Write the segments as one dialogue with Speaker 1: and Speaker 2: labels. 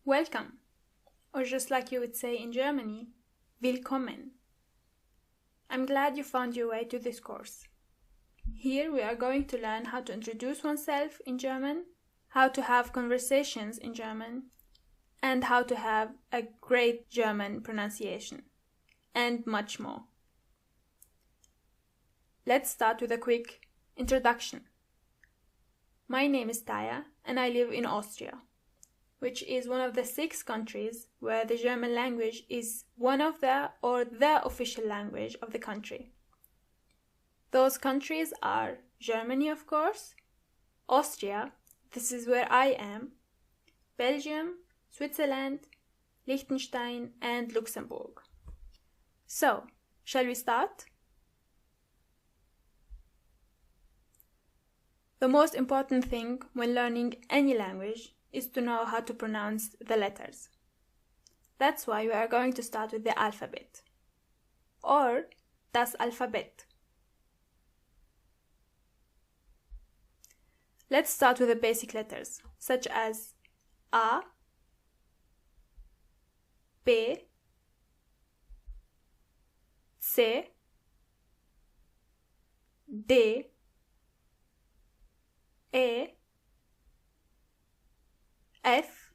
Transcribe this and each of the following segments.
Speaker 1: Welcome, or just like you would say in Germany, willkommen. I'm glad you found your way to this course. Here we are going to learn how to introduce oneself in German, how to have conversations in German, and how to have a great German pronunciation, and much more. Let's start with a quick introduction. My name is Taya and I live in Austria, which is one of the 6 countries where the German language is one of the official language of the country. Those countries are Germany, of course, Austria, this is where I am, Belgium, Switzerland, Liechtenstein, and Luxembourg. So, shall we start? The most important thing when learning any language is to know how to pronounce the letters. That's why we are going to start with the alphabet, or das Alphabet. Let's start with the basic letters, such as A, B, C, D, E, F,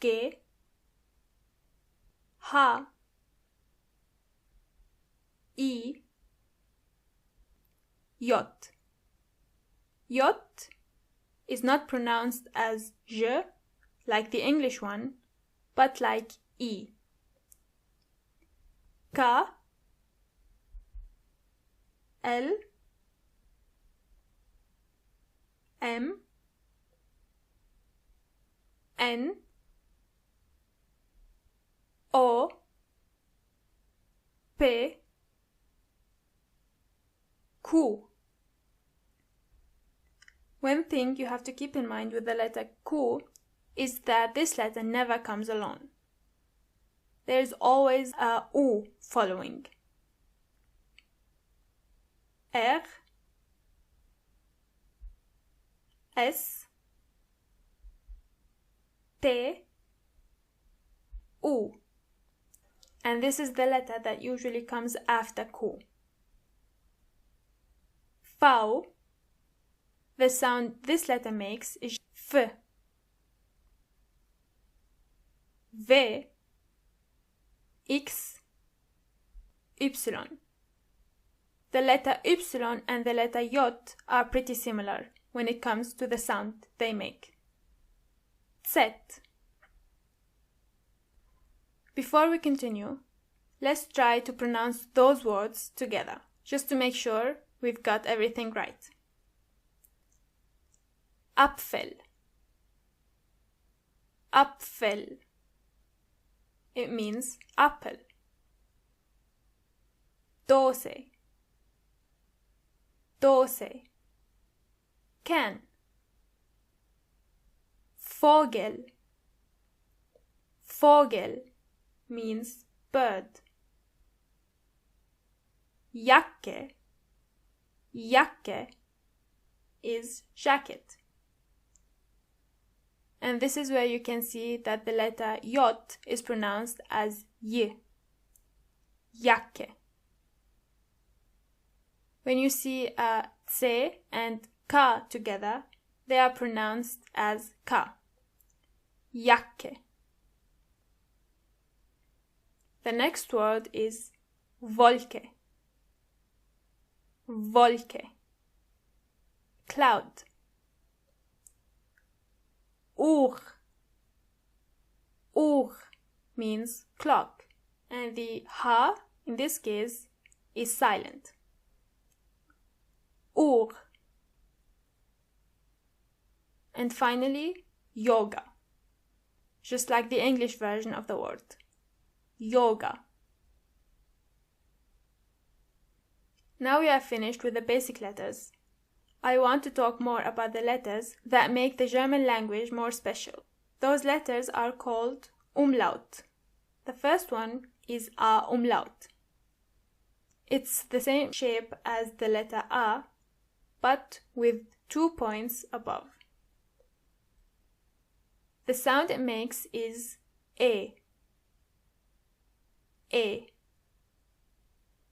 Speaker 1: G, H, I, J. J is not pronounced as je, like the English one, but like I. K, L, M, N, O, P, Q. One thing you have to keep in mind with the letter Q is that this letter never comes alone. There is always a U following. R, S, T, U. And this is the letter that usually comes after Q. V, the sound this letter makes is F. V, X, Y. The letter Y and the letter J are pretty similar when it comes to the sound they make. Z. Before we continue, let's try to pronounce those words together, just to make sure we've got everything right. Apfel. Apfel. It means apple. Dose. Dose. Can. Vogel. Vogel means bird. Jacke. Jacke is jacket. And this is where you can see that the letter J is pronounced as Y. Jacke. When you see a C and K together, they are pronounced as K. Jacke. The next word is Wolke. Wolke. Cloud. Uhr. Uhr means clock, and the H in this case is silent. Uhr. And finally, yoga, just like the English version of the word. Yoga. Now we are finished with the basic letters. I want to talk more about the letters that make the German language more special. Those letters are called Umlaut. The first one is A umlaut. It's the same shape as the letter A, but with 2 points above. The sound it makes is A. A.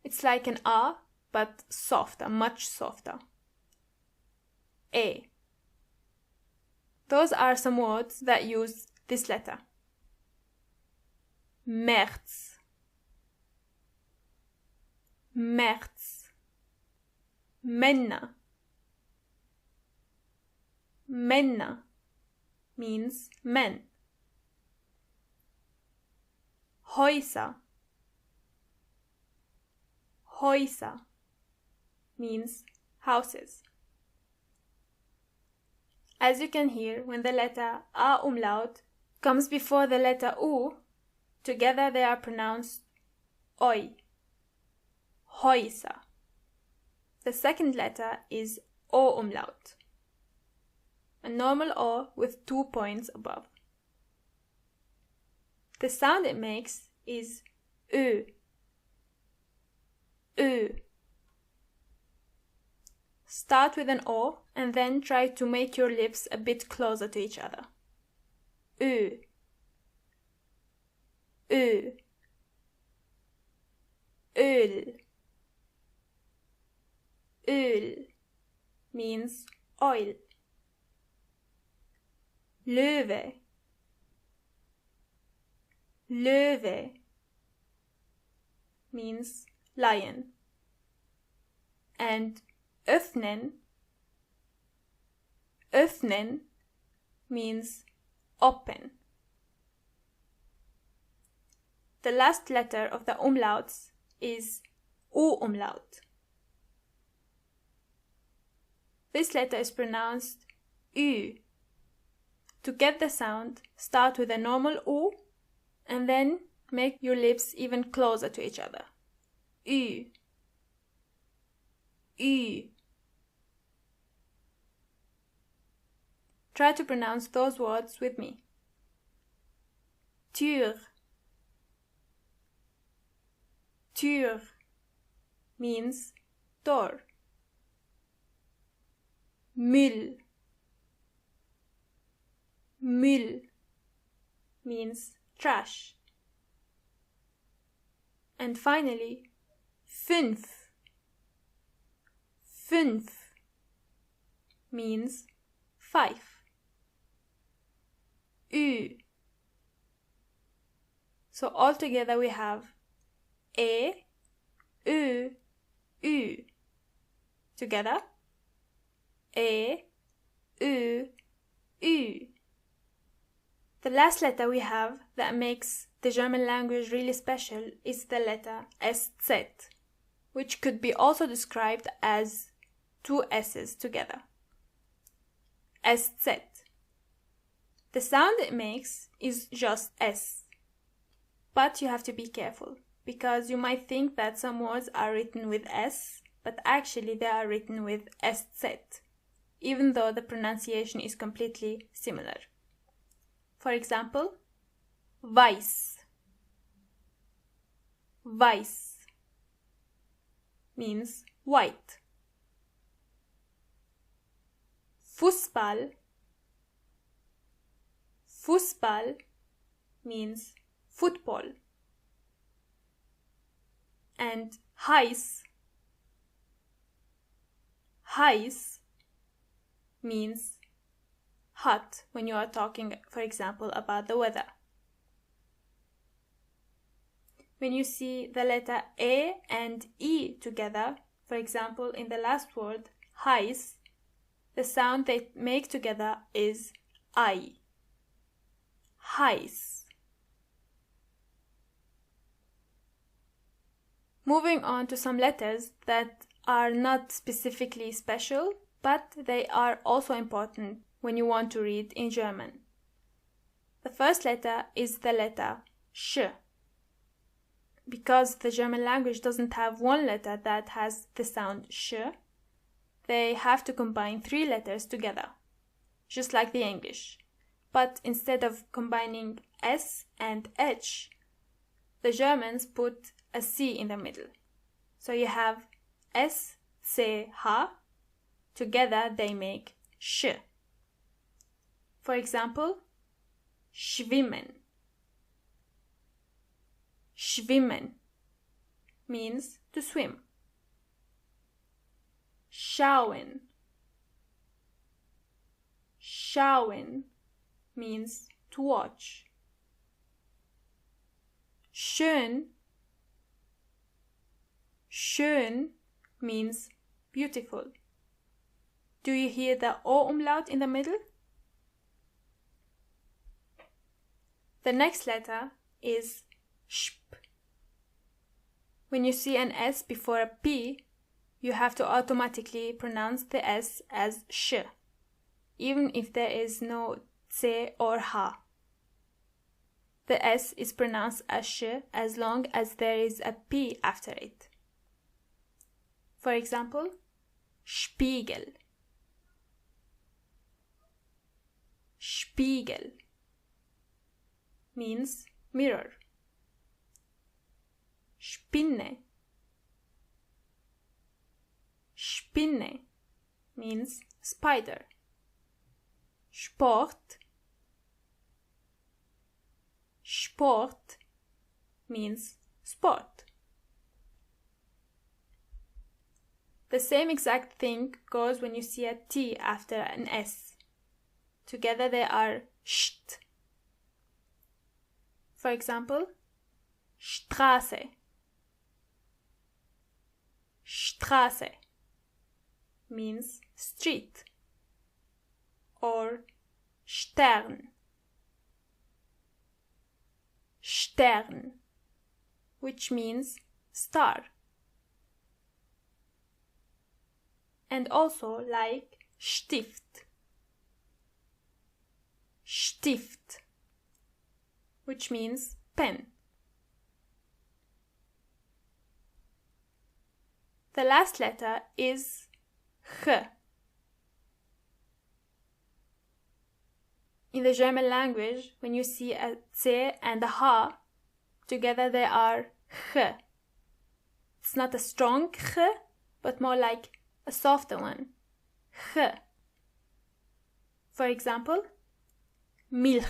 Speaker 1: It's like an A, but softer, much softer. A. Those are some words that use this letter. März. März. Männer. Männer means men. Häuser. Häuser means houses. As you can hear, when the letter A umlaut comes before the letter U, together they are pronounced Oi. Häuser. The second letter is O umlaut, a normal O with 2 points above. The sound it makes is Ö. Ö. Start with an O and then try to make your lips a bit closer to each other. Ö. Ö. Öl. Öl means oil. Löwe. Löwe means lion. And öffnen. Öffnen means open. The last letter of the umlauts is U umlaut. This letter is pronounced Ü. To get the sound, start with a normal U and then make your lips even closer to each other. Ü. Ü. Try to pronounce those words with me. Tür. Tür means door. Müll. Müll means trash. And finally, fünf. Fünf means 5. Ü. So altogether we have E, Ö, Ü. Together, E, Ö, Ü. The last letter we have that makes the German language really special is the letter SZ, which could be also described as 2 S's together. SZ. The sound it makes is just S. But you have to be careful, because you might think that some words are written with S, but actually they are written with SZ, even though the pronunciation is completely similar. For example, weiß. Weiß means white. Fußball. Fußball means football. And heiß. Heiß means hot when you are talking, for example, about the weather. When you see the letter E and I together, for example, in the last word, heiß, the sound they make together is I. Heiß. Moving on to some letters that are not specifically special, but they are also important when you want to read in German. The first letter is the letter Sch. Because the German language doesn't have one letter that has the sound Sch, they have to combine 3 letters together, just like the English. But instead of combining S and H, the Germans put a C in the middle. So you have S, C, H. Together they make Sch. For example, schwimmen. Schwimmen means to swim. Schauen. Schauen means to watch. Schön. Schön means beautiful. Do you hear the O umlaut in the middle? The next letter is sp. When you see an S before a P, you have to automatically pronounce the S as sh, even if there is no C or H. The S is pronounced as sh as long as there is a P after it. For example, Spiegel. Spiegel means mirror. Spinne. Spinne means spider. Sport. Sport means sport. The same exact thing goes when you see a T after an S. Together they are st. For example, Straße. Straße means street. Or Stern. Stern, which means star. And also like Stift. Stift, which means pen. The last letter is H. In the German language, when you see a C and a H, together they are H. It's not a strong H, but more like a softer one. H. For example, Milch.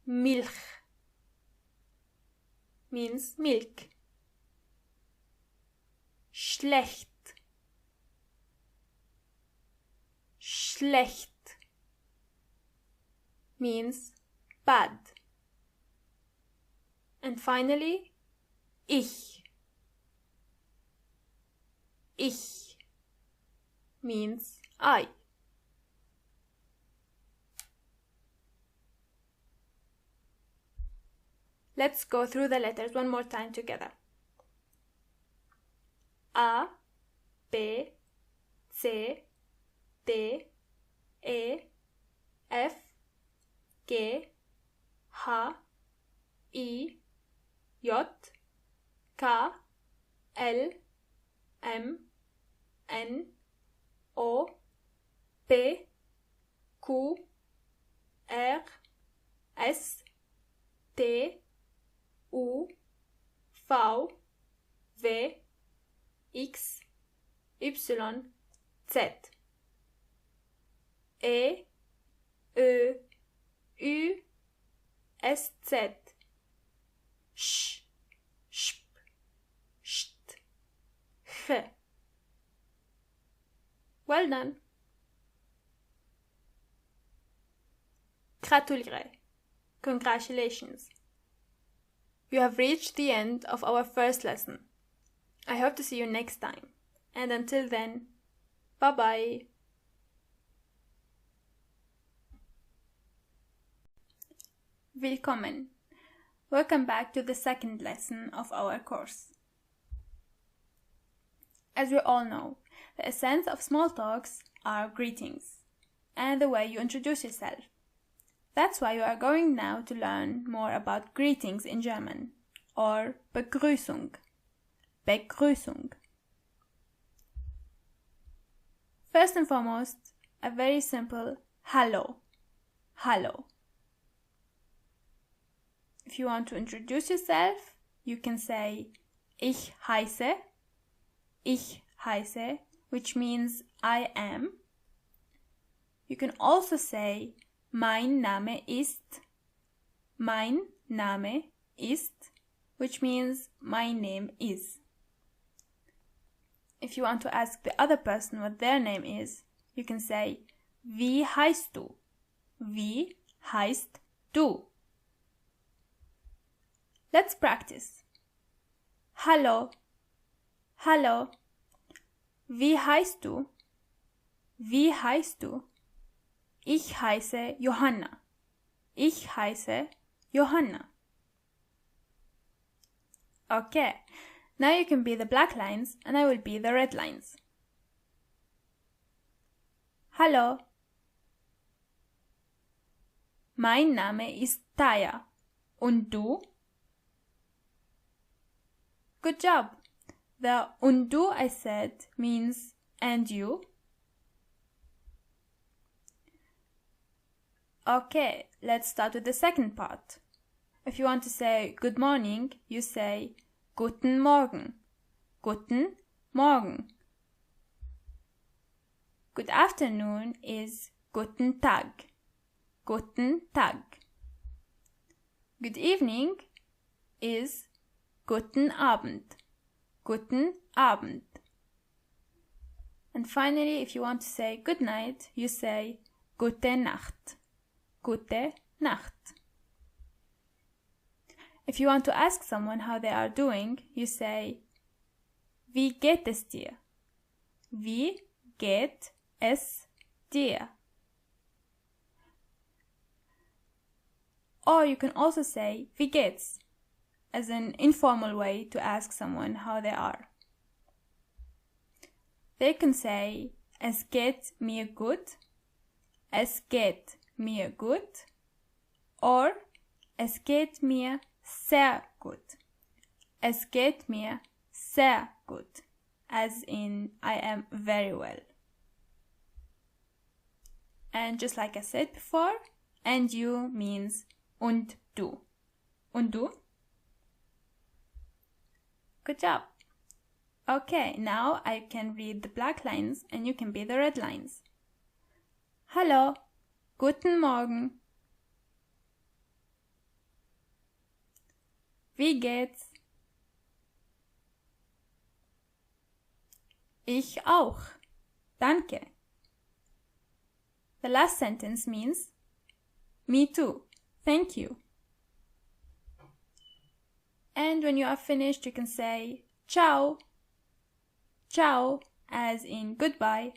Speaker 1: Milch means milk. Schlecht. Schlecht means bad. And finally, ich. Ich means I. Let's go through the letters one more time together. A, B, C, D, E, F, G, H, I, J, K, L, M, N, O, P, Q, R, S, T, U, V, W, X, Y, Z. E, Ö, Ü, S, Z. Sch, Sp, St, H. Well done. Gratuliere. Congratulations. You have reached the end of our first lesson. I hope to see you next time. And until then, bye-bye. Willkommen. Welcome back to the second lesson of our course. As we all know, the essence of small talks are greetings and the way you introduce yourself. That's why you are going now to learn more about greetings in German, or Begrüßung. Begrüßung. First and foremost, a very simple Hallo. Hallo. If you want to introduce yourself, you can say Ich heiße. Ich heiße, which means I am. You can also say mein Name ist, which means my name is. If you want to ask the other person what their name is, you can say wie heißt du? Wie heißt du? Let's practice. Hallo, hallo. Wie heißt du? Wie heißt du? Ich heiße Johanna. Ich heiße Johanna. Okay, now you can be the black lines and I will be the red lines. Hallo. Mein Name ist Taya. Und du? Good job. The und du I said means and you. Okay, let's start with the second part. If you want to say good morning, you say guten Morgen. Guten Morgen. Good afternoon is guten Tag. Guten Tag. Good evening is guten Abend. Guten Abend. And finally, if you want to say good night, you say gute Nacht. Gute Nacht. If you want to ask someone how they are doing, you say wie geht es dir? Wie geht es dir? Or you can also say wie geht's as an informal way to ask someone how they are. They can say es geht mir gut, es geht mir gut, or es geht mir sehr gut. Es geht mir sehr gut, as in I am very well. And just like I said before, and you means und du. Und du? Good job. Okay, now I can read the black lines and you can be the red lines. Hallo, guten Morgen. Wie geht's? Ich auch. Danke. The last sentence means me too. Thank you. And when you are finished, you can say ciao. Ciao, as in goodbye.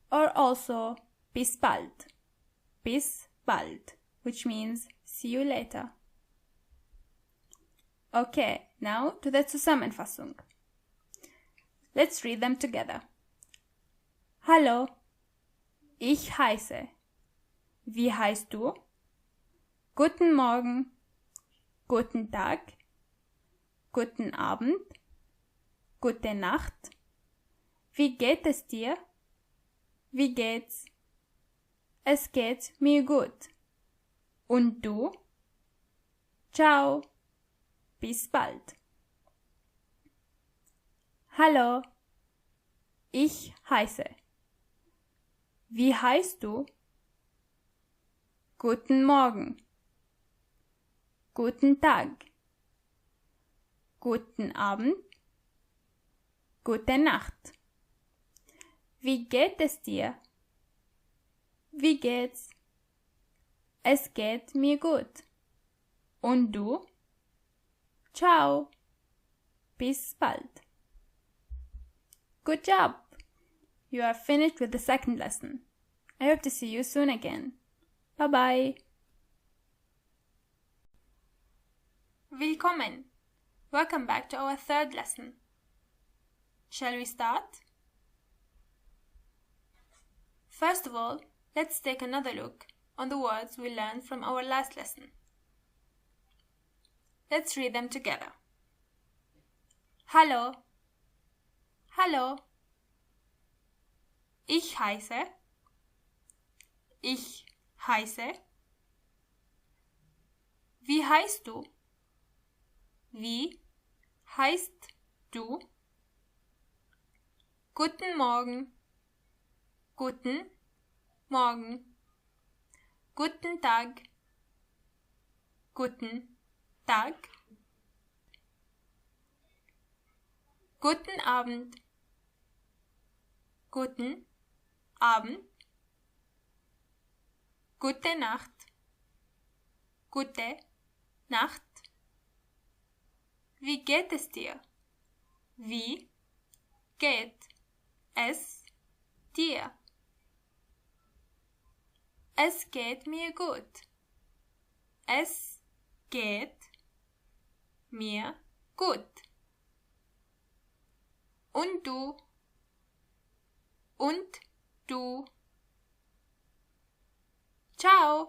Speaker 1: Or also bis bald. Bis bald, which means see you later. Okay, now to the Zusammenfassung. Let's read them together. Hallo, ich heiße. Wie heißt du? Guten Morgen, guten Tag, guten Abend, gute Nacht. Wie geht es dir? Wie geht's? Es geht mir gut. Und du? Ciao. Bis bald. Hallo. Ich heiße. Wie heißt du? Guten Morgen. Guten Tag. Guten Abend. Gute Nacht. Wie geht es dir? Wie geht's? Es geht mir gut. Und du? Ciao. Bis bald. Good job. You are finished with the second lesson. I hope to see you soon again. Bye bye. Willkommen. Welcome back to our third lesson. Shall we start? First of all, let's take another look on the words we learned from our last lesson. Let's read them together. Hallo. Hallo. Ich heiße. Ich heiße. Wie heißt du? Wie heißt du? Guten Morgen. Guten Morgen. Guten Tag. Guten Tag. Guten Abend. Guten Abend. Gute Nacht. Gute Nacht. Wie geht es dir? Wie geht es dir? Es geht mir gut. Es geht mir gut. Und du? Und du? Ciao.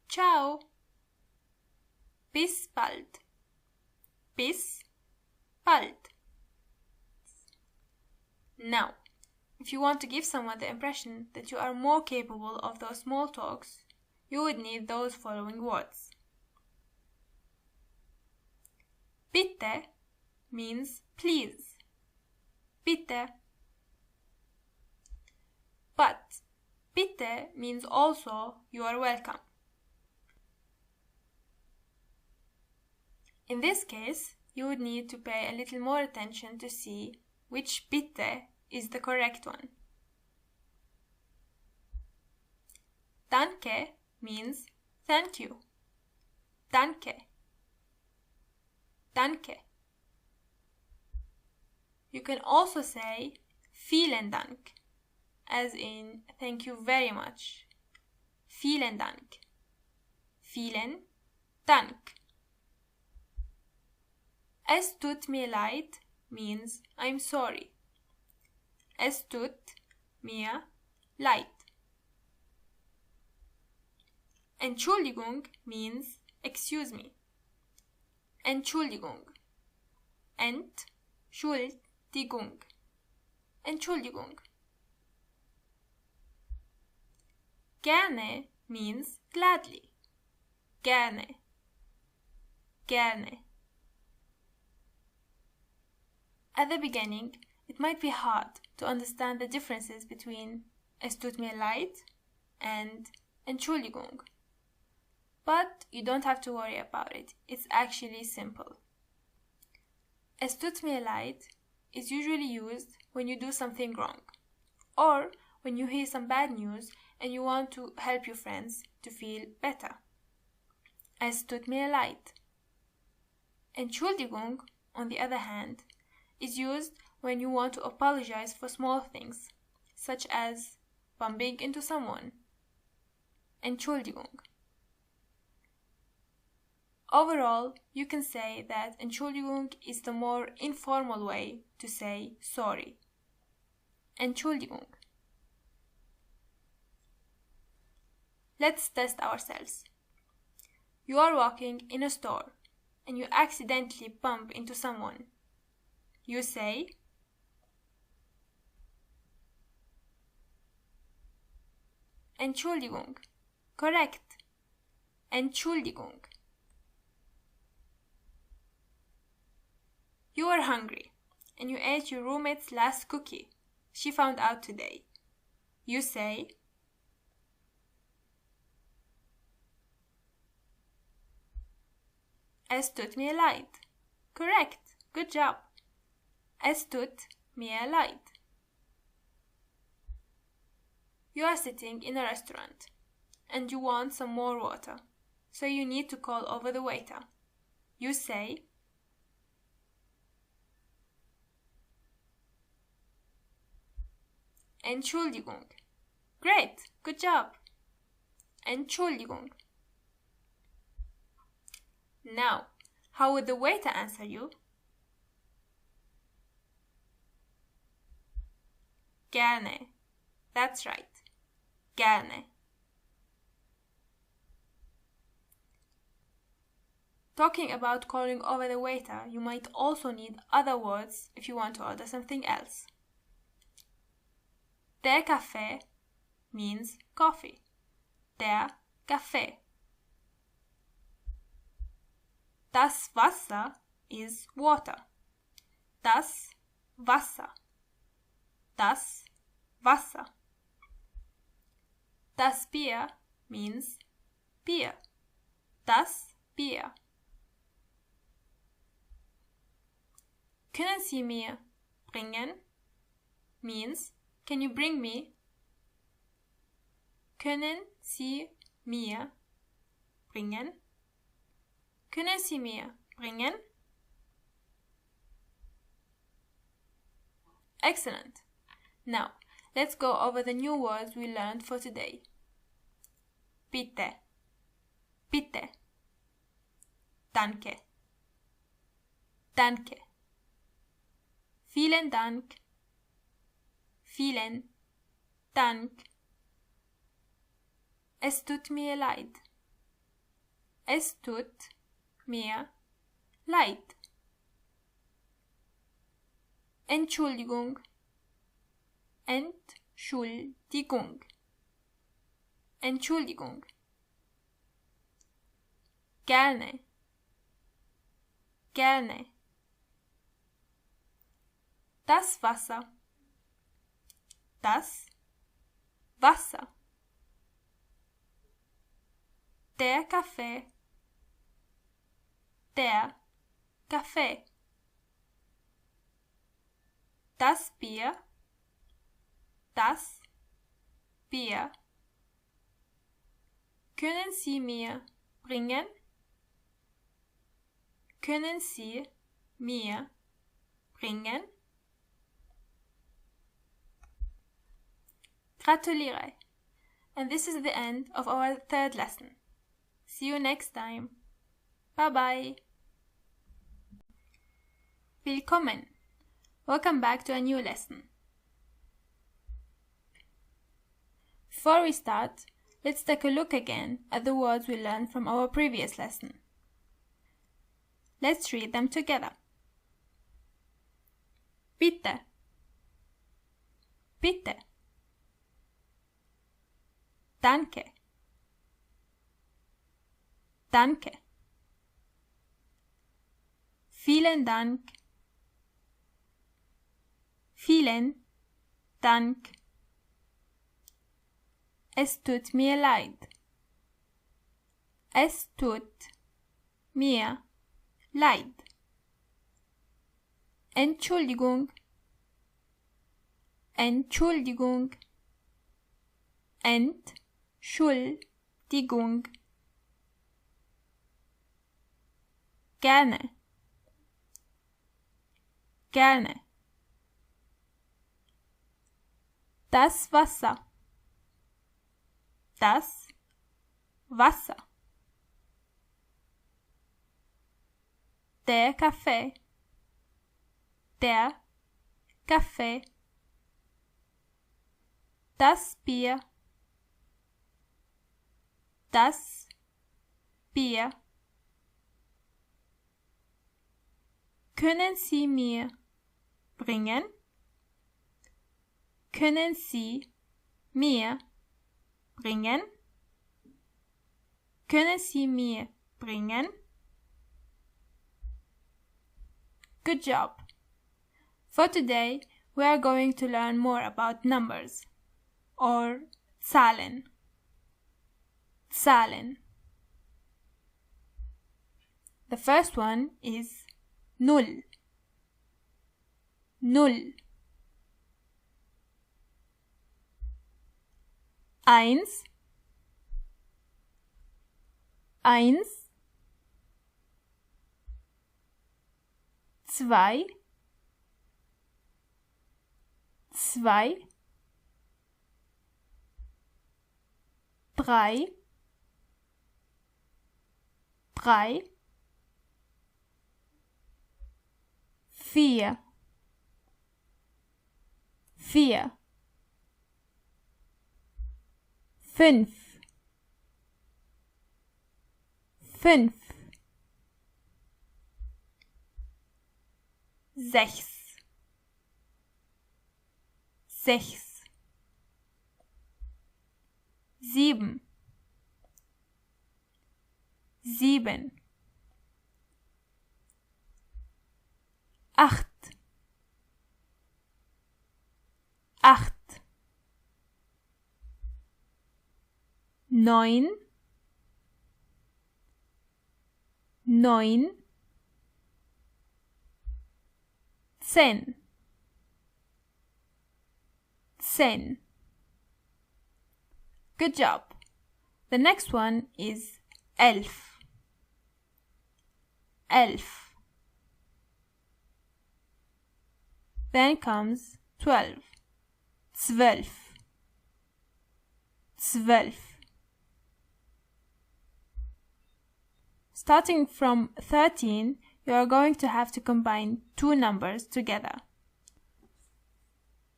Speaker 1: Ciao. Bis bald. Bis bald. Now, if you want to give someone the impression that you are more capable of those small talks, you would need those following words. Bitte means please. Bitte. But bitte means also you are welcome. In this case, you would need to pay a little more attention to see which bitte is the correct one. Danke means thank you. Danke. Danke. You can also say vielen Dank, as in thank you very much. Vielen Dank. Vielen Dank. Es tut mir leid means I'm sorry. Es tut mir leid. Entschuldigung means excuse me. Entschuldigung. Entschuldigung. Entschuldigung. Gerne means gladly. Gerne. Gerne. At the beginning, it might be hard to understand the differences between es tut mir leid and Entschuldigung. But you don't have to worry about it. It's actually simple. Es tut mir leid is usually used when you do something wrong, or when you hear some bad news and you want to help your friends to feel better. Es tut mir leid. Entschuldigung, on the other hand, is used when you want to apologize for small things, such as bumping into someone. Entschuldigung. Overall, you can say that Entschuldigung is the more informal way to say sorry. Entschuldigung. Let's test ourselves. You are walking in a store and you accidentally bump into someone. You say, Entschuldigung. Correct. Entschuldigung. You are hungry and you ate your roommate's last cookie. She found out today. You say, Es tut mir leid. Correct. Good job. Es tut mir leid. You are sitting in a restaurant and you want some more water, so you need to call over the waiter. You say, Entschuldigung. Great. Good job. Entschuldigung. Now, how would the waiter answer you? Gerne. That's right. Gerne. Talking about calling over the waiter, you might also need other words if you want to order something else. Der Kaffee means coffee. Der Kaffee. Das Wasser is water. Das Wasser. Das Wasser. Das Bier means beer. Das Bier. Können Sie mir bringen means can you bring me? Können Sie mir bringen? Können Sie mir bringen? Excellent. Now, let's go over the new words we learned for today. Bitte. Bitte. Danke. Danke. Vielen Dank. Vielen Dank. Es tut mir leid. Es tut mir leid. Entschuldigung. Entschuldigung. Entschuldigung. Gerne. Gerne. Das Wasser. Das Wasser. Der Kaffee. Der Kaffee. Das Bier. Das Bier. Können Sie mir bringen? Können Sie mir bringen? Gratuliere. And this is the end of our third lesson. See you next time. Bye bye. Willkommen. Welcome back to a new lesson. Before we start, let's take a look again at the words we learned from our previous lesson. Let's read them together. Bitte. Bitte. Danke. Danke. Vielen Dank. Vielen Dank. Es tut mir leid. Es tut mir leid. Entschuldigung. Entschuldigung. Entschuldigung. Gerne. Gerne. Das Wasser. Das Wasser. Der Kaffee. Der Kaffee. Das Bier. Das Bier. Können Sie mir bringen? Können Sie mir bringen? Können Sie mir bringen? Good job! For today, we are going to learn more about numbers, or Zahlen. Zahlen. The first one is null. Null. Eins. Eins. Zwei. Zwei. Drei. Drei. Vier. Vier. Fünf. Fünf. Sechs. Sechs. Sieben. Sieben. Acht. Acht. 9, 9, 10, 10. Good job. The next one is elf. Elf. Then comes 12. 12. 12. Starting from 13, you are going to have to combine two numbers together.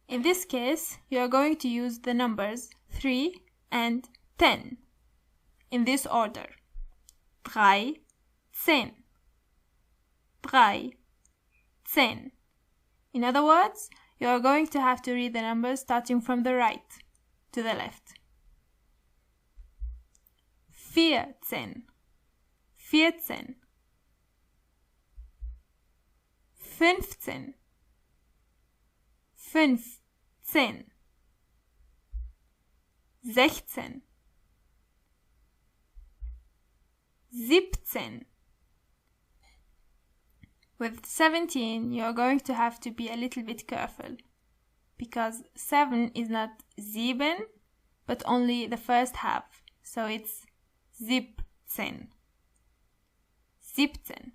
Speaker 1: In this case, you are going to use the numbers 3 and 10 in this order. 3, 10. 3, 10. In other words, you are going to have to read the numbers starting from the right to the left. 14, 14. 15, 15. 16, 17. With 17, you are going to have to be a little bit careful, because 7 is not 7, but only the first half, so it's 17. 17.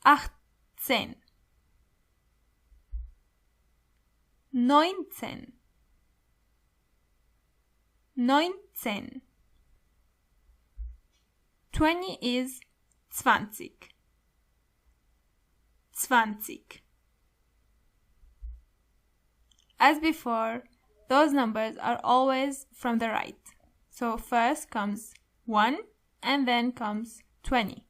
Speaker 1: 18, 18. 19, 19. 20 is 20. 20. As before, those numbers are always from the right. So first comes 1 and then comes 20.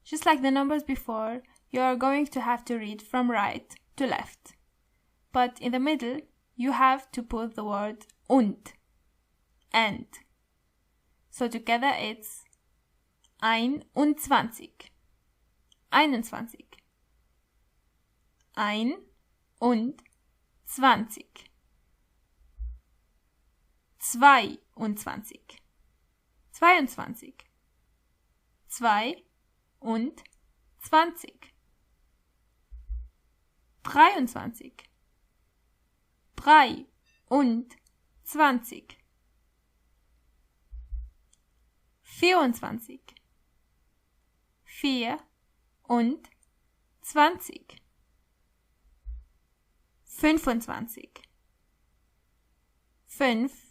Speaker 1: Just like the numbers before, you are going to have to read from right to left. But in the middle, you have to put the word und, and. So together it's 21. 21. 21. 22. 22. 22. 23. 23. 24. 24. 25. 25.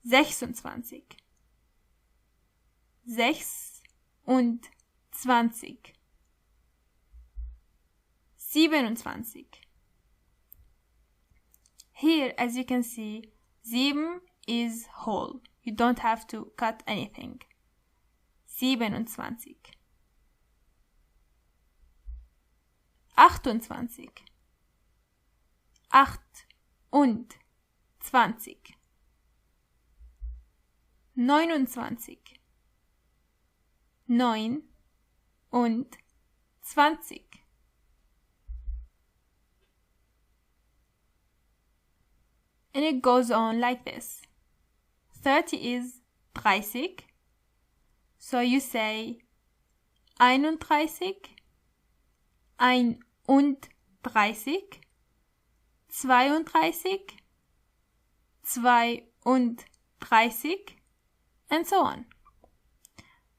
Speaker 1: 26. 26. 27. Here, as you can see, 7 is whole. You don't have to cut anything. 27. 28. 28. 29. 29. And it goes on like this. 30 is 30. So you say 31, 31, 32, 32, and so on.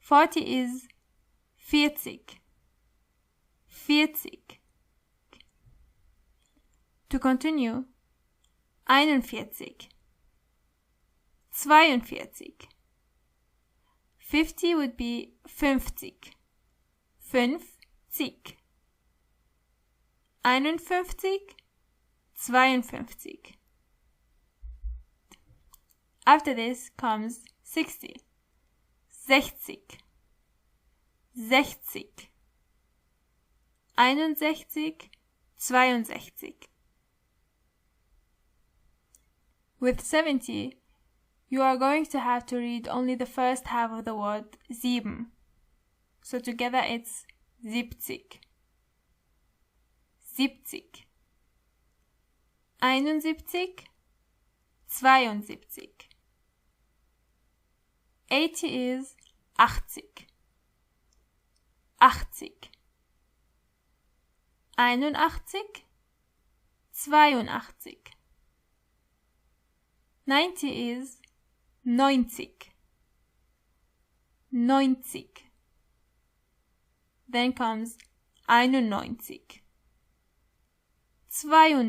Speaker 1: 40 is 40. 40. To continue, 41, 42. 50 would be 50. 50. 51, 52. After this comes 60. 60. 60. 61, 62. With 70, you are going to have to read only the first half of the word 7. So together it's 70. 70. 71. 72. 80 is 80. 80. 81. 82. 90 is 90. 90. Then comes 91.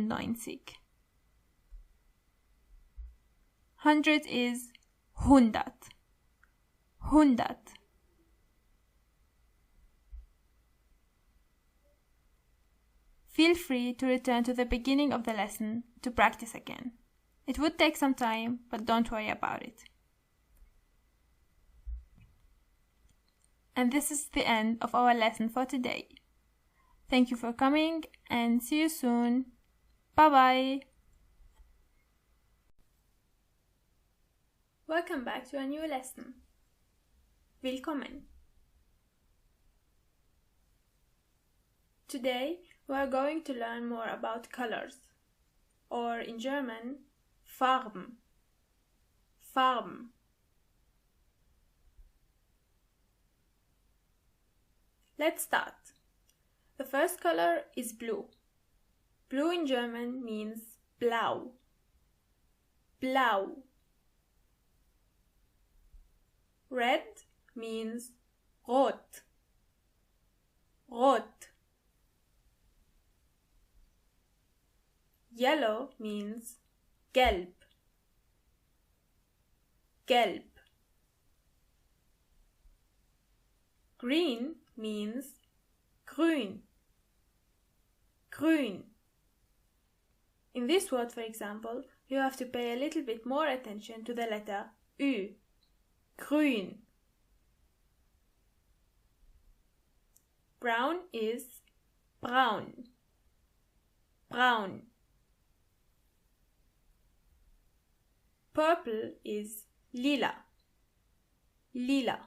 Speaker 1: 92. 100 is 100. 100. Feel free to return to the beginning of the lesson to practice again. It would take some time, but don't worry about it. And this is the end of our lesson for today. Thank you for coming and see you soon. Bye bye. Welcome back to a new lesson. Willkommen. Today we are going to learn more about colors, or in German, Farben. Farben. Let's start. The first color is blue. Blue in German means blau. Blau. Red means rot. Rot. Yellow means gelb. Gelb. Green means grün. Grün. In this word, for example, you have to pay a little bit more attention to the letter Ü. Grün. Brown is braun. Braun. Purple is lila. Lila.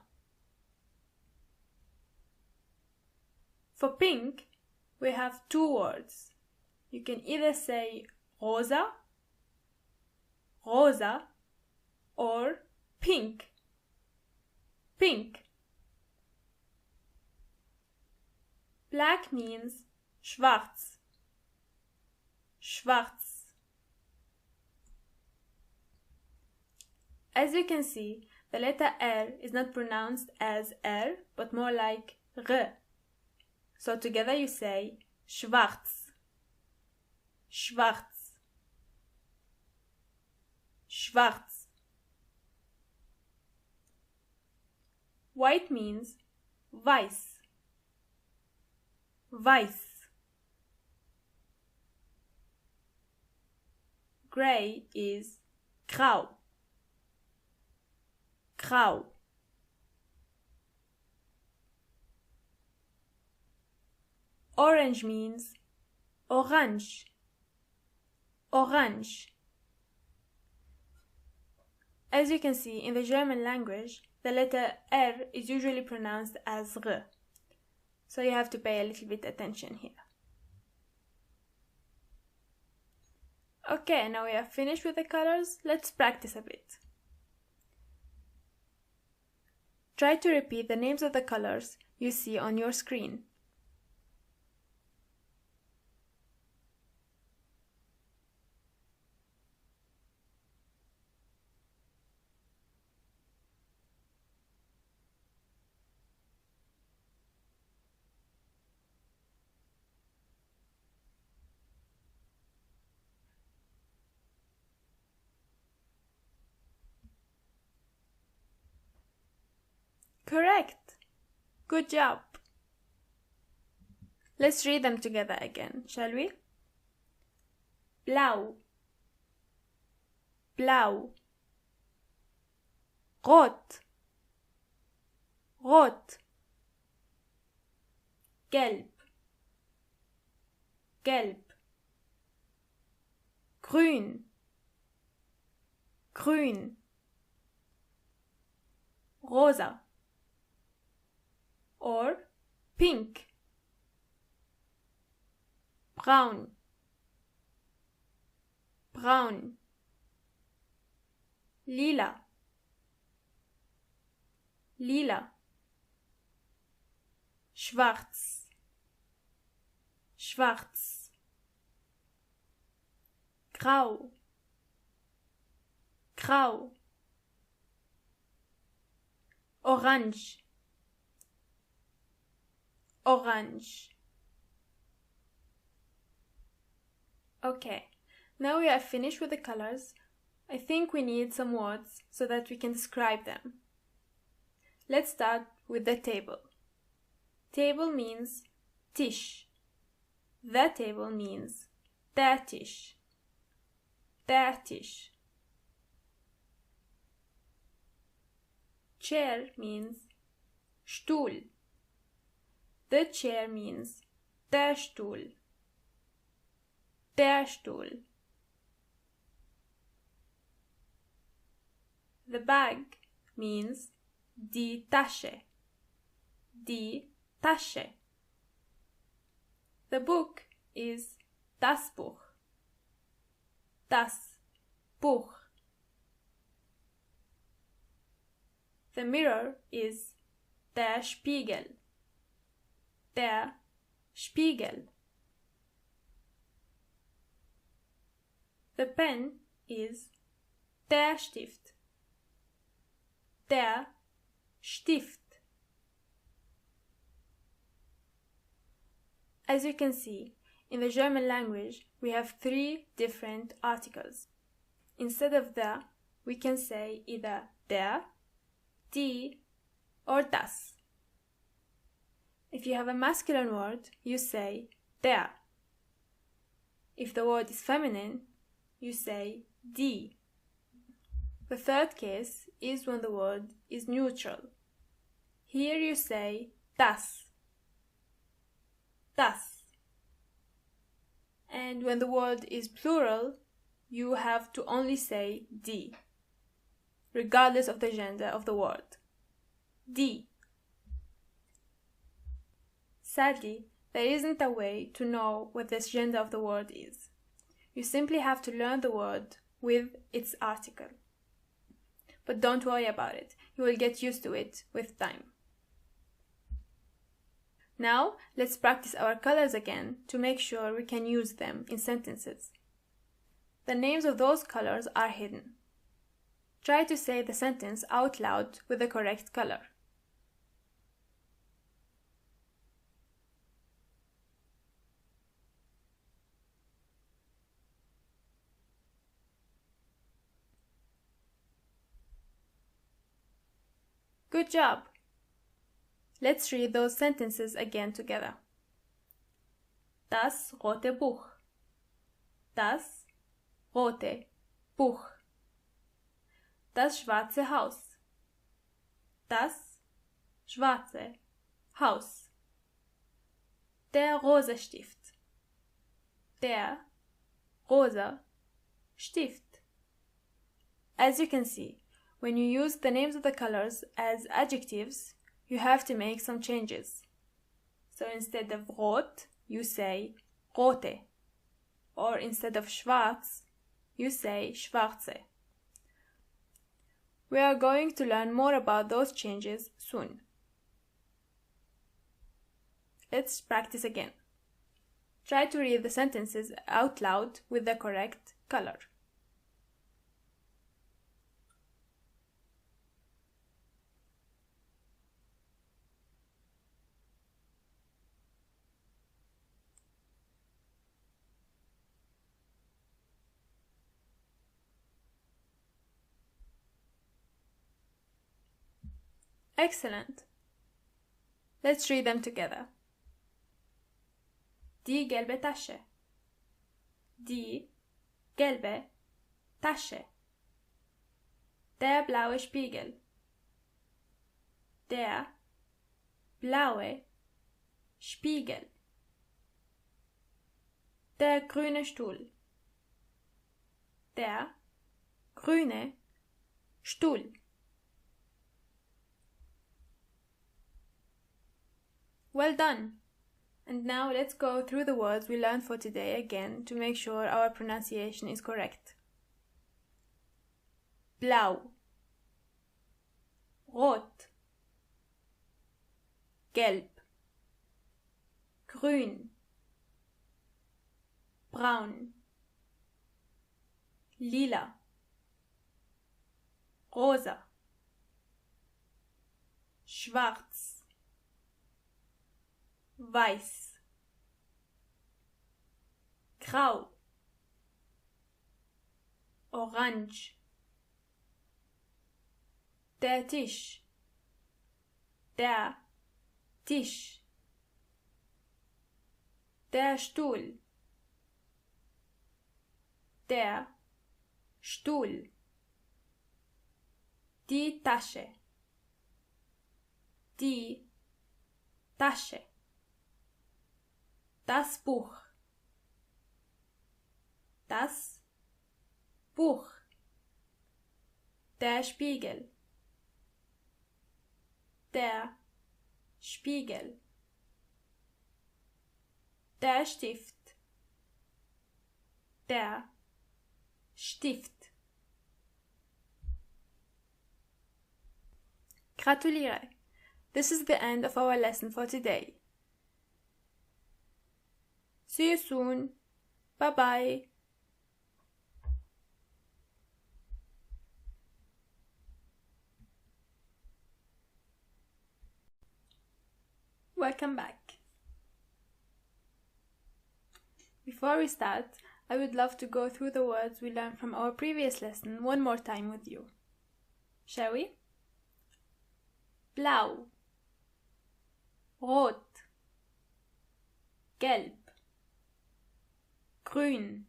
Speaker 1: For pink, we have two words. You can either say rosa, rosa, or pink, pink. Black means schwarz, schwarz. As you can see, the letter R is not pronounced as R, but more like R. So together you say schwarz, schwarz, schwarz. White means weiß, weiß. Gray is grau, grau. Orange means orange, orange. As you can see, in the German language, the letter R is usually pronounced as R. So you have to pay a little bit attention here. Okay, now we are finished with the colors. Let's practice a bit. Try to repeat the names of the colors you see on your screen. Correct! Good job! Let's read them together again, shall we? Blau, blau. Rot, rot. Gelb, gelb. Grün, grün. Rosa, or pink, braun, braun, lila, lila, schwarz, schwarz, grau, grau, orange, orange. Okay, now we are finished with the colors. I think we need some words so that we can describe them. Let's start with the table. Table means Tisch. The table means der Tisch. Der Tisch. Chair means Stuhl. The chair means der Stuhl. Der Stuhl. The bag means die Tasche. Die Tasche. The book is das Buch. Das Buch. The mirror is der Spiegel. Der Spiegel. The pen is der Stift. Der Stift. As you can see, in the German language, we have 3 different articles. Instead of the, we can say either der, die, or das. If you have a masculine word, you say der. If the word is feminine, you say die. The third case is when the word is neutral. Here you say das. Das. And when the word is plural, you have to only say die, regardless of the gender of the word. Die. Sadly, there isn't a way to know what the gender of the word is. You simply have to learn the word with its article. But don't worry about it, you will get used to it with time. Now, let's practice our colors again to make sure we can use them in sentences. The names of those colors are hidden. Try to say the sentence out loud with the correct color. Good job! Let's read those sentences again together. Das rote Buch. Das rote Buch. Das schwarze Haus. Das schwarze Haus. Der rosa Stift. Der rosa Stift. As you can see, when you use the names of the colors as adjectives, you have to make some changes. So instead of rot, you say rote. Or instead of schwarz, you say schwarze. We are going to learn more about those changes soon. Let's practice again. Try to read the sentences out loud with the correct color. Excellent. Let's read them together. Die gelbe Tasche. Die gelbe Tasche. Der blaue Spiegel. Der blaue Spiegel. Der grüne Stuhl. Der grüne Stuhl. Well done! And now let's go through the words we learned for today again to make sure our pronunciation is correct. Blau, Rot, Gelb, Grün, Braun, Lila, Rosa, Schwarz, Weiß, Grau, Orange. Der Tisch, der Tisch, der Stuhl, der Stuhl, die Tasche, die Tasche, das Buch, das Buch, der Spiegel, der Spiegel, der Stift, der Stift. Gratuliere! This is the end of our lesson for today. See you soon. Bye bye. Welcome back. Before we start, I would love to go through the words we learned from our previous lesson one more time with you. Shall we? Blau, Rot, Gelb, Grün,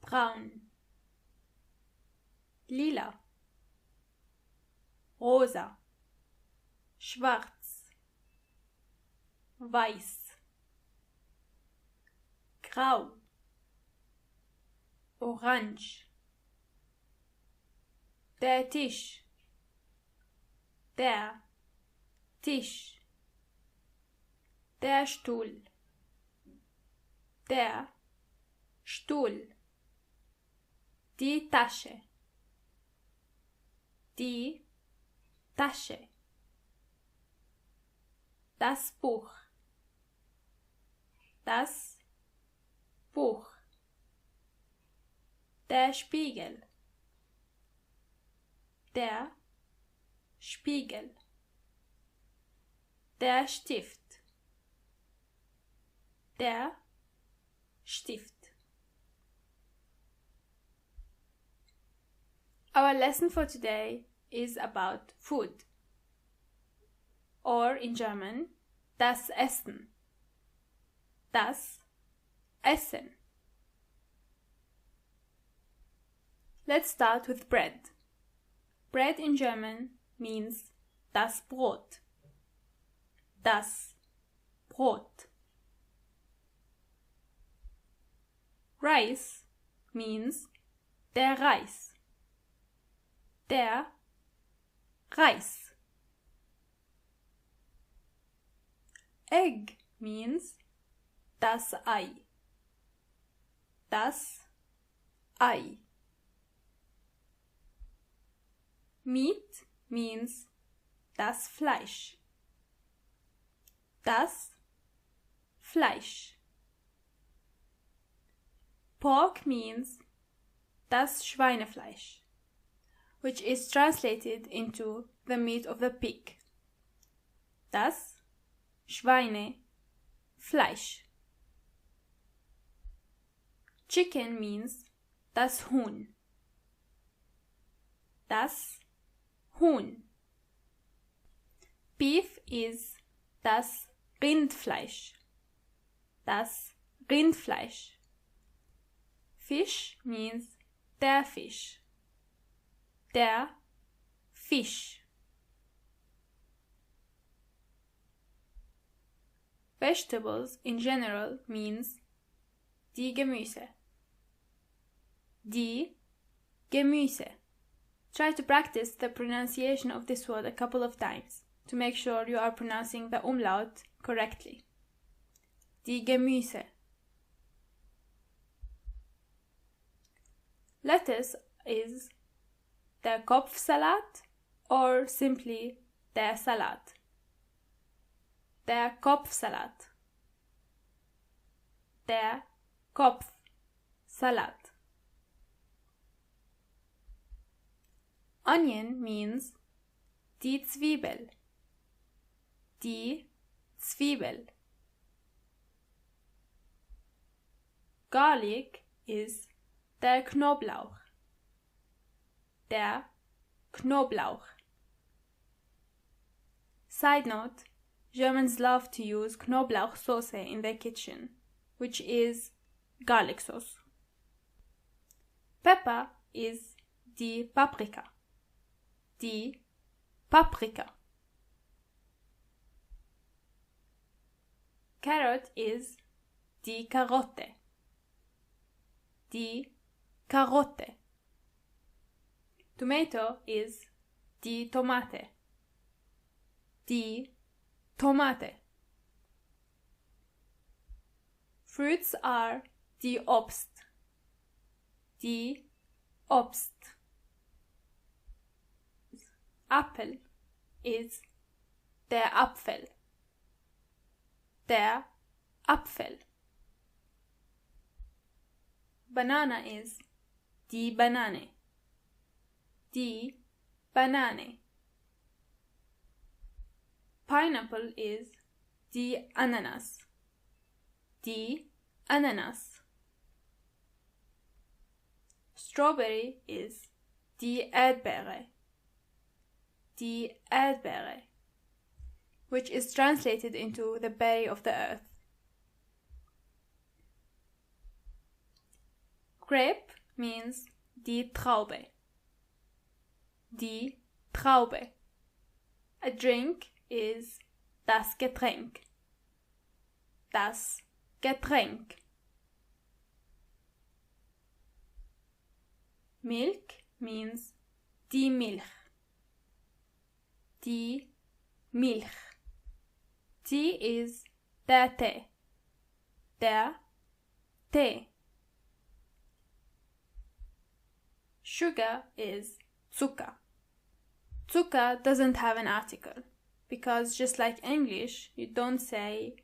Speaker 1: Braun, Lila, Rosa, Schwarz, Weiß, Grau, Orange, der Tisch, der Tisch, der Stuhl, der Stuhl, die Tasche, die Tasche, das Buch, das Buch, der Spiegel, der Spiegel, der Stift, der Stift. Our lesson for today is about food, or in German, das Essen. Das Essen. Let's start with bread. Bread in German means das Brot. Das Brot. Rice means der Reis. Der Reis. Egg means das Ei. Das Ei. Meat means das Fleisch. Das Fleisch. Pork means das Schweinefleisch, which is translated into the meat of the pig. Das Schweinefleisch. Chicken means das Huhn. Das Huhn. Beef is das Rindfleisch. Das Rindfleisch. Fish means der Fisch. Der Fisch. Vegetables in general means die Gemüse. Die Gemüse. Try to practice the pronunciation of this word a couple of times. to make sure you are pronouncing the umlaut correctly. Die Gemüse. Lettuce is der Kopfsalat or simply der Salat. Der Kopfsalat. Der Kopfsalat. Onion means die Zwiebel. Die Zwiebel. Garlic is der Knoblauch. Der Knoblauch. Side note, Germans love to use Knoblauch sauce in their kitchen, which is garlic sauce. Pepper is die Paprika. Die Paprika. Carrot is die Karotte. Die Karotte. Tomato is die Tomate. Die Tomate. Fruits are die Obst. Die Obst. Apple is der Apfel. Der Apfel. Banana is die Banane. Die Banane. Pineapple is die Ananas. Die Ananas. Strawberry is die Erdbeere. Die Erdbeere, which is translated into the berry of the earth. Grape means die Traube. Die Traube. A drink is das Getränk. Das Getränk. Milk means die Milch. Die Milch. Tea is der Tee. Der Tee. Sugar is Zucker. Zucker doesn't have an article because just like English, you don't say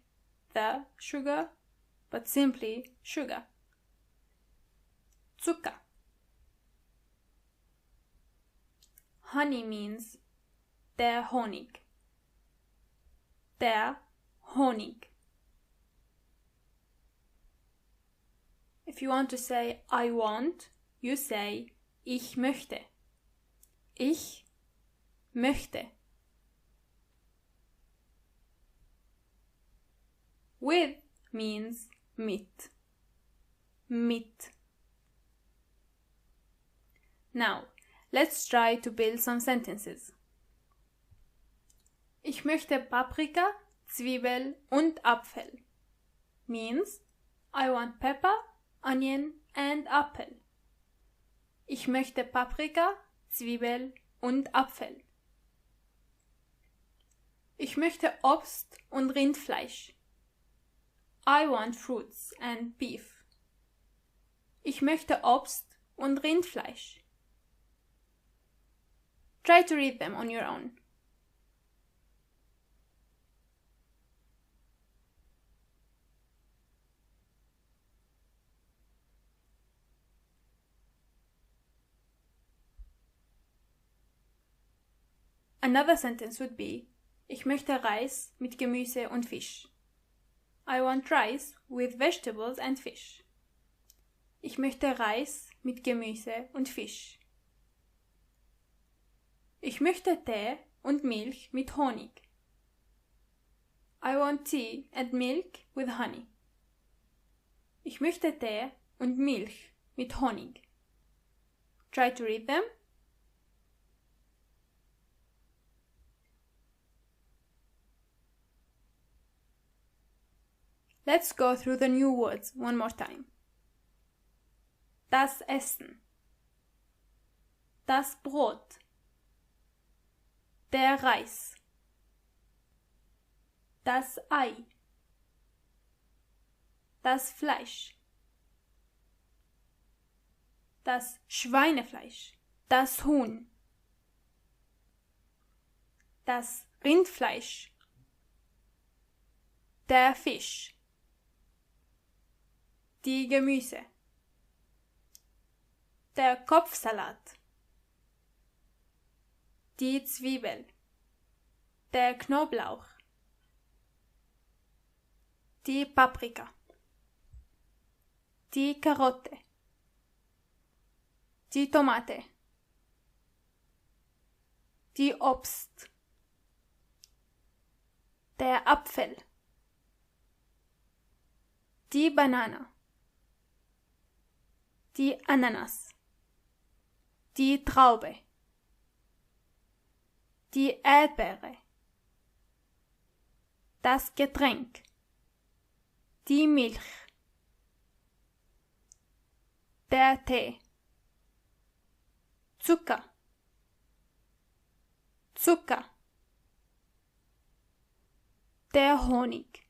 Speaker 1: the sugar, but simply sugar. Zucker. Honey means der Honig. Der Honig. If you want to say I want, you say ich möchte. Ich möchte. With means mit. Mit. Now, let's try to build some sentences. Ich möchte Paprika, Zwiebel und Apfel. Means, I want pepper, onion and apple. Ich möchte Paprika, Zwiebel und Apfel. Ich möchte Obst und Rindfleisch. I want fruits and beef. Ich möchte Obst und Rindfleisch. Try to read them on your own. Another sentence would be, ich möchte Reis mit Gemüse und Fisch. I want rice with vegetables and fish. Ich möchte Reis mit Gemüse und Fisch. Ich möchte Tee und Milch mit Honig. I want tea and milk with honey. Ich möchte Tee und Milch mit Honig. Try to read them. Let's go through the new words one more time. Das Essen. Das Brot. Der Reis. das Ei, das Fleisch, das Schweinefleisch, das Huhn, das Rindfleisch, der Fisch, die Gemüse, der Kopfsalat, die Zwiebel, der Knoblauch, die Paprika, die Karotte, die Tomate, die Obst, der Apfel, die Banane, die Ananas, die Traube, die Erdbeere, das Getränk, die Milch, der Tee, Zucker, der Honig.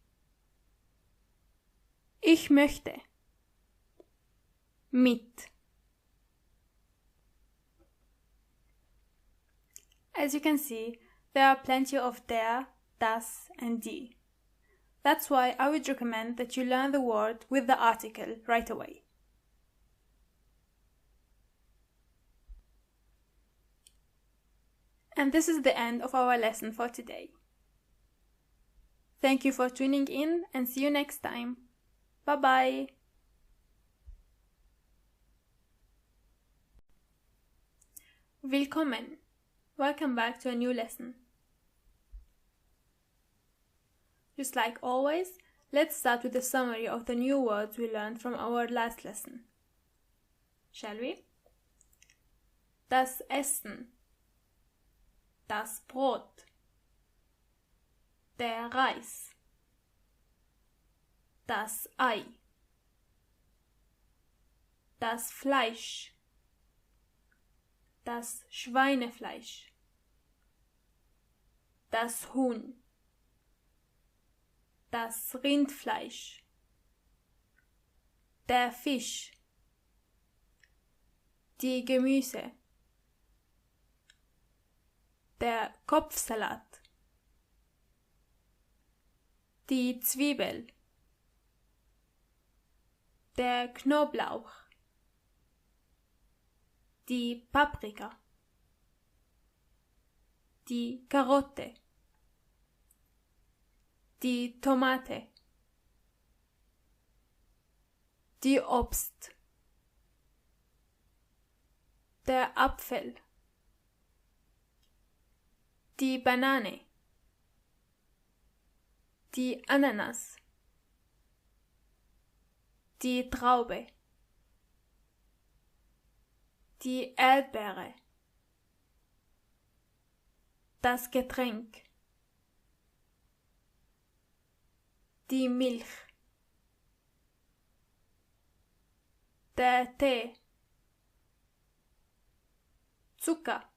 Speaker 1: Ich möchte. Mit. As you can see, there are plenty of der, das, and die. That's why I would recommend that you learn the word with the article right away. And this is the end of our lesson for today. Thank you for tuning in and see you next time. Bye bye. Willkommen. Welcome back to a new lesson. Just like always, let's start with a summary of the new words we learned from our last lesson. Shall we? Das Essen, das Brot, der Reis, das Ei, das Fleisch, das Schweinefleisch, das Huhn, das Rindfleisch, der Fisch, die Gemüse, der Kopfsalat, die Zwiebel, der Knoblauch, die Paprika, die Karotte, die Tomate, die Obst, der Apfel, die Banane, die Ananas, die Traube, die Erdbeere, das Getränk, die Milch, der Tee, Zucker,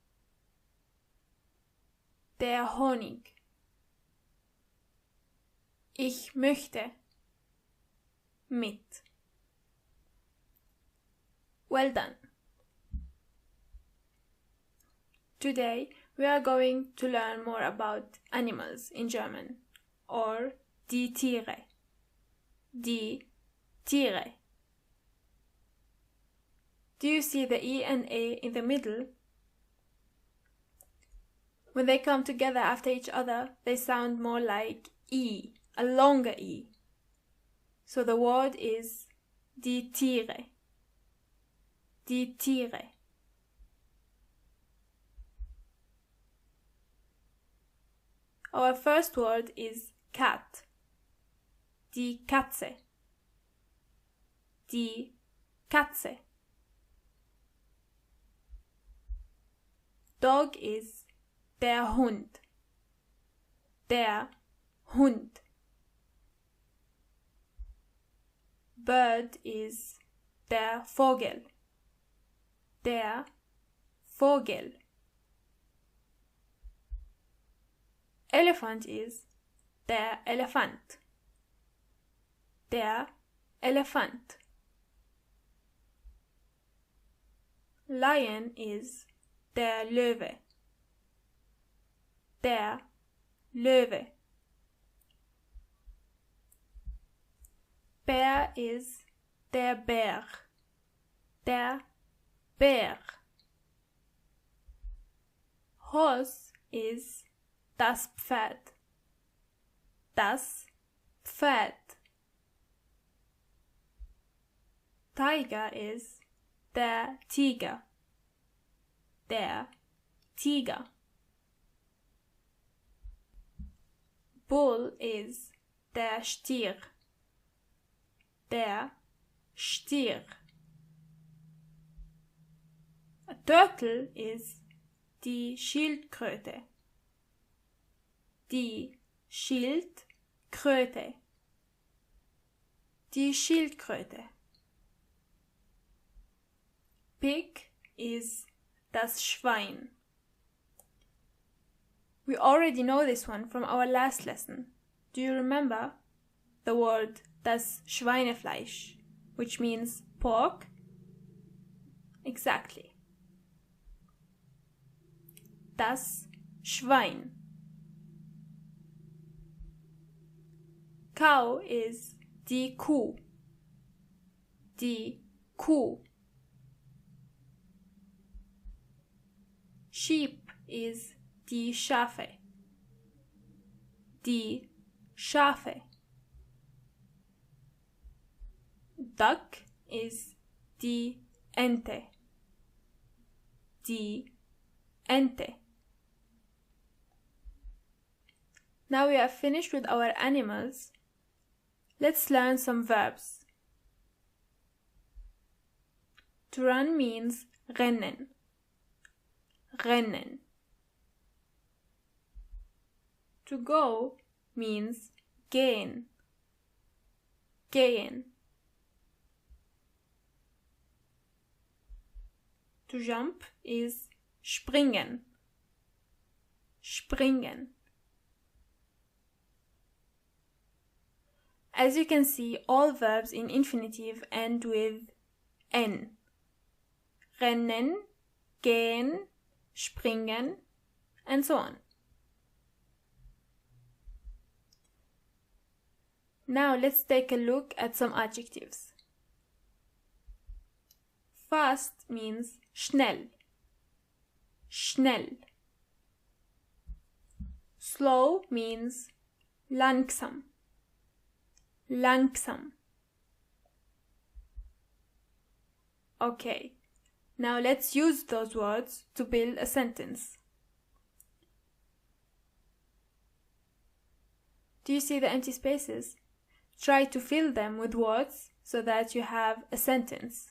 Speaker 1: der Honig. Ich möchte. Mit. Well done. Today we are going to learn more about animals in German, or die Tiere. Die Tiere. Do you see the E and A in the middle? When they come together after each other, they sound more like E, a longer E. So the word is die Tiere. Die Tiere. Our first word is cat. Die Katze. Die Katze. Dog is der Hund. Der Hund. Bird is der Vogel. Der Vogel. Elephant is der Elefant. Der Elefant. Lion is der Löwe. Der Löwe. Bär is der Bär. Der Bär. Horse is das Pferd. Das Pferd. Tiger is der Tiger. Der Tiger. Bull is der Stier. Der Stier. A turtle is die Schildkröte. Die Schildkröte. Die Schildkröte. Pig is das Schwein. We already know this one from our last lesson. Do you remember the word das Schweinefleisch, which means pork? Exactly. Das Schwein. Cow is die Kuh. Die Kuh. Sheep is die Schafe. Die Schafe. Duck is die Ente. Die Ente. Now we are finished with our animals. Let's learn some verbs. To run means rennen. Rennen. To go means gehen. Gehen. To jump is springen. Springen. As you can see, all verbs in infinitive end with n. Rennen, gehen, springen, and so on. Now let's take a look at some adjectives. Fast means schnell. Schnell. Slow means langsam. Langsam. Okay, now let's use those words to build a sentence. Do you see the empty spaces? Try to fill them with words so that you have a sentence.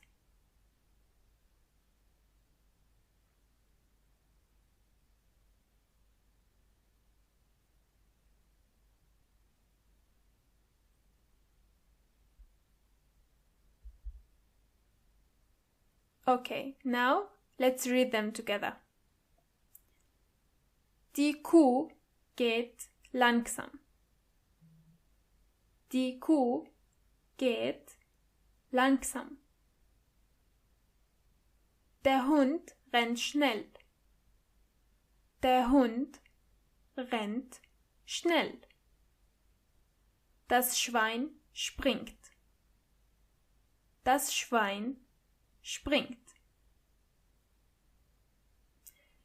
Speaker 1: Okay, now let's read them together. Die Kuh geht langsam. Die Kuh geht langsam. Der Hund rennt schnell. Der Hund rennt schnell. Das Schwein springt. Das Schwein springt.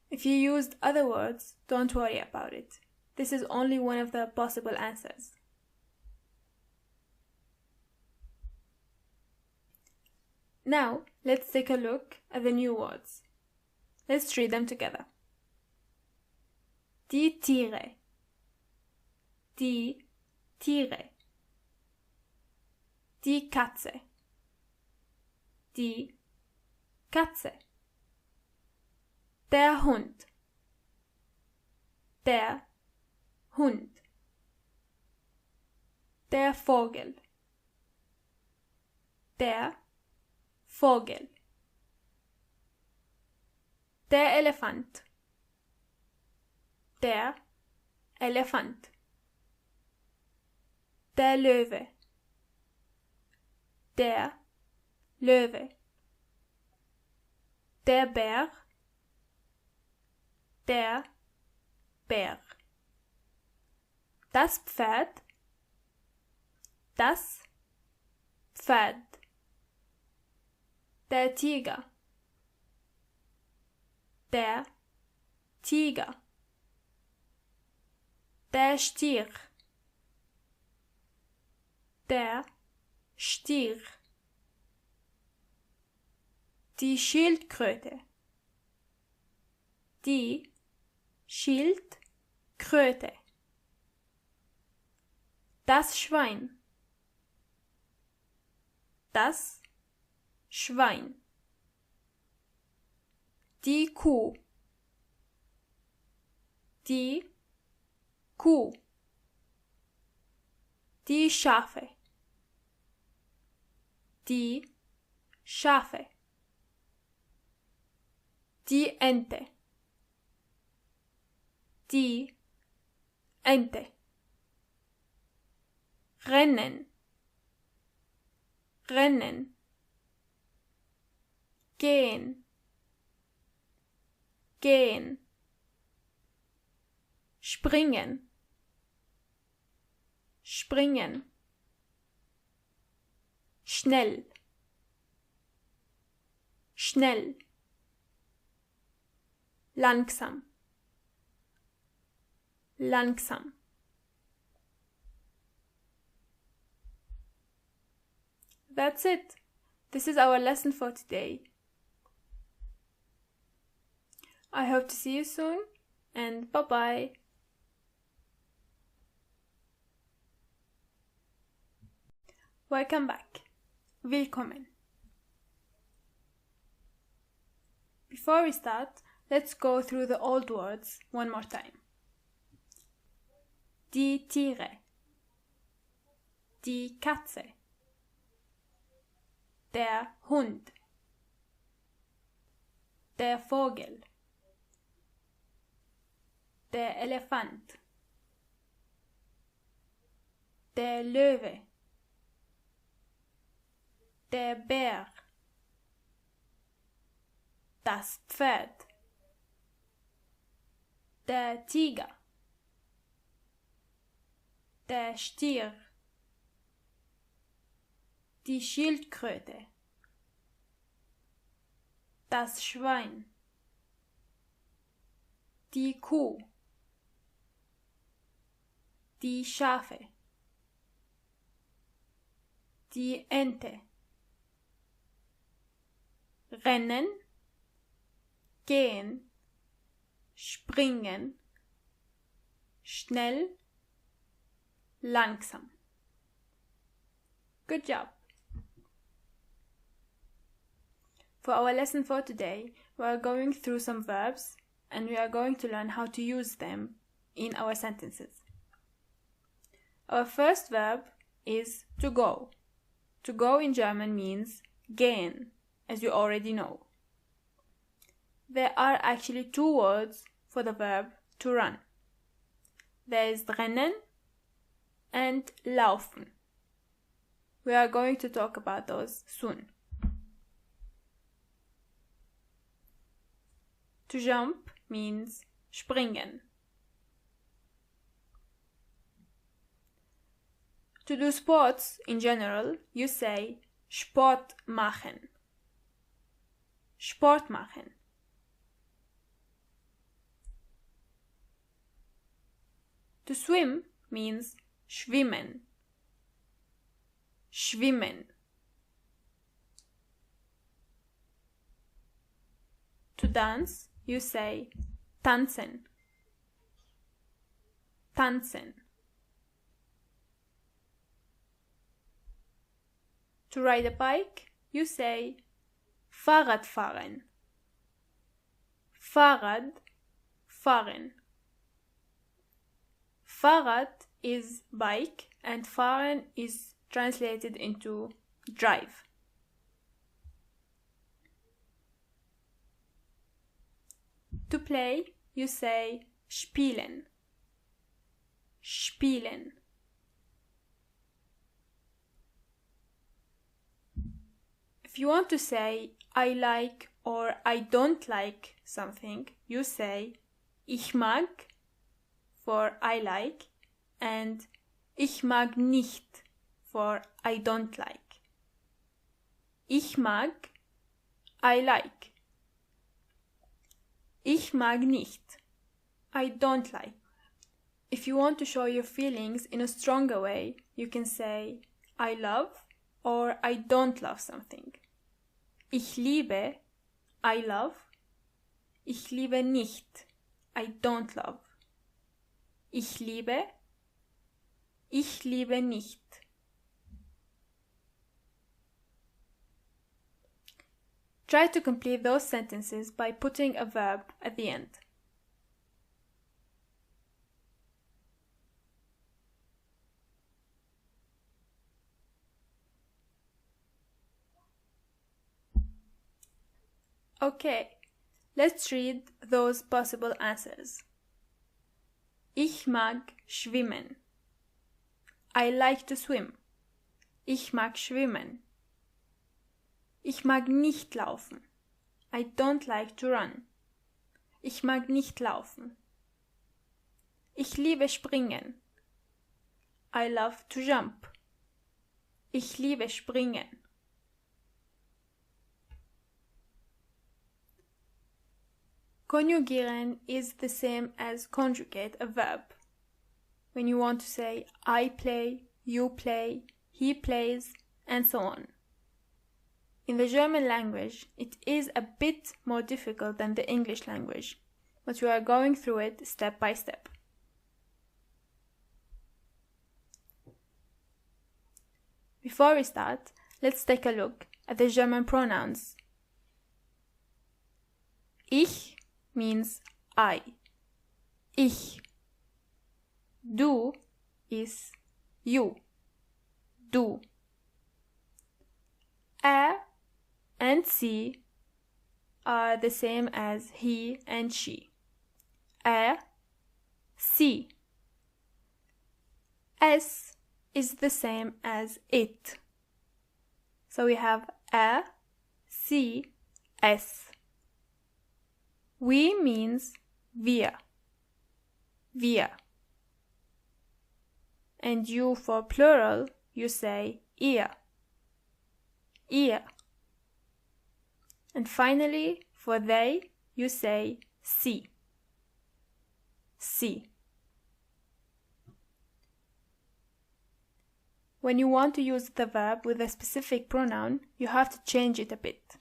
Speaker 1: If you used other words, don't worry about it. This is only one of the possible answers. Now, let's take a look at the new words. Let's read them together. Die Tiere. Die Tiere. Die Katze. Die Katze. Der Hund. Der Hund. Der Vogel. Der Vogel. Der Elefant. Der Elefant. Der Löwe. Der Löwe. Der Bär. Der Bär. Das Pferd. Das Pferd. Der Tiger. Der Tiger. Der Stier. Der Stier. Die Schildkröte. Die Schildkröte. Das Schwein. Das Schwein. Die Kuh. Die Kuh. Die Schafe. Die Schafe. Die Ente. Die Ente. Rennen. Rennen. Gehen. Gehen. Springen. Springen. Schnell. Schnell. Langsam. Langsam. That's it. This is our lesson for today. I hope to see you soon and bye-bye. Welcome back. Willkommen. Before we start, let's go through the old words one more time. Die Tiere. Die Katze. Der Hund. Der Vogel. Der Elefant. Der Löwe. Der Bär. Das Pferd. Der Tiger. Der Stier. Die Schildkröte. Das Schwein. Die Kuh. Die Schafe. Die Ente. Rennen. Gehen. Springen. Schnell. Langsam. Good job. For our lesson for today, we are going through some verbs and we are going to learn how to use them in our sentences. Our first verb is to go. To go in German means gehen, as you already know. There are actually two words for the verb to run. There is rennen and laufen. We are going to talk about those soon. To jump means springen. To do sports in general, you say Sport machen. Sport machen. To swim means schwimmen. Schwimmen. To dance, you say tanzen. Tanzen. To ride a bike, you say Fahrrad fahren. Fahrrad fahren. Fahrrad is bike and fahren is translated into drive. To play, you say spielen. Spielen. If you want to say I like or I don't like something, you say ich mag for I like and ich mag nicht for I don't like. Ich mag, I like. Ich mag nicht, I don't like. If you want to show your feelings in a stronger way, you can say I love or I don't love something. Ich liebe, I love. Ich liebe nicht, I don't love. Ich liebe nicht. Try to complete those sentences by putting a verb at the end. Okay, let's read those possible answers. Ich mag schwimmen. I like to swim. Ich mag schwimmen. Ich mag nicht laufen. I don't like to run. Ich mag nicht laufen. Ich liebe springen. I love to jump. Ich liebe springen. Conjugieren is the same as conjugate a verb. When you want to say I play, you play, he plays, and so on. In the German language, it is a bit more difficult than the English language, but we are going through it step by step. Before we start, let's take a look at the German pronouns. Ich means I. Ich. Du is you. Du. And sie are the same as he and she. Sie. Es is the same as it. So we have sie, es. We means wir. Wir. And you for plural, you say ihr. Ihr. And finally, for they, you say sie. Sie. When you want to use the verb with a specific pronoun, you have to change it a bit.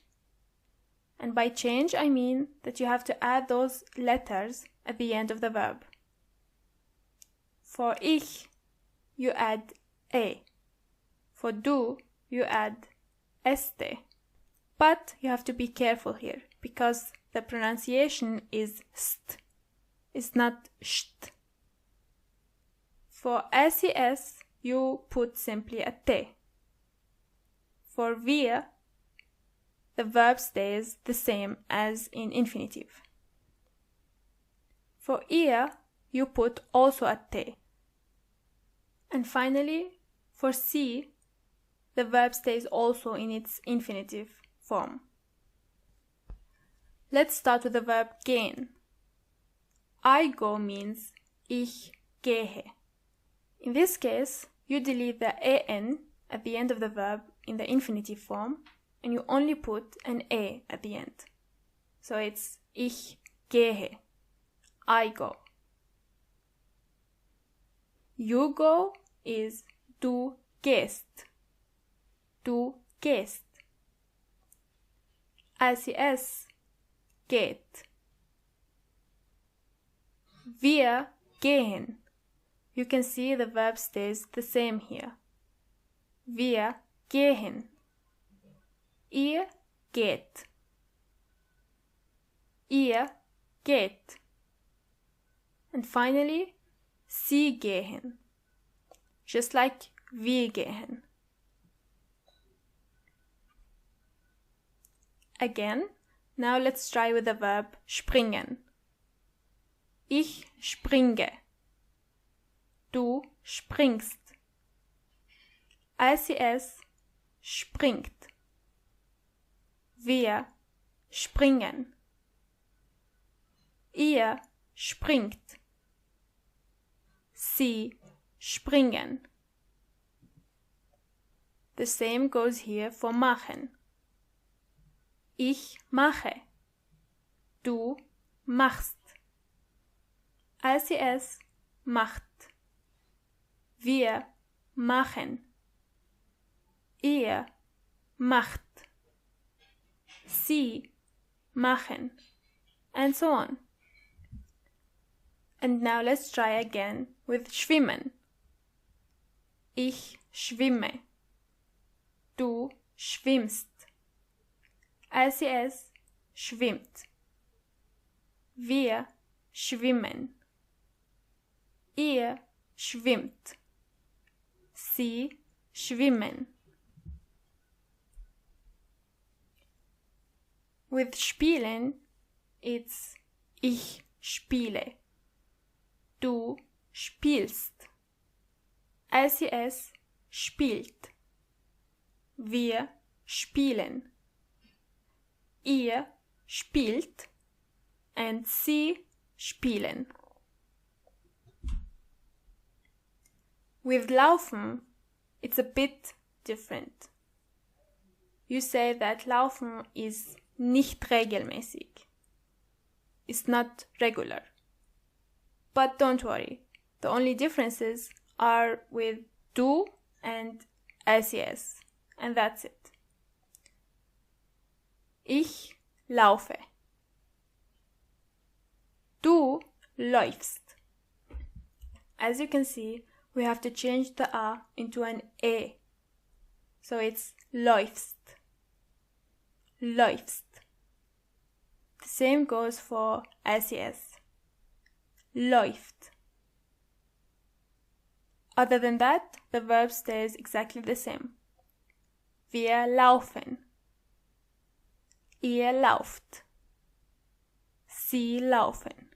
Speaker 1: And by change, I mean that you have to add those letters at the end of the verb. For ich, you add e. For du, you add este. But you have to be careful here, because the pronunciation is st. It's not sht. For ses, you put simply a t. For wir, the verb stays the same as in infinitive. For ihr, you put also a t. And finally, for sie, the verb stays also in its infinitive form. Let's start with the verb gehen. I go means ich gehe. In this case, you delete the en at the end of the verb in the infinitive form and you only put an e at the end. So it's ich gehe. I go. You go is du gehst. Du gehst. Ses geht. Wir gehen. You can see the verb stays the same here. Wir gehen. Ihr geht. Ihr geht. And finally, sie gehen. Just like wir gehen. Again, now let's try with the verb springen. Ich springe. Du springst. Ses springt. Wir springen. Ihr springt. Sie springen. The same goes here for machen. Ich mache. Du machst. ICS macht. Wir machen. Ihr macht. Sie machen. And so on. And now let's try again with schwimmen. Ich schwimme. Du schwimmst. ICS schwimmt. Wir schwimmen. Ihr schwimmt. Sie schwimmen. With spielen, it's ich spiele. Du spielst. ICS spielt. Wir spielen. Ihr spielt. And sie spielen. With laufen, it's a bit different. You say that laufen is nicht regelmäßig. It's not regular. But don't worry, the only differences are with du and ICS, and that's it. Ich laufe. Du läufst. As you can see, we have to change the A into an E. So it's läufst. Läufst. The same goes for ICS. Läuft. Other than that, the verb stays exactly the same. Wir laufen. Ihr lauft. Sie laufen.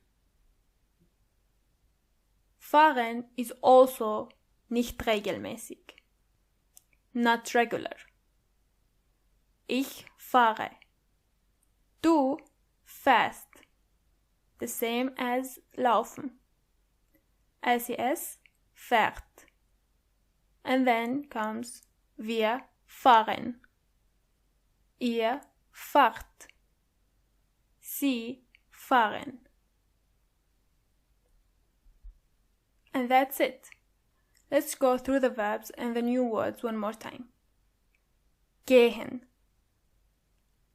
Speaker 1: Fahren is also nicht regelmäßig. Not regular. Ich fahre. Du fährst. The same as laufen. ICS fährt. And then comes wir fahren. Ihr fahrt. Sie fahren. And that's it. Let's go through the verbs and the new words one more time. Gehen.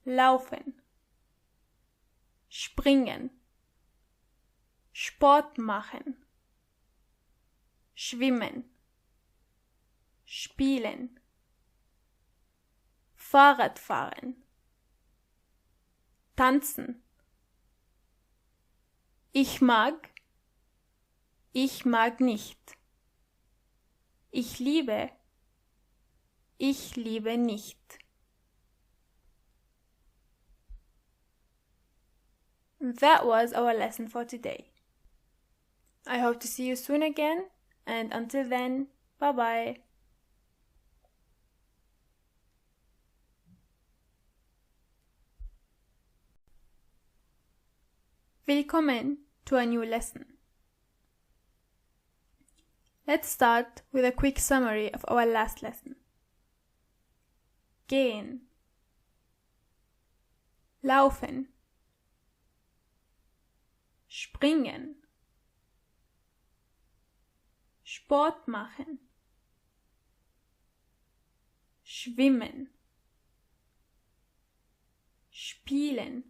Speaker 1: Laufen. Springen. Sport machen. Schwimmen. Spielen. Fahrrad fahren. Tanzen. Ich mag. Ich mag nicht. Ich liebe. Ich liebe nicht. That was our lesson for today. I hope to see you soon again, and until then, bye bye. Willkommen to a new lesson. Let's start with a quick summary of our last lesson. Gehen. Laufen. Springen. Sport machen. Schwimmen. Spielen.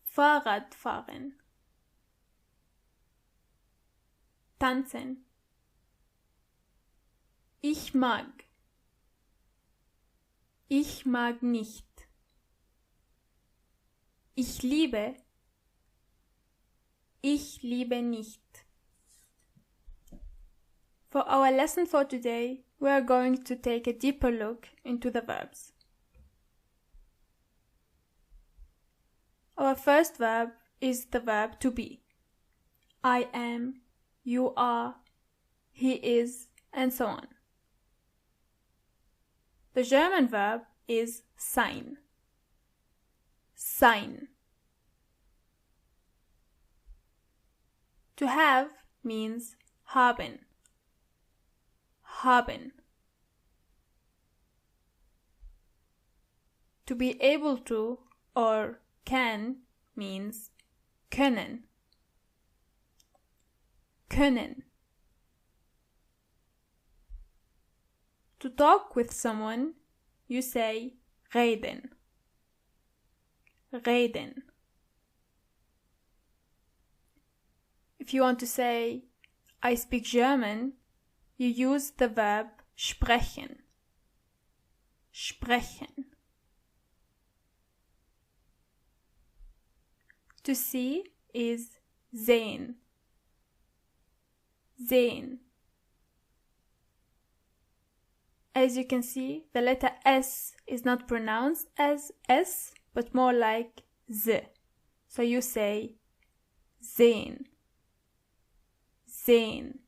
Speaker 1: Fahrrad fahren. Tanzen. Ich mag. Ich mag nicht. Ich liebe. Ich liebe nicht. For our lesson for today, we are going to take a deeper look into the verbs. Our first verb is the verb to be. I am, you are, he is, and so on. The German verb is sein. Sein. To have means haben. Haben. To be able to or can means können. Können. To talk with someone, you say reden. Reden. If you want to say, I speak German, you use the verb sprechen. Sprechen. To see is sehen. Sehen. As you can see, the letter S is not pronounced as S, but more like Z. So you say sehen. Sehen.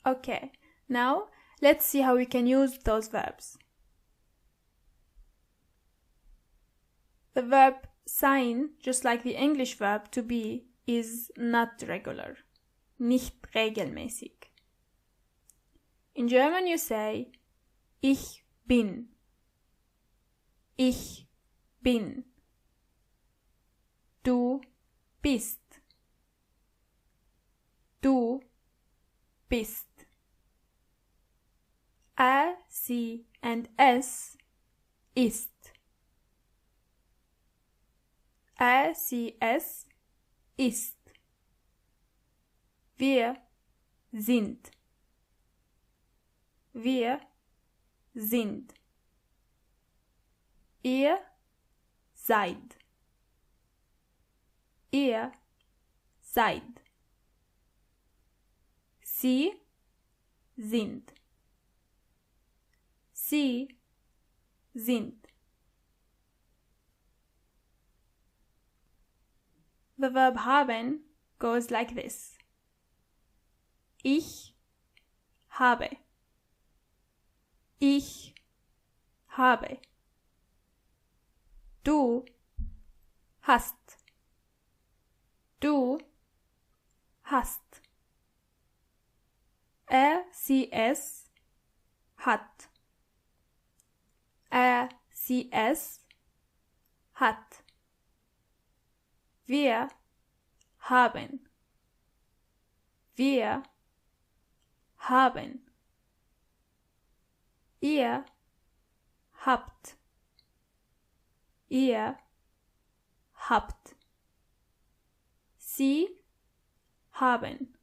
Speaker 1: Okay, now let's see how we can use those verbs. The verb sein, just like the English verb to be, is not regular. Nicht regelmäßig. In German you say ich bin. Ich bin. Du bist. Du bist. A, sie and es ist. A, sie, es ist. Wir sind. Wir sind. Ihr seid. Ihr seid. Sie sind. Sie sind. The verb haben goes like this. Ich habe. Ich habe. Du hast. Du hast. Er, sie, es hat. Er, sie, es hat. Wir haben. Wir haben. Ihr habt. Ihr habt. Sie haben.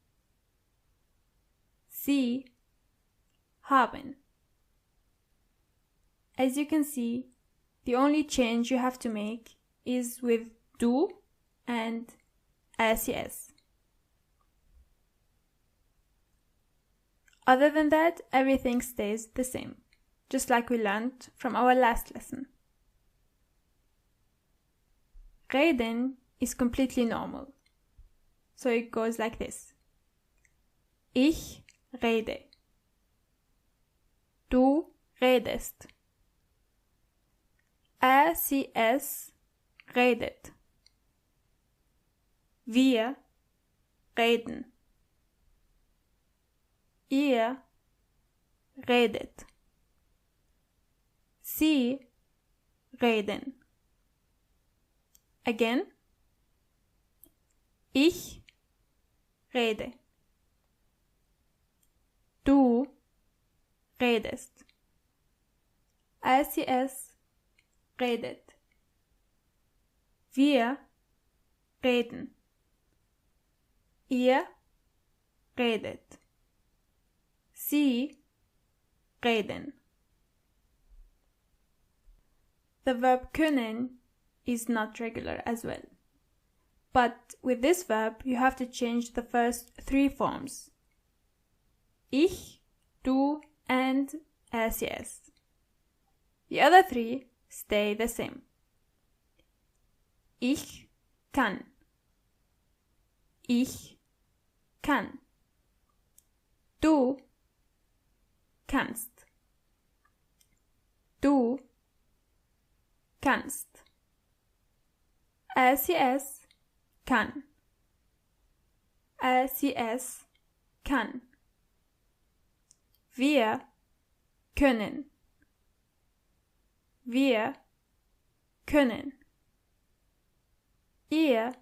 Speaker 1: Sie haben. As you can see, the only change you have to make is with du and ses. Other than that, everything stays the same, just like we learned from our last lesson. Reden is completely normal. So it goes like this. Ich rede. Du redest. Er, sie, es redet. Wir reden. Ihr redet. Sie reden. Again. Ich rede. Du redest. Er, sie, es redet. Wir reden. Ihr redet. Sie reden. The verb können is not regular as well. But with this verb, you have to change the first three forms. Ich, du, and es, yes. The other three stay the same. Ich kann. Ich kann. Du kannst. Du kannst. Es kann. Es kann. Wir können. Wir können. Ihr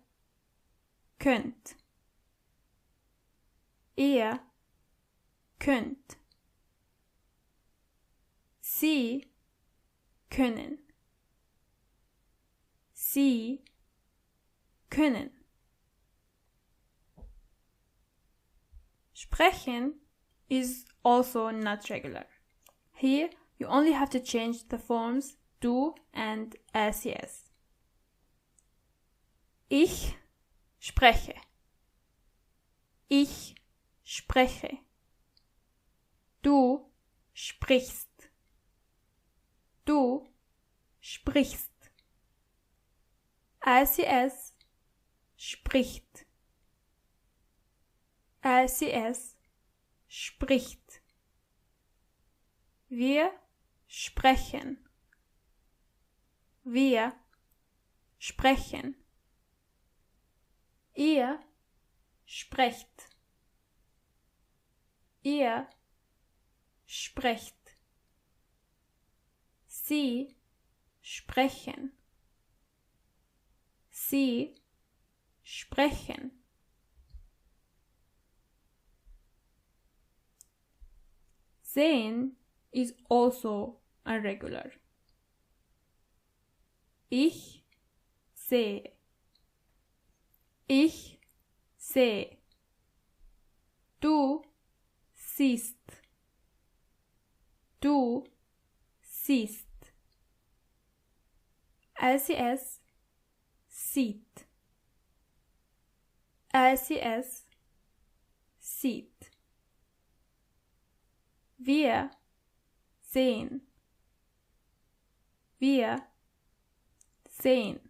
Speaker 1: könnt. Ihr könnt. Sie können. Sie können. Sprechen is also not regular. Here you only have to change the forms du and ses. Ich spreche. Ich spreche. Du sprichst. Du sprichst. ses spricht. ses spricht. Wir sprechen. Wir sprechen. Ihr sprecht. Ihr sprecht. Sie sprechen. Sie sprechen. Sehen is also irregular. Ich sehe. Ich sehe. Du siehst. Du siehst. ses sieht. ses sieht. Wir sehen. Wir sehen.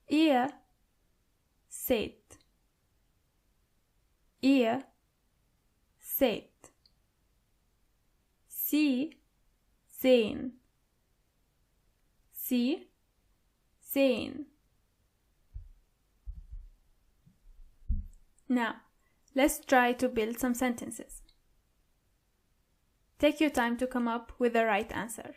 Speaker 1: Ihr seht. Ihr seht. Sie sehen. Sie sehen. Now, let's try to build some sentences. Take your time to come up with the right answer.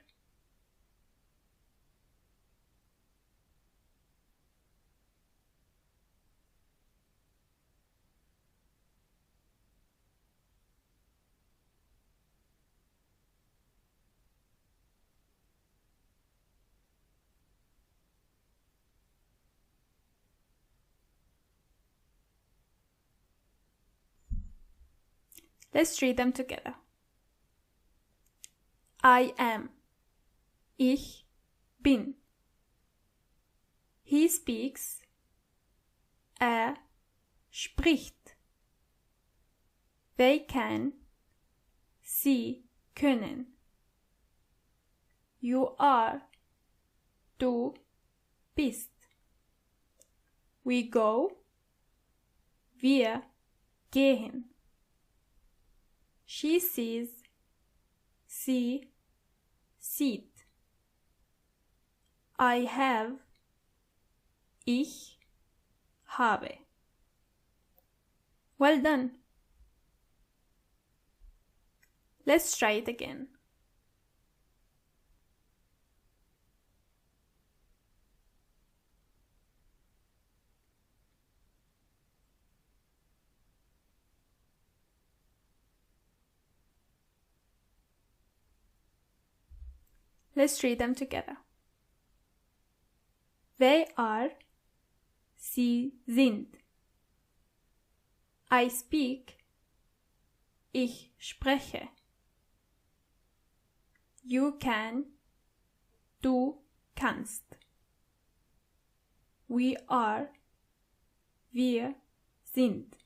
Speaker 1: Let's read them together. I am. Ich bin. He speaks. Er spricht. They can. Sie können. You are. Du bist. We go. Wir gehen. She sees. Sie sieht. I have. Ich habe. Well done. Let's try it again. Let's read them together. They are. Sie sind. I speak. Ich spreche. You can. Du kannst. We are. Wir sind.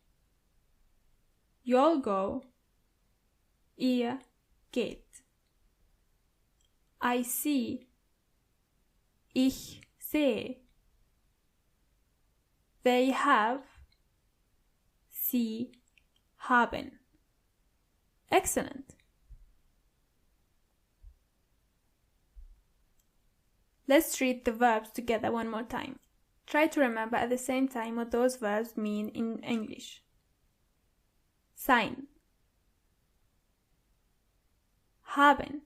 Speaker 1: You'll go. Ihr geht. I see. Ich sehe. They have. Sie haben. Excellent. Let's read the verbs together one more time. Try to remember at the same time what those verbs mean in English. Sein. Haben.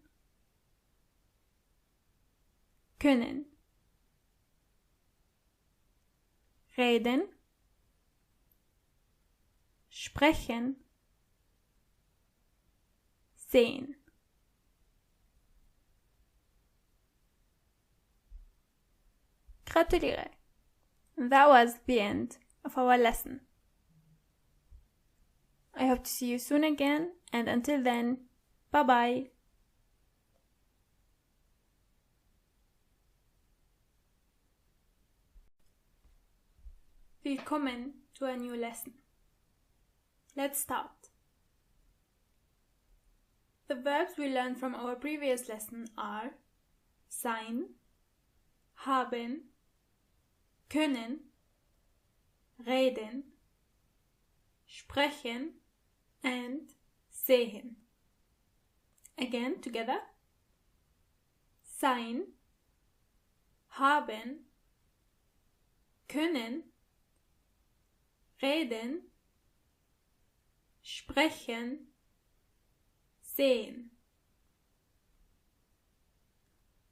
Speaker 1: Können. Reden. Sprechen. Sehen. Gratuliere. That was the end of our lesson. I hope to see you soon again, and until then, bye bye. Willkommen to a new lesson. Let's start. The verbs we learned from our previous lesson are sein, haben, können, reden, sprechen, and sehen. Again, together. Sein, haben, können, reden, sprechen, sehen.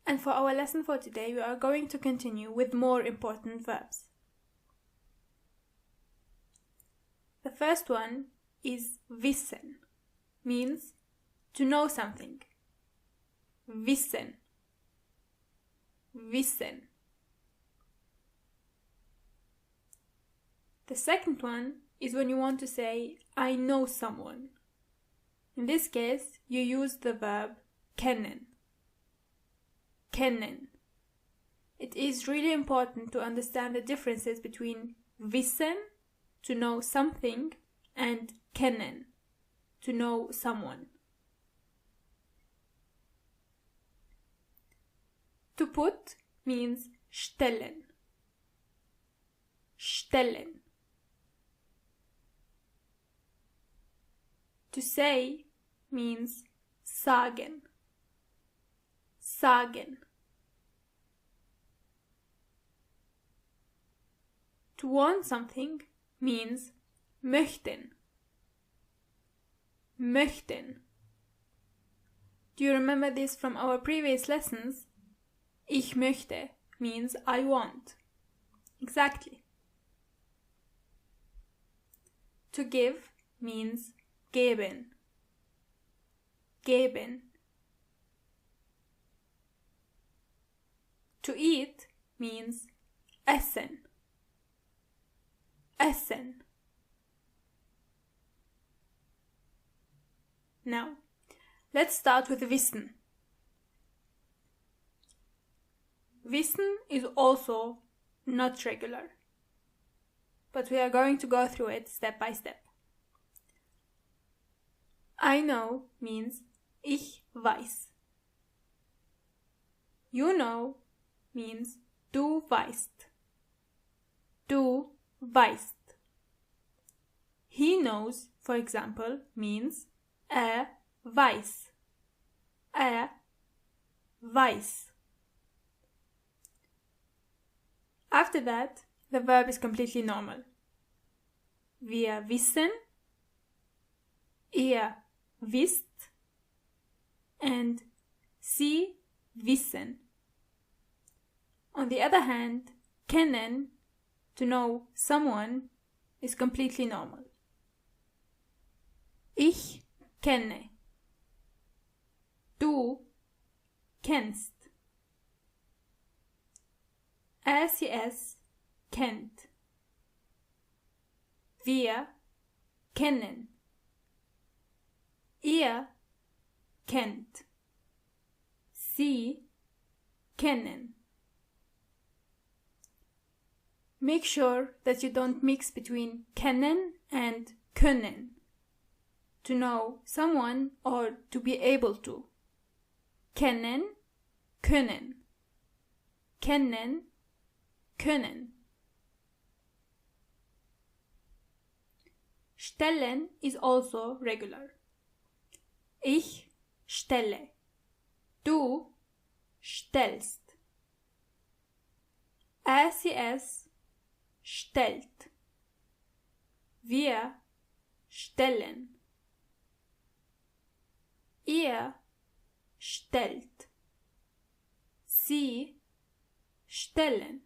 Speaker 1: And for our lesson for today, we are going to continue with more important verbs. The first one is wissen, means to know something. Wissen. Wissen. The second one is when you want to say, I know someone. In this case, you use the verb kennen. Kennen. It is really important to understand the differences between wissen, to know something, and kennen, to know someone. To put means stellen. Stellen. To say means sagen. Sagen. To want something means möchten. Möchten. Do you remember this from our previous lessons? Ich möchte means I want. Exactly. To give means geben. Geben. To eat means essen. Essen. Now, let's start with wissen. Wissen is also not regular, but we are going to go through it step by step. I know means ich weiß. You know means du weißt. Du weißt. He knows, for example, means weiß. Weiß. After that, the verb is completely normal. Wir wissen, ihr wisst, and sie wissen. On the other hand, kennen, to know someone, is completely normal. Ich kenne. Du kennst. Sie kennt. Wir kennen. Ihr kennt. Sie kennen. Make sure that you don't mix between kennen and können. To know someone or to be able to. Kennen, können. Kennen, können. Stellen is also regular. Ich stelle. Du stellst. Sie stellt. Wir stellen. Ihr stellt. Sie stellen.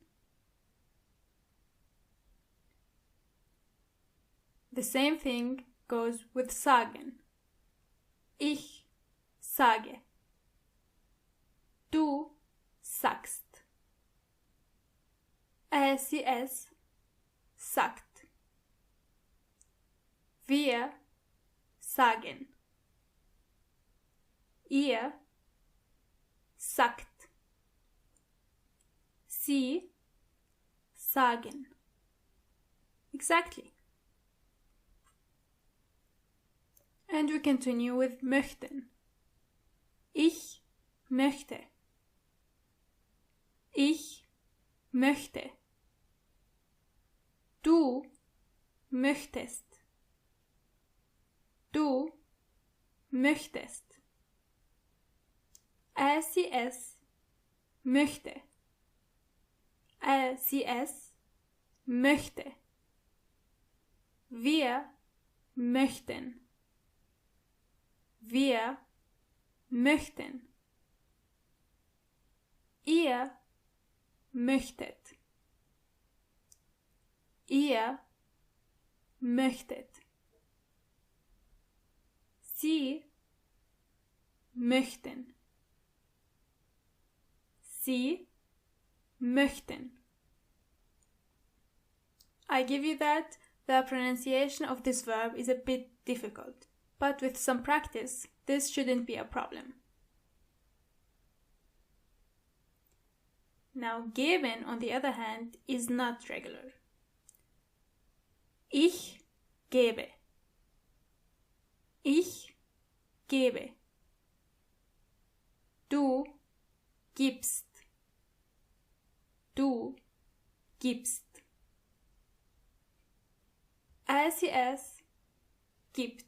Speaker 1: The same thing goes with sagen. Ich sage. Du sagst. Sie sagt. Wir sagen. Ihr sagt. Sie sagen. Exactly. And we continue with möchten. Ich möchte. Ich möchte. Du möchtest. Du möchtest. Sie möchte. Sie möchte. Wir möchten. Wir möchten. Ihr möchtet. Ihr möchtet. Sie möchten. Sie möchten. I give you that the pronunciation of this verb is a bit difficult, but with some practice, this shouldn't be a problem. Now, geben, on the other hand, is not regular. Ich gebe. Ich gebe. Du gibst. Du gibst. Sie gibt.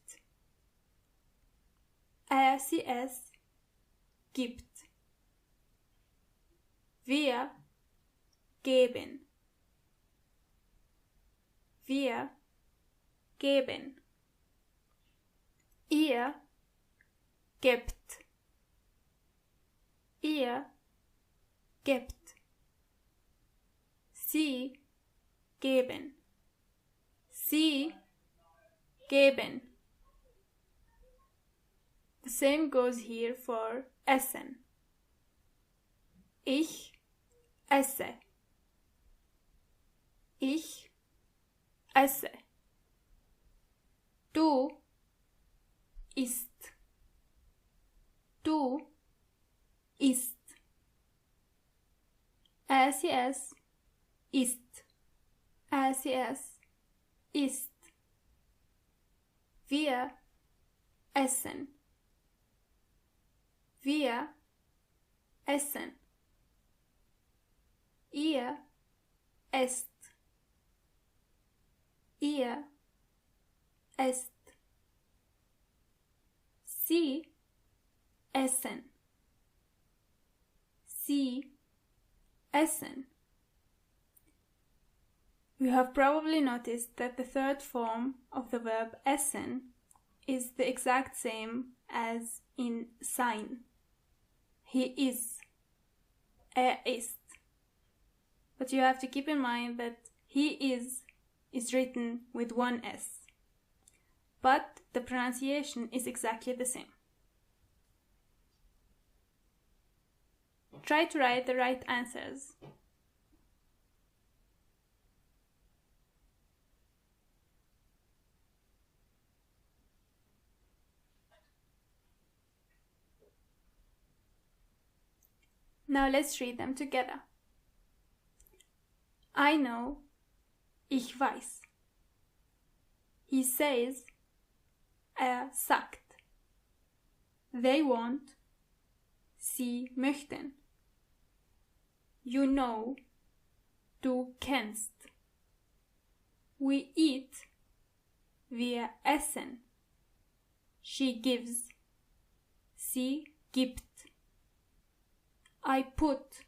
Speaker 1: Sie gibt. Wir geben. Wir geben. Ihr gebt. Ihr gebt. Sie geben. Sie geben. The same goes here for essen. Ich esse. Ich esse. Du isst. Du isst. Sie isst. Sie isst. Wir essen. Wir essen. Ihr esst. Ihr esst. Sie essen. Sie essen. You have probably noticed that the third form of the verb essen is the exact same as in sein. He is. Ist. But you have to keep in mind that he is written with one S. But the pronunciation is exactly the same. Try to write the right answers. Now let's read them together. I know. Ich weiß. He says. Sagt. They want. Sie möchten. You know. Du kennst. We eat. Wir essen. She gives. sie gibt. I put,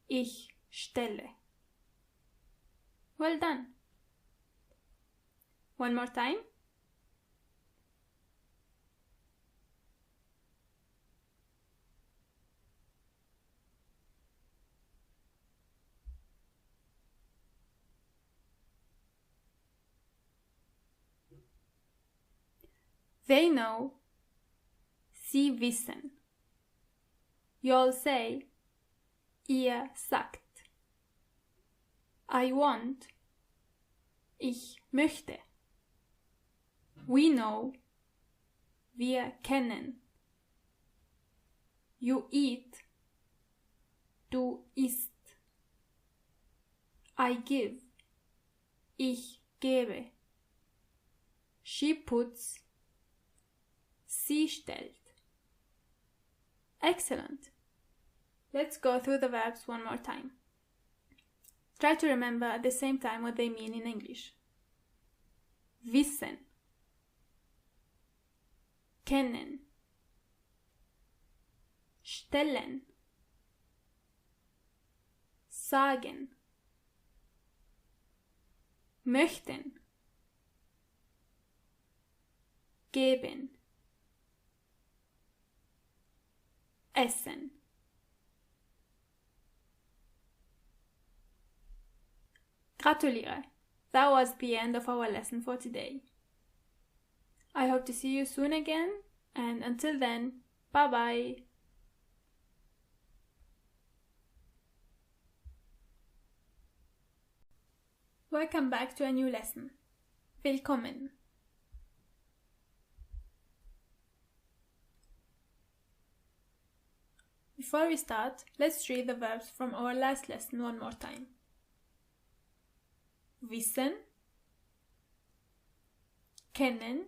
Speaker 1: ich stelle. Well done. One more time. They know, sie wissen. You'll say, ihr sagt. I want, ich möchte. We know, wir kennen. You eat, du isst. I give, ich gebe. She puts, sie stellt. Excellent. Let's go through the verbs one more time. Try to remember at the same time what they mean in English. Wissen, kennen, stellen, sagen, möchten, geben, essen. Gratuliere! That was the end of our lesson for today. I hope to see you soon again, and until then, bye bye! Welcome back to a new lesson. Willkommen! Before we start, let's read the verbs from our last lesson one more time. Wissen, kennen,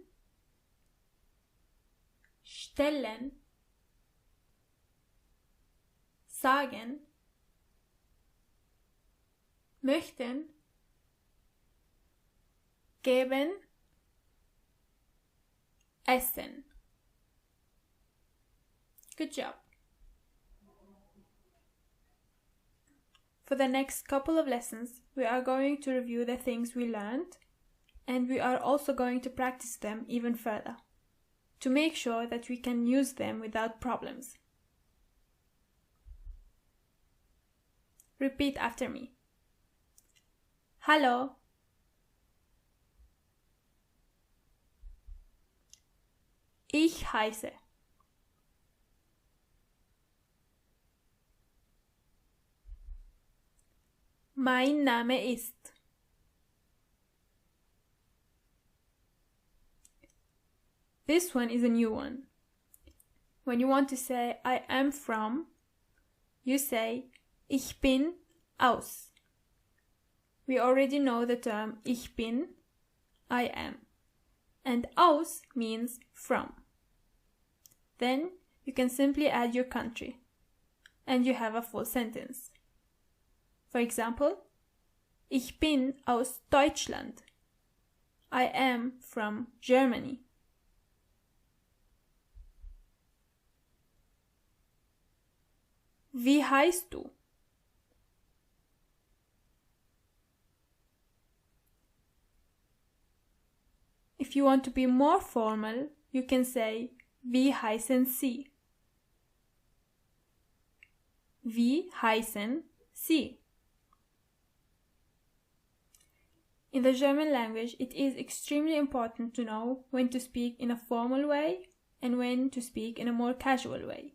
Speaker 1: stellen, sagen, möchten, geben, essen. Good job. For the next couple of lessons, we are going to review the things we learned, and we are also going to practice them even further, to make sure that we can use them without problems. Repeat after me. Hallo. Ich heiße. Mein Name ist. This one is a new one. When you want to say I am from, you say ich bin aus. We already know the term ich bin, I am, and aus means from. Then you can simply add your country, and you have a full sentence. For example, ich bin aus Deutschland. I am from Germany. Wie heißt du? If you want to be more formal, you can say wie heißen Sie? Wie heißen Sie? In the German language, it is extremely important to know when to speak in a formal way and when to speak in a more casual way.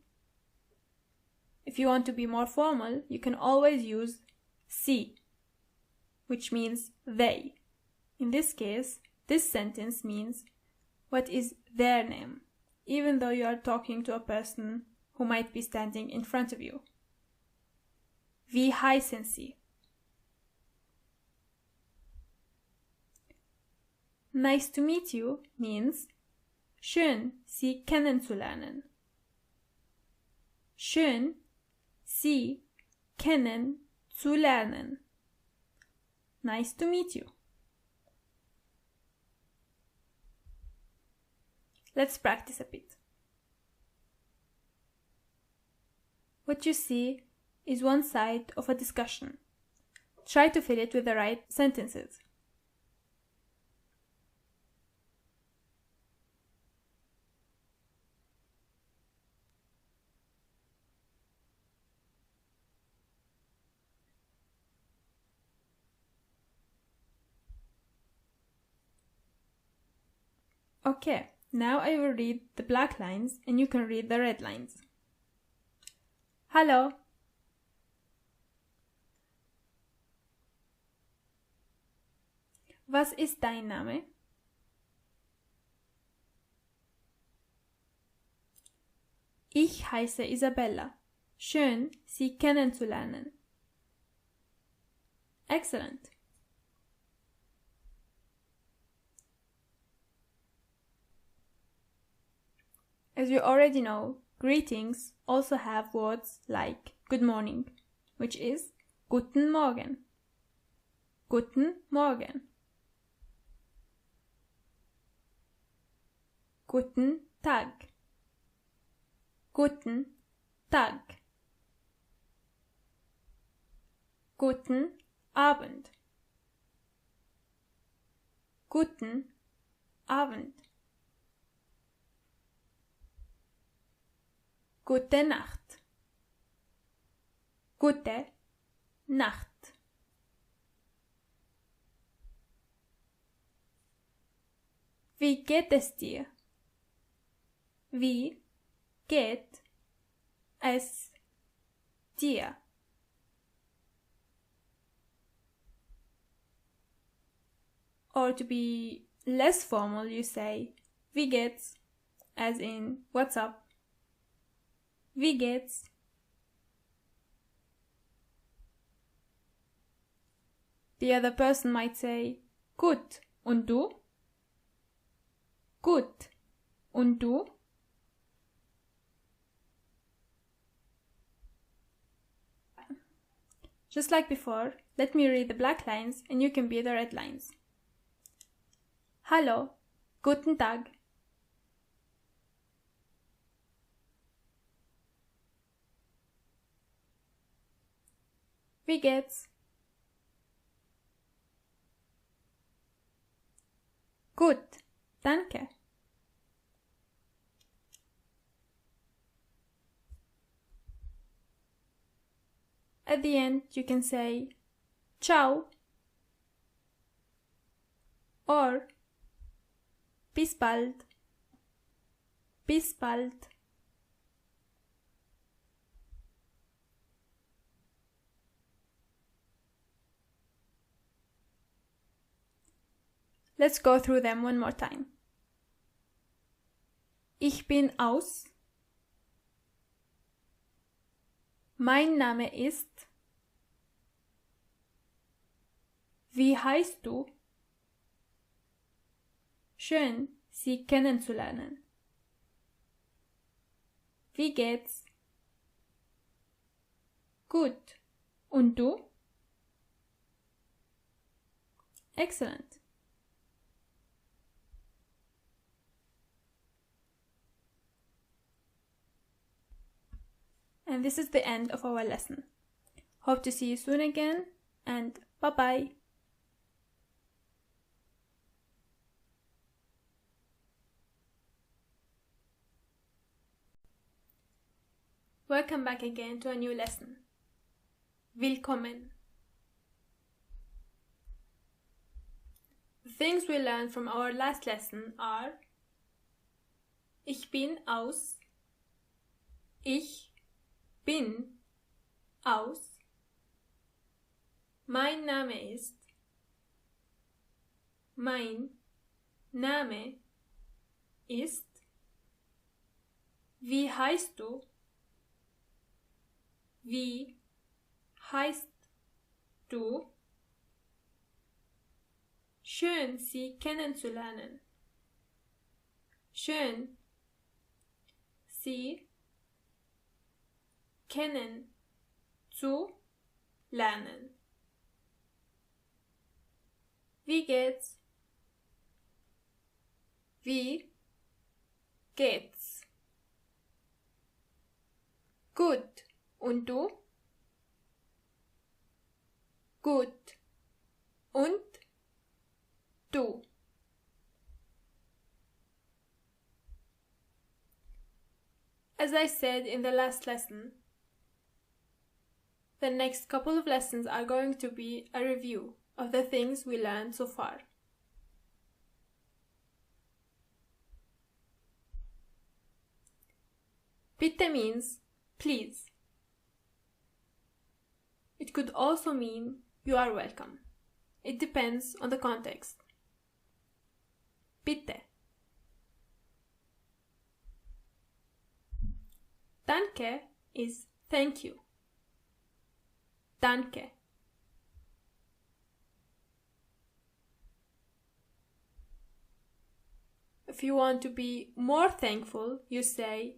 Speaker 1: If you want to be more formal, you can always use Sie, which means they. In this case, this sentence means what is their name, even though you are talking to a person who might be standing in front of you. Wie heißen Sie? Nice to meet you means schön, Sie kennenzulernen. Schön, Sie kennen zu lernen. Nice to meet you. Let's practice a bit. What you see is one side of a discussion. Try to fill it with the right sentences. Okay, now I will read the black lines and you can read the red lines. Hallo. Was ist dein Name? Ich heiße Isabella. Schön, Sie kennenzulernen. Excellent. As you already know, greetings also have words like good morning, which is Guten Morgen. Guten Morgen. Guten Tag. Guten Tag. Guten Abend. Guten Abend. Gute Nacht. Gute Nacht. Wie geht es dir? Wie geht es dir? Or to be less formal, you say wie geht's, as in what's up. Wie geht's? The other person might say gut, und du? Gut, und du? Just like before, let me read the black lines and you can be the red lines. Hallo, guten Tag. Wie geht's? Gut, danke. At the end, you can say ciao or bis bald. Bis bald. Let's go through them one more time. Ich bin aus. Mein Name ist. Wie heißt du? Schön, Sie kennenzulernen. Wie geht's? Gut. Und du? Excellent. And this is the end of our lesson. Hope to see you soon again, and bye-bye. Welcome back again to a new lesson. Willkommen. The things we learned from our last lesson are Ich bin aus, ich bin aus, mein Name ist, mein Name ist, wie heißt du, wie heißt du, schön Sie kennenzulernen, schön Sie kennen zu lernen. Wie geht's? Wie geht's? Gut. Und du? Gut. Und du? As I said in the last lesson, the next couple of lessons are going to be a review of the things we learned so far. Bitte means please. It could also mean you are welcome. It depends on the context. Bitte. Danke is thank you. Danke. If you want to be more thankful, you say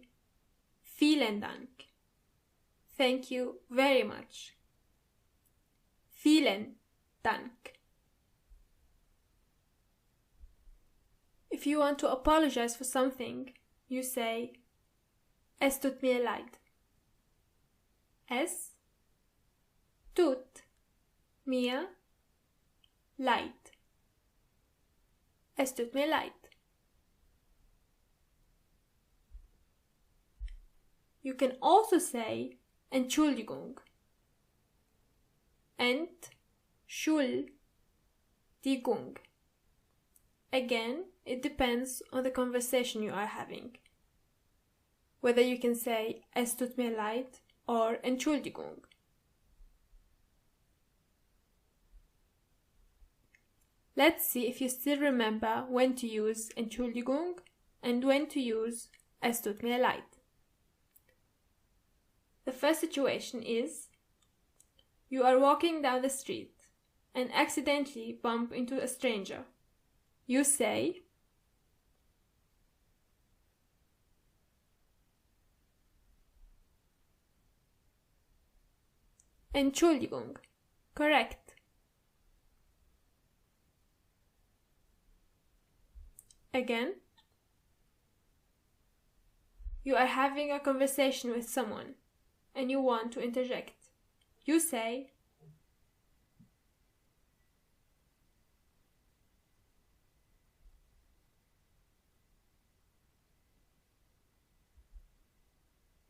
Speaker 1: vielen Dank. Thank you very much. Vielen Dank. If you want to apologize for something, you say es tut mir leid. Es tut mir leid. Es tut mir leid. You can also say Entschuldigung. Entschuldigung. Again, it depends on the conversation you are having. Whether you can say es tut mir leid or Entschuldigung. Let's see if you still remember when to use Entschuldigung and when to use es tut mir leid. The first situation is you are walking down the street and accidentally bump into a stranger. You say Entschuldigung. Correct. Again, you are having a conversation with someone and you want to interject. You say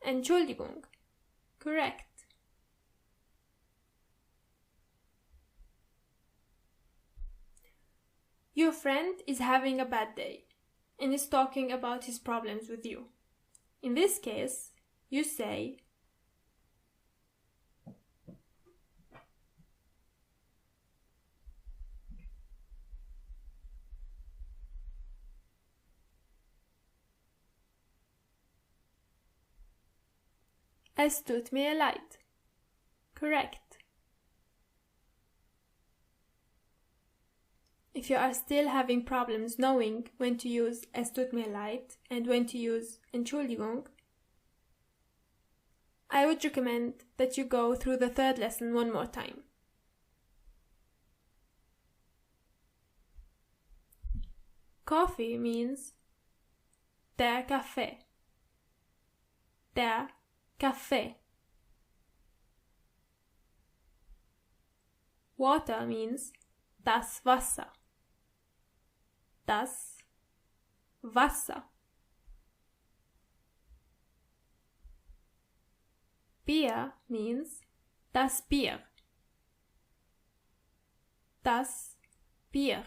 Speaker 1: Entschuldigung. Correct. Your friend is having a bad day and is talking about his problems with you. In this case, you say es tut mir leid. Correct. If you are still having problems knowing when to use es tut mir leid and when to use Entschuldigung, I would recommend that you go through the third lesson one more time. Coffee means der Kaffee. Der Kaffee. Water means das Wasser. Das Wasser. Bier means das Bier. Das Bier.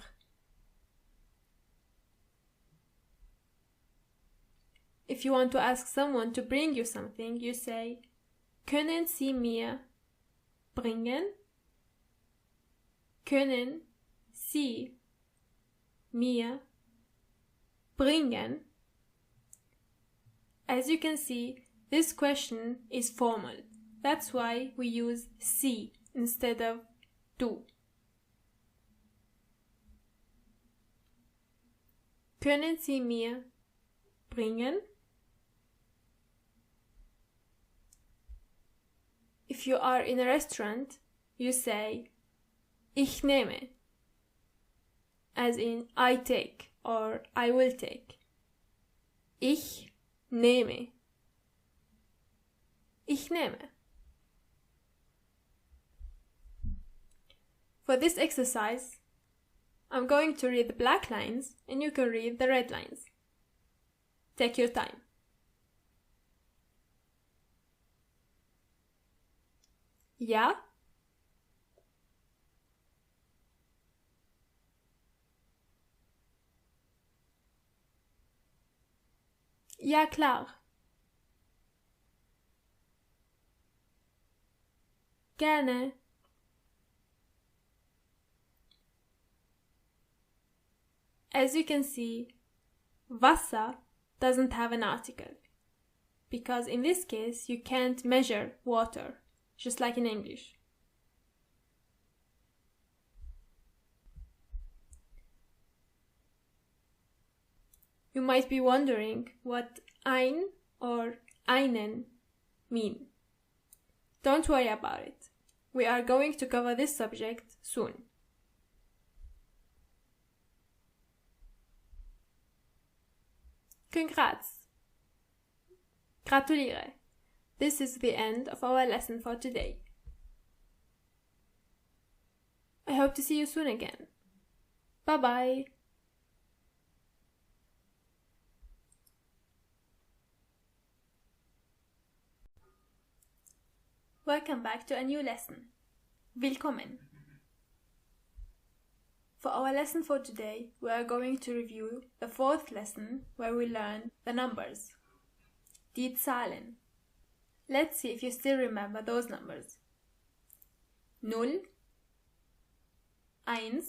Speaker 1: If you want to ask someone to bring you something, you say, können Sie mir bringen? Können Sie mir bringen? As you can see, this question is formal. That's why we use Sie instead of du. Können Sie mir bringen? If you are in a restaurant, you say ich nehme, as in I take or I will take. Ich nehme. Ich nehme. For this exercise, I'm going to read the black lines and you can read the red lines. Take your time. Ja? Ja, klar. Gerne. As you can see, Wasser doesn't have an article, because in this case you can't measure water, just like in English. You might be wondering what ein or einen mean. Don't worry about it. We are going to cover this subject soon. Congrats! Gratuliere! This is the end of our lesson for today. I hope to see you soon again. Bye bye! Welcome back to a new lesson. Willkommen! For our lesson for today, we are going to review the fourth lesson where we learn the numbers. Die Zahlen. Let's see if you still remember those numbers. 0, 1,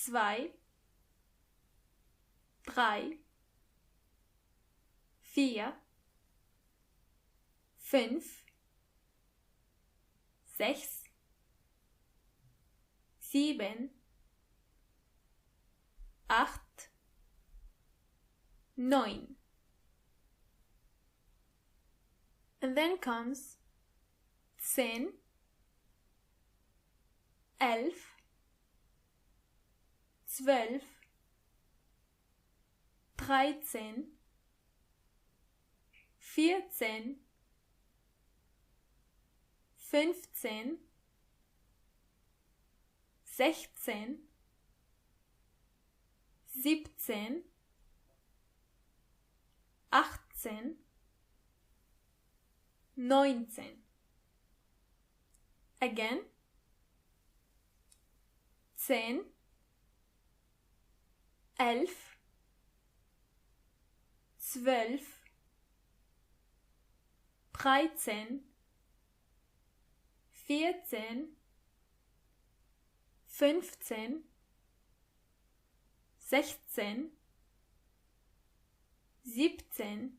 Speaker 1: 2, 3, 4, 5, 6, 7, 8, 9. And then comes 10, 11, 12, 13, 14, 15, 16, 17, 18, 19. Again, 10, 11, 12, 13, 14, 15, 16, 17,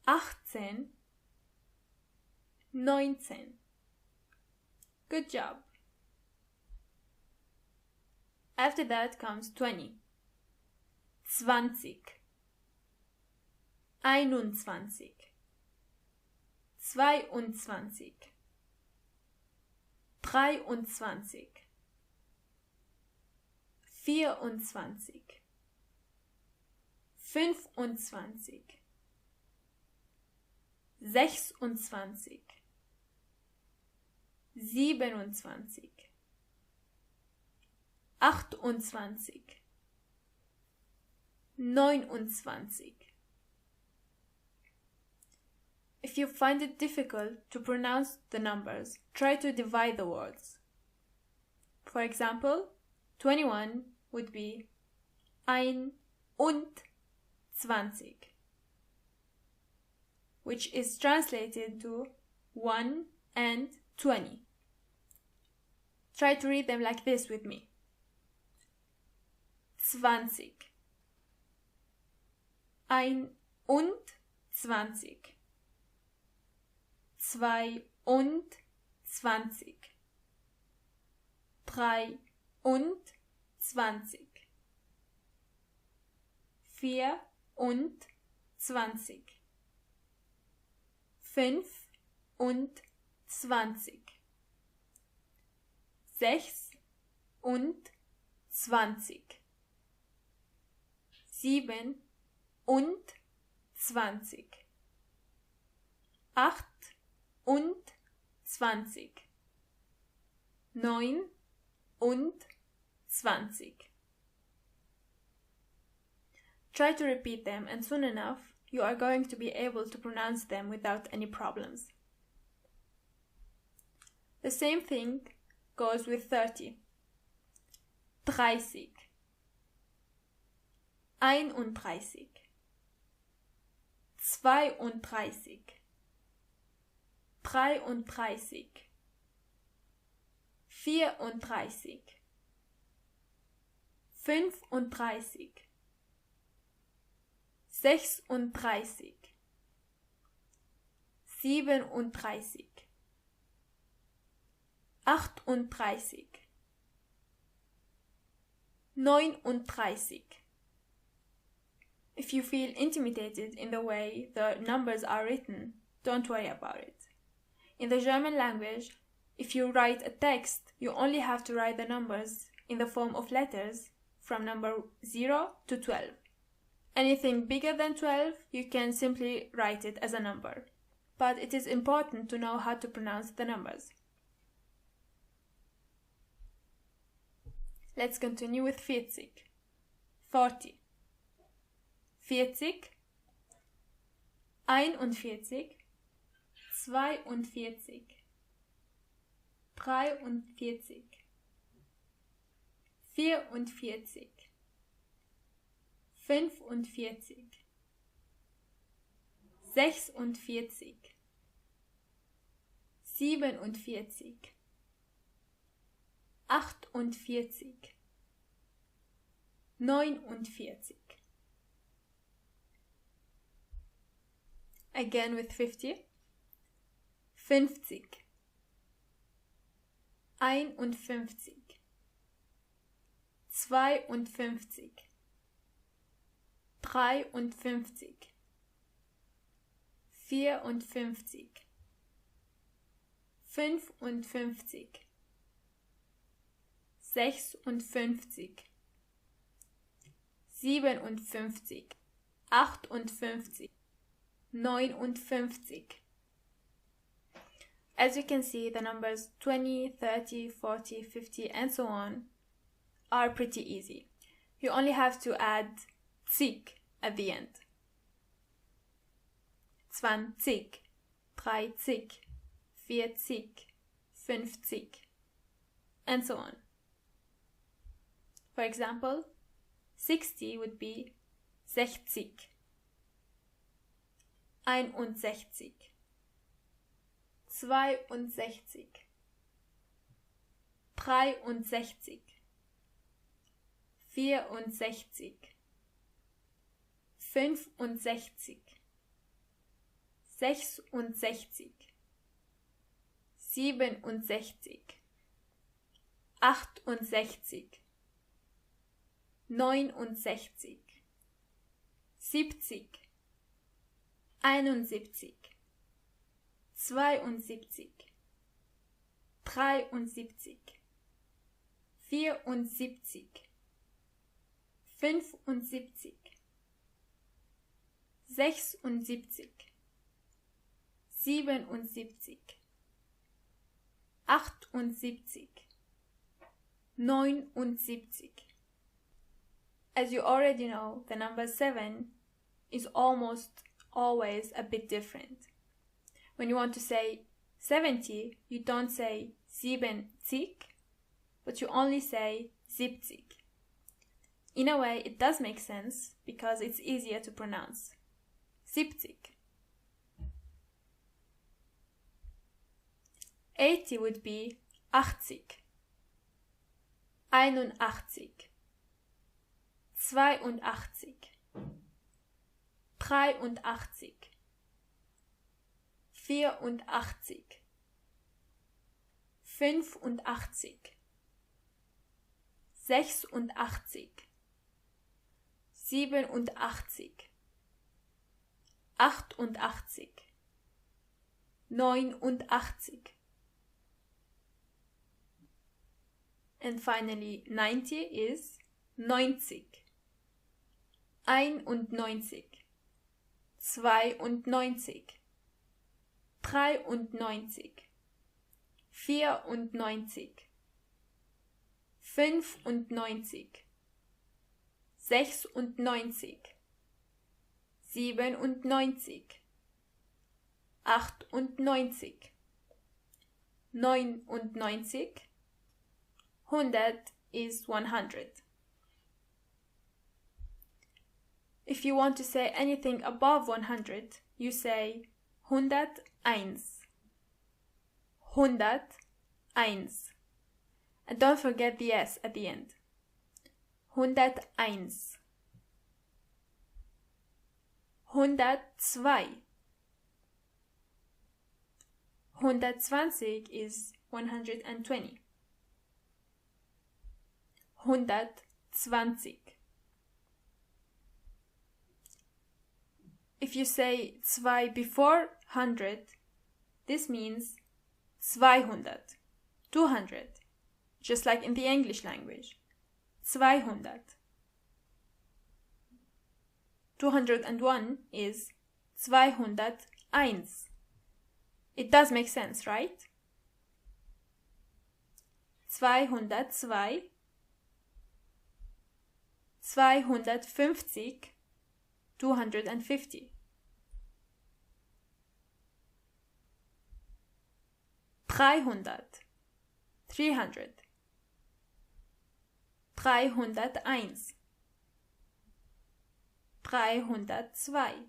Speaker 1: 18, 19. Good job. After that comes 20. 20, 21, 22, 23, 24, 25, 26, 27, 28, 29. If you find it difficult to pronounce the numbers, try to divide the words. For example, 21 would be ein und 20, which is translated to 1 and 20. Try to read them like this with me. 20. Ein und 20. 2 und 20. 3 und 20. 4 und 20. 5 und 20. 6 und 20. 7 und 20. 8 und 20. 9 und 20. Try to repeat them, and soon enough you are going to be able to pronounce them without any problems. The same thing goes with 30. 30, 31, 32, 33, 34, 35, 36, 37, 38, 39. If you feel intimidated in the way the numbers are written, don't worry about it. In the German language, if you write a text, you only have to write the numbers in the form of letters from number 0 to 12. Anything bigger than 12, you can simply write it as a number. But it is important to know how to pronounce the numbers. Let's continue with 40. 40, 41, 42, 43, 44, 45, 46, 47, 48, 49. Again with 50. 50, 51, 52, 53, 54, 55, 56, 57, 58, 59. As you can see, the numbers 20, 30, 40, 50, and so on are pretty easy. You only have to add zig at the end. 20, 30, 40, 50, and so on. For example, 60 would be 60, 61, 62, 63, 64, 65, 66, 67, 68, 69, 70, 71, 72, 73, 74, 75, 76, 77, 78, 79. As you already know, the number 7 is almost always a bit different. When you want to say 70, you don't say 70, but you only say 70. In a way, it does make sense because it's easier to pronounce. 70. 80 would be 80, 81, 82, 83, 84, 85, 86, 87, 88, 89. And finally, 90 is 90, 91, 92, 93, 94, 95, 96, 97, 98, 99, 100 is 100. If you want to say anything above 100, you say 101, 101. And don't forget the S at the end. 101, 102. 120 is 120. 120. If you say 2 before 100, this means 200, 200, just like in the English language. 200. 201 is 201. It does make sense, right? 202, 250, 250. 300, 300. 301, 302.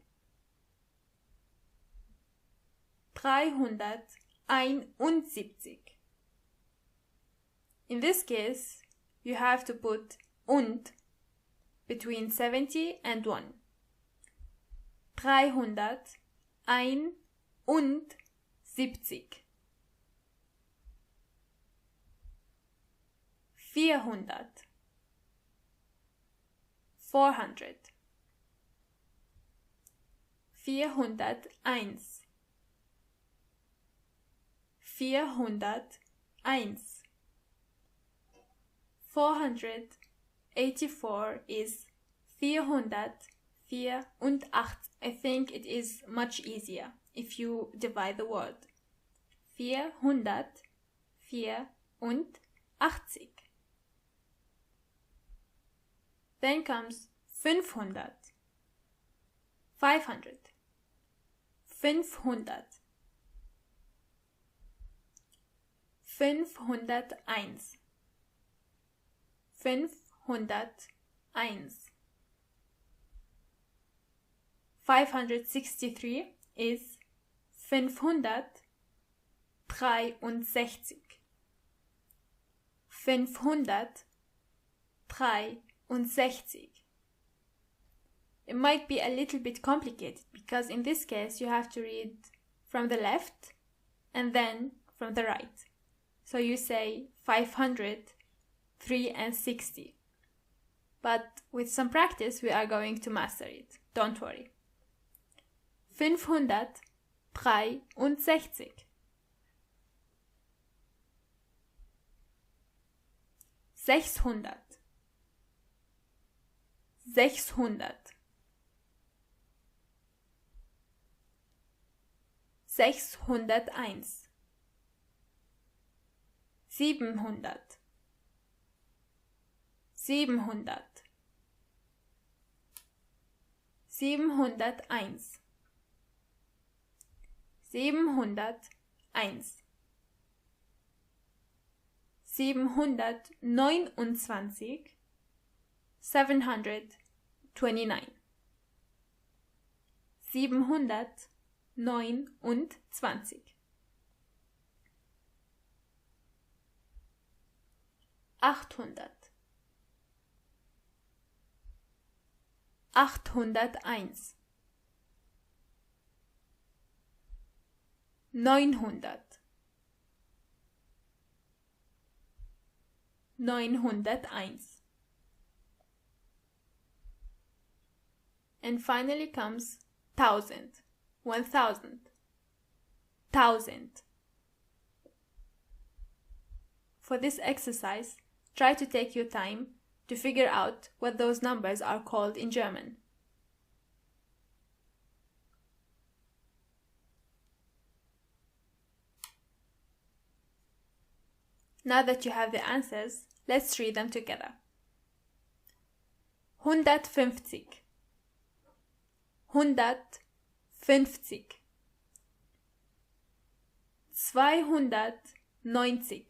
Speaker 1: 371. In this case, you have to put und between 70 and 1. 371. 400. 400. 401. 401. 484 is 484. I think it is much easier if you divide the word. 484. Then comes 500. 500. 500. 501. 501. 563 is 563. 563. It might be a little bit complicated because in this case you have to read from the left and then from the right. So you say 563. But with some practice we are going to master it. Don't worry. 563. 600. 600. 601. 700. 700. 701. 701. 729. 729. 729. 800. 801. 900. 901. And finally comes 1000. 1000. 1000. For this exercise, try to take your time to figure out what those numbers are called in German. Now that you have the answers, Let's read them together. 150 150 290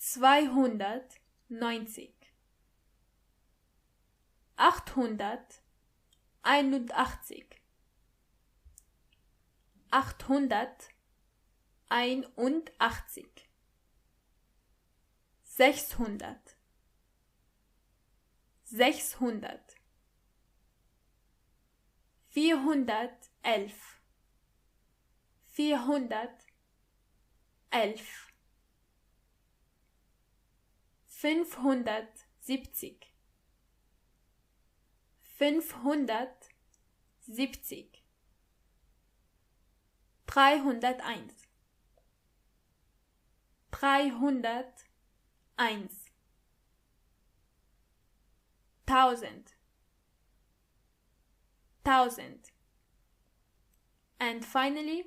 Speaker 1: 290 881 881 600 600 411 411 570 570 301 301 1000 1000 and finally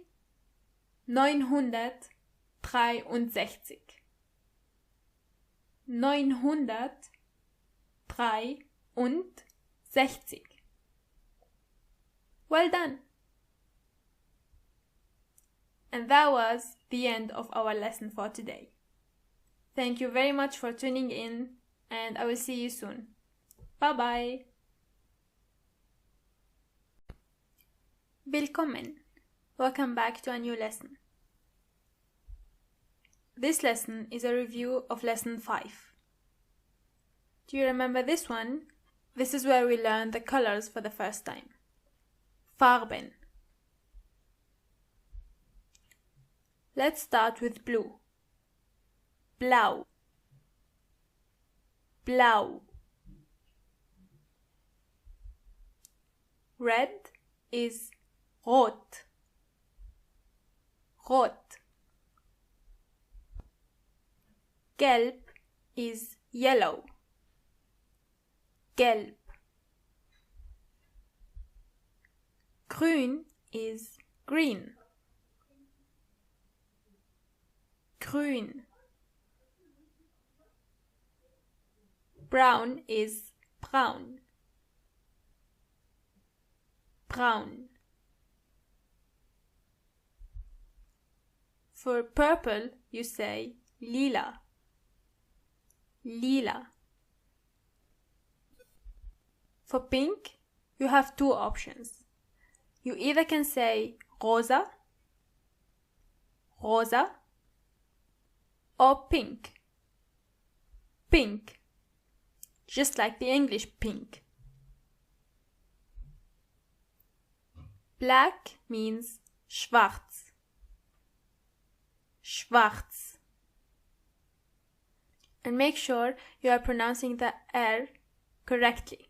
Speaker 1: 963 963. Well done! And that was the end of our lesson for today. Thank you very much for tuning in, and I will see you soon. Bye-bye! Willkommen! Welcome back to a new lesson. This lesson is a review of lesson 5. Do you remember this one? This is where we learn the colors for the first time. Farben. Let's start with blue. Blau. Blau. Red is rot. Rot. Gelb is yellow. Gelb. Grün is green. Grün. Brown is braun. Braun. For purple, you say lila. Lila. For pink, you have two options. You either can say rosa, rosa, or pink, pink, just like the English pink. Black means schwarz, schwarz. And make sure you are pronouncing the R correctly.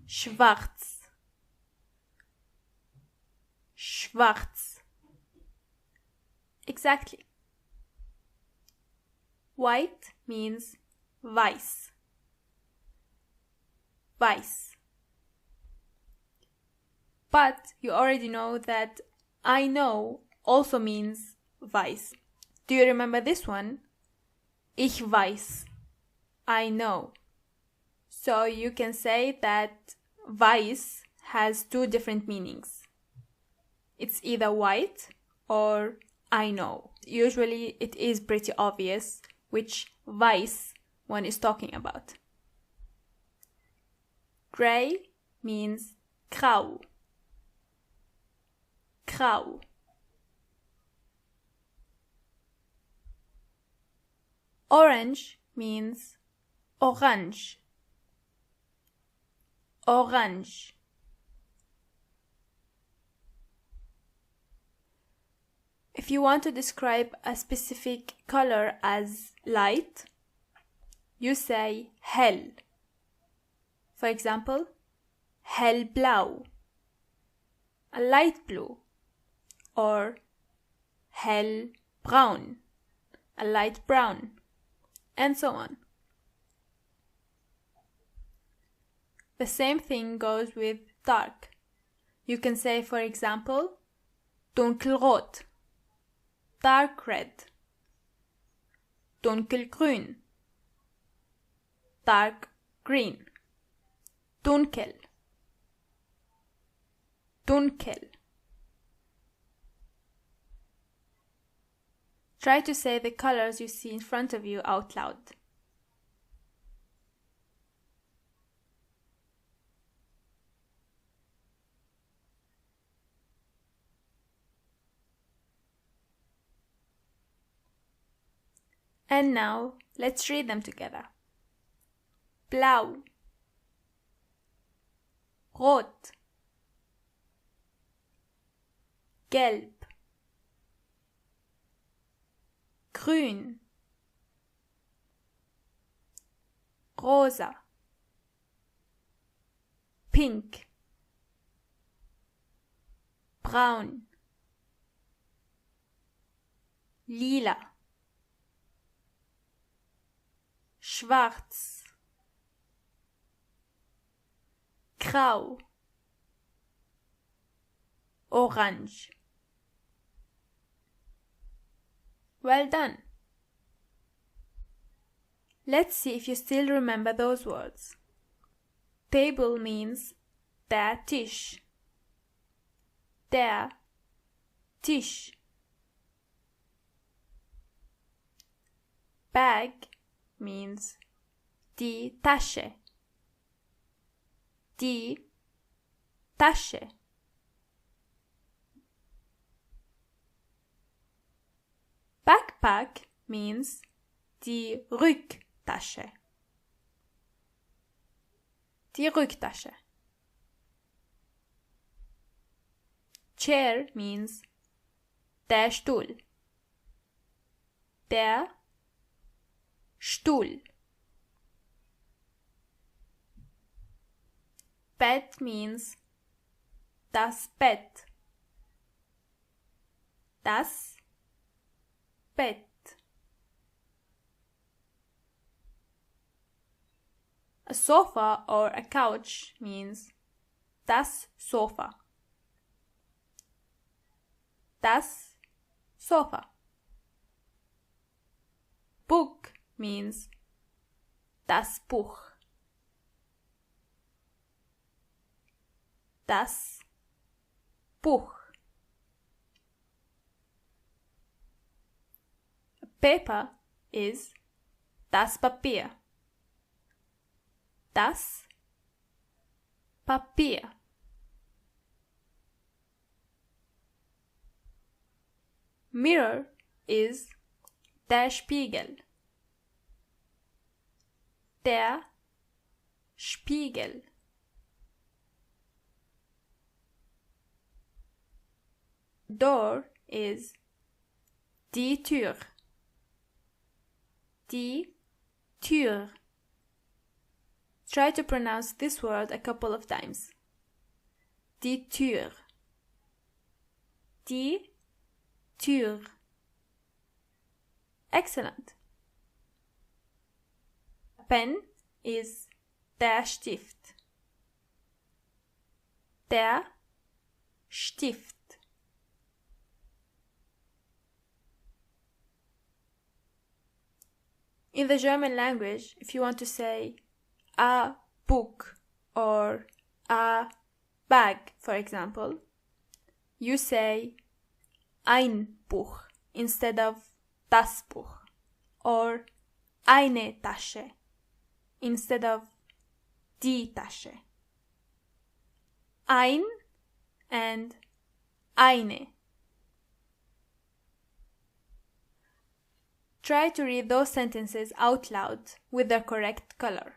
Speaker 1: Schwarz. Schwarz. Exactly. White means weiß. Weiß. But you already know that I know also means weiß. Do you remember this one? Ich weiß. I know. So you can say that weiß has two different meanings. It's either white or I know. Usually it is pretty obvious which weiß one is talking about. Gray means grau. Grau. Orange means orange. Orange. If you want to describe a specific color as light, you say hell. For example, hellblau, a light blue, or hellbraun, a light brown, and so on. The same thing goes with dark. You can say, for example, dunkelrot, dark red, dunkelgrün, dark green, dunkel, dunkel. Try to say the colors you see in front of you out loud. And now, let's read them together. Blau, Rot, Gelb, Grün, Rosa, Pink, Braun, Lila, Schwarz, Grau, Orange. Well done! Let's see if you still remember those words. Table means der Tisch. Der Tisch. Bag means die Tasche. Die Tasche. Backpack means die Rücktasche. Die Rücktasche. Chair means der Stuhl. Der Stuhl. Bed means das Bett. Das Bett. A sofa or a couch means das Sofa. Das Sofa. Book means das Buch. Das Buch. Paper is das Papier. Das Papier. Mirror is der Spiegel. Der Spiegel. Door is die Tür. Die Tür. Try to pronounce this word a couple of times. Die Tür. Die Tür. Excellent. A pen is der Stift. Der Stift. In the German language, if you want to say a book or a bag, for example, you say ein Buch instead of das Buch, or eine Tasche instead of die Tasche. Ein and eine. Try to read those sentences out loud with the correct color.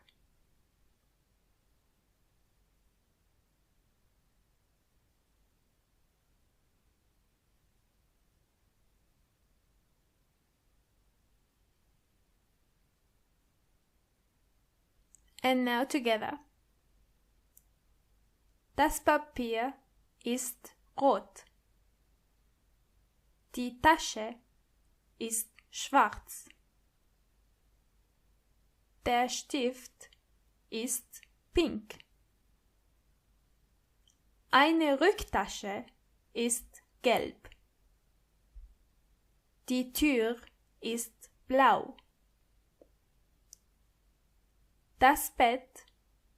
Speaker 1: And now together. Das Papier ist rot. Die Tasche ist schwarz. Der Stift ist pink. Eine Rücktasche ist gelb. Die Tür ist blau. Das Bett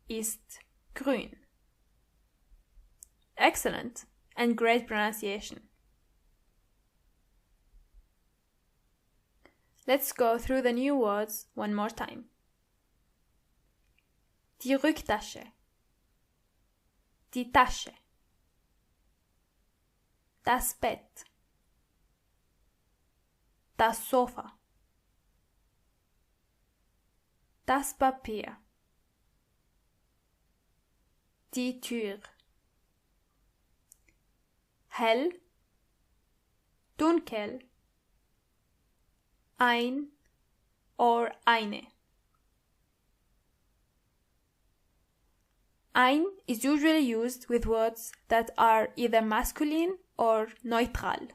Speaker 1: ist grün. Excellent and great pronunciation. Let's go through the new words one more time. Die Rücktasche. Die Tasche. Das Bett. Das Sofa. Das Papier. Die Tür. Hell, dunkel, ein or eine. Ein is usually used with words that are either masculine or neutral,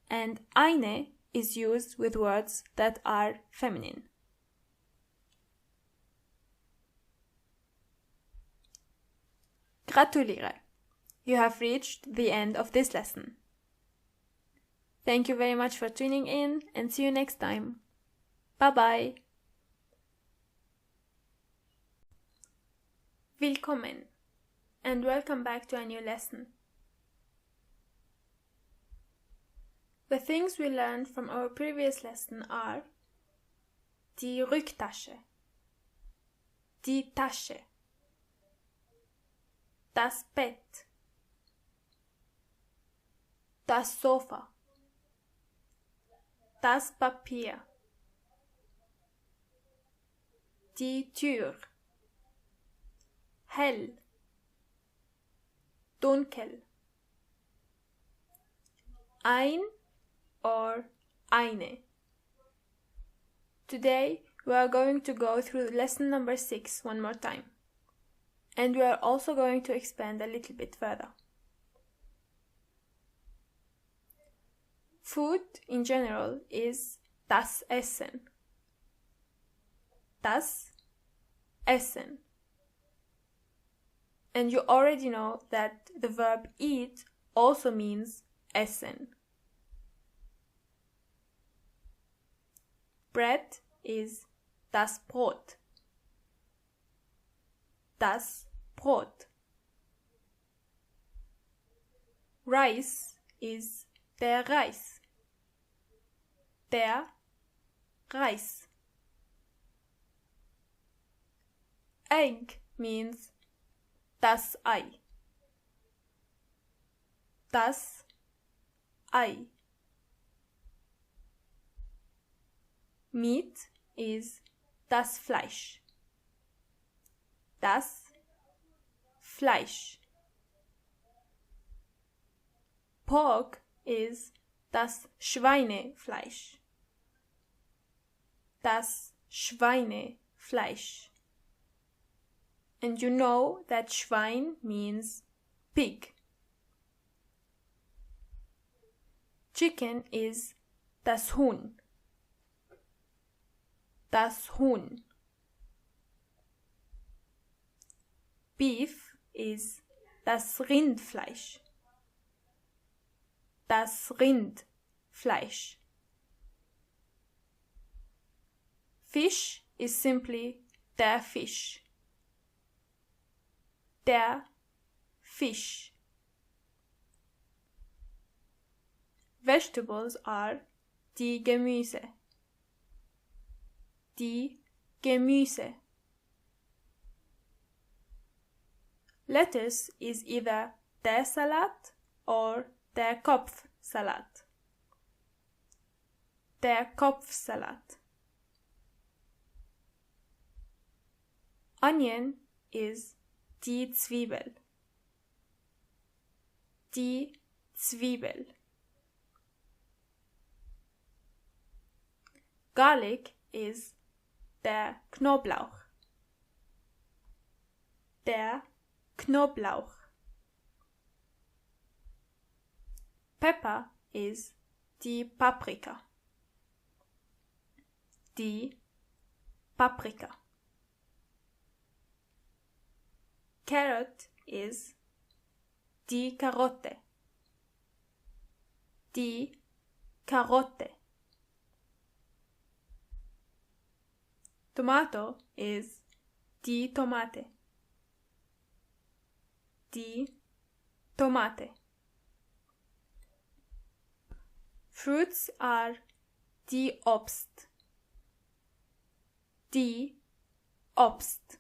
Speaker 1: and eine is used with words that are feminine. Gratuliere! You have reached the end of this lesson. Thank you very much for tuning in and see you next time. Bye bye! Willkommen and welcome back to a new lesson. The things we learned from our previous lesson are die Rücktasche, die Tasche, das Bett, das Sofa, das Papier, die Tür, hell, dunkel, ein or eine. Today we are going to go through lesson number 6 one more time, and we are also going to expand a little bit further. Food in general is das Essen. Das Essen. And you already know that the verb eat also means essen. Bread is das Brot. Das Brot. Rice is der Reis. Der Reis. Egg means das Ei. Das Ei. Meat is das Fleisch. Das Fleisch. Pork is das Schweinefleisch. Das Schweinefleisch. And you know that Schwein means pig. Chicken is das Huhn. Das Huhn. Beef is das Rindfleisch. Das Rindfleisch. Fish is simply der Fisch. Der Fisch. Vegetables are die Gemüse. Die Gemüse. Lettuce is either der Salat or der Kopfsalat. Der Kopfsalat. Onion is die Zwiebel. Die Zwiebel. Garlic is der Knoblauch. Der Knoblauch. Pepper is die Paprika. Die Paprika. Carrot is die Karotte. Die Karotte. Tomato is Die Tomate. Die Tomate. Fruits are die Obst. Die Obst.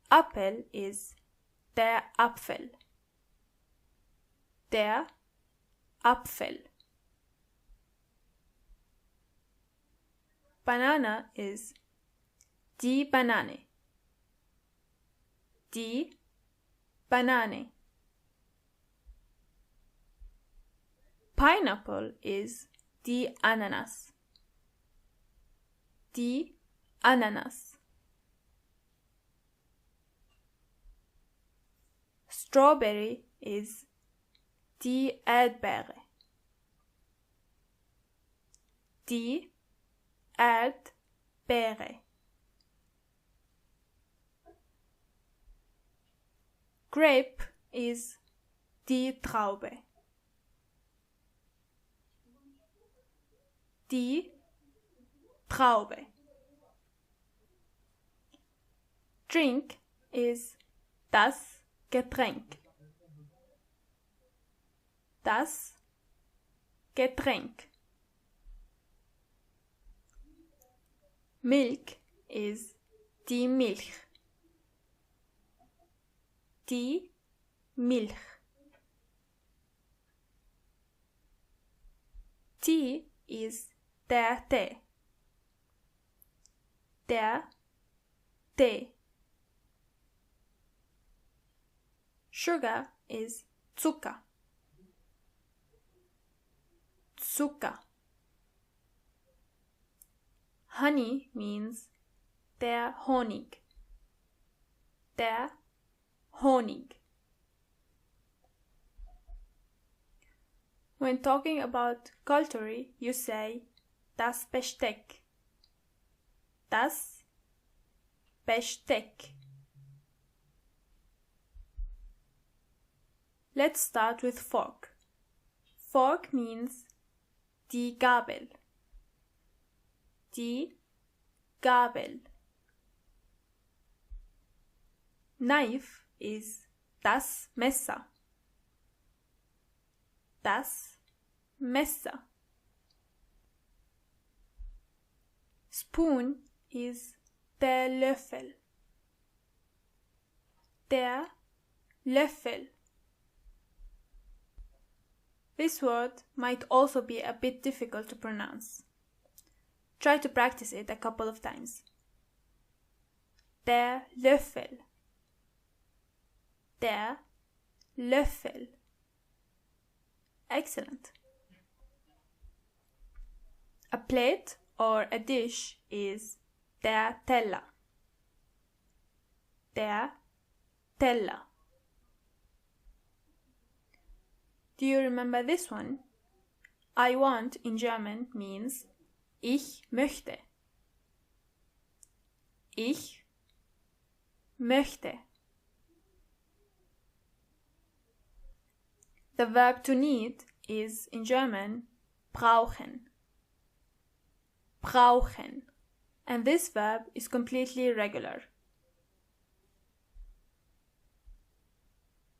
Speaker 1: Apfel is der Apfel. Der Apfel. Banana is die Banane. Die Banane. Pineapple is die Ananas. Die Ananas. Strawberry is die Erdbeere. Die Erdbeere. Grape is die Traube. Die Traube. Drink is das Getränk. Das Getränk. Milk is die Milch. Die Milch. Tea is der Tee. Der Tee. Sugar is Zucker. Zucker. Honey means der Honig. Der Honig. When talking about cutlery, you say das Besteck. Das Besteck. Let's start with fork. Fork means die Gabel. Die Gabel. Knife is das Messer. Das Messer. Spoon is der Löffel. Der Löffel. This word might also be a bit difficult to pronounce. Try to practice it a couple of times. Der Löffel. Der Löffel. Excellent. A plate or a dish is der Teller. Der Teller. Do you remember this one? I want in German means ich möchte. Ich möchte. The verb to need is in German brauchen. Brauchen. And this verb is completely regular.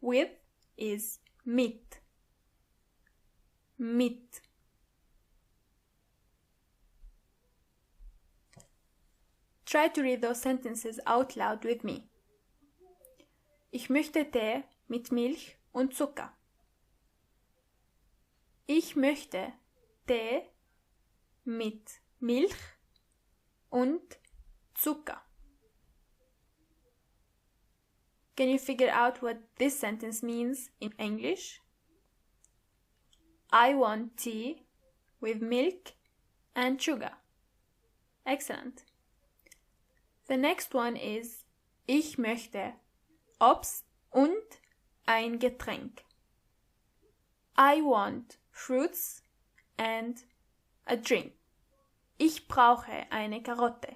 Speaker 1: With is mit. Mit. Try to read those sentences out loud with me. Ich möchte Tee mit Milch und Zucker. Ich möchte Tee mit Milch und Zucker. Can you figure out what this sentence means in English? I want tea with milk and sugar. Excellent. The next one is ich möchte Obst und ein Getränk. I want fruits and a drink. Ich brauche eine Karotte.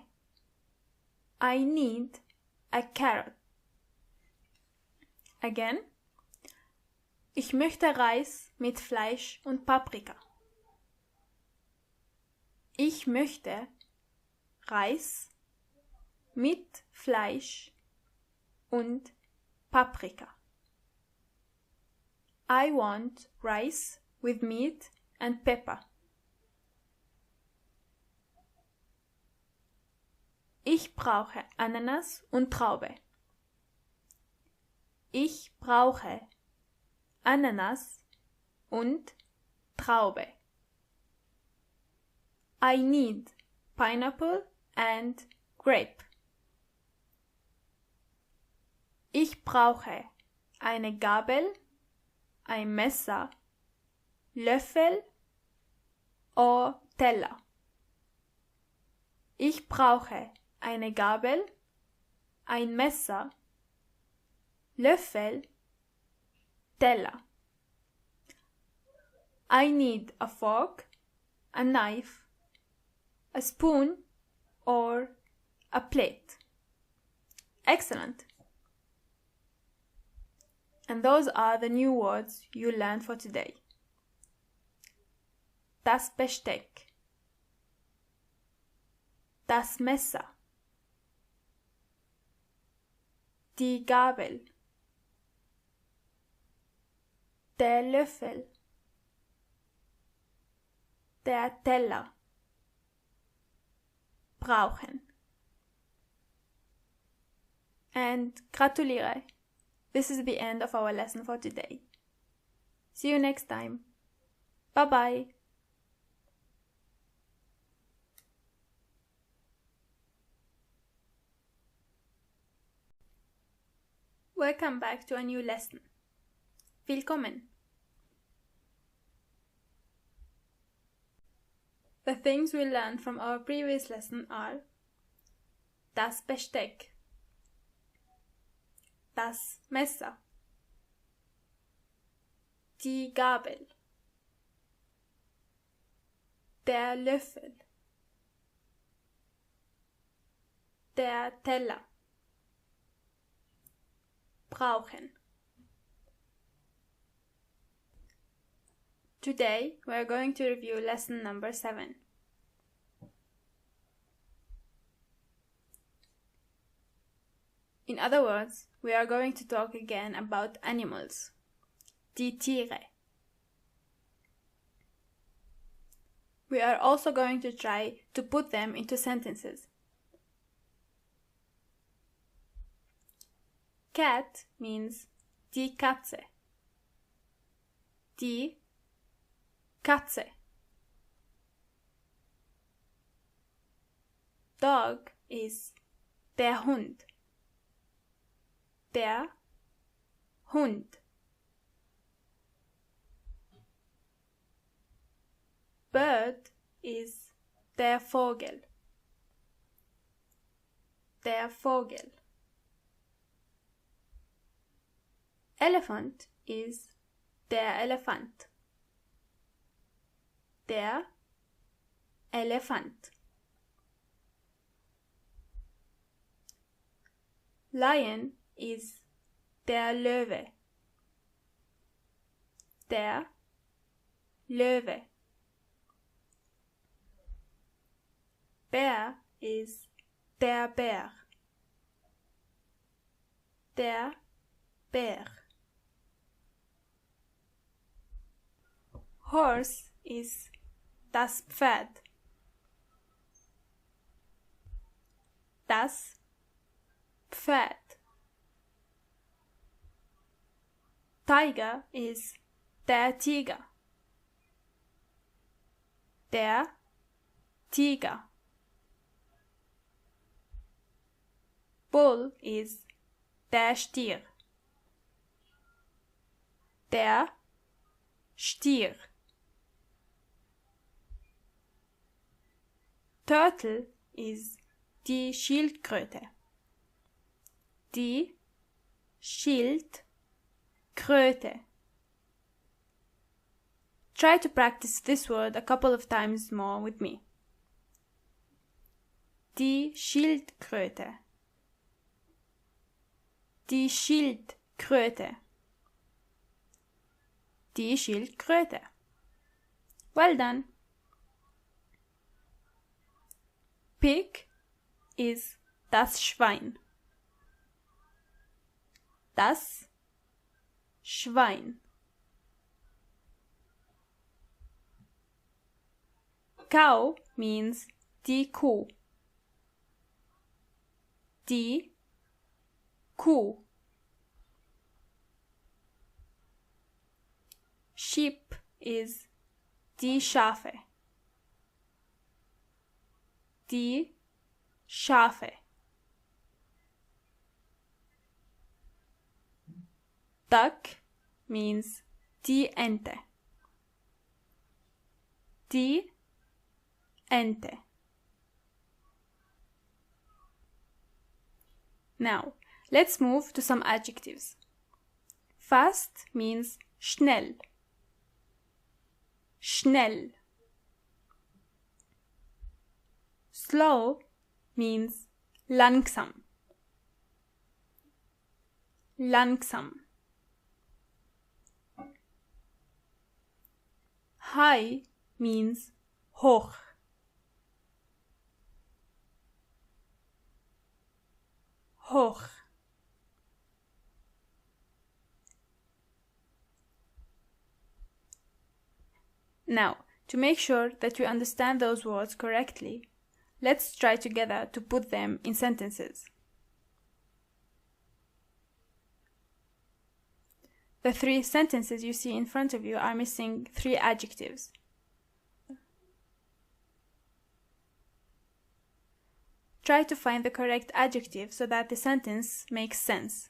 Speaker 1: I need a carrot. Again. Ich möchte Reis mit Fleisch und Paprika. Ich möchte Reis mit Fleisch und Paprika. I want rice with meat and pepper. Ich brauche Ananas und Traube. Ich brauche Ananas und Traube. I need pineapple and grape. Ich brauche eine Gabel, ein Messer, Löffel oder Teller. Ich brauche eine Gabel, ein Messer, Löffel, Teller. I need a fork, a knife, a spoon or a plate. Excellent! And those are the new words you learned for today. Das Besteck, das Messer, die Gabel, der Löffel, der Teller, brauchen. And gratuliere! This is the end of our lesson for today. See you next time. Bye bye! Welcome back to a new lesson. Willkommen! The things we learned from our previous lesson are das Besteck, das Messer, die Gabel, der Löffel, der Teller, brauchen. Today we are going to review lesson number 7. In other words, we are going to talk again about animals, die Tiere. We are also going to try to put them into sentences. Cat means die Katze. Die Katze. Dog is der Hund. Der Hund. Bird is der Vogel. Der Vogel. Elephant is der Elefant. Der Elefant. Lion is der Löwe. Der Löwe. Bear is der Bär. Der Bär. Horse is das Pferd. Das Pferd. Tiger is der Tiger. Der Tiger. Bull is der Stier. Der Stier. Turtle is die Schildkröte. Die Schildkröte. Try to practice this word a couple of times more with me. Die Schildkröte. Die Schildkröte. Die Schildkröte. Well done. Pig is das Schwein. Das Schwein. Cow means die Kuh. Die Kuh. Sheep is die Schafe. Die Schafe. Duck means die Ente. Die Ente. Now, let's move to some adjectives. Fast means schnell. Schnell. Slow means langsam. Langsam. High means hoch. Hoch. Now, to make sure that we understand those words correctly, let's try together to put them in sentences. The 3 sentences you see in front of you are missing 3 adjectives. Try to find the correct adjective so that the sentence makes sense.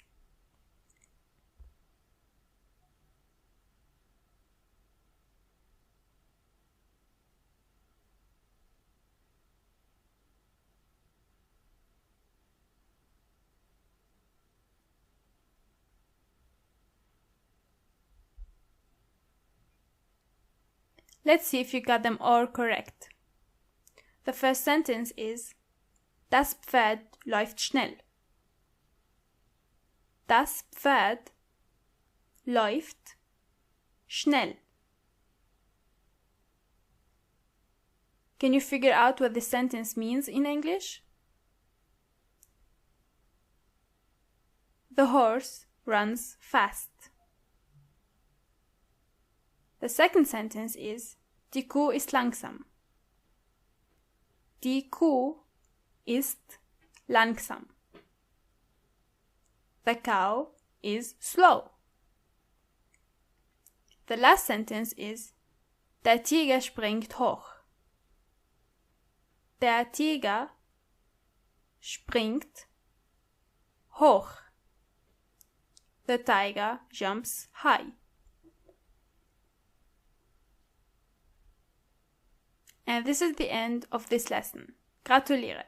Speaker 1: Let's see if you got them all correct. The first sentence is Das Pferd läuft schnell. Das Pferd läuft schnell. Can you figure out what this sentence means in English? The horse runs fast. The second sentence is Die Kuh ist langsam. Die Kuh ist langsam. The cow is slow. The last sentence is Der Tiger springt hoch. Der Tiger springt hoch. The tiger jumps high. And this is the end of this lesson. Gratuliere.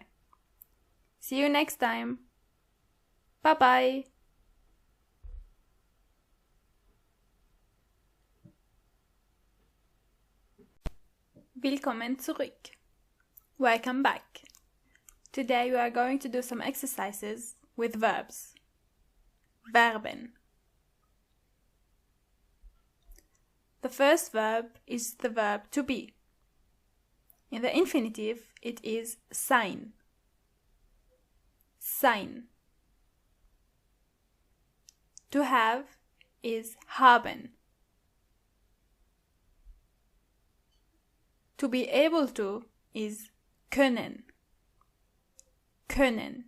Speaker 1: See you next time. Bye bye. Willkommen zurück. Welcome back. Today we are going to do some exercises with verbs. Verben. The first verb is the verb to be. In the infinitive, it is sein. Sein. To have is haben. To be able to is können. Können.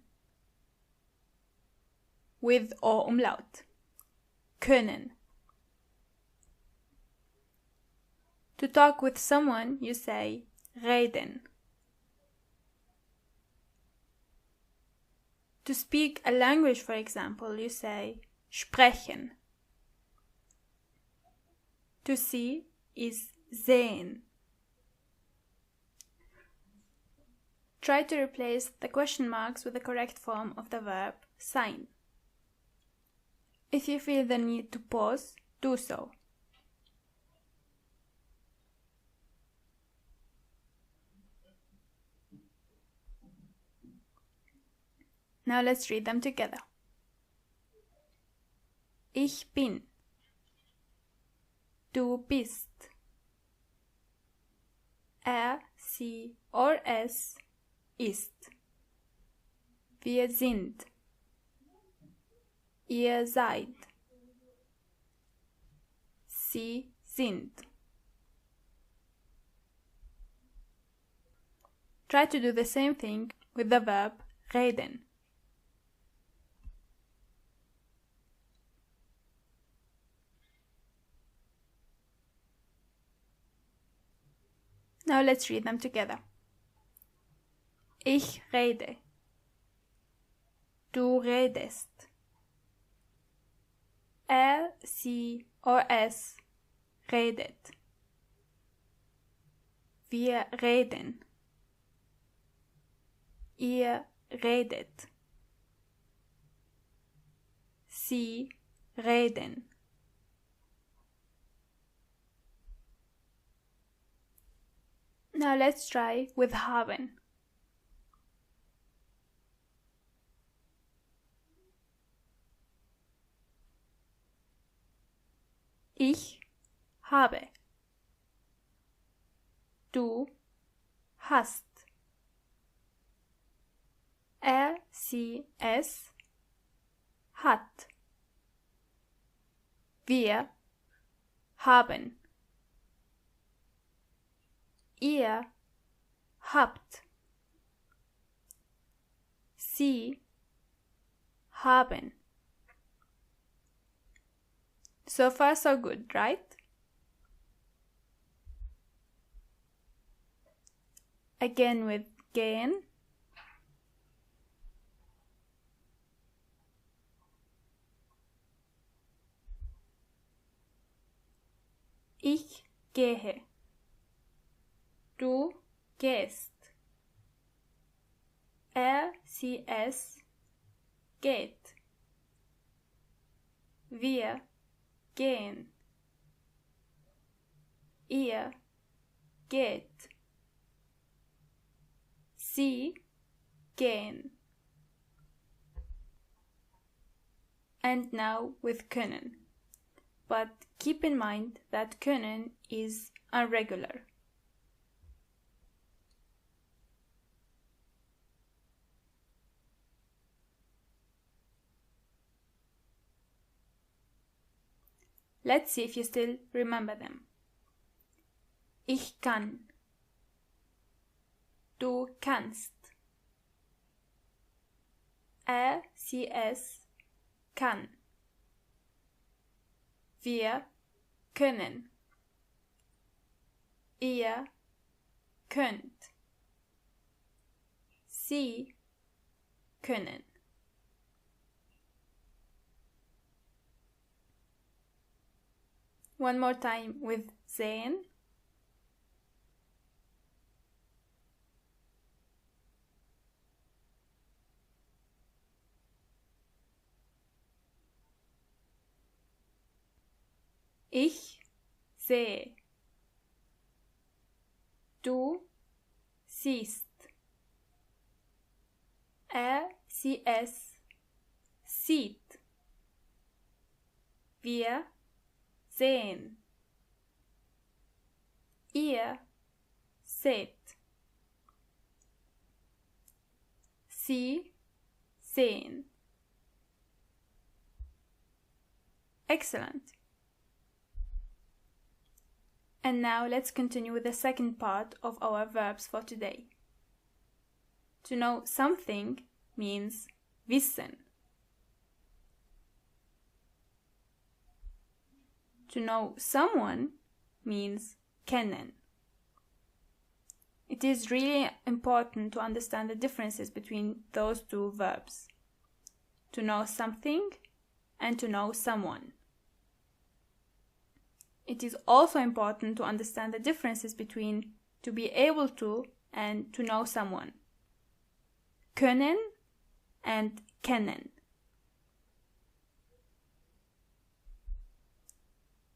Speaker 1: With or umlaut. Können. To talk with someone, you say reden. To speak a language, for example, you say sprechen. To see is sehen. Try to replace the question marks with the correct form of the verb sein. If you feel the need to pause, do so. Now let's read them together. Ich bin. Du bist. Er, sie or es ist. Wir sind. Ihr seid. Sie sind. Try to do the same thing with the verb reden. Now let's read them together. Ich rede. Du redest. Er, sie or es redet. Wir reden. Ihr redet. Sie reden. Now let's try with haben. Ich habe. Du hast. Er, sie, es hat. Wir haben. Ihr habt. Sie haben. So far so good, right? Again with gehen. Ich gehe. Du gehst. Er, sie, es geht. Wir gehen. Ihr geht. Sie gehen. And now with können. But keep in mind that können is irregular. Let's see if you still remember them. Ich kann. Du kannst. Er, sie, es kann. Wir können. Ihr könnt. Sie können. One more time with sehen. Ich sehe. Du siehst. Er, sie, es sieht. Wir sehen. Ihr seht. Sie sehen. Excellent. And now let's continue with the second part of our verbs for today. To know something means wissen. To know someone means kennen. It is really important to understand the differences between those two verbs. To know something and to know someone. It is also important to understand the differences between to be able to and to know someone. Können and kennen.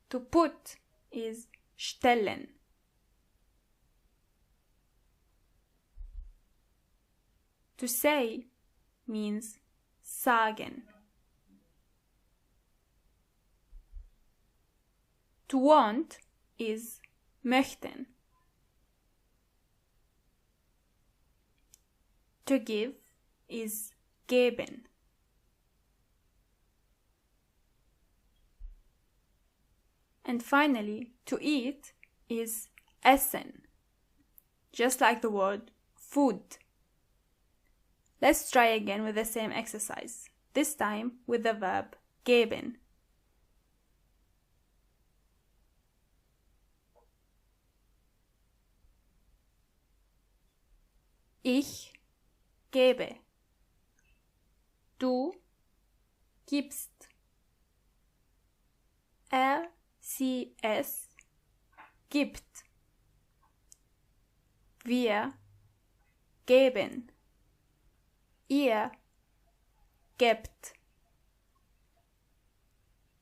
Speaker 1: To put is stellen. To say means sagen. To want is möchten. To give is geben. And finally, to eat is essen, just like the word food. Let's try again with the same exercise, this time with the verb geben. Ich gebe. Du gibst. Sie, es gibt. Wir geben. Ihr gebt.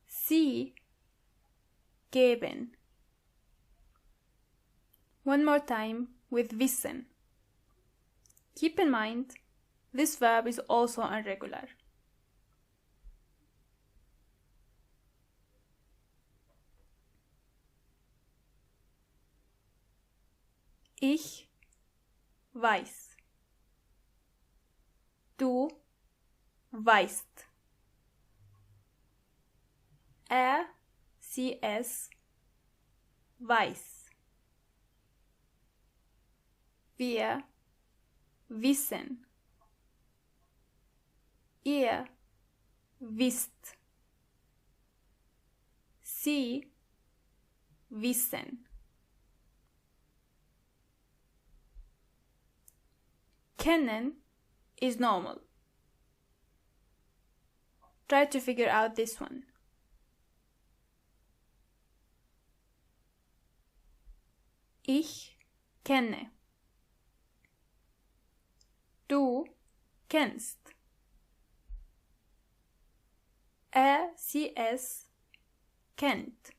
Speaker 1: Sie geben. One more time with wissen. Keep in mind, this verb is also irregular. Ich weiß. Du weißt. Sie, es weiß. Wir wissen. Ihr wisst. Sie wissen. Kennen is normal. Try to figure out this one. Ich kenne. Du kennst. Sie, es kennt.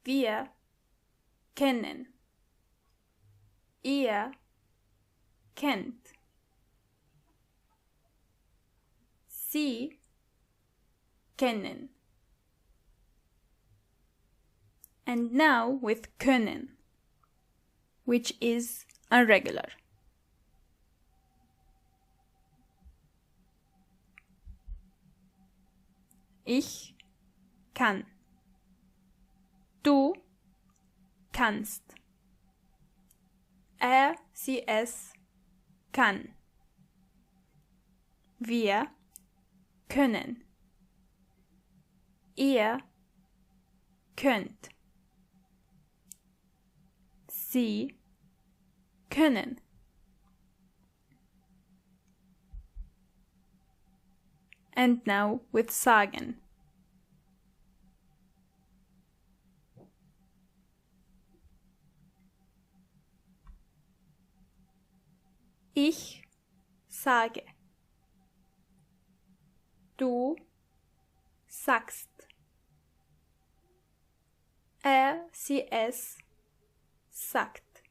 Speaker 1: Wir kennen. Ihr kennt. Sie kennen. And now with können, which is irregular. Ich kann. Du kannst. Sie, es kann. Wir können. Ihr könnt. Sie können. And now with sagen. Ich sage. Du sagst. Sie, es sagt.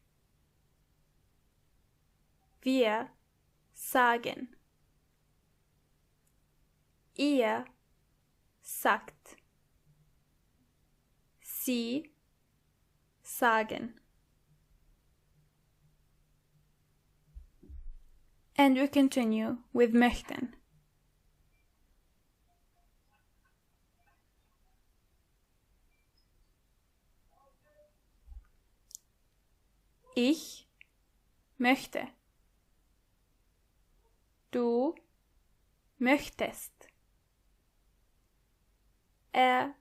Speaker 1: Wir sagen. Ihr sagt. Sie sagen. And we continue with möchten. Ich möchte. Du möchtest.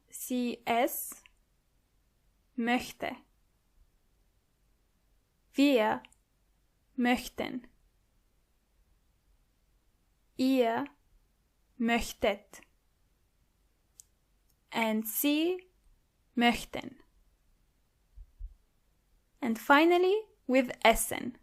Speaker 1: Sie, es möchte. Wir möchten. Ihr möchtet. And sie möchten. And finally with essen.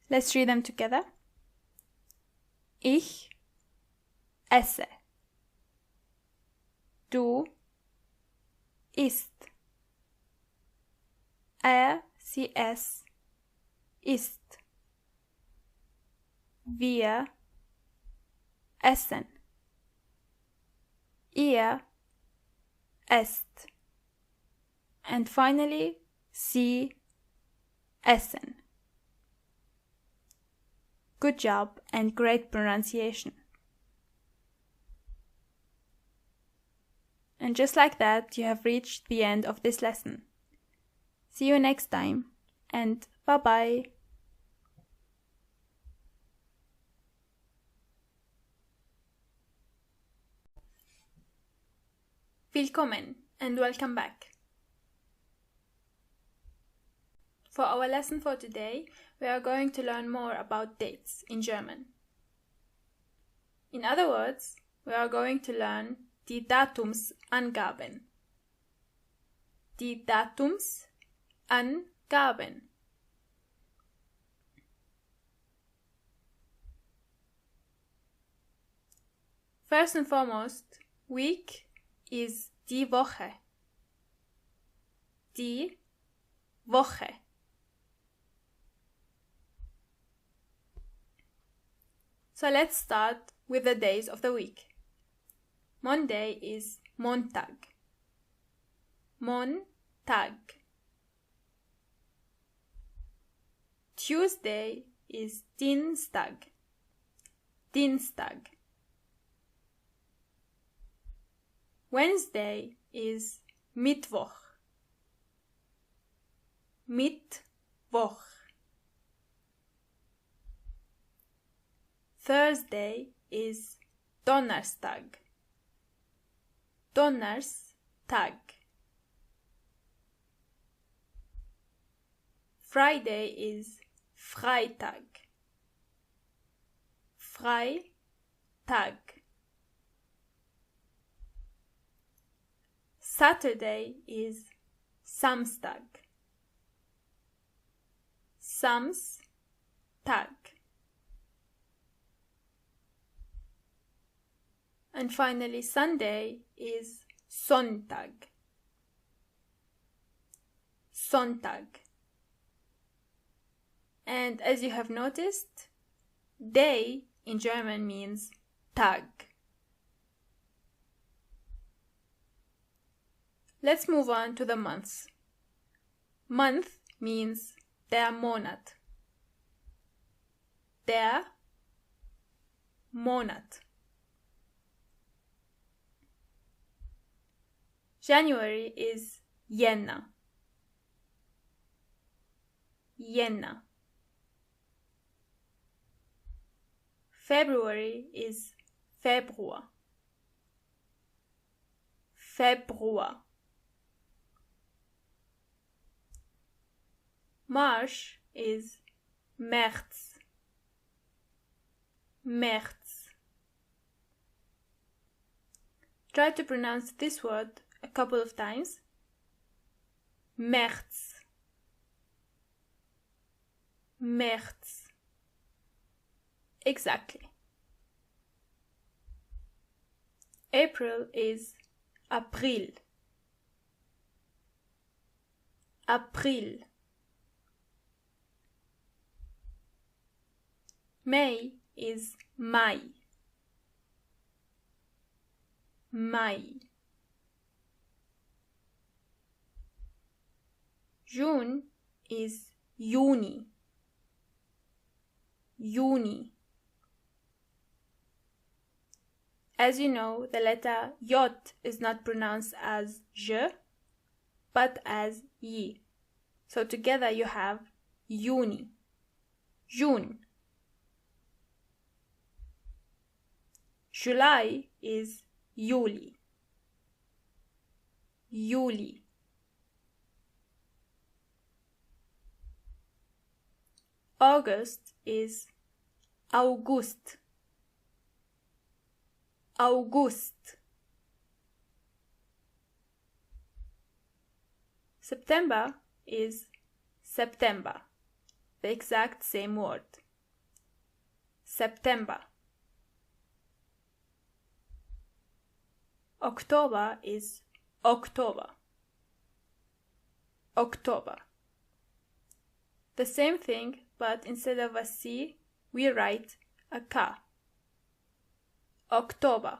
Speaker 1: Let's read them together. Ich esse. Du isst. Sie, es isst. Wir essen. Ihr esst. And finally, Sie essen. Good job and great pronunciation. And just like that, you have reached the end of this lesson. See you next time, and bye-bye. Willkommen and welcome back. For our lesson for today, we are going to learn more about dates in German. In other words, we are going to learn die Datumsangaben. Die Datumsangaben. First and foremost, week is die Woche. Die Woche. So let's start with the days of the week. Monday is Montag. Montag. Tuesday is Dienstag. Dienstag. Wednesday is Mittwoch. Mittwoch. Thursday is Donnerstag. Donnerstag. Friday is Freitag. Freitag. Saturday is Samstag. Samstag. And finally, Sunday is Sonntag. Sonntag. And as you have noticed, day in German means Tag. Let's move on to the months. Month means der Monat. Der Monat. January is Jänner. Jänner. February is Februar. Februar. March is März. März. Try to pronounce this word a couple of times. März. März. Exactly. April is April. April. May is Mai. Mai. June is Juni. Juni. As you know, the letter J is not pronounced as J, but as Y. So together you have Juni. June. July is Juli. Juli. August is August. August. September is September. The exact same word. September. October is October. October. The same thing, but instead of a C, we write a K. October.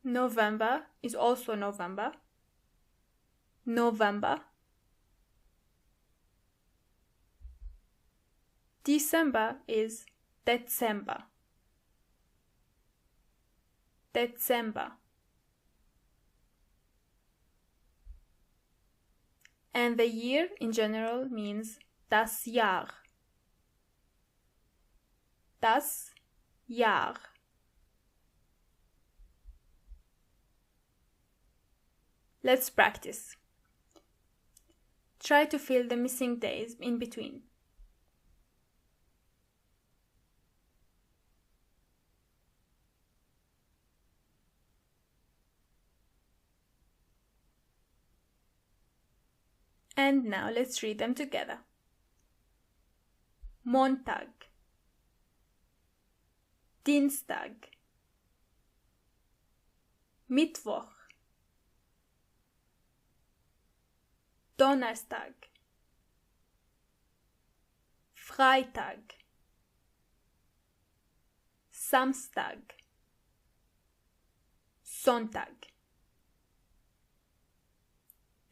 Speaker 1: November is also November. November. December is Dezember. Dezember. And the year in general means das Jahr. Das Jahr. Let's practice. Try to fill the missing days in between. And now let's read them together. Montag, Dienstag, Mittwoch, Donnerstag, Freitag, Samstag, Sonntag.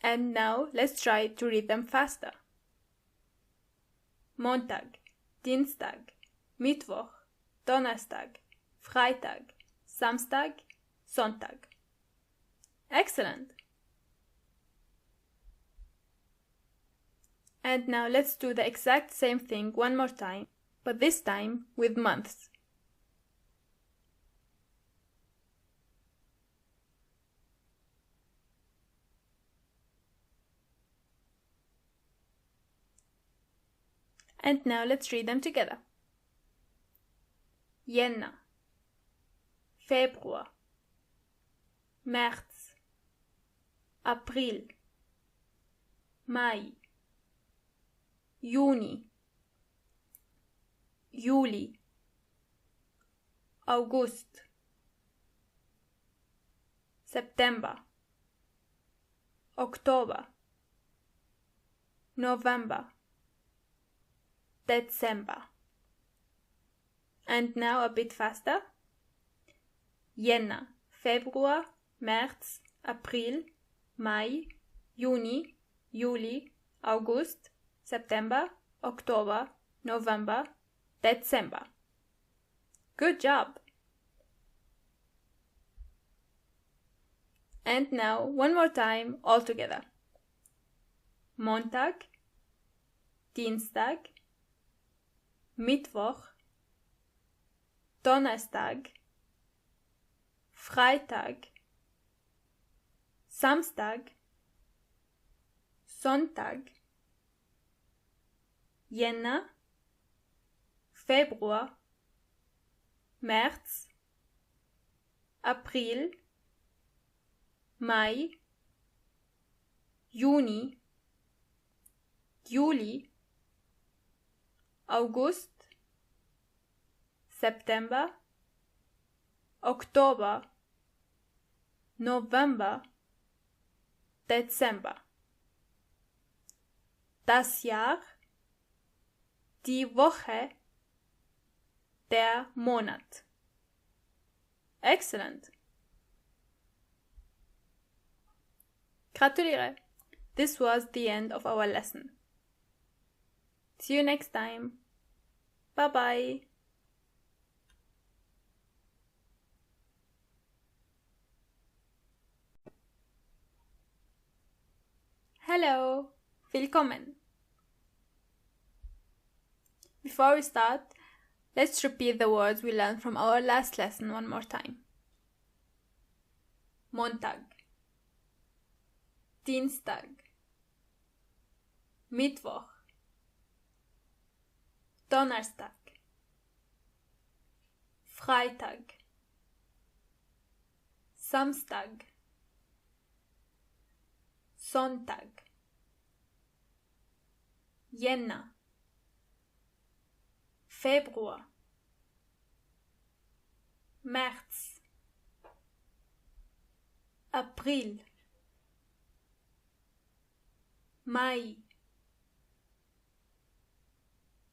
Speaker 1: And now let's try to read them faster. Montag, Dienstag, Mittwoch, Donnerstag, Freitag, Samstag, Sonntag. Excellent! And now let's do the exact same thing one more time, but this time with months. And now let's read them together. Jänner, Februar, März, April, Mai, Juni, Juli, August, September, Oktober, November, Dezember. And now a bit faster. Jänner, Februar, März, April, Mai, Juni, Juli, August, September, Oktober, November, Dezember. Good job! And now one more time all together. Montag, Dienstag, Mittwoch, Donnerstag, Freitag, Samstag, Sonntag, Jänner, Februar, März, April, Mai, Juni, Juli, August, September, Oktober, November, Dezember. Das Jahr, die Woche, der Monat. Excellent! Gratuliere! This was the end of our lesson. See you next time. Bye bye. Hello, willkommen. Before we start, let's repeat the words we learned from our last lesson one more time. Montag, Dienstag, Mittwoch, Donnerstag, Freitag, Samstag, Sonntag, Jänner, Februar, März, April, Mai,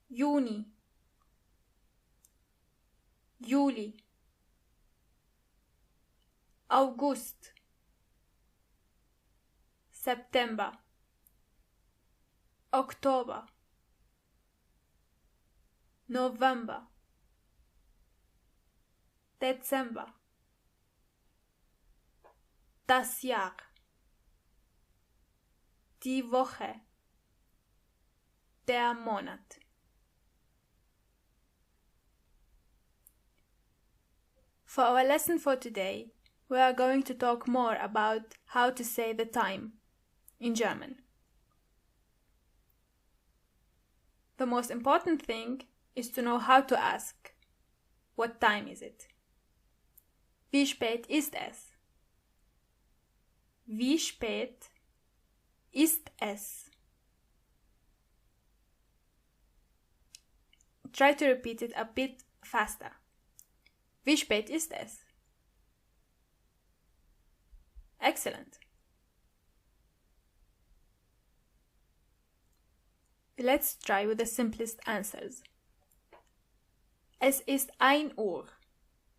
Speaker 1: Juni, Juli, August, September, October, November, Dezember, das Jahr, die Woche, der Monat. For our lesson for today, we are going to talk more about how to say the time in German. The most important thing is to know how to ask, what time is it? Wie spät ist es? Wie spät ist es? Try to repeat it a bit faster. Wie spät ist es? Excellent. Let's try with the simplest answers. Es ist 1 Uhr.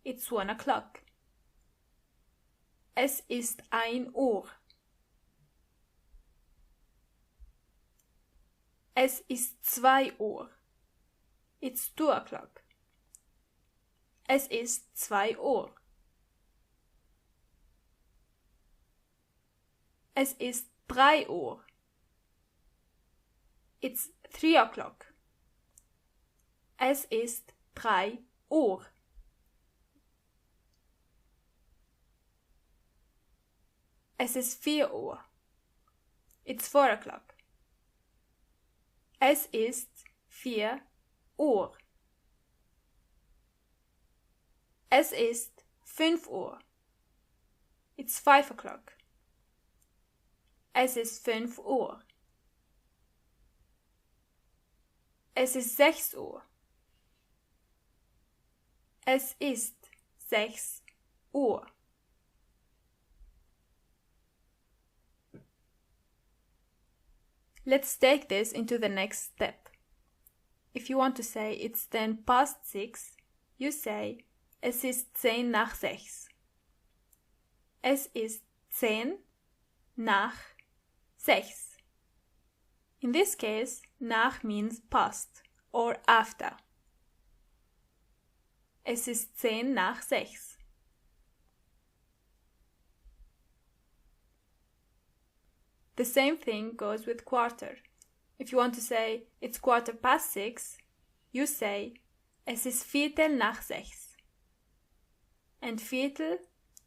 Speaker 1: It's 1 o'clock. Es ist 1 Uhr. Es ist 2 Uhr. It's 2 o'clock. Es ist 2 Uhr. Es ist 3 Uhr. It's 3 o'clock. Es ist 3 Uhr. Es ist 4 Uhr. It's 4 o'clock. Es ist 4 Uhr. Es ist 5 Uhr. It's 5 o'clock. Es ist 5 Uhr. Es ist 6 Uhr. Es ist 6 Uhr. Let's take this into the next step. If you want to say it's 10 past 6, you say es ist 10 nach 6. Es ist 10 nach 6. In this case, nach means past or after. Es ist 10 nach 6. The same thing goes with quarter. If you want to say it's 6:15, you say es ist 15 nach 6. And Viertel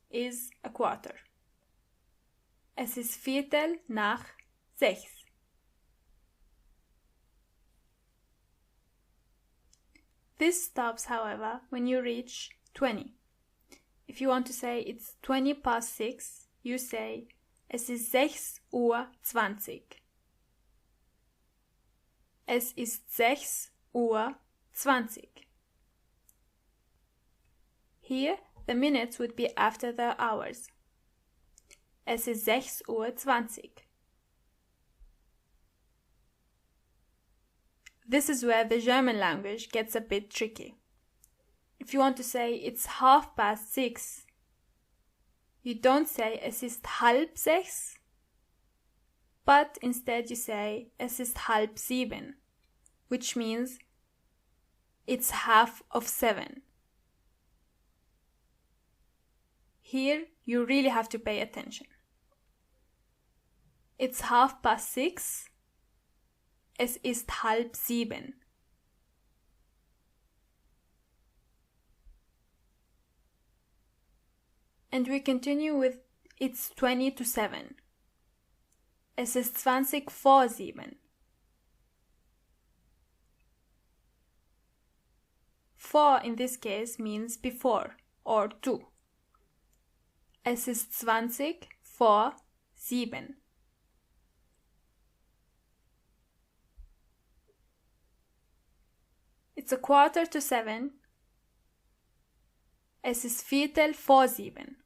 Speaker 1: is a quarter. Es ist 15 nach 6. This stops, however, when you reach 20. If you want to say it's 20 past 6, you say es ist 6:20 Uhr. Es ist 6:20 Uhr. Here, the minutes would be after the hours. Es ist 6:20 Uhr. This is where the German language gets a bit tricky. If you want to say it's 6:30, you don't say es ist 6:30, but instead you say es ist 6:30, which means it's 6:30. Here you really have to pay attention. It's 6:30. Es ist 6:30. And we continue with it's 20 to 7. Es ist 20 vor 7. Vor in this case means before or to. Es ist 20 vor 7. It's 6:45. Es ist 7:15.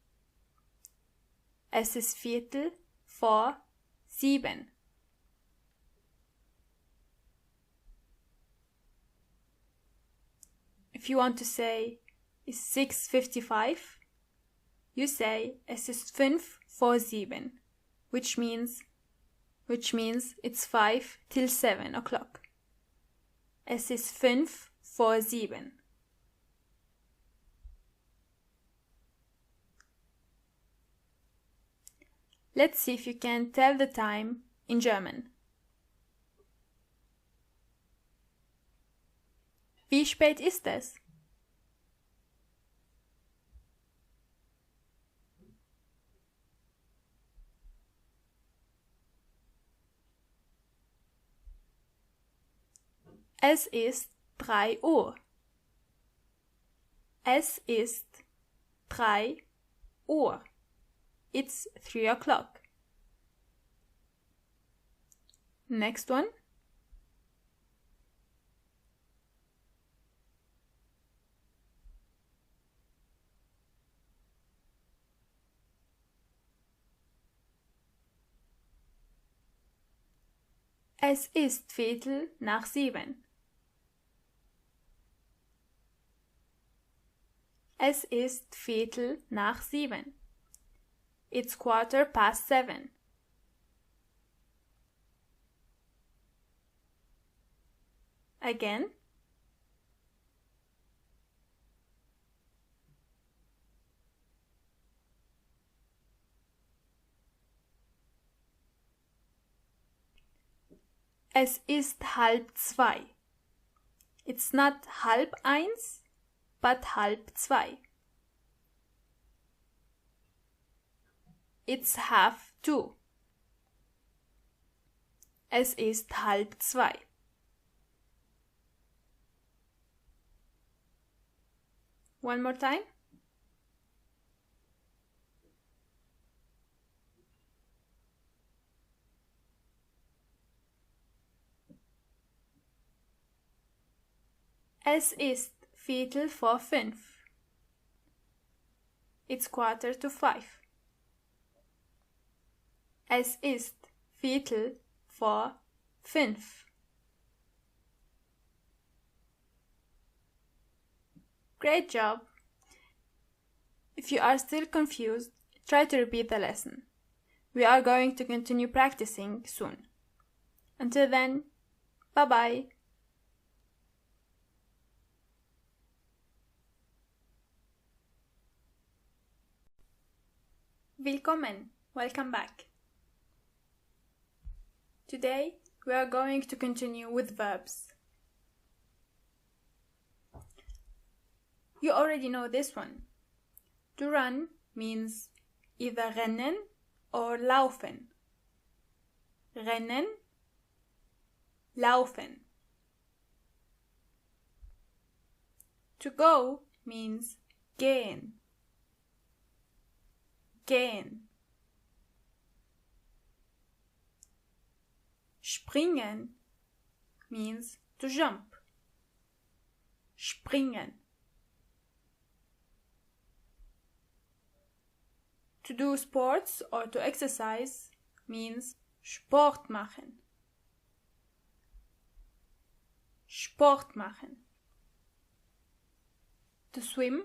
Speaker 1: Es ist 7:15. If you want to say it's 6:55, you say es ist 5:07, which means it's 5 till 7 o'clock. Es ist 5:07. Let's see if you can tell the time in German. Wie spät ist es? Es ist 3 Uhr. Es ist 3 Uhr. It's 3 o'clock. Next one. Es ist 7:15. Es ist 7:15. It's 7:15. Again. Es ist 1:30. It's not 1:30, but 1:30. It's 1:30. Es ist 1:30. One more time. Es ist 4:45. It's 4:45. Es ist 4:45. Great job! If you are still confused, try to repeat the lesson. We are going to continue practicing soon. Until then, bye-bye! Willkommen! Welcome back! Today, we are going to continue with verbs. You already know this one. To run means either rennen or laufen. Rennen, laufen. To go means gehen. Gehen. Springen means to jump. Springen. To do sports or to exercise means Sport machen. Sport machen. To swim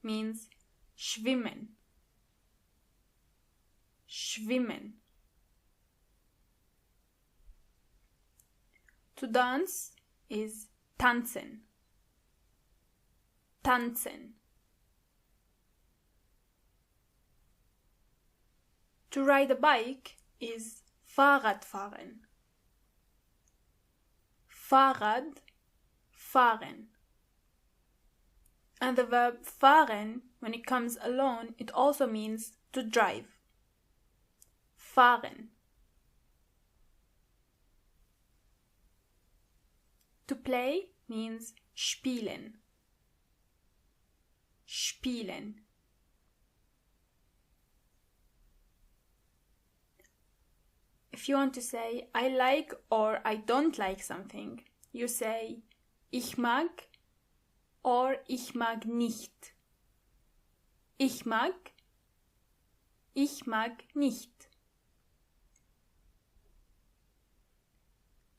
Speaker 1: means schwimmen. Schwimmen. To dance is tanzen. Tanzen. To ride a bike is Fahrradfahren. Fahrrad, fahren. And the verb fahren, when it comes alone, it also means to drive. Fahren. To play means spielen. Spielen. If you want to say I like or I don't like something, you say ich mag or ich mag nicht. Ich mag nicht.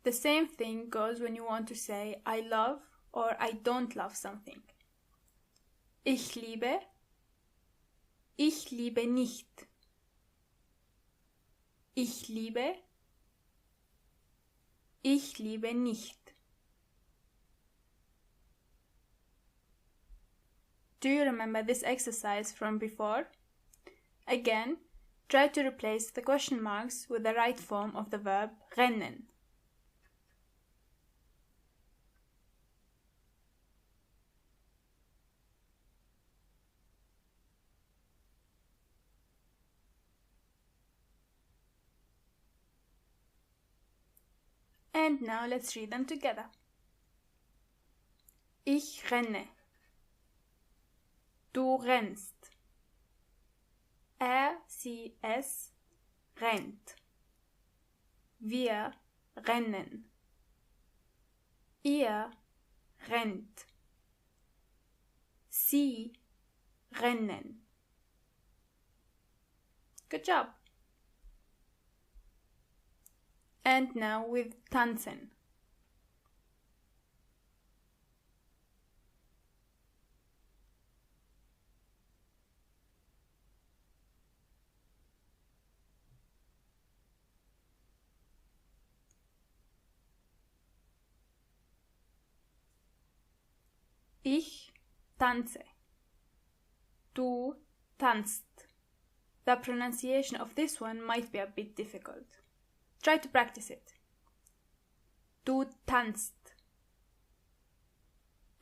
Speaker 1: The same thing goes when you want to say I love or I don't love something. Ich Ich liebe nicht. Ich liebe. Ich liebe nicht. Do you remember this exercise from before? Again, try to replace the question marks with the right form of the verb rennen. And now let's read them together. Ich renne. Du rennst. Er, sie, es rennt. Wir rennen. Ihr rennt. Sie rennen. Good job. And now with tanzen. Ich tanze. Du tanzt. The pronunciation of this one might be a bit difficult. Try to practice it. Du tanzt.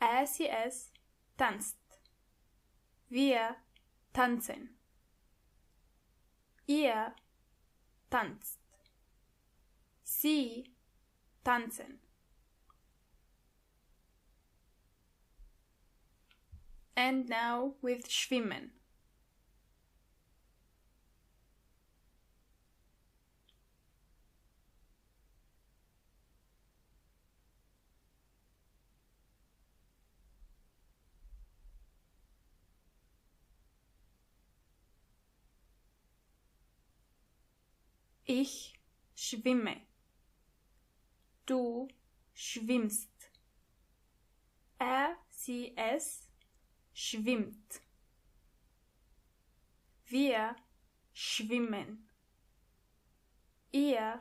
Speaker 1: Er, sie, es tanzt. Wir tanzen. Ihr tanzt. Sie tanzen. And now with schwimmen. Ich schwimme. Du schwimmst. Er, sie, es schwimmt. Wir schwimmen. Ihr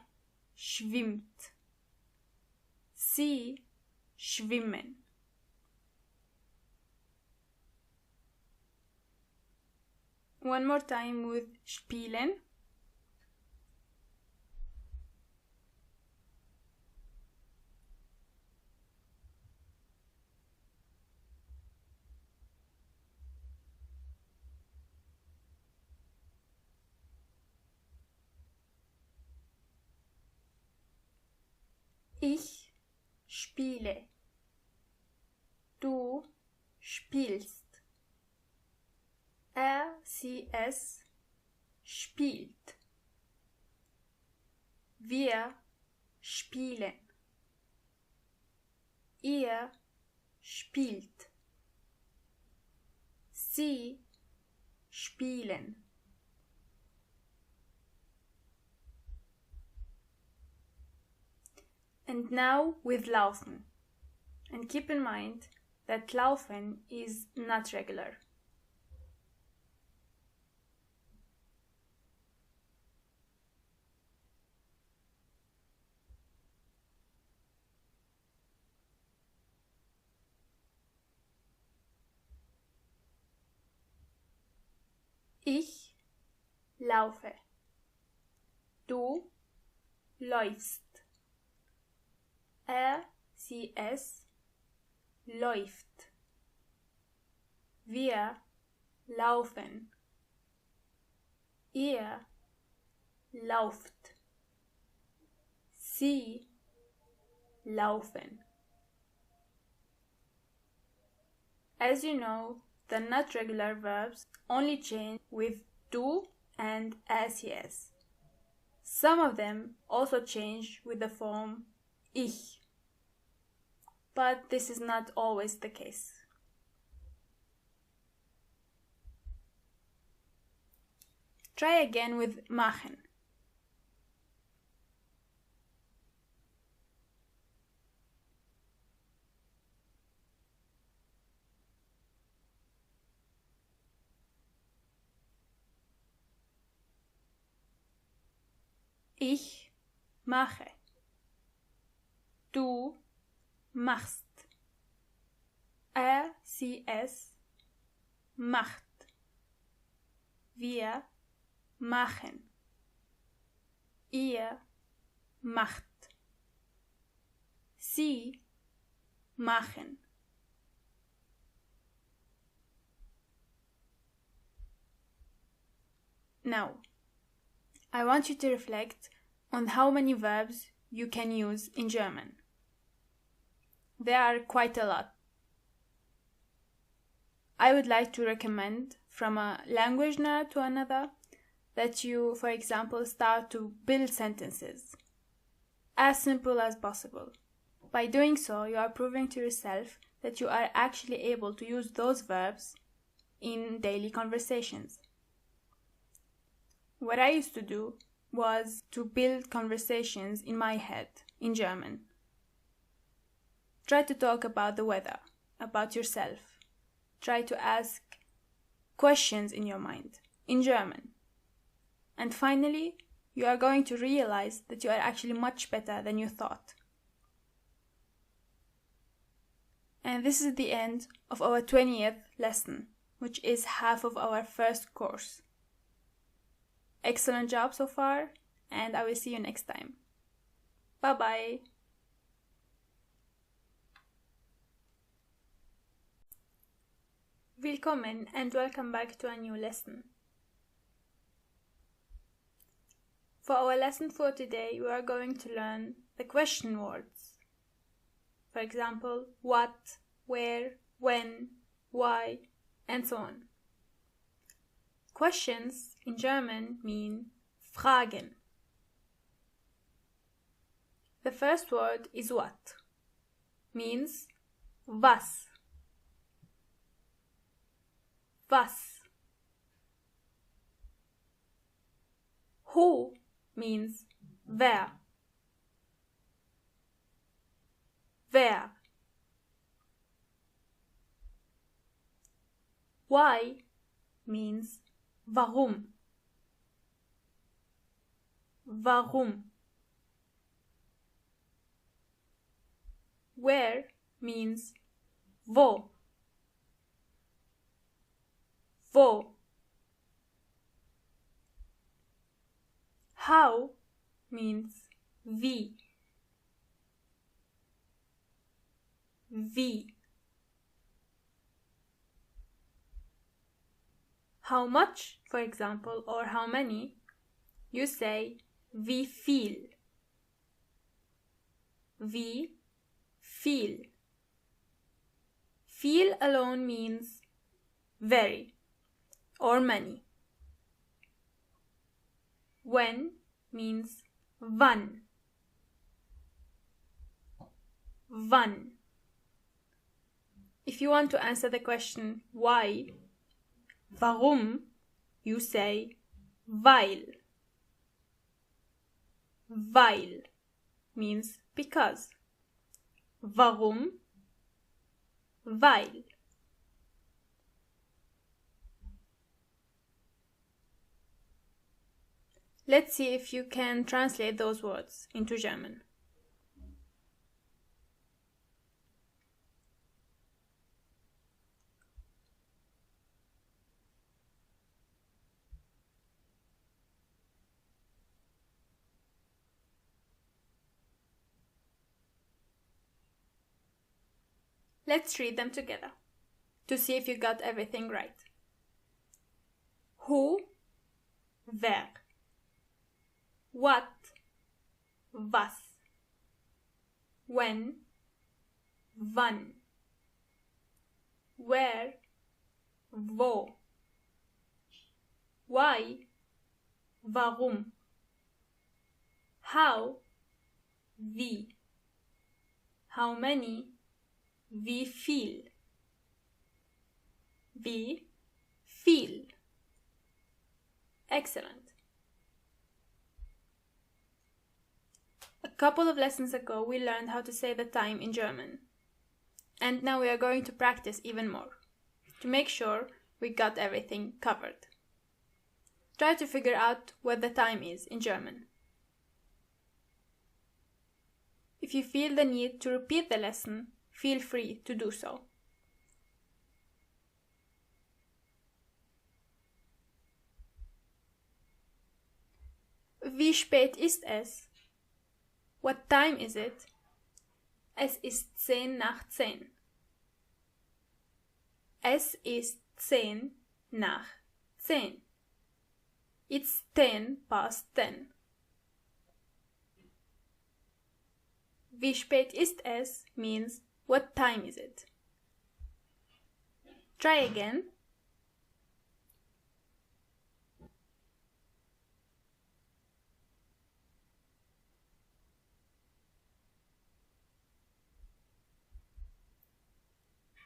Speaker 1: schwimmt. Sie schwimmen. One more time with spielen. Ich spiele. Du spielst. Er, sie, es spielt. Wir spielen. Ihr spielt. Sie spielen. And now with laufen. And keep in mind that laufen is not regular. Ich laufe. Du läufst. Er, sie, es läuft. Wir laufen. Ihr lauft. Sie laufen. As you know, the not regular verbs only change with do and as, yes. Some of them also change with the form ich. But this is not always the case. Try again with machen. Ich mache. Du machst. Sie, es macht. Wir machen. Ihr macht. Sie machen. Now, I want you to reflect on how many verbs you can use in German. There are quite a lot. I would like to recommend, from a language nerd to another, that you, for example, start to build sentences as simple as possible. By doing so, you are proving to yourself that you are actually able to use those verbs in daily conversations. What I used to do was to build conversations in my head in German. Try to talk about the weather, about yourself. Try to ask questions in your mind in German. And finally, you are going to realize that you are actually much better than you thought. And this is the end of our 20th lesson, which is half of our first course. Excellent job so far, and I will see you next time. Bye-bye! Willkommen and welcome back to a new lesson. For our lesson for today, we are going to learn the question words. For example, what, where, when, why, and so on. Questions in German mean Fragen. The first word is what, means was. Was. Who means wer. Wer. Why means warum. Warum. Where means wo. Wo. How means wie. Wie. How much, for example, or how many, you say wie viel. Wie viel. Viel alone means very or many. When means wann. Wann. If you want to answer the question why, warum, you say weil. Weil means because. Warum? Weil. Let's see if you can translate those words into German. Let's read them together to see if you got everything right. Who, wer. What, was. When, wann. Where, wo. Why, warum. How, wie. How many, wie viel. Wie viel. Excellent. A couple of lessons ago, we learned how to say the time in German. And now we are going to practice even more, to make sure we got everything covered. Try to figure out what the time is in German. If you feel the need to repeat the lesson, feel free to do so. Wie spät ist es? What time is it? Es ist 10:10. Es ist 10:10. It's 10:10. Wie spät ist es means what time is it? Try again.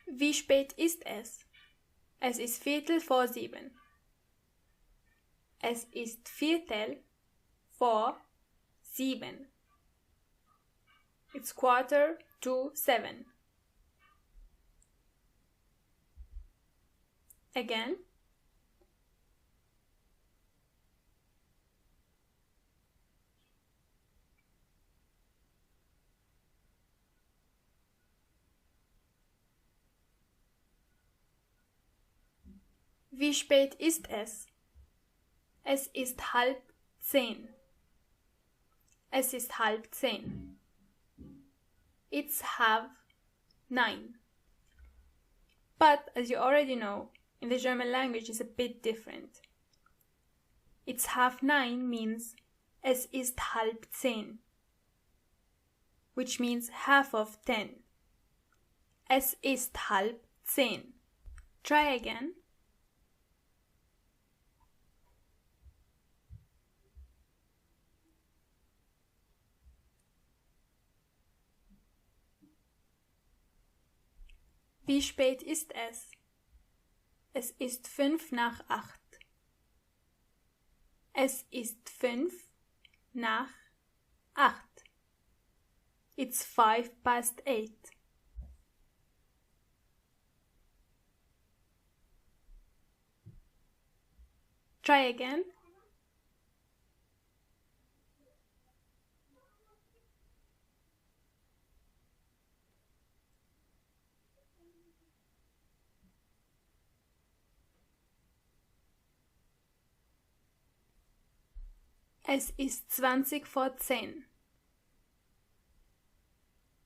Speaker 1: Wie spät ist es? Es ist 7:15. Es ist 7:15. It's 6:45. Again. Wie spät ist es? Es ist 9:30. Es ist 9:30. It's 9:30. But, as you already know, in the German language it's a bit different. It's 9:30 means es ist 9:30, which means half of 10. Es ist 9:30. Try again. Wie spät ist es? Es ist 7:55. Es ist 7:55. It's 8:05. Try again. Es ist 10:20.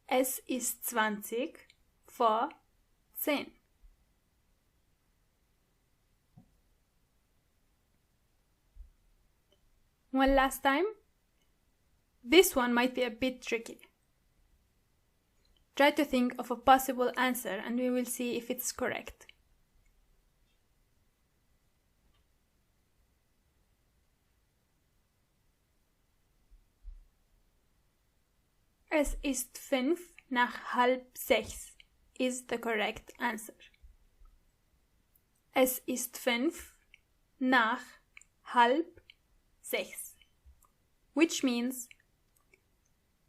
Speaker 1: Es ist 10:20. One last time. This one might be a bit tricky. Try to think of a possible answer and we will see if it's correct. Es ist 5:30 is the correct answer. Es ist 5:30, which means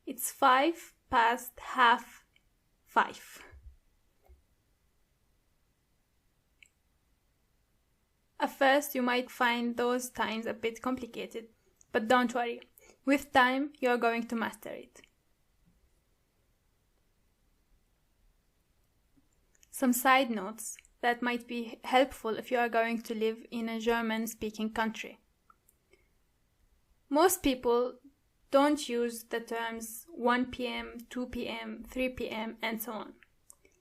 Speaker 1: it's 5:05. At first you might find those times a bit complicated, but don't worry. With time you're going to master it. Some side notes that might be helpful if you are going to live in a German-speaking country. Most people don't use the terms 1 p.m., 2 p.m., 3 p.m., and so on.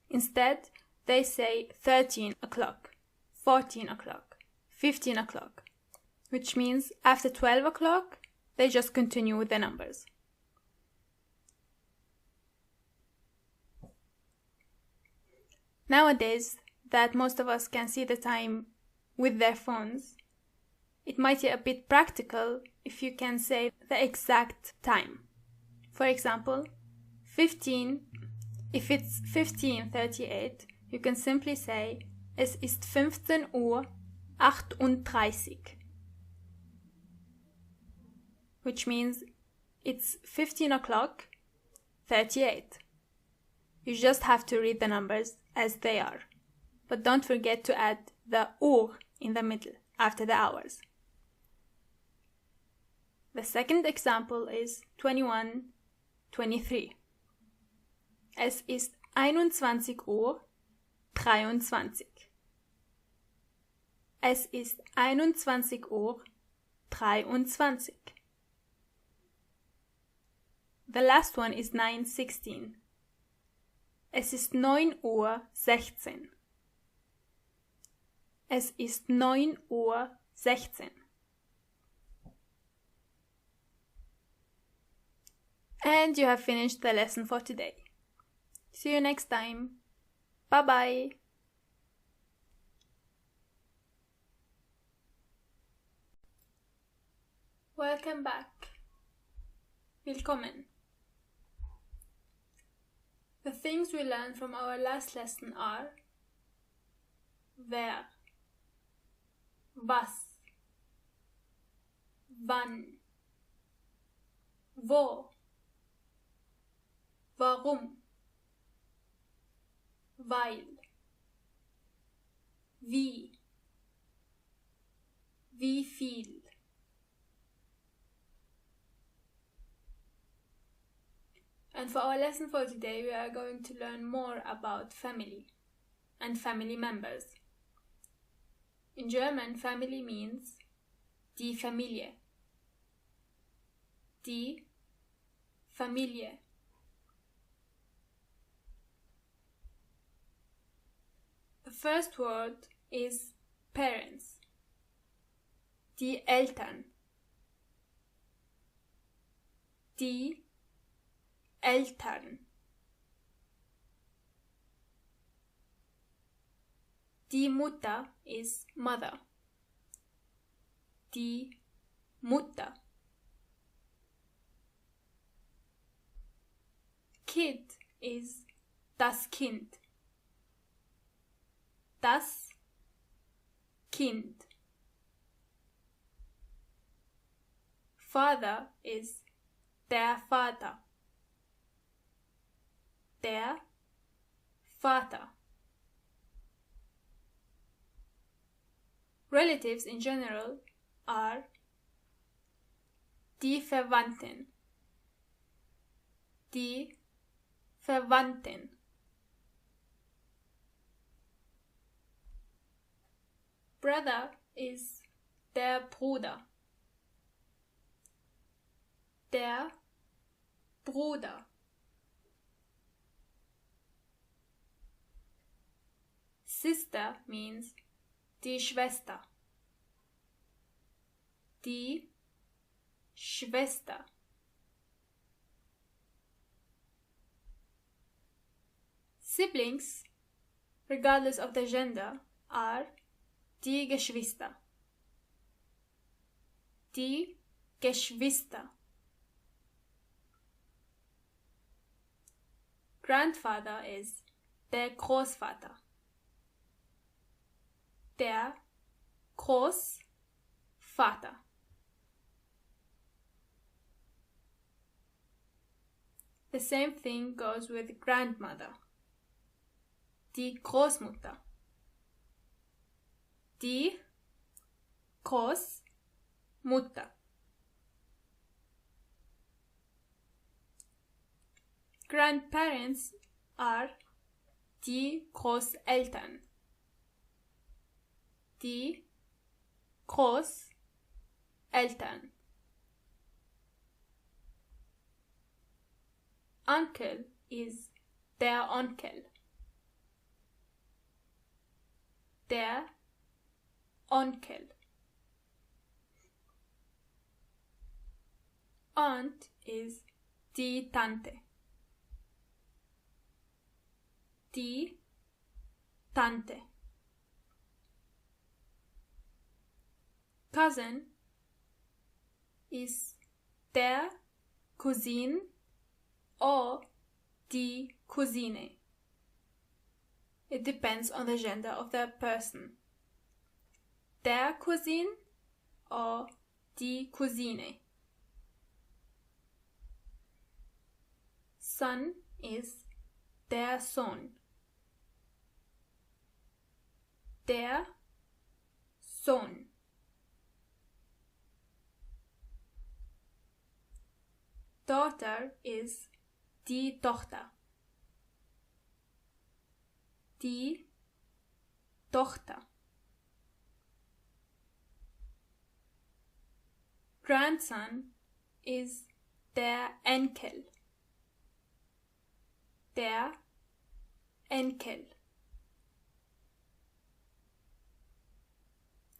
Speaker 1: Instead, they say 13 o'clock, 14 o'clock, 15 o'clock, which means after 12 o'clock, they just continue with the numbers. Nowadays, that most of us can see the time with their phones, it might be a bit practical if you can say the exact time. For example, if it's 15:38, you can simply say, es ist 15:38, which means it's 15 o'clock 38. You just have to read the numbers as they are. But don't forget to add the Uhr in the middle after the hours. The second example is 21:23. Es ist 21:23 Uhr. Es ist 21:23 Uhr. The last one is 9:16. Es ist 9:16 Uhr. Es ist 9:16 Uhr. And you have finished the lesson for today. See you next time. Bye bye. Welcome back. Willkommen. The things we learned from our last lesson are wer, was, wann, wo, warum, weil, wie viel. And for our lesson for today, we are going to learn more about family and family members. In German, family means die Familie. Die Familie. The first word is parents. Die Eltern. Die Eltern. Die Mutter is mother. Die Mutter. Kid is das Kind. Das Kind. Father is der Vater. Der Vater. Relatives in general are die Verwandten. Die Verwandten. Brother is der Bruder. Der Bruder. Sister means die Schwester. Die Schwester. Siblings, regardless of the gender, are die Geschwister. Die Geschwister. Grandfather is der Großvater. Der Großvater. The same thing goes with grandmother. Die Großmutter. Die Großmutter. Grandparents are die Großeltern. Die Großeltern. Uncle is der Onkel. Der Onkel. Aunt is die Tante. Die Tante. Cousin is der Cousin or die Cousine. It depends on the gender of the person. Der Cousin or die Cousine. Son is der Sohn. Der Sohn. Daughter is die Tochter. die Tochter. Grandson is der Enkel. Der Enkel.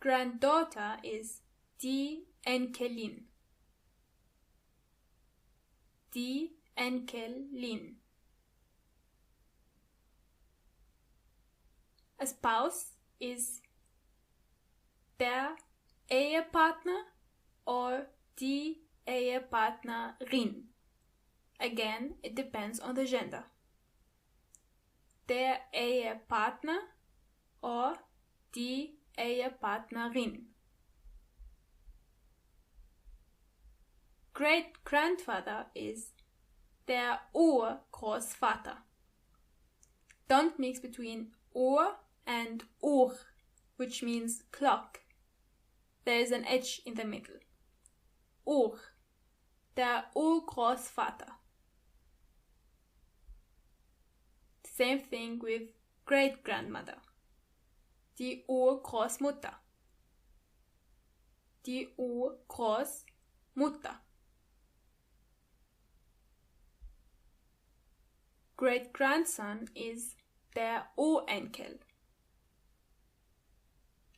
Speaker 1: Granddaughter is die Enkelin. Die Enkelin. A spouse is der Ehepartner or die Ehepartnerin. Again, it depends on the gender. Der Ehepartner or die Ehepartnerin. Great-grandfather is der Urgroßvater. Don't mix between Ur and Uhr, which means clock. There is an H in the middle. Uhr, der Urgroßvater. Same thing with great-grandmother. Die Urgroßmutter. Die Urgroßmutter. Great-grandson is der Urenkel.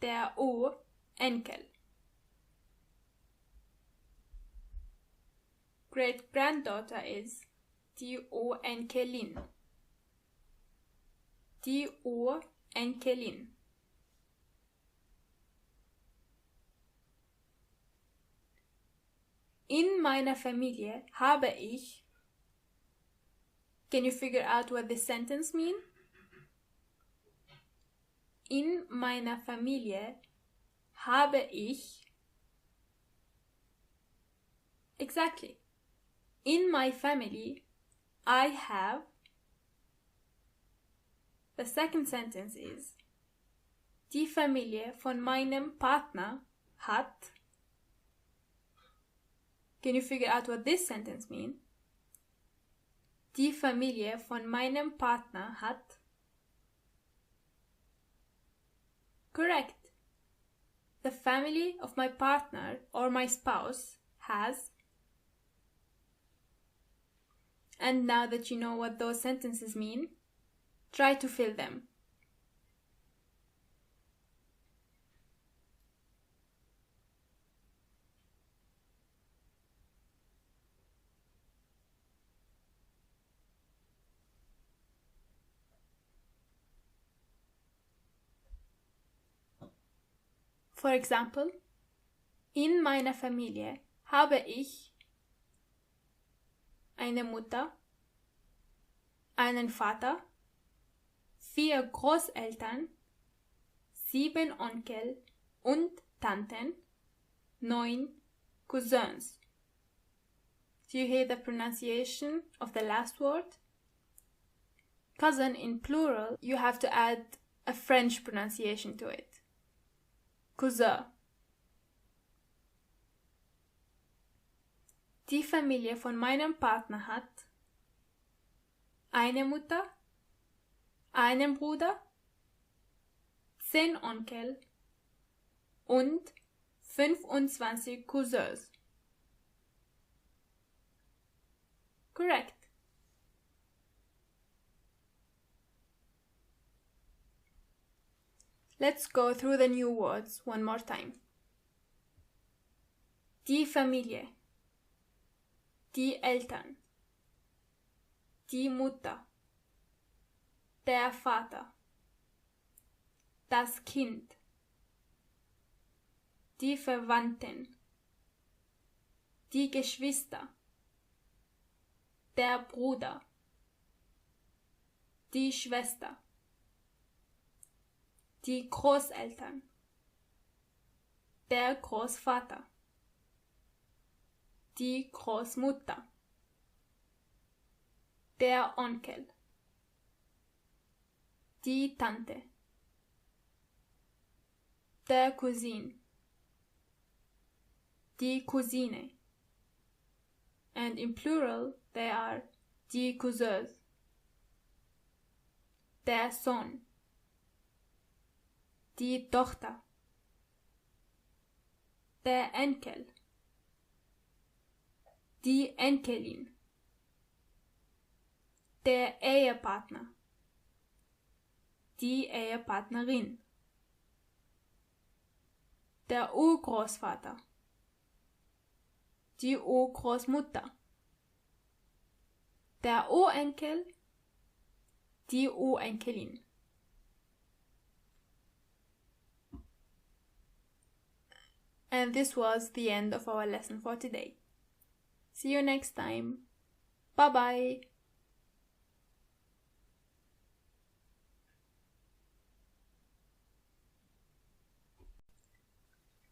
Speaker 1: Der Urenkel. Great-granddaughter is die Urenkelin. Die Urenkelin. In meiner Familie habe ich. Can you figure out what this sentence means? In meiner Familie habe ich. Exactly. In my family, I have. The second sentence is die Familie von meinem Partner hat. Can you figure out what this sentence means? Die Familie von meinem Partner hat. Correct. The family of my partner or my spouse has. And now that you know what those sentences mean, try to fill them. For example, in meiner Familie habe ich eine Mutter, einen Vater, 4 Großeltern, 7 Onkel und Tanten, 9 Cousins. Do you hear the pronunciation of the last word? Cousin in plural, you have to add a French pronunciation to it. Cousin. Die Familie von meinem Partner hat eine Mutter, einen Bruder, 10 Onkel und 25 Cousins. Correct. Let's go through the new words one more time. Die Familie, die Eltern, die Mutter, der Vater, das Kind, die Verwandten, die Geschwister, der Bruder, die Schwester, die Großeltern, der Großvater, die Großmutter, der Onkel, die Tante, der Cousin, die Cousine, and in plural they are die Cousins, der Sohn, Die Tochter. Der Enkel. Die Enkelin. Der Ehepartner. Die Ehepartnerin. Der Urgroßvater. Die Urgroßmutter. Der Urenkel. Die Urenkelin. And this was the end of our lesson for today. See you next time. Bye bye.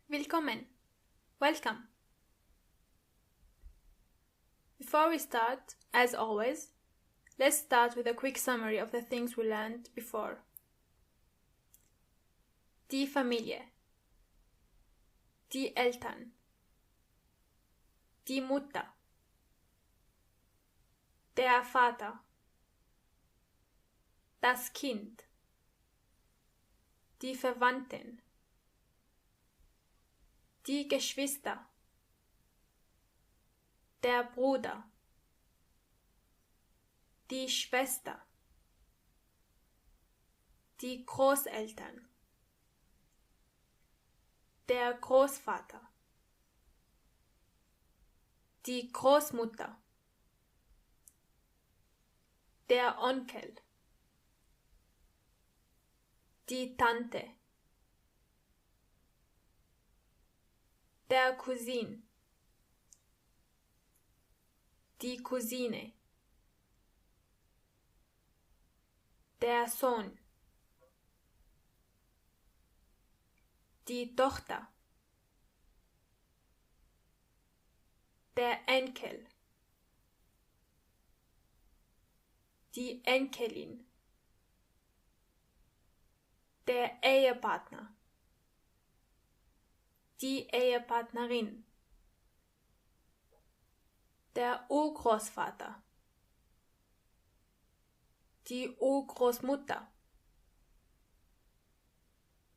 Speaker 1: Willkommen. Welcome. Before we start, as always, let's start with a quick summary of the things we learned before. Die Familie. Die Eltern. Die Mutter. Der Vater. Das Kind. Die Verwandten. Die Geschwister. Der Bruder. Die Schwester. Die Großeltern. Der Großvater. Die Großmutter. Der Onkel. Die Tante. Der Cousin. Die Cousine. Der Sohn. Die Tochter. Der Enkel. Die Enkelin. Der Ehepartner. Die Ehepartnerin. Der Urgroßvater. Die Urgroßmutter.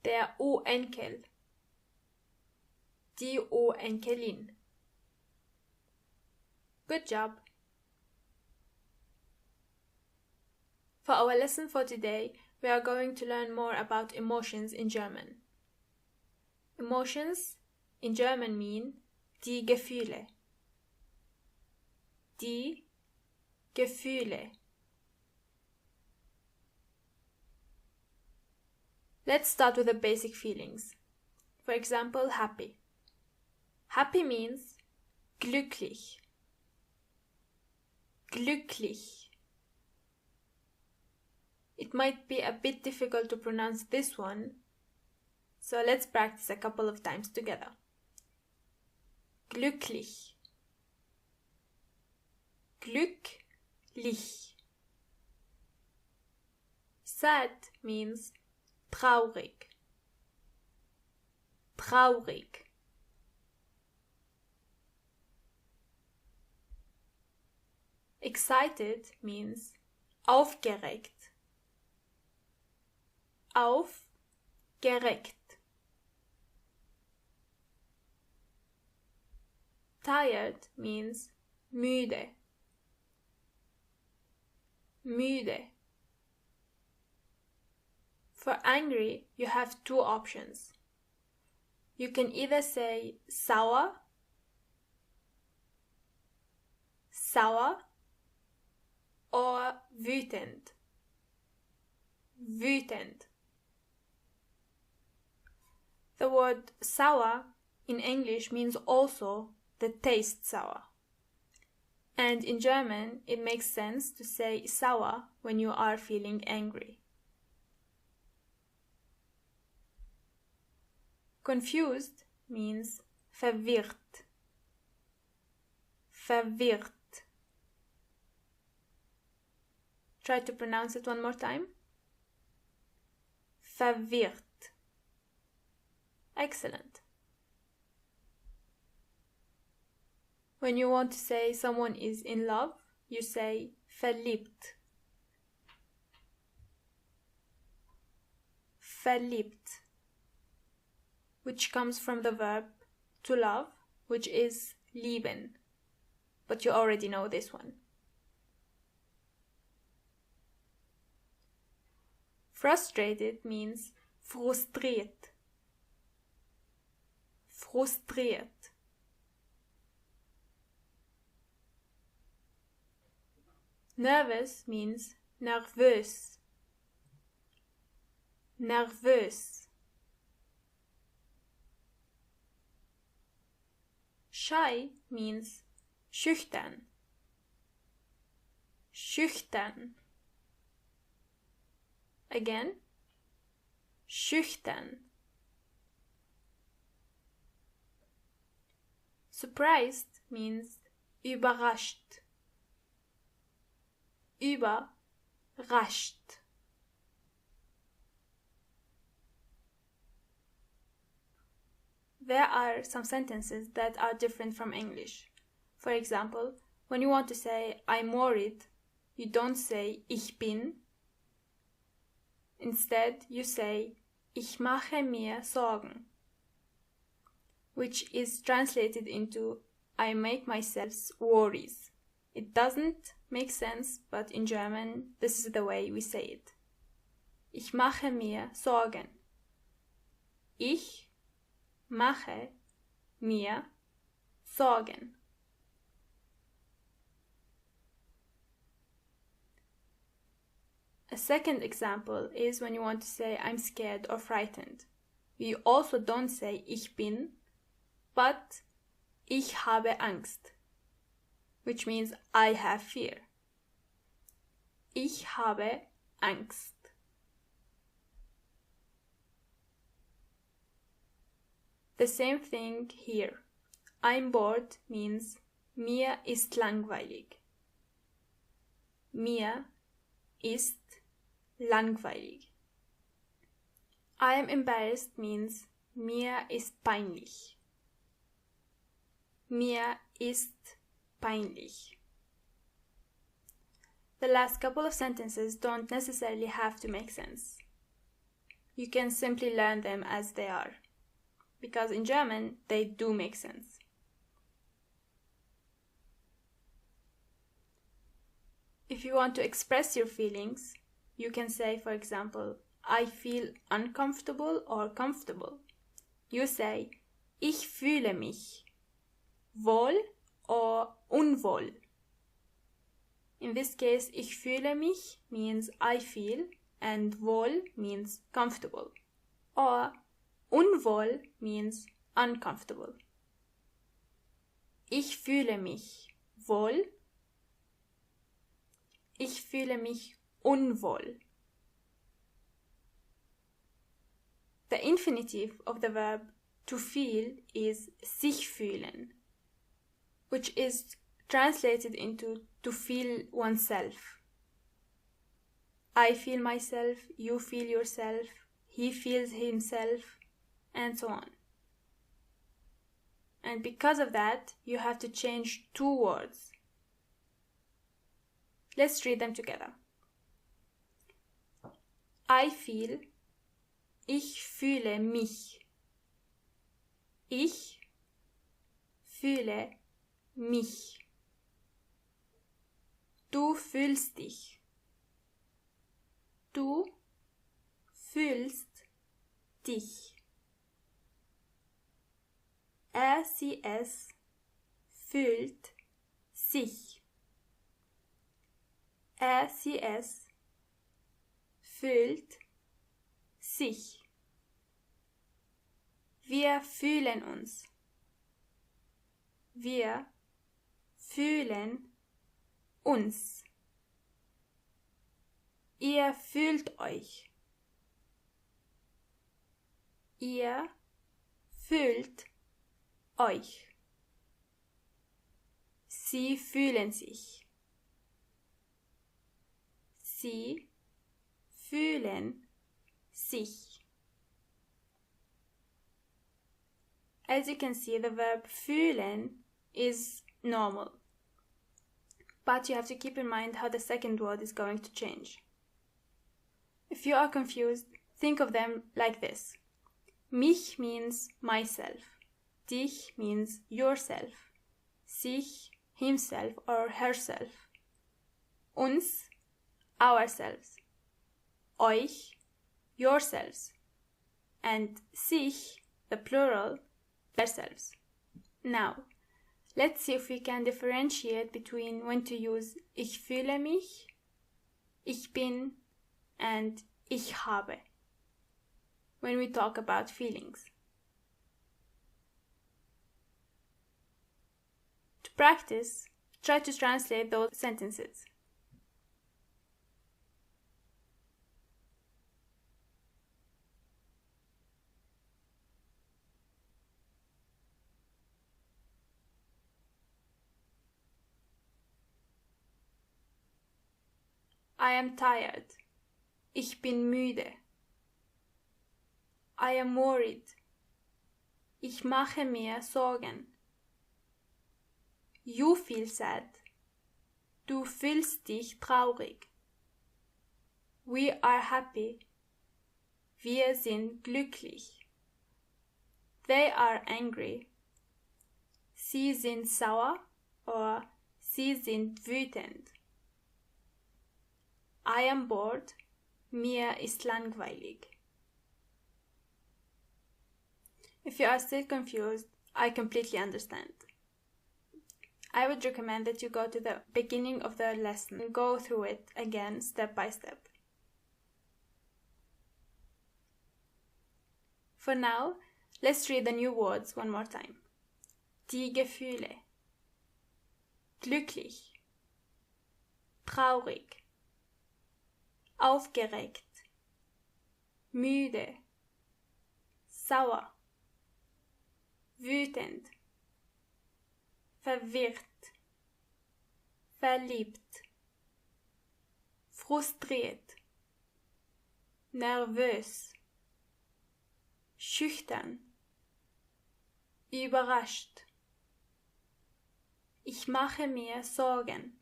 Speaker 1: Der Urenkel. Die Urenkelin. Good job! For our lesson for today, we are going to learn more about emotions in German. Emotions in German mean die Gefühle. Die Gefühle. Let's start with the basic feelings. For example, happy. Happy means glücklich. Glücklich. It might be a bit difficult to pronounce this one, so let's practice a couple of times together. Glücklich. Glücklich. Sad means traurig. Traurig. Excited means aufgeregt. Aufgeregt. Tired means müde. Müde. For angry, you have two options. You can either say sauer, or wütend, wütend. The word sour in English means also the taste sour. And in German, it makes sense to say sauer when you are feeling angry. Confused means verwirrt. Verwirrt. Try to pronounce it one more time. Verwirrt. Excellent. When you want to say someone is in love, you say verliebt. Verliebt. which comes from the verb to love, which is lieben. But you already know this one. Frustrated means frustriert. Frustriert. Nervous means nervös. Nervös. Shy means schüchtern. Schüchtern. Again, schüchtern. Surprised means überrascht. Überrascht. There are some sentences that are different from English. For example, when you want to say I'm worried, you don't say ich bin. Instead, you say ich mache mir Sorgen, which is translated into I make myself worries. It doesn't make sense, but in German, this is the way we say it. Ich mache mir Sorgen. Ich mache mir Sorgen. A second example is when you want to say I'm scared or frightened. You also don't say ich bin, but ich habe Angst, which means I have fear. Ich habe Angst. The same thing here. I'm bored means mir ist langweilig. Mir ist langweilig. I am embarrassed means mir ist peinlich. Mir ist peinlich. The last couple of sentences don't necessarily have to make sense. You can simply learn them as they are, because in German they do make sense. If you want to express your feelings, you can say, for example, I feel uncomfortable or comfortable. You say, ich fühle mich wohl or unwohl. In this case, ich fühle mich means I feel and wohl means comfortable. Or unwohl means uncomfortable. Ich fühle mich wohl. Ich fühle mich unwohl. The infinitive of the verb to feel is sich fühlen, which is translated into to feel oneself. I feel myself, you feel yourself, he feels himself, and so on. And because of that, you have to change two words. Let's read them together. I feel, ich fühle mich. Ich fühle mich. Du fühlst dich. Du fühlst dich. Sie, es fühlt sich. Sie, es fühlt sich. Wir fühlen uns. Wir fühlen uns. Ihr fühlt euch. Ihr fühlt euch. Sie fühlen sich. Sie fühlen sich. As you can see, the verb fühlen is normal. But you have to keep in mind how the second word is going to change. If you are confused, think of them like this. Mich means myself. Dich means yourself. Sich, himself or herself. Uns, ourselves. Euch, yourselves. And sich, the plural, themselves. Now, let's see if we can differentiate between when to use ich fühle mich, ich bin, and ich habe when we talk about feelings. To practice, try to translate those sentences. I am tired. Ich bin müde. I am worried. Ich mache mir Sorgen. You feel sad. Du fühlst dich traurig. We are happy. Wir sind glücklich. They are angry. Sie sind sauer or sie sind wütend. I am bored. Mir ist langweilig. If you are still confused, I completely understand. I would recommend that you go to the beginning of the lesson and go through it again step by step. For now, let's read the new words one more time. Die Gefühle. Glücklich. Traurig. Aufgeregt. Müde. Sauer. Wütend. Verwirrt. Verliebt. Frustriert. Nervös. Schüchtern. Überrascht. Ich mache mir Sorgen.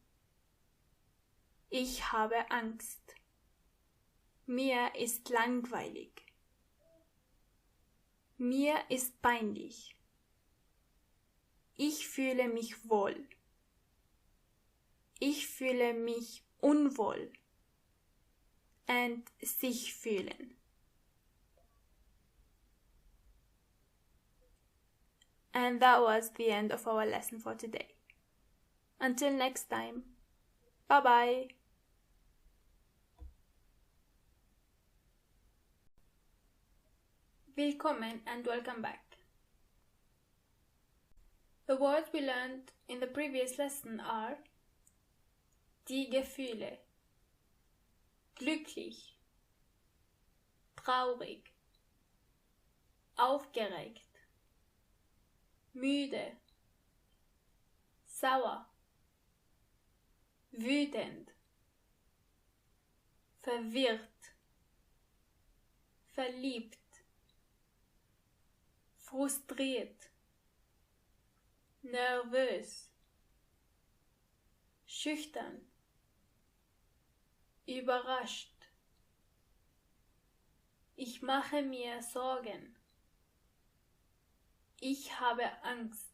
Speaker 1: Ich habe Angst. Mir ist langweilig. Mir ist peinlich. Ich fühle mich wohl. Ich fühle mich unwohl. And sich fühlen. And that was the end of our lesson for today. Until next time. Bye bye. Willkommen and welcome back. The words we learned in the previous lesson are die Gefühle, glücklich, traurig, aufgeregt, müde, sauer, wütend, verwirrt, verliebt, frustriert, nervös, schüchtern, überrascht. Ich mache mir Sorgen. Ich habe Angst.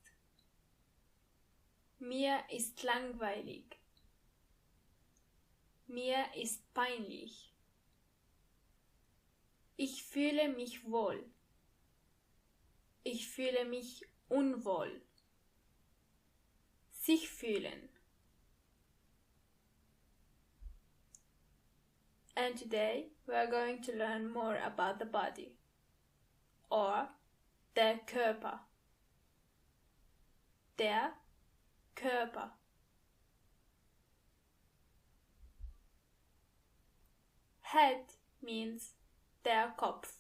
Speaker 1: Mir ist langweilig. Mir ist peinlich. Ich fühle mich wohl. Ich fühle mich unwohl. Sich fühlen. And today we are going to learn more about the body, or der Körper. Der Körper. Head means der Kopf.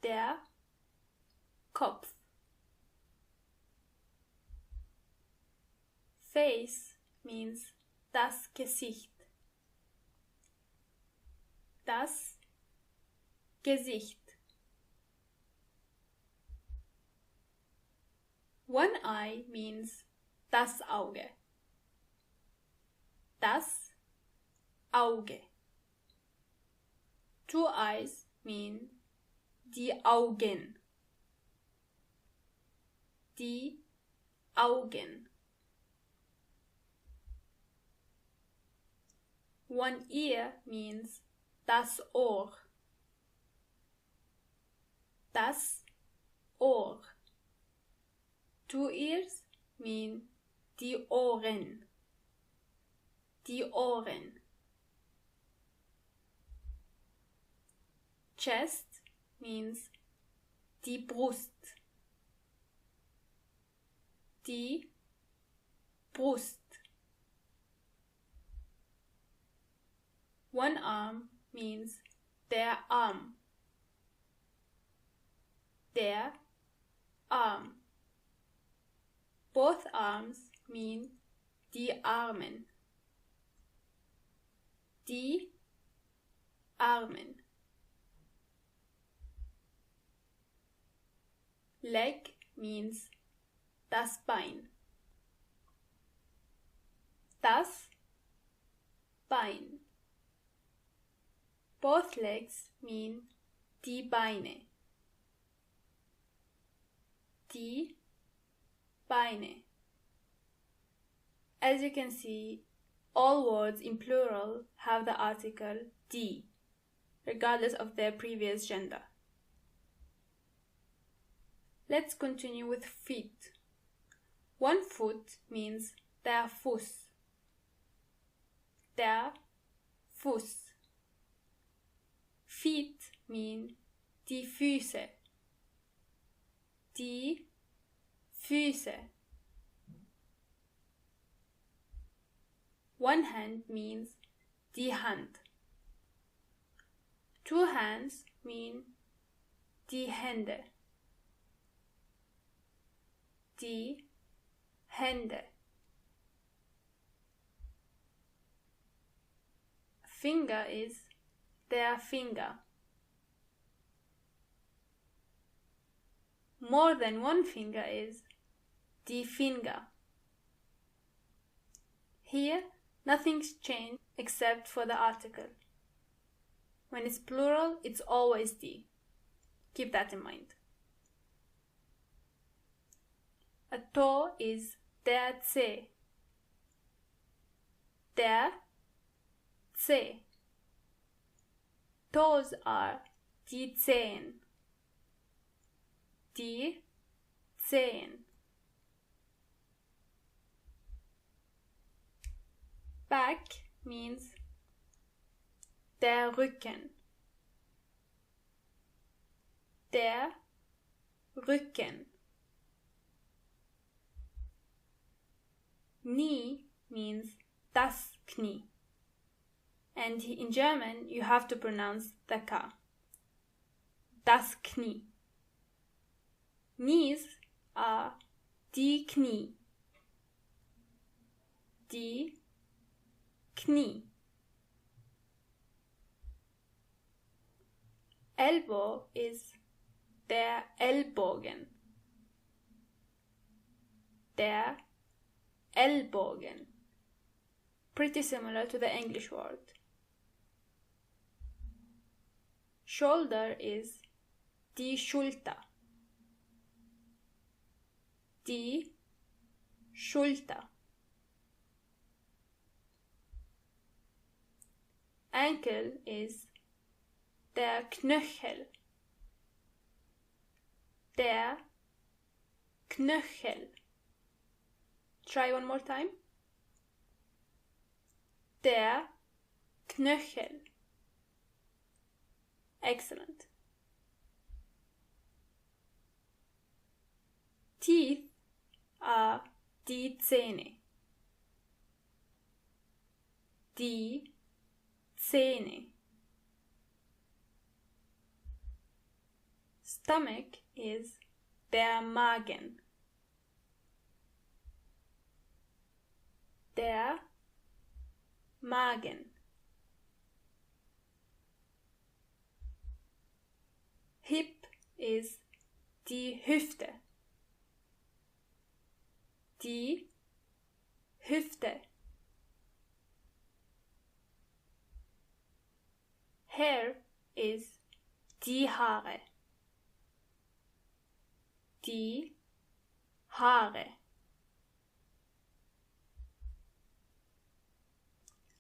Speaker 1: Der Kopf. Face means das Gesicht. Das Gesicht. One eye means das Auge. Das Auge. Two eyes mean Die Augen. Die Augen. One ear means das Ohr. Das Ohr. Two ears mean die Ohren. Die Ohren. Chest means die Brust. Die Brust. One arm means der Arm. Der Arm. Both arms mean die Armen. Die Armen. Leg means das Bein. Das Bein. Both legs mean die Beine. Die Beine. As you can see, all words in plural have the article die, regardless of their previous gender. Let's continue with feet. One foot means der Fuß. Der Fuß. Feet mean die Füße. Die Füße. One hand means die Hand. Two hands mean die Hände. Die Hände. Finger is der Finger. More than one finger is die Finger. Here, nothing's changed except for the article. When it's plural, it's always die. Keep that in mind. A toe is der Zeh. Der Zeh. Toes are die Zehen. Die Zehen. Back means der Rücken. Der Rücken. Knee means das Knie. And in German, you have to pronounce the K. Das Knie. Knees are die Knie. Die Knie. Elbow is der Ellbogen. Der Ellbogen. Pretty similar to the English word. Shoulder is die Schulter. Die Schulter. Ankle is der Knöchel. Der Knöchel. Try one more time. Der Knöchel. Excellent. Teeth are die Zähne. Die Zähne. Stomach is der Magen. Der Magen. Hip is die Hüfte. Die Hüfte. Hair is die Haare. Die Haare.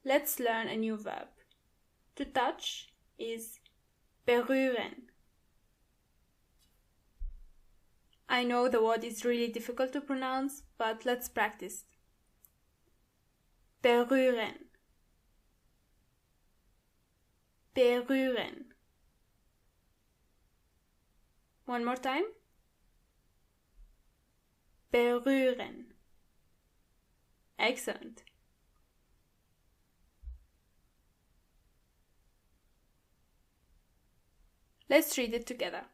Speaker 1: Let's learn a new verb. To touch is berühren. I know the word is really difficult to pronounce, but let's practice. Berühren. Berühren. One more time. Berühren. Excellent. Let's read it together.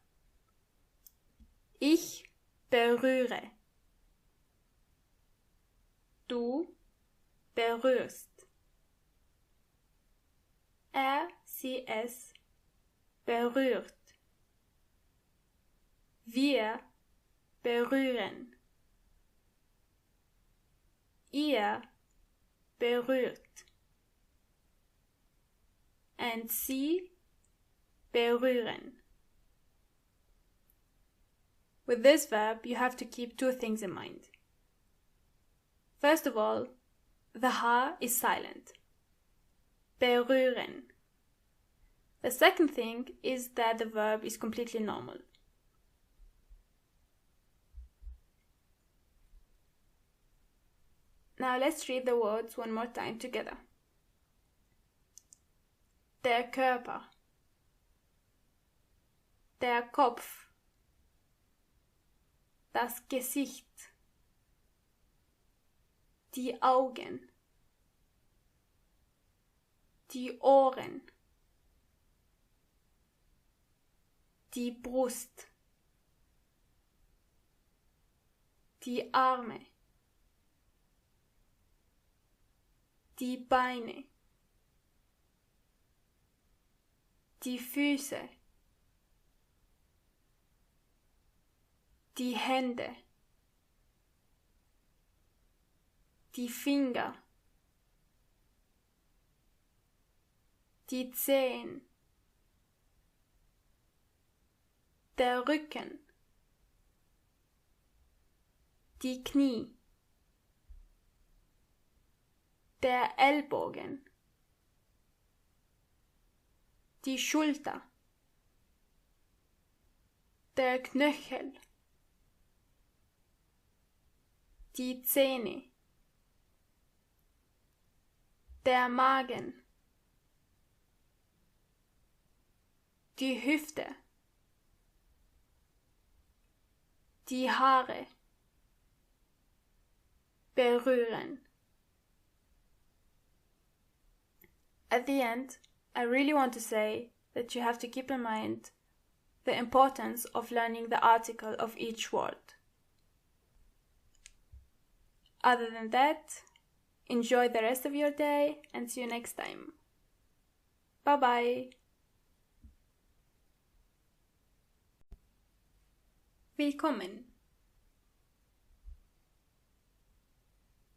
Speaker 1: Ich berühre. Du berührst. Sie, es berührt. Wir berühren. Ihr berührt. And sie berühren. With this verb, you have to keep two things in mind. First of all, the H is silent. Berühren. The second thing is that the verb is completely normal. Now let's read the words one more time together. Der Körper. Der Kopf. Das Gesicht. Die Augen. Die Ohren. Die Brust. Die Arme. Die Beine. Die Füße. Die Hände. Die Finger. Die Zehen. Der Rücken. Die Knie. Der Ellbogen. Die Schulter. Der Knöchel. Die Zähne. Der Magen. Die Hüfte. Die Haare. Berühren. At the end, I really want to say that you have to keep in mind the importance of learning the article of each word. Other than that, enjoy the rest of your day and see you next time. Bye bye. Willkommen.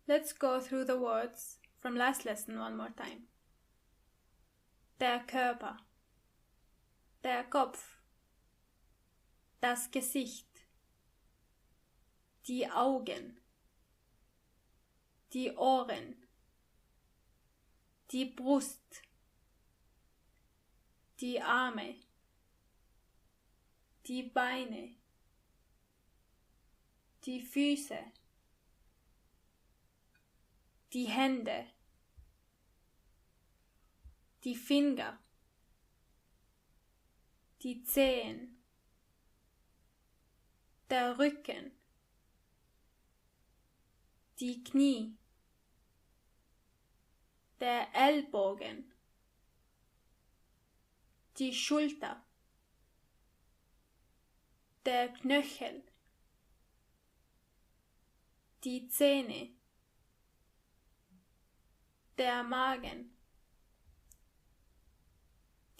Speaker 1: Let's go through the words from last lesson one more time. Der Körper. Der Kopf. Das Gesicht. Die Augen. Die Ohren. Die Brust. Die Arme. Die Beine. Die Füße. Die Hände. Die Finger. Die Zehen. Der Rücken. Die Knie. Der Ellbogen. Die Schulter. Der Knöchel. Die Zähne. Der Magen.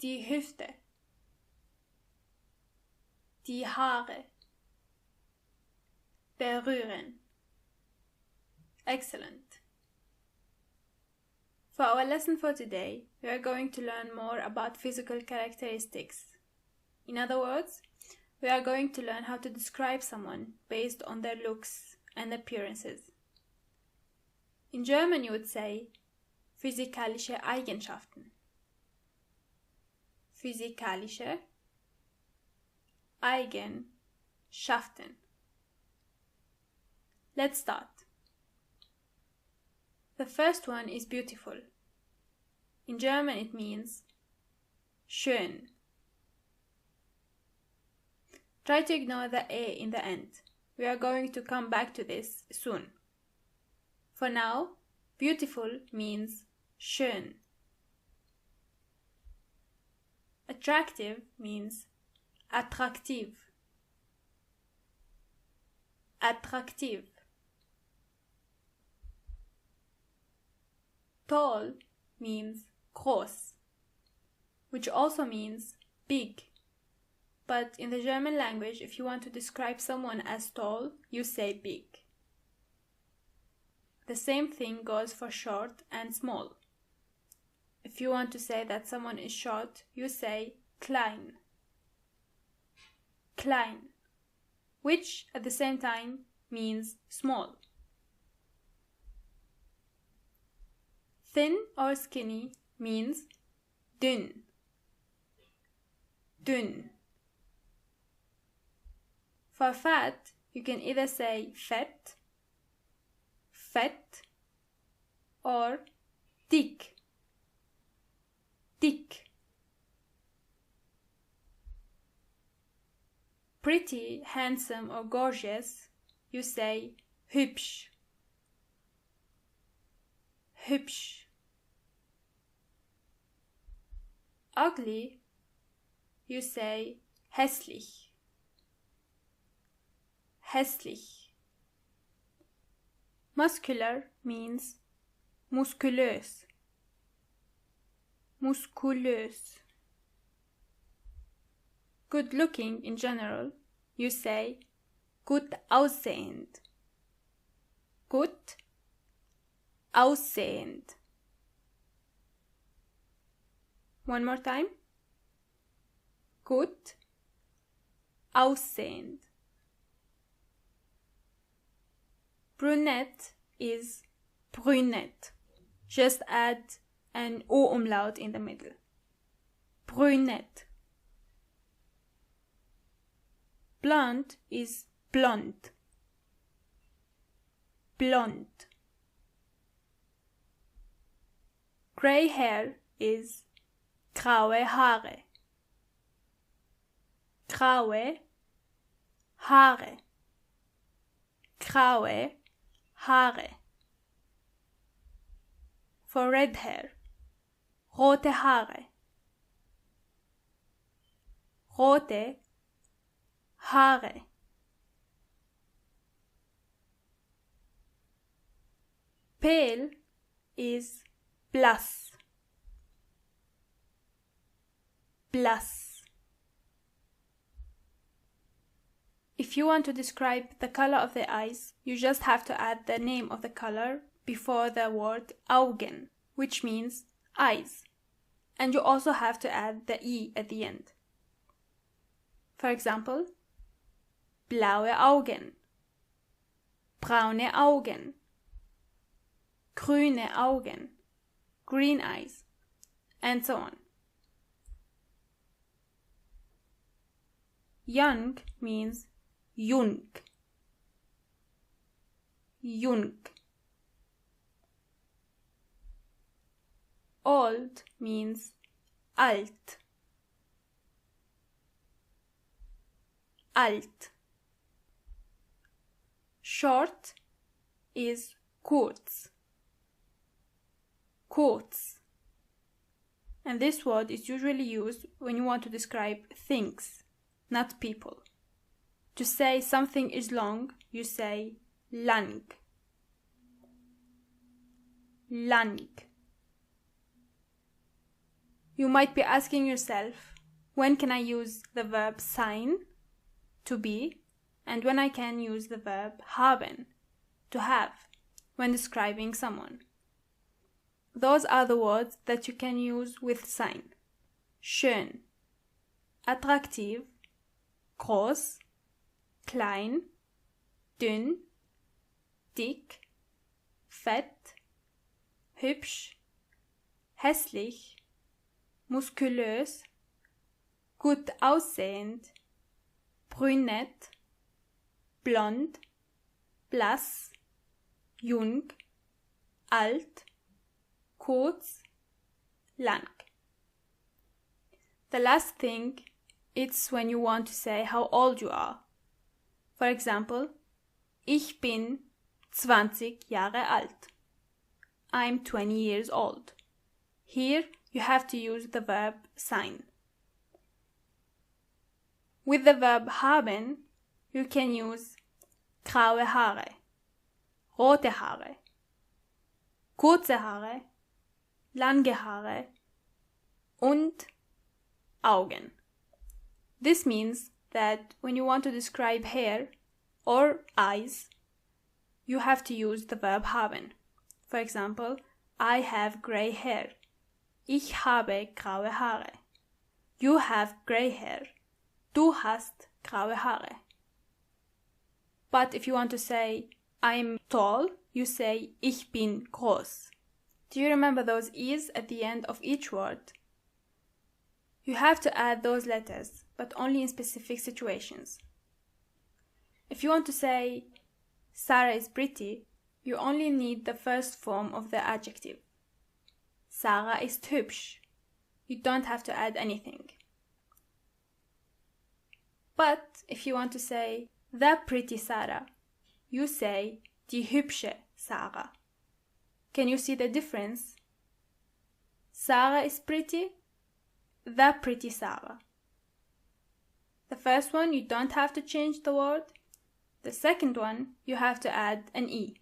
Speaker 1: Die Hüfte. Die Haare. Berühren. Excellent. For our lesson for today, we are going to learn more about physical characteristics. In other words, We are going to learn how to describe someone based on their looks and appearances. In German you would say physikalische Eigenschaften. Physikalische Eigenschaften. Let's start. The first one is beautiful. In German it means schön. Try to ignore the A in the end. We are going to come back to this soon. For now, beautiful means schön. Attractive means attraktiv. Attraktiv. Tall means groß, which also means big. But in the German language, if you want to describe someone as tall, you say big. The same thing goes for short and small. If you want to say that someone is short, you say klein. Klein, which at the same time means small. Thin or skinny means dünn. Dünn. For fat, you can either say fett, fett, or dick, dick. Pretty, handsome, or gorgeous, you say hübsch, hübsch. Ugly, you say hässlich, hässlich. Muscular means muskulös, muskulös. Good looking in general, you say gut aussehend, gut aussehend. One more time. Gut aussehend. Brunette is brünette. Just add an O-umlaut in the middle. Brünette. Blonde is blond. Blond. Grey hair is graue Haare. Graue Haare. Graue Haare. For red hair, rote Haare. Rote Haare. Pale is blass. Blass. If you want to describe the color of the eyes, you just have to add the name of the color before the word Augen, which means eyes. And you also have to add the I at the end. For example, blaue Augen, braune Augen, grüne Augen, green eyes, and so on. Young means jung. Jung. Old means alt. Alt. Short is kurz. Kurz. And this word is usually used when you want to describe things, not people. To say something is long, you say lang. Lang. You might be asking yourself, when can I use the verb sein, to be, and when I can use the verb haben, to have, when describing someone. Those are the words that you can use with sein. Schön, attraktiv, groß, klein, dünn, dick, fett, hübsch, hässlich, muskulös, gut aussehend, brünett, blond, blass, jung, alt, kurz, lang. The last thing is when you want to say how old you are. For example, ich bin 20 Jahre alt. I'm 20 years old. Here you have to use the verb sein. With the verb haben, you can use graue Haare, rote Haare, kurze Haare, lange Haare und Augen. This means that when you want to describe hair or eyes, you have to use the verb haben. For example, I have gray hair. Ich habe graue Haare. You have gray hair. Du hast graue Haare. But if you want to say I'm tall, you say ich bin groß. Do you remember those E's at the end of each word? You have to add those letters, but only in specific situations. If you want to say Sarah is pretty, you only need the first form of the adjective. Sarah ist hübsch. You don't have to add anything. But if you want to say the pretty Sarah, you say die hübsche Sarah. Can you see the difference? Sarah is pretty, the pretty Sarah. The first one, you don't have to change the word. The second one, you have to add an E.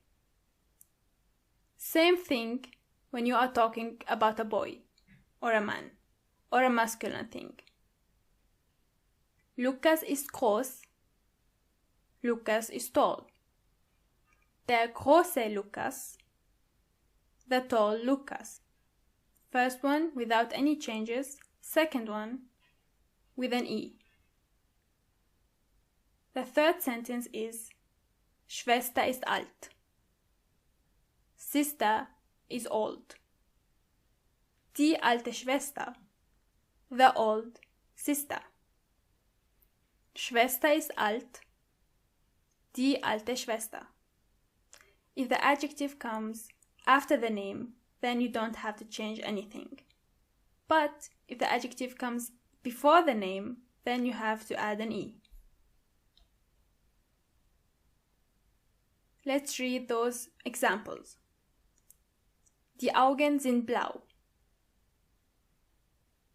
Speaker 1: Same thing when you are talking about a boy, or a man, or a masculine thing. Lukas ist groß. Lukas ist tall. Der große Lukas. The tall Lukas. First one without any changes. Second one with an E. The third sentence is Schwester ist alt. Sister is old. Die alte Schwester. The old sister. Schwester ist alt. Die alte Schwester. If the adjective comes after the name, then you don't have to change anything. But if the adjective comes before the name, then you have to add an E. Let's read those examples. Die Augen sind blau.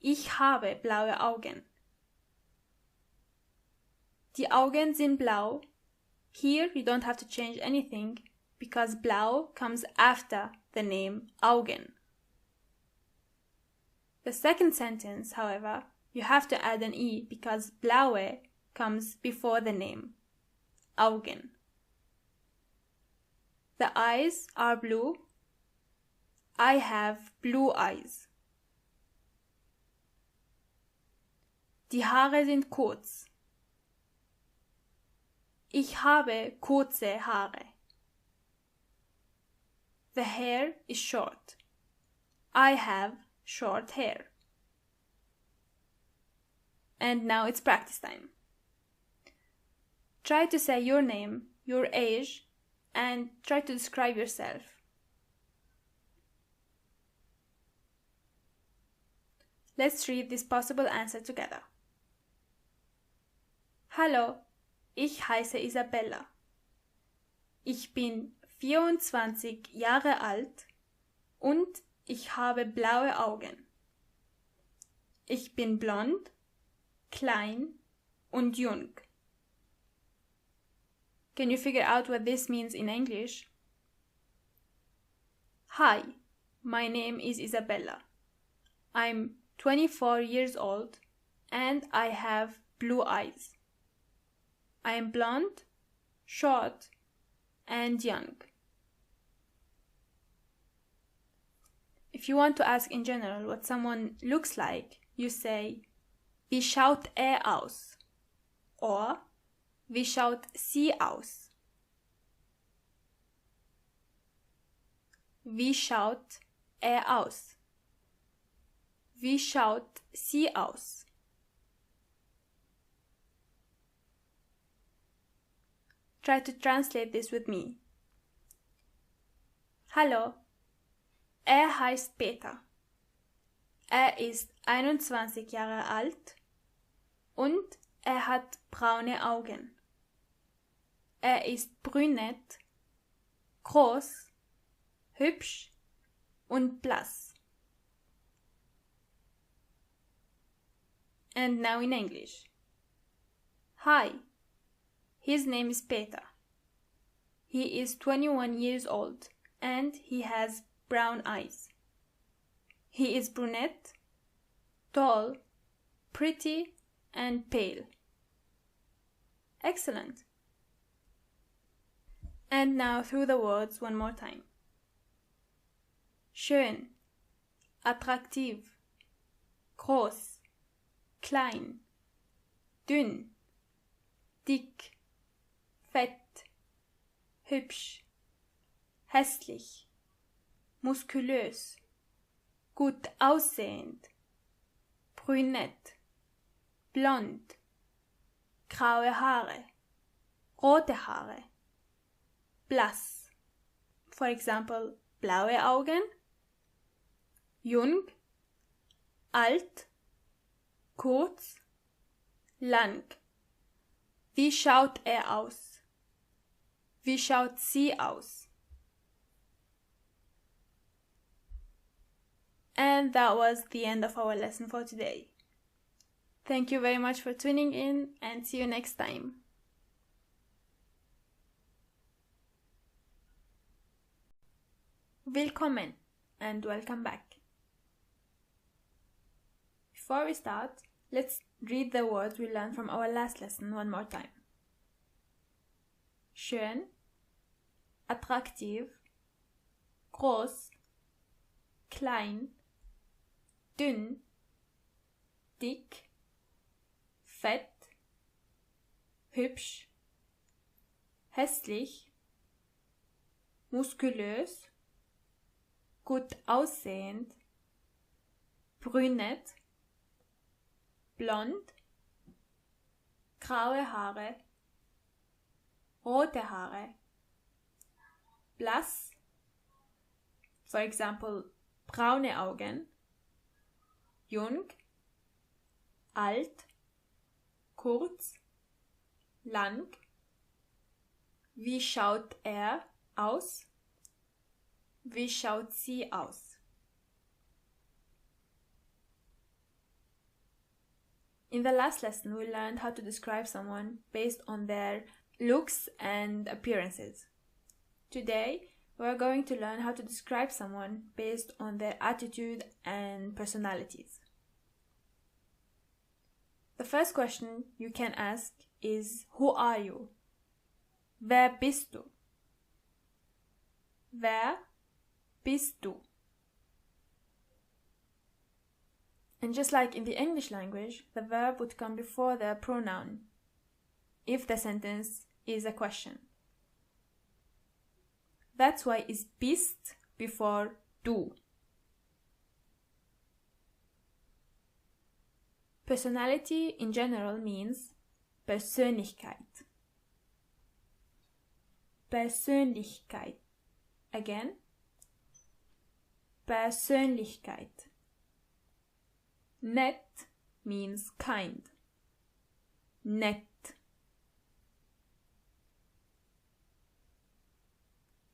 Speaker 1: Ich habe blaue Augen. Die Augen sind blau. Here you don't have to change anything because blau comes after the name Augen. The second sentence, however, you have to add an E because blaue comes before the name Augen. The eyes are blue. I have blue eyes. Die Haare sind kurz. Ich habe kurze Haare. The hair is short. I have short hair. And now it's practice time. Try to say your name, your age, and try to describe yourself. Let's read this possible answer together. Hallo, ich heiße Isabella. Ich bin 24 Jahre alt und ich habe blaue Augen. Ich bin blond, klein und jung. Can you figure out what this means in English? Hi, my name is Isabella. I'm 24 years old and I have blue eyes. I am blonde, short, and young. If you want to ask in general what someone looks like, you say, Wie schaut er aus? Or, wie schaut sie aus? Wie schaut aus? Wie schaut sie aus? Try to translate this with me. Hallo, heißt Peter. Ist 21 Jahre alt und hat braune Augen. Ist brünett, groß, hübsch und blass. And now in English. Hi, his name is Peter. He is 21 years old and he has brown eyes. He is brunette, tall, pretty, and pale. Excellent. And now through the words one more time. Schön, attraktiv, groß, klein, dünn, dick, fett, hübsch, hässlich, muskulös, gut aussehend, brünett, blond, graue Haare, rote Haare, blass. For example, blaue Augen, jung, alt, kurz, lang. Wie schaut aus? Wie schaut sie aus? And that was the end of our lesson for today. Thank you very much for tuning in and see you next time. Willkommen and welcome back. Before we start, let's read the words we learned from our last lesson one more time. Schön, attraktiv, groß, klein, dünn, dick, fett, hübsch, hässlich, muskulös, gut aussehend, brünett, blond, graue Haare, rote Haare, blass, for example, braune Augen, jung, alt, kurz, lang. Wie schaut aus? Wie schaut sie aus? In the last lesson, we learned how to describe someone based on their looks and appearances. Today, we are going to learn how to describe someone based on their attitude and personalities. The first question you can ask is, who are you? Wer bist du? Wer bist du? And just like in the English language, the verb would come before the pronoun if the sentence is a question. That's why it's bist before du. Personality in general means Persönlichkeit. Persönlichkeit. Again. Persönlichkeit. Nett means kind. Nett.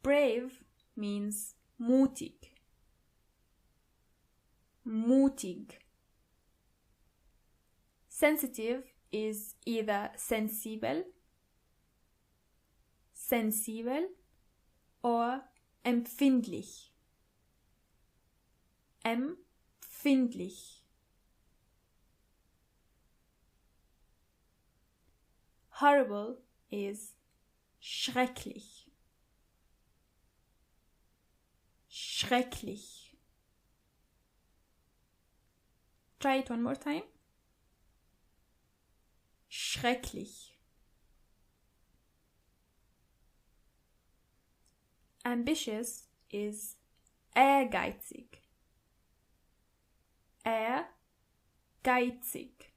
Speaker 1: Brave means mutig. Mutig. Sensitive is either sensibel, sensibel, or empfindlich. Empfindlich. Horrible is schrecklich. Schrecklich. Try it one more time. schrecklich. Ambitious is ehrgeizig. Ehrgeizig.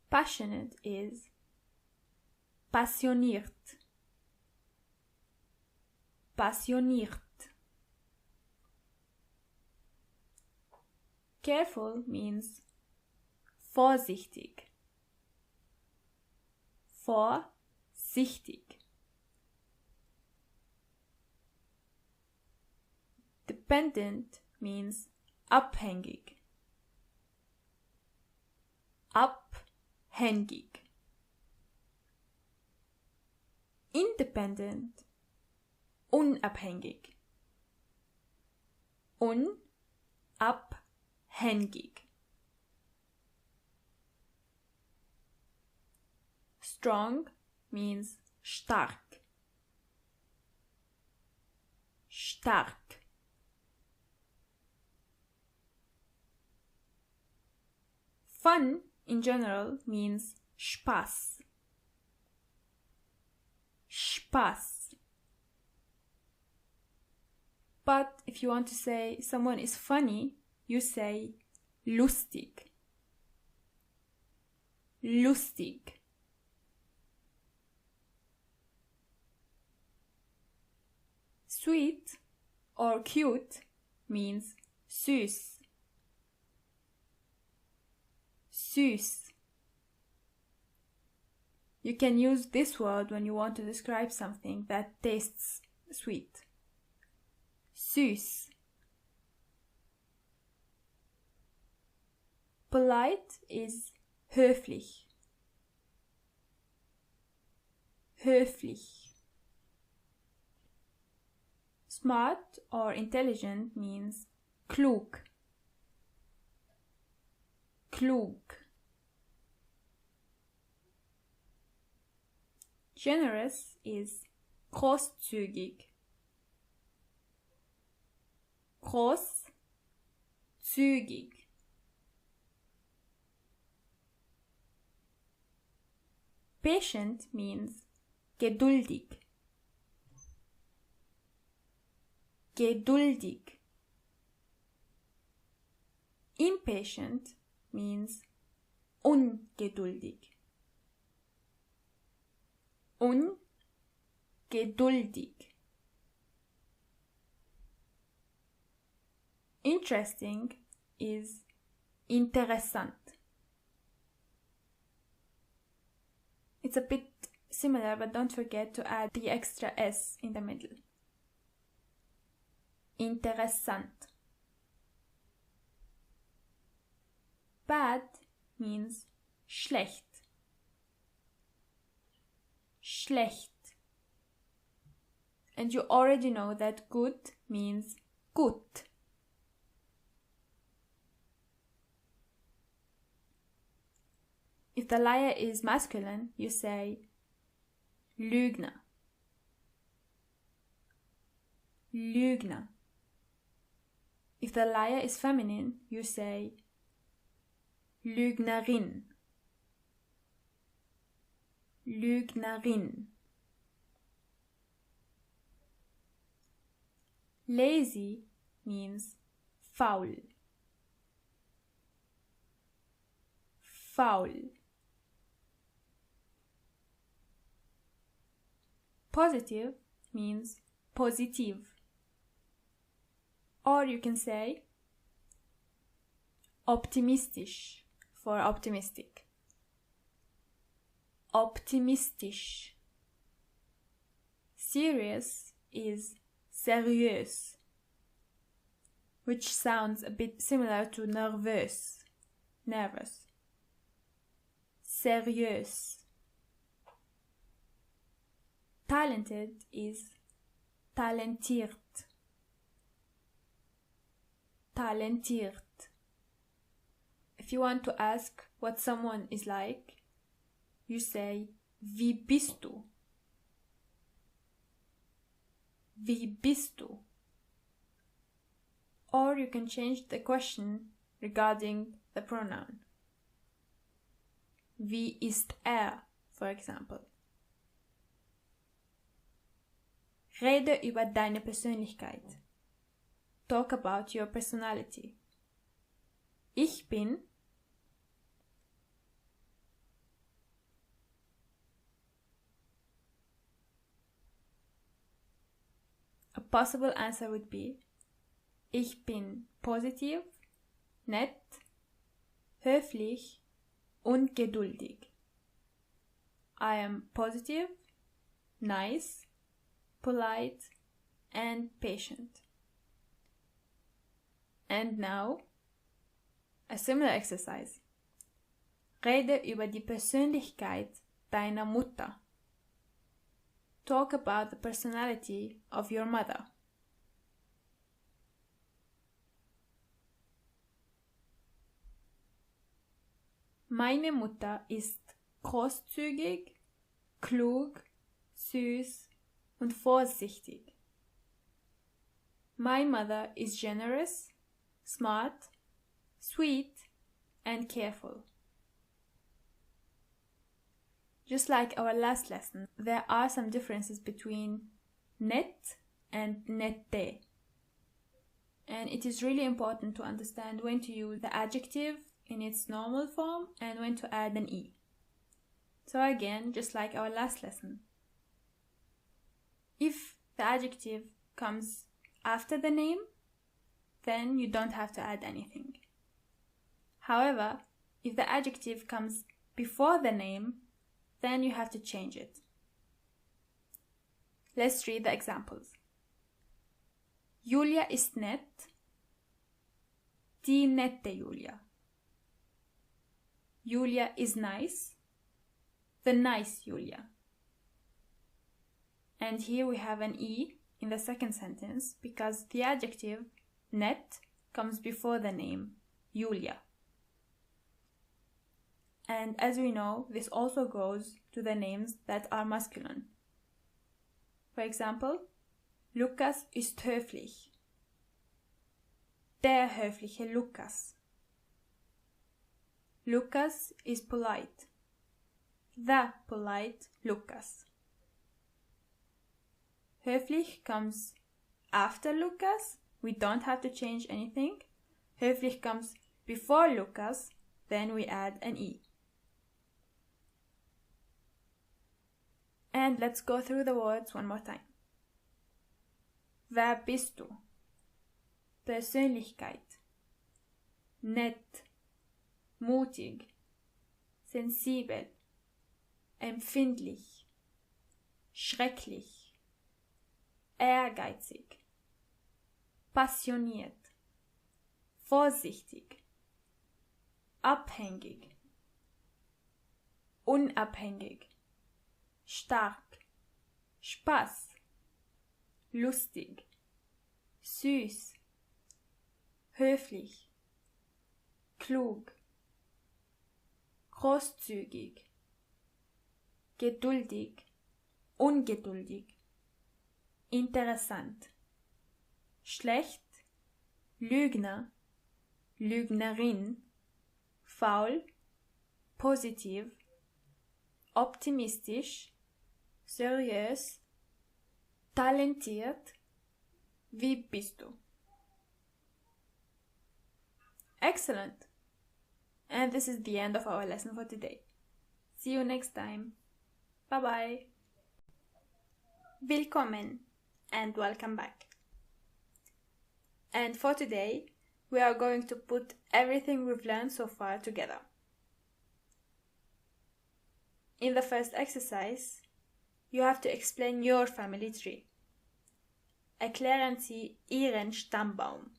Speaker 1: Passionate is passioniert. Passioniert. Careful means vorsichtig. Vorsichtig. Dependent means abhängig. Abhängig. Independent, unabhängig. Unabhängig. Strong means stark. Stark. Fun in general means Spaß. Spaß. But if you want to say someone is funny, you say lustig. Lustig. Sweet or cute means süß. Süß. You can use this word when you want to describe something that tastes sweet. Süß. Polite is höflich. Höflich. Smart or intelligent means klug. Klug. Generous is großzügig. Großzügig. Patient means geduldig. Geduldig. Impatient means ungeduldig. Ungeduldig. Interesting is interessant. It's a bit similar, but don't forget to add the extra S in the middle. Interessant. Bad means schlecht. Schlecht. And you already know that good means gut. If the liar is masculine, you say Lügner. Lügner. If the liar is feminine, you say Lügnerin. Lügnerin. Lazy means faul. Faul. Positive means positiv. Or you can say optimistisch for optimistic. Optimistisch. Serious is sérieux, which sounds a bit similar to nervös, nervous. Sérieux. Talented is talentiert. Talentiert. If you want to ask what someone is like, you say, wie bist du? Wie bist du? Or you can change the question regarding the pronoun. Wie ist for example. Rede über deine Persönlichkeit. Talk about your personality. Ich bin a possible answer would be ich bin positiv, nett, höflich und geduldig. I am positive, nice, polite, and patient. And now, a similar exercise. Rede über die Persönlichkeit deiner Mutter. Talk about the personality of your mother. Meine Mutter ist großzügig, klug, süß und vorsichtig. My mother is generous, smart, sweet, and careful. Just like our last lesson, there are some differences between nett and nette. And it is really important to understand when to use the adjective in its normal form and when to add an E. So again, just like our last lesson, if the adjective comes after the name, then you don't have to add anything. However, if the adjective comes before the name, then you have to change it. Let's read the examples. Julia ist nett. Die nette Julia. Julia is nice. The nice Julia. And here we have an E in the second sentence because the adjective nett comes before the name Julia. And as we know, this also goes to the names that are masculine. For example, Lukas ist höflich. Der höfliche Lukas. Lukas is polite. The polite Lukas. Höflich comes after Lukas. We don't have to change anything. Höflich comes before Lukas. Then we add an E. And let's go through the words one more time. Wer bist du? Persönlichkeit. Nett. Mutig. Sensibel. Empfindlich. Schrecklich. Ehrgeizig. Passioniert. Vorsichtig. Abhängig. Unabhängig. Stark. Spaß. Lustig. Süß. Höflich. Klug. Großzügig. Geduldig. Ungeduldig. Interessant. Schlecht. Lügner. Lügnerin. Faul. Positiv. Optimistisch. Seriös. Talentiert. Wie bist du? Excellent! And this is the end of our lesson for today. See you next time. Bye bye. Willkommen and welcome back. And for today, we are going to put everything we've learned so far together. In the first exercise, you have to explain your family tree. Erklären Sie Ihren Stammbaum.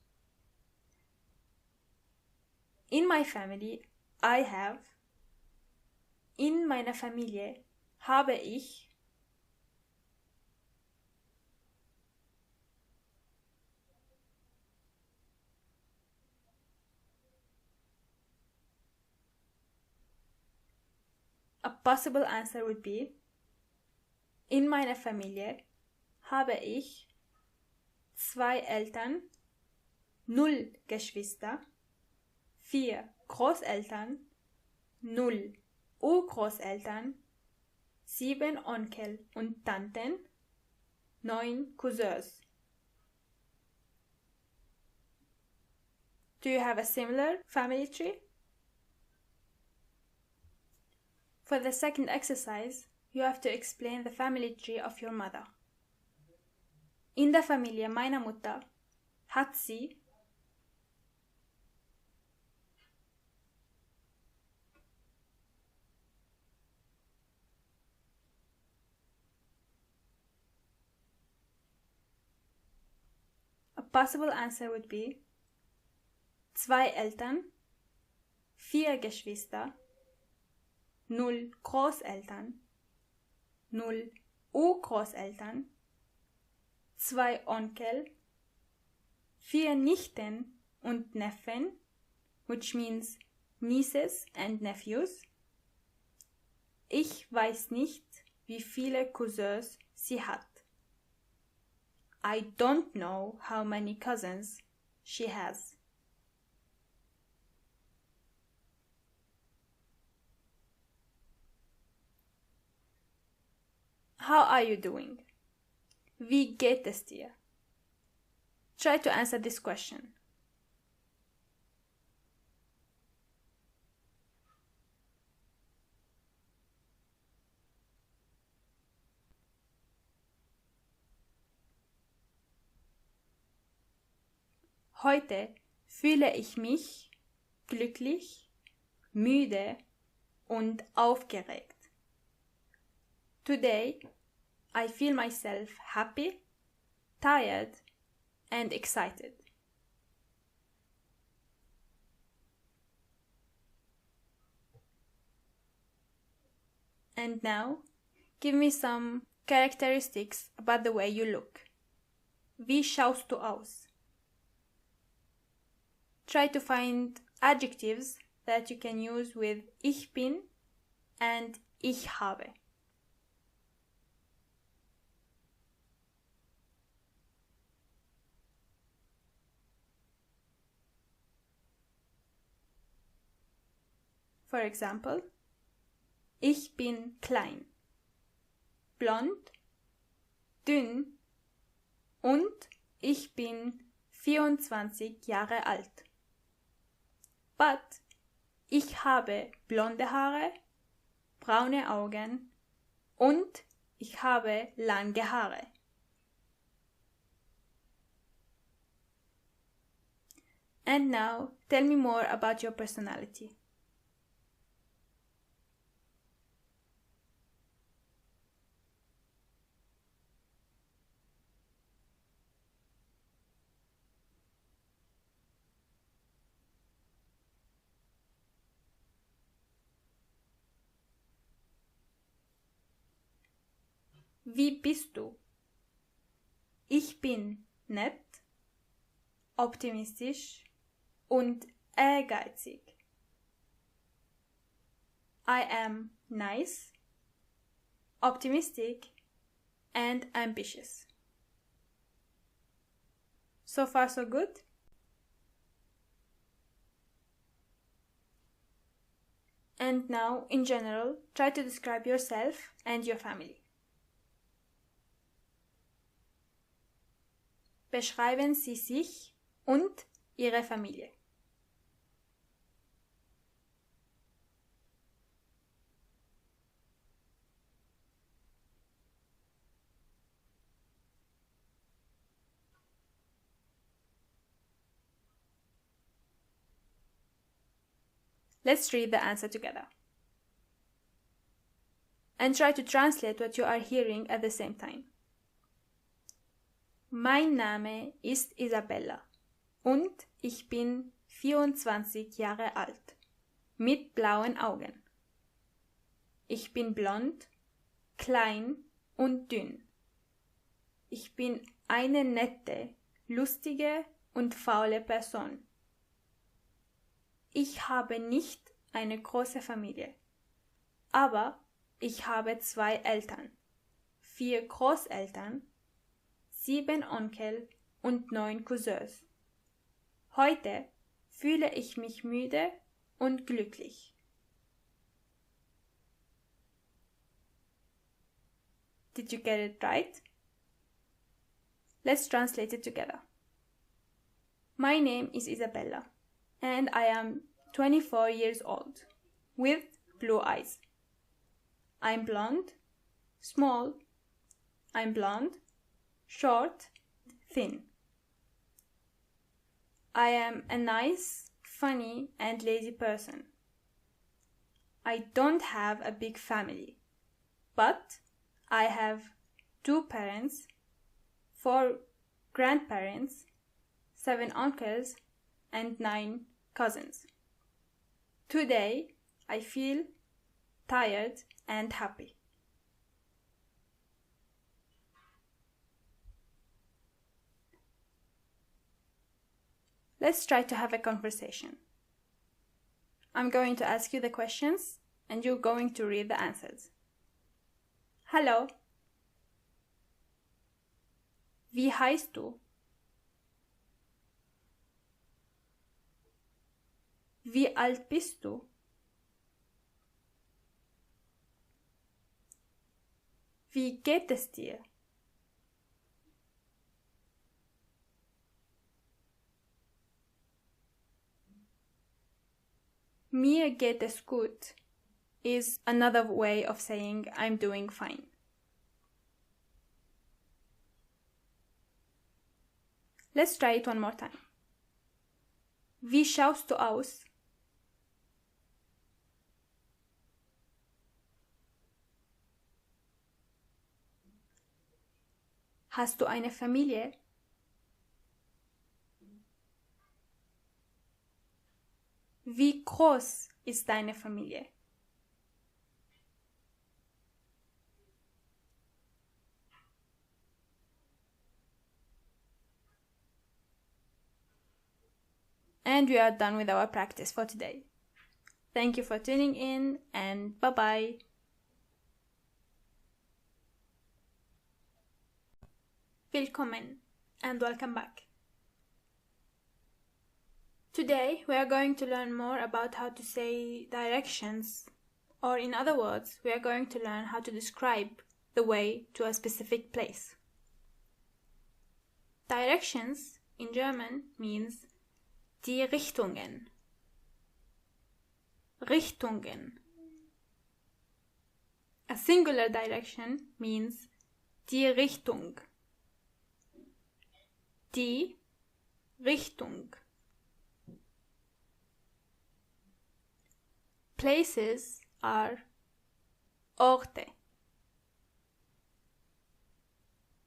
Speaker 1: In my family, I have. In meiner Familie habe ich. A possible answer would be: in meiner Familie habe ich 2 Eltern, 0 Geschwister, 4 Großeltern, 0 Urgroßeltern, 7 Onkel und Tanten, 9 Cousins. Do you have a similar family tree? For the second exercise, you have to explain the family tree of your mother. In der Familie meiner Mutter hat sie A possible answer would be 2 Eltern, 4 Geschwister, 0 Großeltern, 0 Urgroßeltern, 2 Onkel, 4 Nichten und Neffen, which means nieces and nephews. Ich weiß nicht, wie viele Cousins sie hat. I don't know how many cousins she has. How are you doing? Wie geht es dir? Try to answer this question. Heute fühle ich mich glücklich, müde und aufgeregt. Today, I feel myself happy, tired, and excited. And now, give me some characteristics about the way you look. Wie schaust du aus? Try to find adjectives that you can use with ich bin and ich habe. For example, ich bin klein, blond, dünn und ich bin 24 Jahre alt. But ich habe blonde Haare, braune Augen und ich habe lange Haare. And now, tell me more about your personality. Wie bist du? Ich bin nett, optimistisch und ehrgeizig. I am nice, optimistic, and ambitious. So far, so good? And now, in general, try to describe yourself and your family. Beschreiben Sie sich und Ihre Familie. Let's read the answer together. And try to translate what you are hearing at the same time. Mein Name ist Isabella und ich bin 24 Jahre alt, mit blauen Augen. Ich bin blond, klein und dünn. Ich bin eine nette, lustige und faule Person. Ich habe nicht eine große Familie, aber ich habe 2 Eltern, 4 Großeltern, 7 Onkel und 9 Cousins. Heute fühle ich mich müde und glücklich. Did you get it right? Let's translate it together. My name is Isabella, and I am 24 years old, with blue eyes. I'm blonde, small. I'm blonde, short, thin. I am a nice, funny, and lazy person. I don't have a big family, but I have 2 parents, 4 grandparents, 7 uncles, and 9 cousins. Today, I feel tired and happy. Let's try to have a conversation. I'm going to ask you the questions and you're going to read the answers. Hallo. Wie heißt du? Wie alt bist du? Wie geht es dir? Mir geht es gut is another way of saying I'm doing fine. Let's try it one more time. Wie schaust du aus? Hast du eine Familie? Wie groß ist deine Familie? And we are done with our practice for today. Thank you for tuning in and bye-bye. Willkommen and welcome back. Today we are going to learn more about how to say directions, or in other words, we are going to learn how to describe the way to a specific place. Directions in German means die Richtungen. Richtungen. A singular direction means die Richtung. Die Richtung. Places are Orte.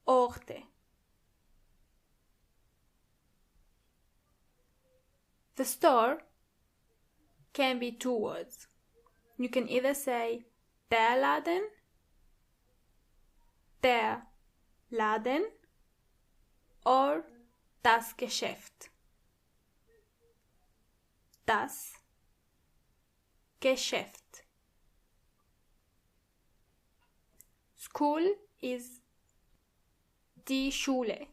Speaker 1: Orte. The store can be 2 words. You can either say der Laden, or das Geschäft. Das Geschäft. School is die Schule.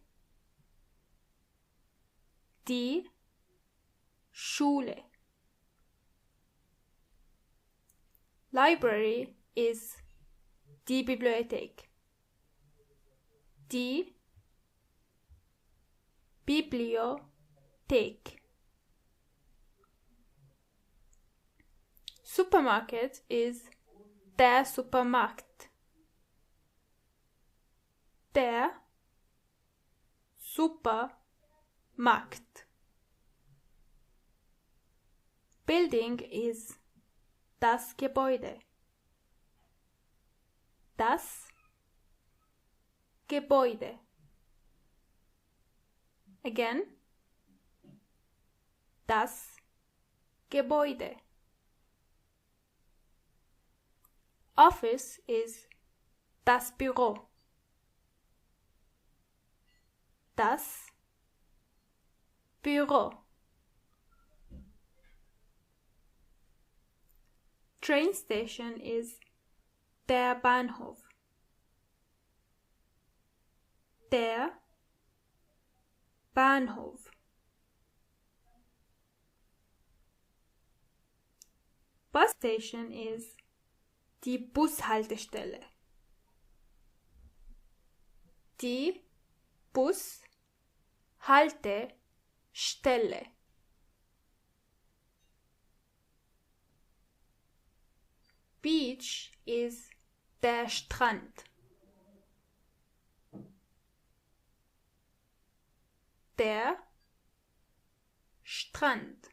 Speaker 1: Die Schule. Library is die Bibliothek. Die Bibliothek. Supermarket is der Supermarkt. Der Supermarkt. Building is das Gebäude. Das Gebäude. Again, das Gebäude. Office is das Büro. Das Büro. Train station is der Bahnhof. Der Bahnhof. Bus station is die Bushaltestelle. Die Bushaltestelle. Beach is der Strand. Der Strand.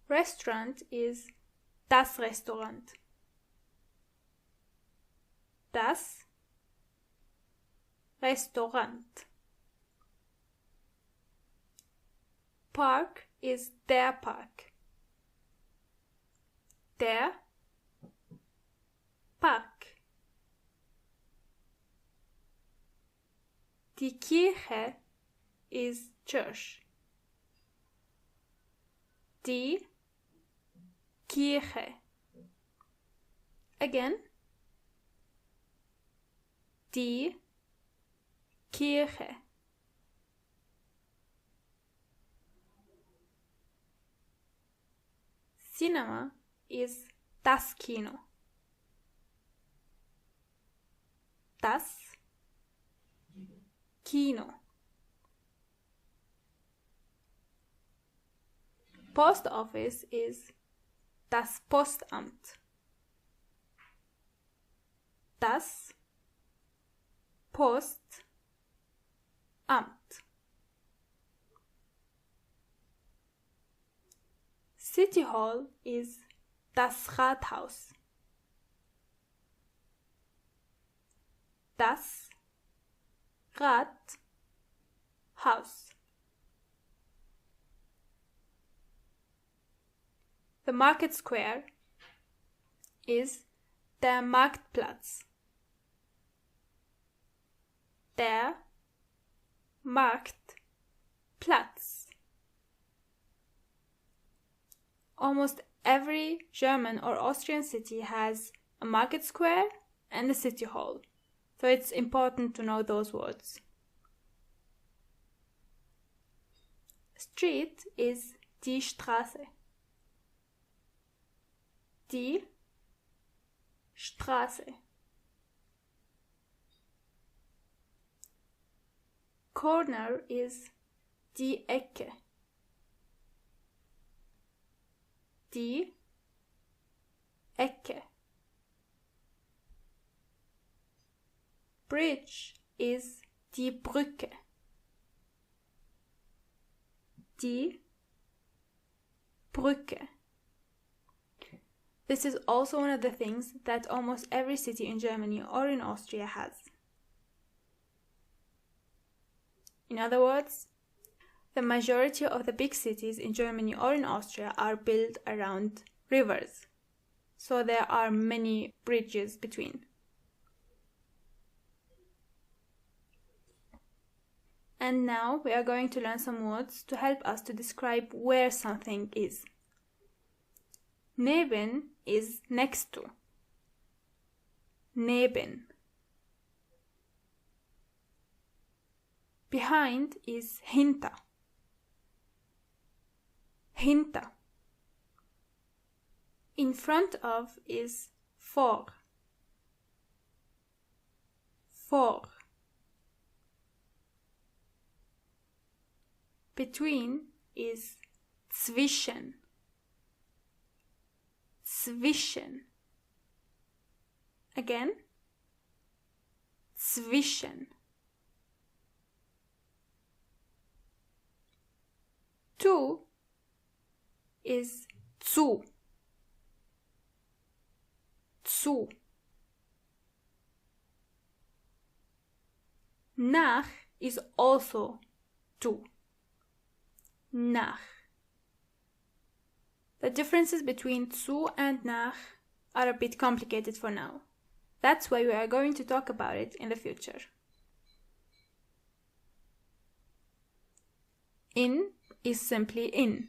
Speaker 1: Restaurant is das Restaurant. Das Restaurant. Park is der Park. Der Park. Die Kirche is church. Die Kirche. Again. Die Kirche. Cinema is das Kino. Das Kino. Post office is das Postamt. Das Postamt. City Hall is das Rathaus. Das Rathaus. The market square is der Marktplatz. Der Marktplatz. Almost every German or Austrian city has a market square and a city hall, so it's important to know those words. Street is die Straße. Die Straße. Corner is die Ecke. Die Ecke. Bridge is die Brücke. Die Brücke. This is also one of the things that almost every city in Germany or in Austria has. In other words, the majority of the big cities in Germany or in Austria are built around rivers, so there are many bridges between. And now we are going to learn some words to help us to describe where something is. Neben is next to. Neben. Behind is hinter. Hinter. In front of is vor. Vor. Between is zwischen. Zwischen. Again. Zwischen. To is zu. Zu. Nach is also to. Nach. The differences between zu and nach are a bit complicated for now. That's why we are going to talk about it in the future. In is simply in.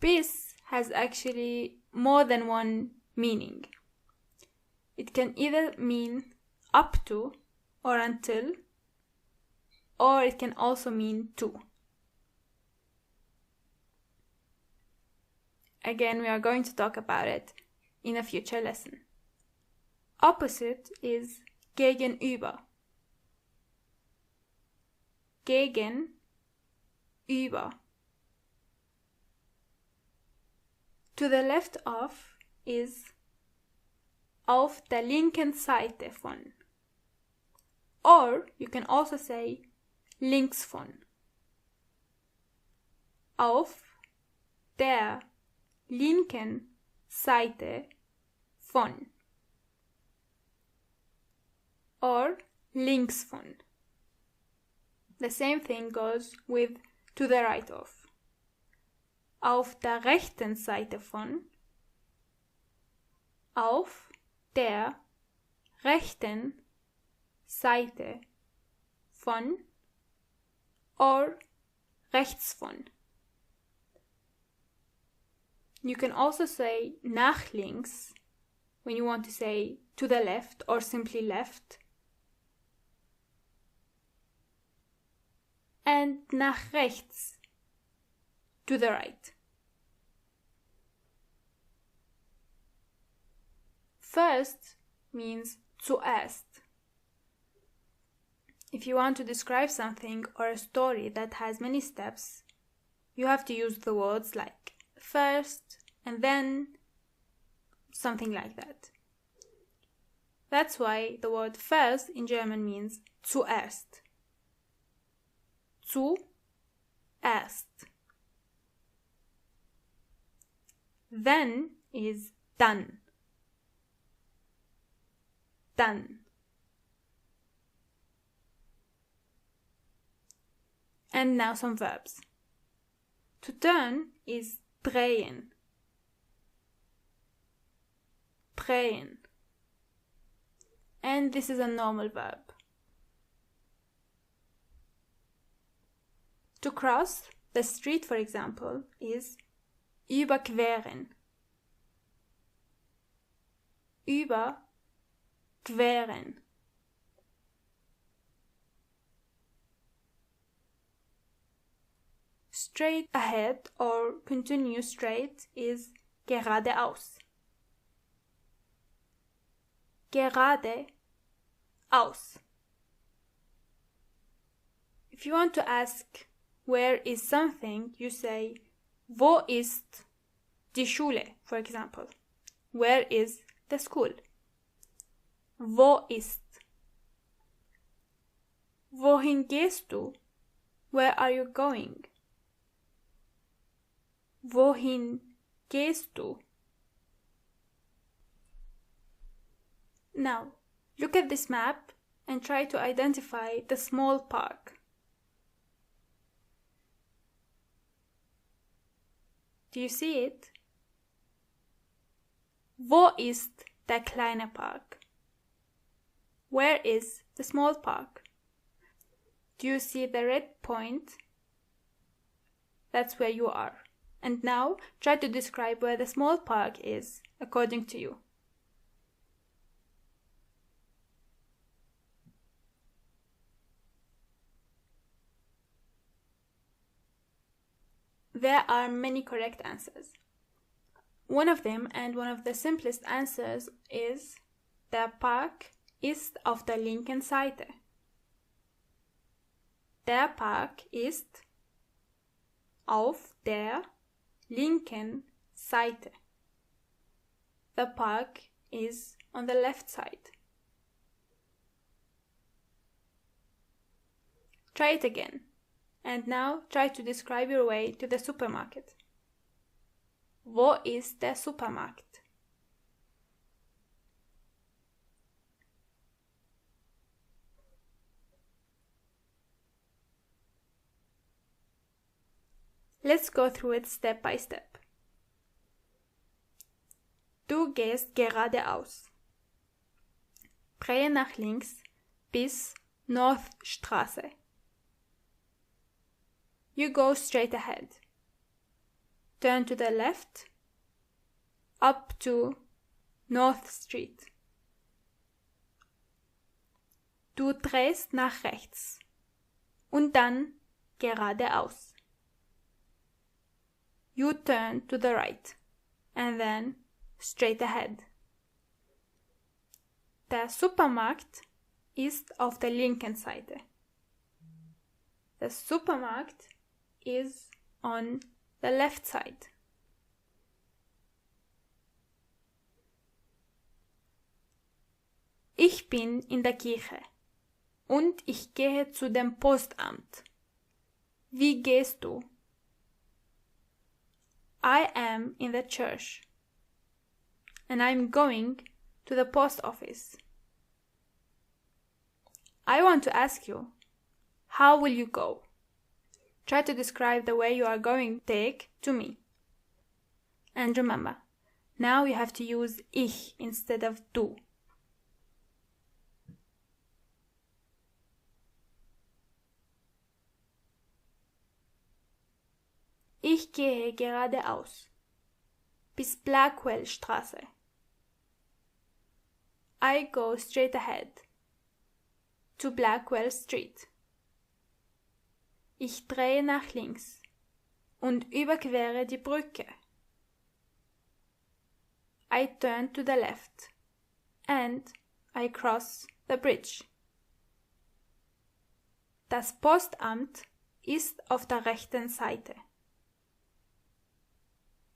Speaker 1: Bis has actually more than one meaning. It can either mean up to or until, or it can also mean to. Again, we are going to talk about it in a future lesson. Opposite is gegenüber. Gegenüber. To the left of is auf der linken Seite von. Or you can also say links von. Auf der linken Seite von. Or links von. The same thing goes with to the right of. Auf der rechten Seite von. Auf der rechten Seite von. Or rechts von. You can also say nach links when you want to say to the left or simply left. And nach rechts, to the right. First means zuerst. If you want to describe something or a story that has many steps, you have to use the words like first and then, something like that. That's why the word first in German means zuerst. Zuerst. Then is dann. Dann. And now some verbs. To turn is drehen. Drehen. And this is a normal verb. To cross the street, for example, is überqueren. Überqueren. Straight ahead or continue straight is geradeaus. Geradeaus. If you want to ask where is something, you say wo ist die Schule, for example. Where is the school? Wo ist? Wohin gehst du? Where are you going? Wohin gehst du? Now, look at this map and try to identify the small park. Do you see it? Wo ist der kleine Park? Where is the small park? Do you see the red point? That's where you are. And now try to describe where the small park is, according to you. There are many correct answers. One of them, and one of the simplest answers, is der Park ist auf der linken Seite. Der Park ist auf der linken Seite. The park is on the left side. Try it again. And now try to describe your way to the supermarket. Wo ist der Supermarkt? Let's go through it step by step. Du gehst geradeaus. Drehe nach links bis Northstraße. You go straight ahead. Turn to the left up to North Street. Du drehst nach rechts und dann geradeaus. You turn to the right and then straight ahead. Der Supermarkt ist auf der linken Seite. The supermarket is on the left side. Ich bin in der Kirche und ich gehe zu dem Postamt. Wie gehst du? I am in the church and I'm going to the post office. I want to ask you, how will you go? Try to describe the way you are going to take to me. And remember, now you have to use ich instead of du. Ich gehe geradeaus bis Blackwell-Straße. I go straight ahead to Blackwell Street. Ich drehe nach links und überquere die Brücke. I turn to the left and I cross the bridge. Das Postamt ist auf der rechten Seite.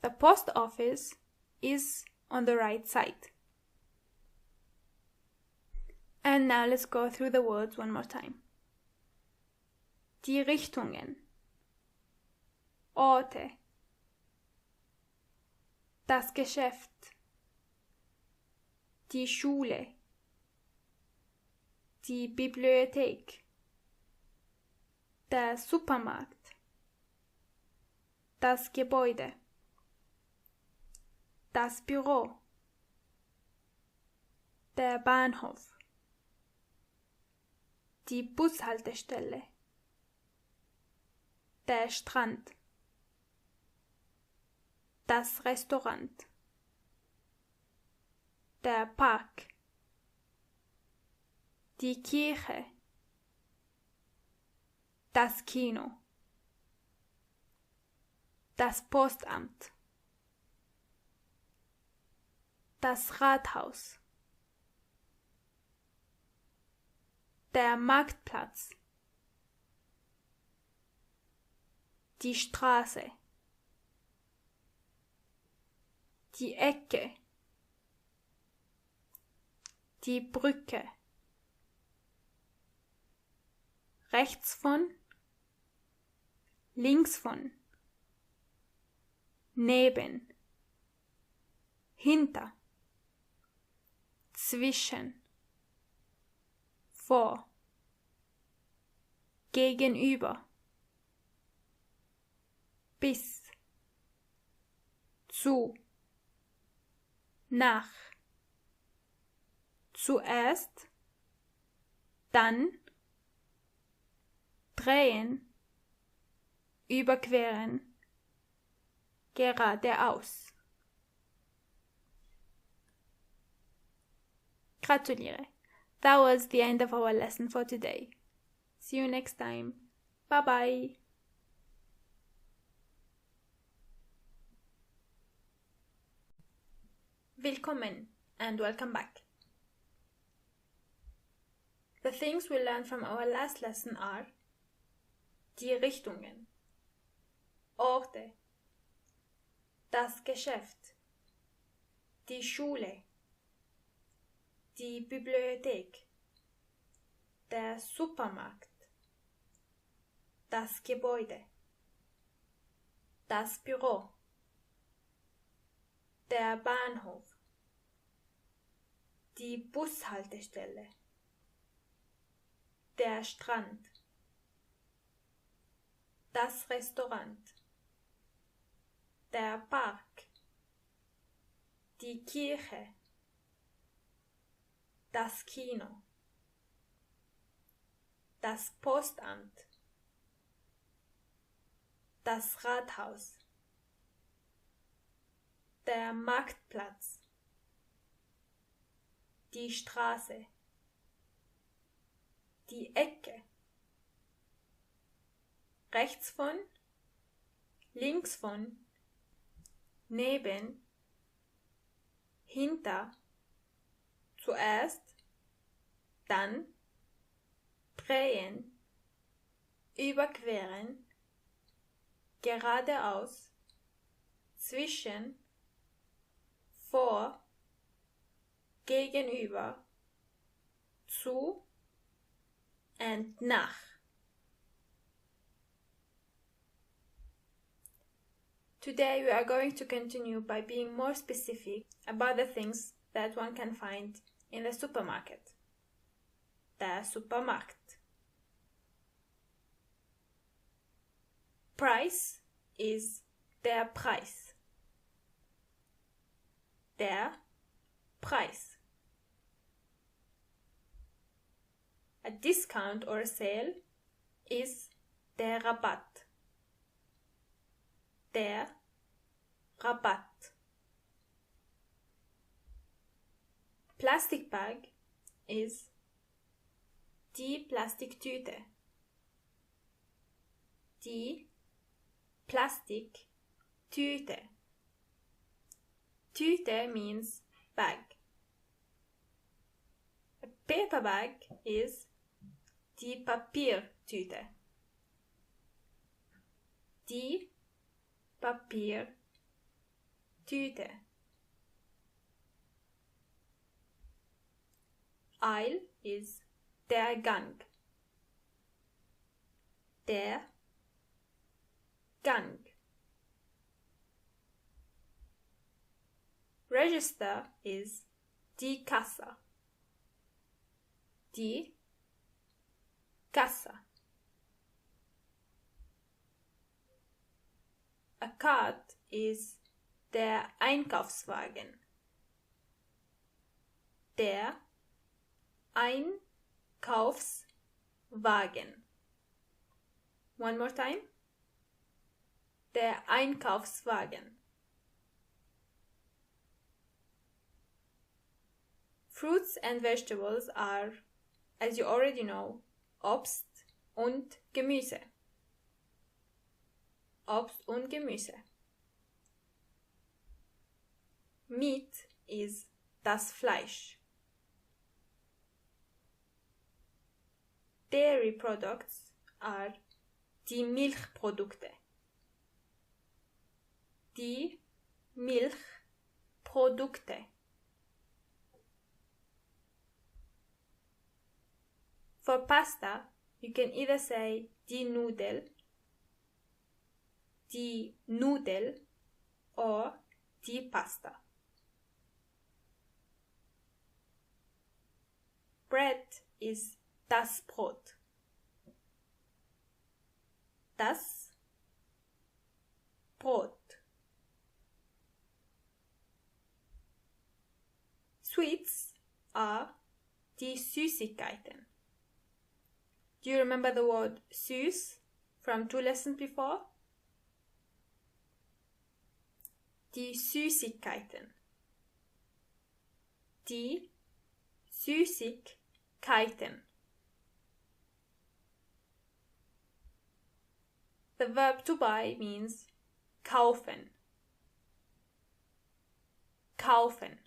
Speaker 1: The post office is on the right side. And now let's go through the words one more time. Die Richtungen, Orte, das Geschäft, die Schule, die Bibliothek, der Supermarkt, das Gebäude, das Büro, der Bahnhof, die Bushaltestelle, der Strand, das Restaurant, der Park, die Kirche, das Kino, das Postamt, das Rathaus, der Marktplatz, die Straße, die Ecke, die Brücke, rechts von, links von, neben, hinter, zwischen, vor, gegenüber, bis, zu, nach, zuerst, dann, drehen, überqueren, geradeaus. Gratuliere. That was the end of our lesson for today. See you next time. Bye bye. Willkommen and welcome back. The things we learned from our last lesson are die Richtungen, Orte, das Geschäft, die Schule, die Bibliothek, der Supermarkt, das Gebäude, das Büro, der Bahnhof, die Bushaltestelle, der Strand, das Restaurant, der Park, die Kirche, das Kino, das Postamt, das Rathaus, der Marktplatz, die Straße, die Ecke, rechts von, links von, neben, hinter, zuerst, dann, drehen, überqueren, geradeaus, zwischen, vor, gegenüber, zu and nach. Today we are going to continue by being more specific about the things that one can find in the supermarket. Der Supermarkt. Price is der Preis. Der Preis. A discount or a sale is der Rabatt. Der Rabatt. Plastic bag is die Plastiktüte. Die Plastiktüte. Tüte means bag. A paper bag is die Papiertüte. Die Papiertüte. Aisle is der Gang. Der Gang. Register is die Kasse. Die Kasse. A cart is der Einkaufswagen. Der Einkaufswagen. One more time. Der Einkaufswagen. Fruits and vegetables are, as you already know, Obst und Gemüse. Obst und Gemüse. Meat is das Fleisch. Dairy products are die Milchprodukte. Die Milchprodukte. For pasta, you can either say die Nudel, or die Pasta. Bread is das Brot. Das Brot. Sweets are die Süßigkeiten. Do you remember the word süß from 2 lessons before? Die Süßigkeiten. Die Süßigkeiten. The verb to buy means kaufen. Kaufen.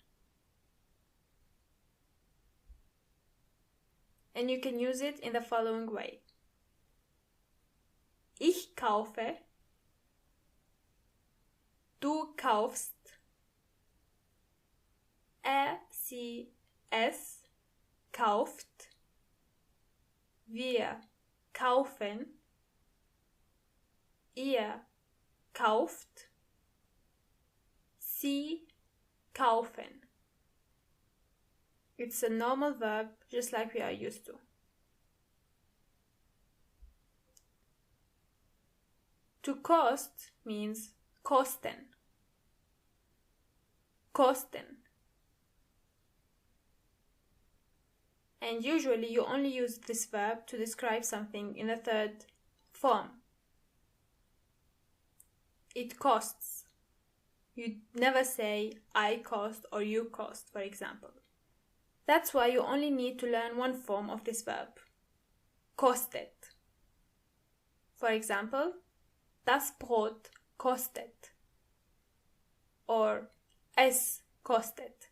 Speaker 1: And you can use it in the following way. Ich kaufe. Du kaufst. Sie, es kauft. Wir kaufen. Ihr kauft. Sie kaufen. It's a normal verb, just like we are used to. To cost means kosten. Kosten. And usually you only use this verb to describe something in the third form. It costs. You never say I cost or you cost, for example. That's why you only need to learn one form of this verb. Kostet. For example, das Brot kostet or es kostet.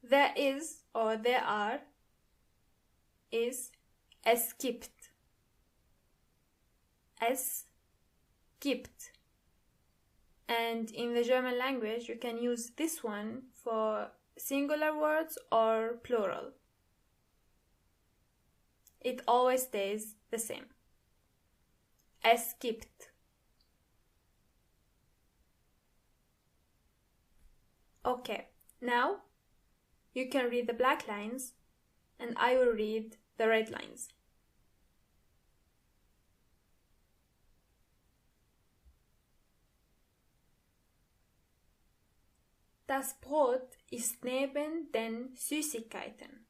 Speaker 1: There is or there are is es gibt. Es gibt. And in the German language, you can use this one for singular words or plural. It always stays the same. Es gibt. Okay, now you can read the black lines and I will read the red lines. Das Brot ist neben den Süßigkeiten.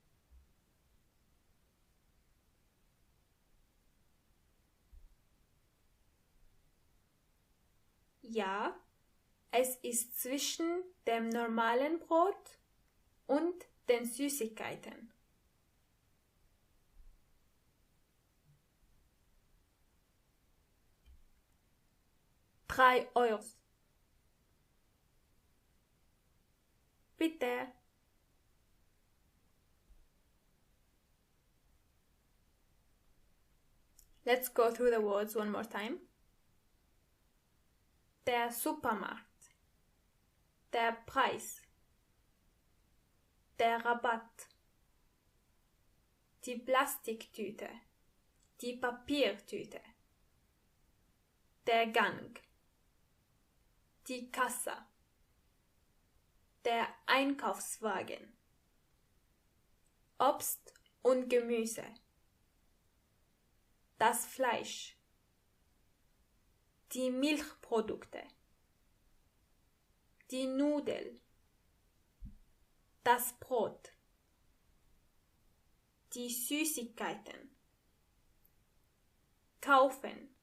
Speaker 1: Ja, es ist zwischen dem normalen Brot und den Süßigkeiten. €3. Bitte. Let's go through the words one more time. Der Supermarkt. Der Preis. Der Rabatt. Die Plastiktüte. Die Papiertüte. Der Gang. Die Kasse. Der Einkaufswagen. Obst und Gemüse. Das Fleisch. Die Milchprodukte. Die Nudel. Das Brot. Die Süßigkeiten. Kaufen.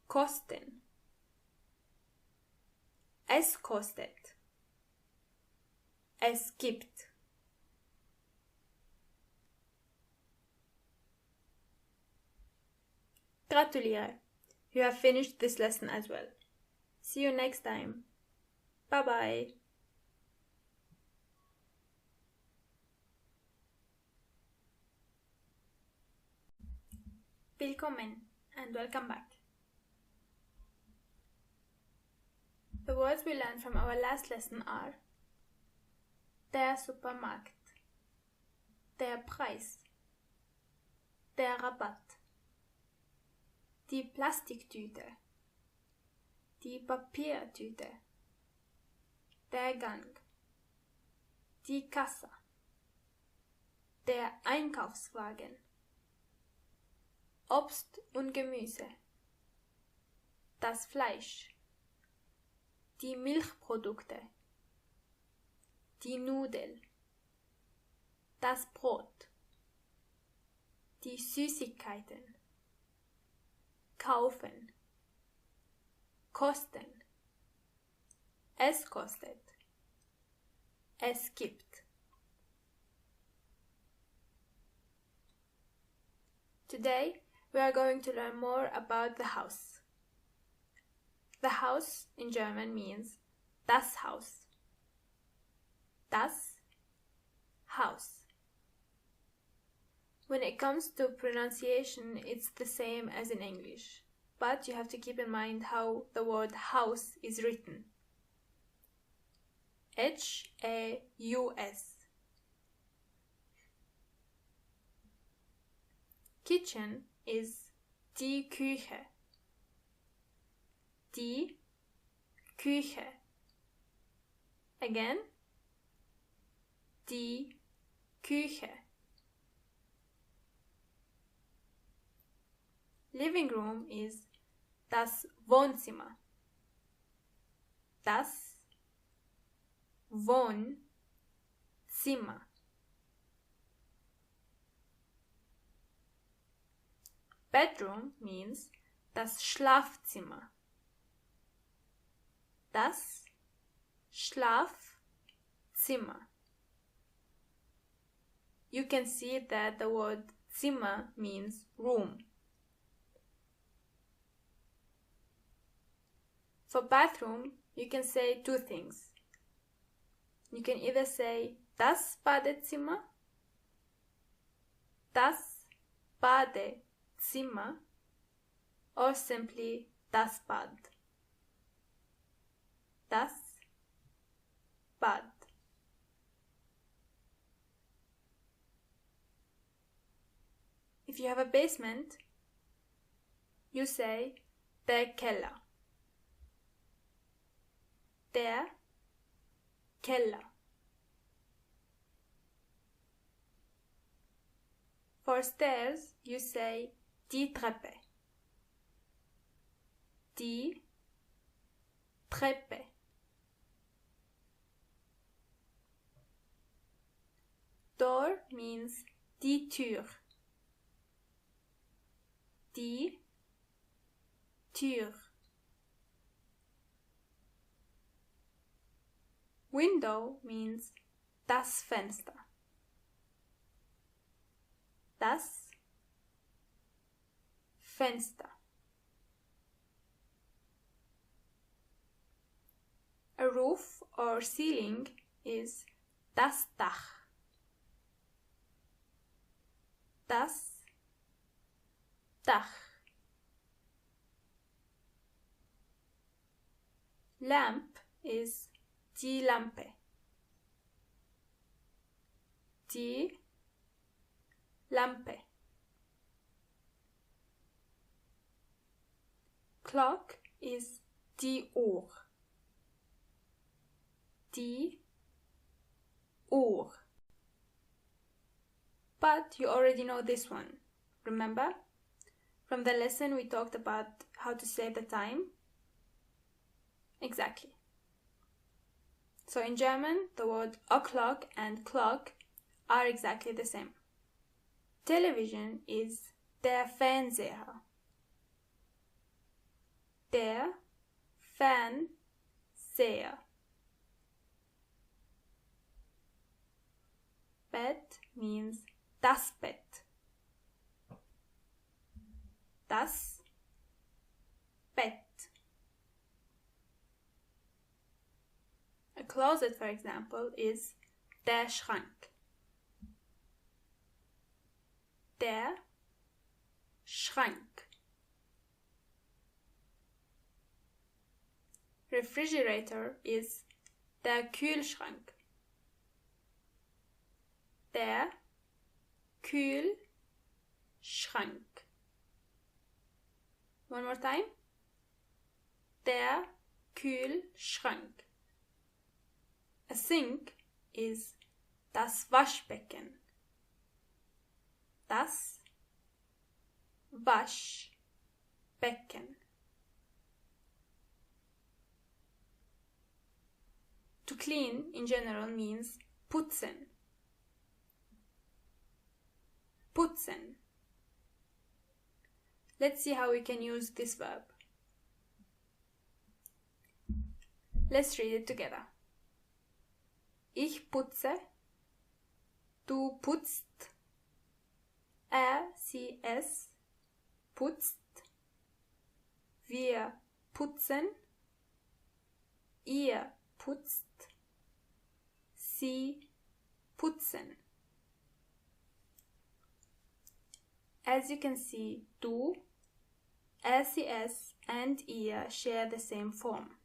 Speaker 1: Kosten. Es kostet. Es gibt. Gratuliere! You have finished this lesson as well. See you next time. Bye bye. Willkommen and welcome back. The words we learned from our last lesson are der Supermarkt, der Preis, der Rabatt, die Plastiktüte, die Papiertüte, der Gang, die Kasse, der Einkaufswagen, Obst und Gemüse, das Fleisch, die Milchprodukte, die Nudel, das Brot, die Süßigkeiten, kaufen, kosten, es kostet, es gibt. Today we are going to learn more about the house. The house in German means das Haus. Das Haus. When it comes to pronunciation, it's the same as in English, but you have to keep in mind how the word house is written. H-A-U-S. Kitchen is die Küche. Die Küche. Again, die Küche. Living room is das Wohnzimmer. Das Wohnzimmer. Bedroom means das Schlafzimmer. Das Schlafzimmer. you can see that the word Zimmer means room. For bathroom, you can say two things. You can either say das Badezimmer, das Badezimmer, or simply das Bad. Das Bad. If you have a basement, you say der Keller. Der Keller. For stairs, you say die Treppe. Die Treppe. Door means die Tür. Die Tür. Window means das Fenster. Das Fenster. A roof or ceiling is das Dach. Das Dach. Lamp is die Lampe. Die Lampe. Clock is die Uhr. Die Uhr. But you already know this one. Remember? From the lesson we talked about how to save the time. Exactly. So in German, the word o'clock and clock are exactly the same. Television is der Fernseher. Der Fernseher. Bed means das Bett. Das Bett. A closet, for example, is der Schrank. Der Schrank. Refrigerator is der Kühlschrank. Der Kühlschrank. One more time. Der Kühlschrank. A sink is das Waschbecken. Das Waschbecken. To clean in general means putzen. Putzen. Let's see how we can use this verb. Let's read it together. Ich putze, du putzt, sie, es putzt, wir putzen, ihr putzt, sie putzen. As you can see, du, sie, es, and ihr share the same form.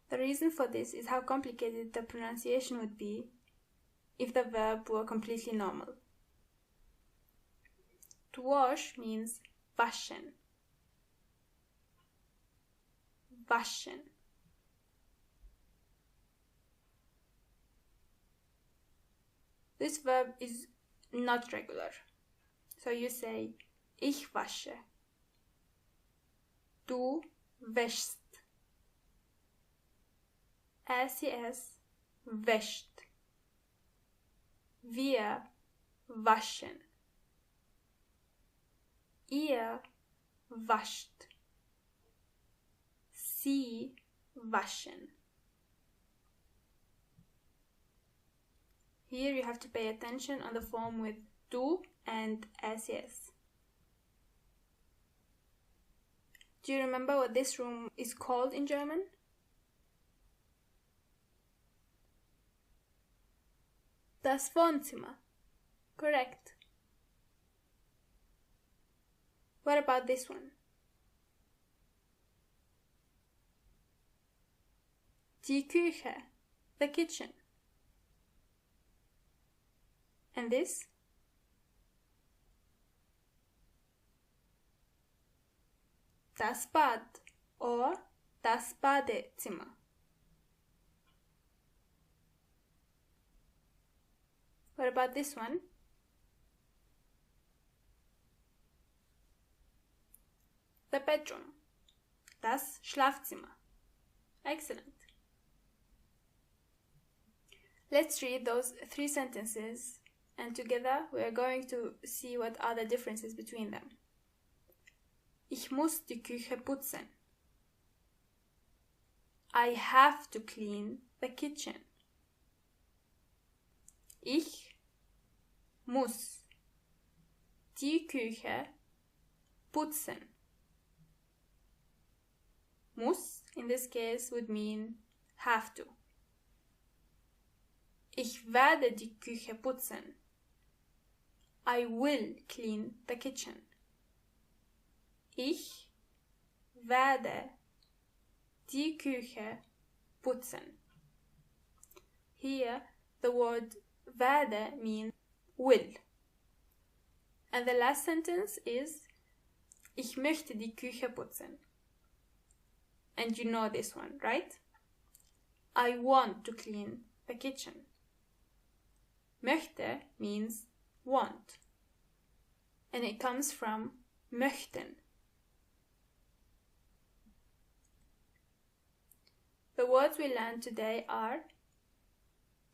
Speaker 1: The reason for this is how complicated the pronunciation would be if the verb were completely normal. To wash means waschen. Waschen. This verb is not regular. So you say, ich wasche. Du wäschst. Sie, es wäscht. Wir waschen. Ihr wascht. Sie, waschen. Here you have to pay attention on the form with du and ses. Do you remember what this room is called in German? Das Wohnzimmer. Correct. What about this one? Die Küche, the kitchen. And this? Das Bad or das Badezimmer. What about this one? The bedroom. Das Schlafzimmer. Excellent. Let's read those 3 sentences, and together we are going to see what are the differences between them. Ich muss die Küche putzen. I have to clean the kitchen. Ich muss die Küche putzen. Muss in this case would mean have to. Ich werde die Küche putzen. I will clean the kitchen. Ich werde die Küche putzen. Here the word werde means will. And the last sentence is Ich möchte die Küche putzen. And you know this one, right? I want to clean the kitchen. Möchte means want. And it comes from möchten. The words we learned today are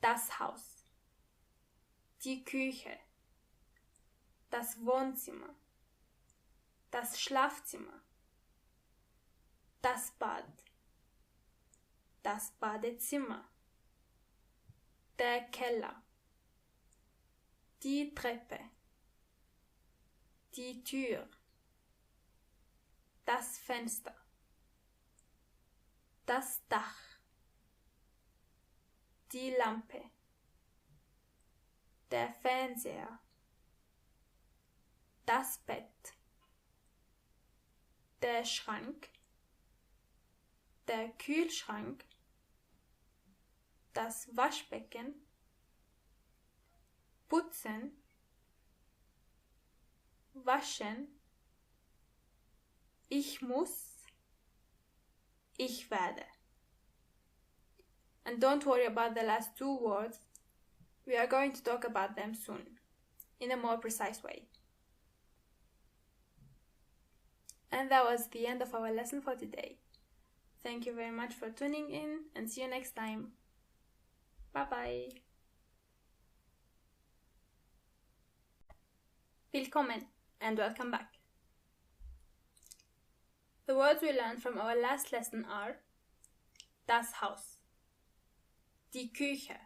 Speaker 1: das Haus, die Küche, das Wohnzimmer, das Schlafzimmer, das Bad, das Badezimmer, der Keller, die Treppe, die Tür, das Fenster, das Dach, die Lampe, der Fernseher, das Bett, der Schrank, der Kühlschrank, das Waschbecken, putzen, waschen, ich muss, ich werde. And don't worry about the last 2 words. We are going to talk about them soon, in a more precise way. And that was the end of our lesson for today. Thank you very much for tuning in, and see you next time. Bye bye. Willkommen and welcome back. The words we learned from our last lesson are das Haus, die Küche,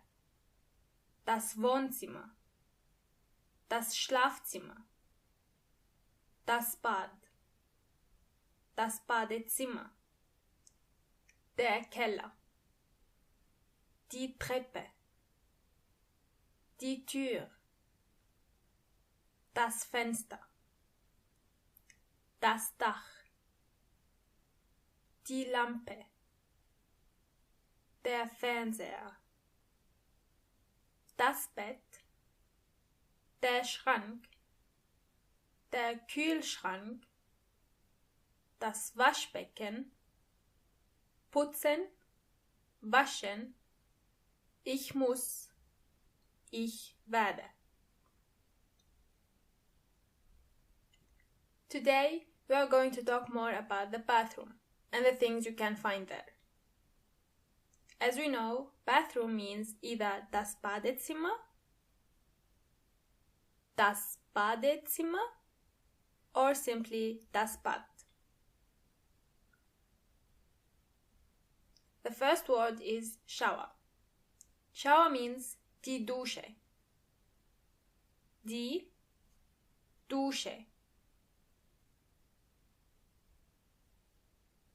Speaker 1: das Wohnzimmer, das Schlafzimmer, das Bad, das Badezimmer, der Keller, die Treppe, die Tür, das Fenster, das Dach, die Lampe, der Fernseher, das Bett, der Schrank, der Kühlschrank, das Waschbecken, putzen, waschen, ich muss, ich werde. Today, we are going to talk more about the bathroom and the things you can find there. As we know, bathroom means either das Badezimmer, or simply das Bad. The first word is shower. Shower means Die Dusche. Die Dusche.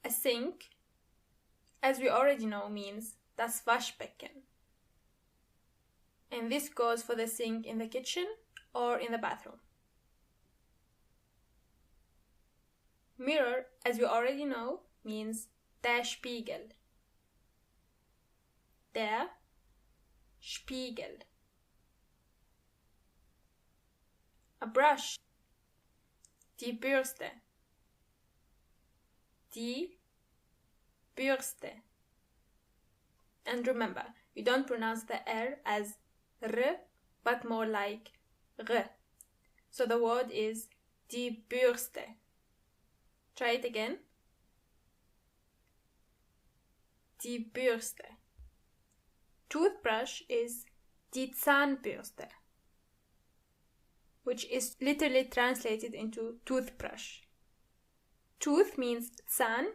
Speaker 1: A sink, as we already know, means das Waschbecken. And this goes for the sink in the kitchen or in the bathroom. Mirror, as we already know, means der Spiegel. Der Spiegel. A brush, die Bürste. Die Bürste. And remember, you don't pronounce the R as R, but more like R. So the word is die Bürste. Try it again. Die Bürste. Toothbrush is die Zahnbürste, which is literally translated into toothbrush. Tooth means Zahn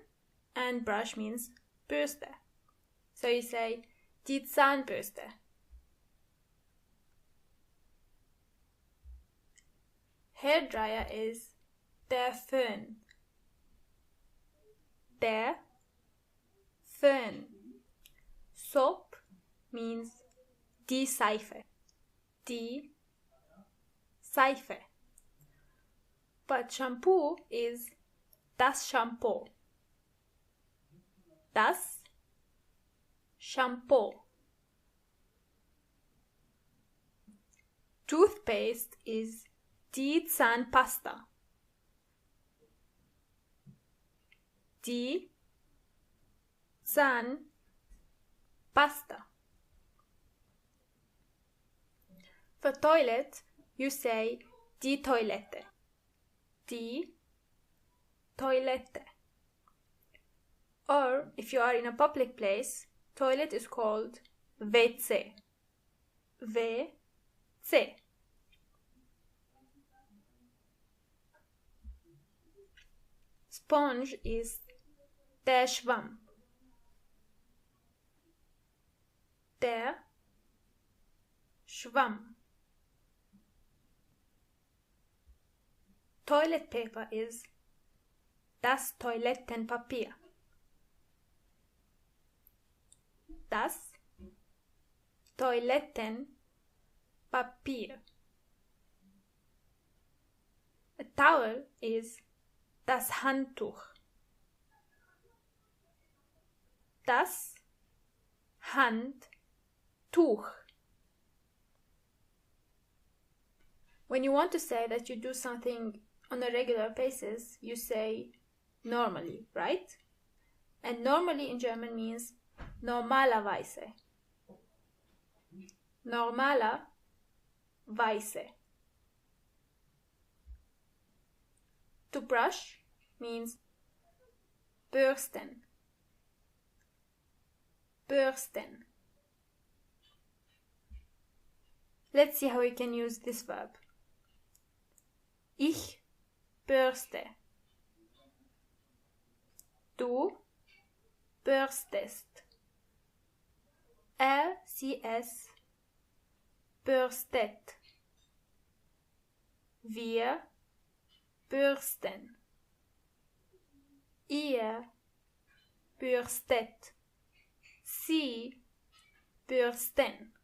Speaker 1: and brush means Bürste. So you say die Zahnbürste. Hairdryer is der Föhn. Der Föhn. Soap means die Seife. Die Seife. But shampoo is das Shampoo. Das Shampoo. Toothpaste is die Zahnpasta. Die Zahnpasta. For toilet, you say die Toilette. Die Toilette. Or, if you are in a public place, toilet is called WC. WC. Sponge is der Schwamm. Der Schwamm. Toilet paper is das Toilettenpapier. Das Toilettenpapier. A towel is das Handtuch. Das Handtuch. When you want to say that you do something on a regular basis, you say normally, right? And normally in German means normalerweise. Normalerweise. To brush means bürsten. Bürsten. Let's see how we can use this verb. Ich bürste. Du bürstest. Sie, es bürstet. Wir bürsten. Ihr bürstet. Sie bürsten.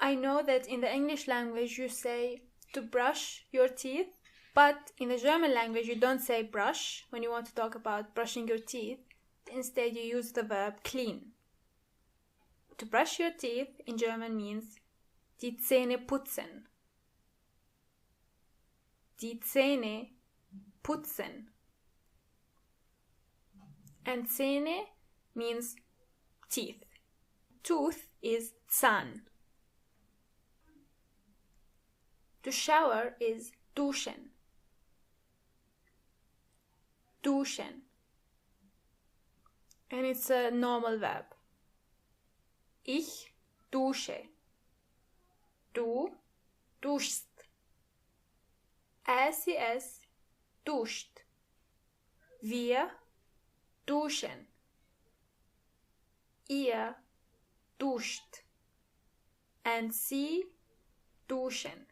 Speaker 1: I know that in the English language you say to brush your teeth, but in the German language you don't say brush when you want to talk about brushing your teeth. Instead you use the verb clean. To brush your teeth in German means die Zähne putzen. Die Zähne putzen. And Zähne means teeth. Tooth is Zahn. To shower is duschen. Duschen. And it's a normal verb. Ich dusche. Du duschst. Sie, es duscht. Wir duschen. Ihr duscht and sie duschen.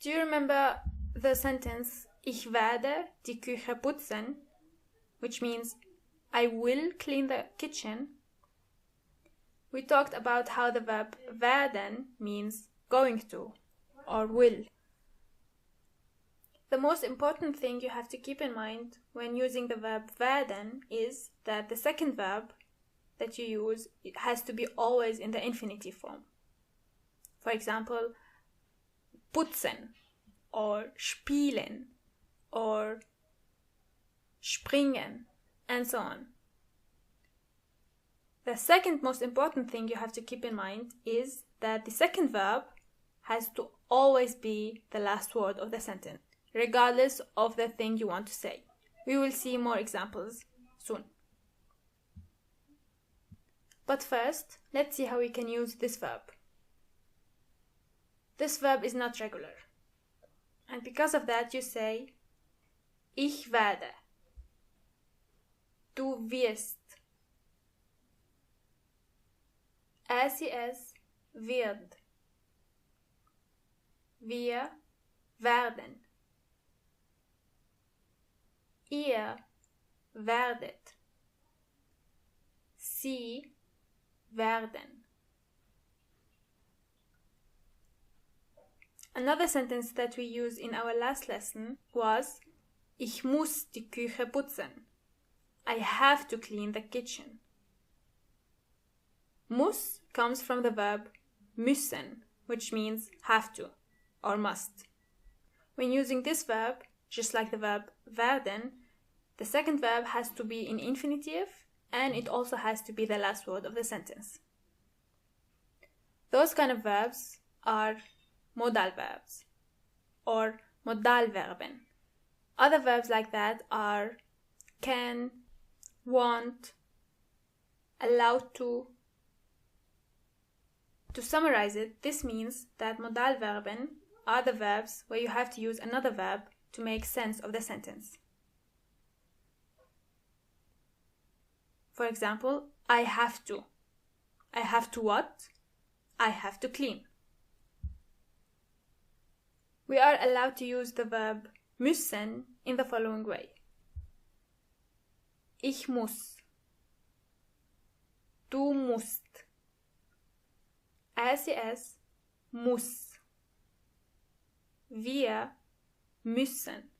Speaker 1: Do you remember the sentence Ich werde die Küche putzen, which means I will clean the kitchen? We talked about how the verb werden means going to or will. The most important thing you have to keep in mind when using the verb werden is that the second verb that you use, it has to be always in the infinitive form. For example, putzen or spielen or springen and so on. The second most important thing you have to keep in mind is that the second verb has to always be the last word of the sentence, regardless of the thing you want to say. We will see more examples soon. But first, let's see how we can use this verb. This verb is not regular. And because of that, you say Ich werde. Du wirst. Es wird. Wir werden. Ihr werdet. Sie werden. Another sentence that we used in our last lesson was Ich muss die Küche putzen. I have to clean the kitchen. Muss comes from the verb müssen, which means have to or must. When using this verb, just like the verb werden, the second verb has to be in infinitive and it also has to be the last word of the sentence. Those kind of verbs are modal verbs or Modalverben. Other verbs like that are can, want, allowed to. To summarize it, this means that Modalverben are the verbs where you have to use another verb to make sense of the sentence. For example, I have to. I have to what? I have to clean. We are allowed to use the verb müssen in the following way. Ich muss. Du musst. Es muss. Wir müssen.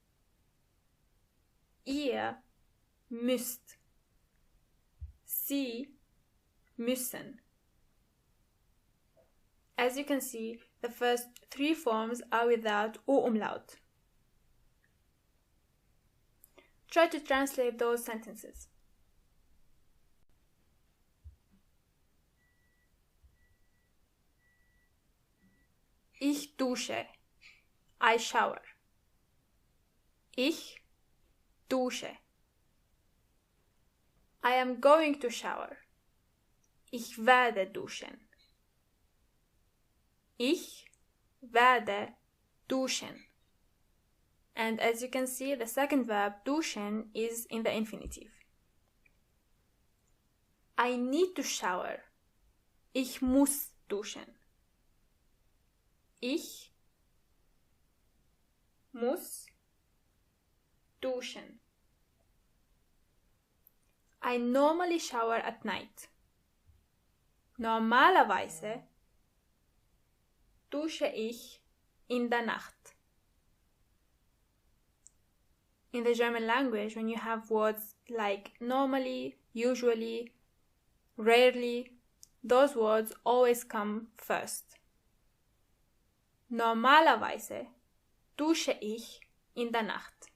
Speaker 1: Ihr müsst. Sie müssen. As you can see, the first three forms are without umlaut. Try to translate those sentences. Ich dusche. I shower. Ich dusche. I am going to shower. Ich werde duschen. Ich werde duschen. And as you can see, the second verb, duschen, is in the infinitive. I need to shower. Ich muss duschen. Ich muss duschen. I normally shower at night. Normalerweise dusche ich in der Nacht. In the German language, when you have words like normally, usually, rarely, those words always come first. Normalerweise dusche ich in der Nacht.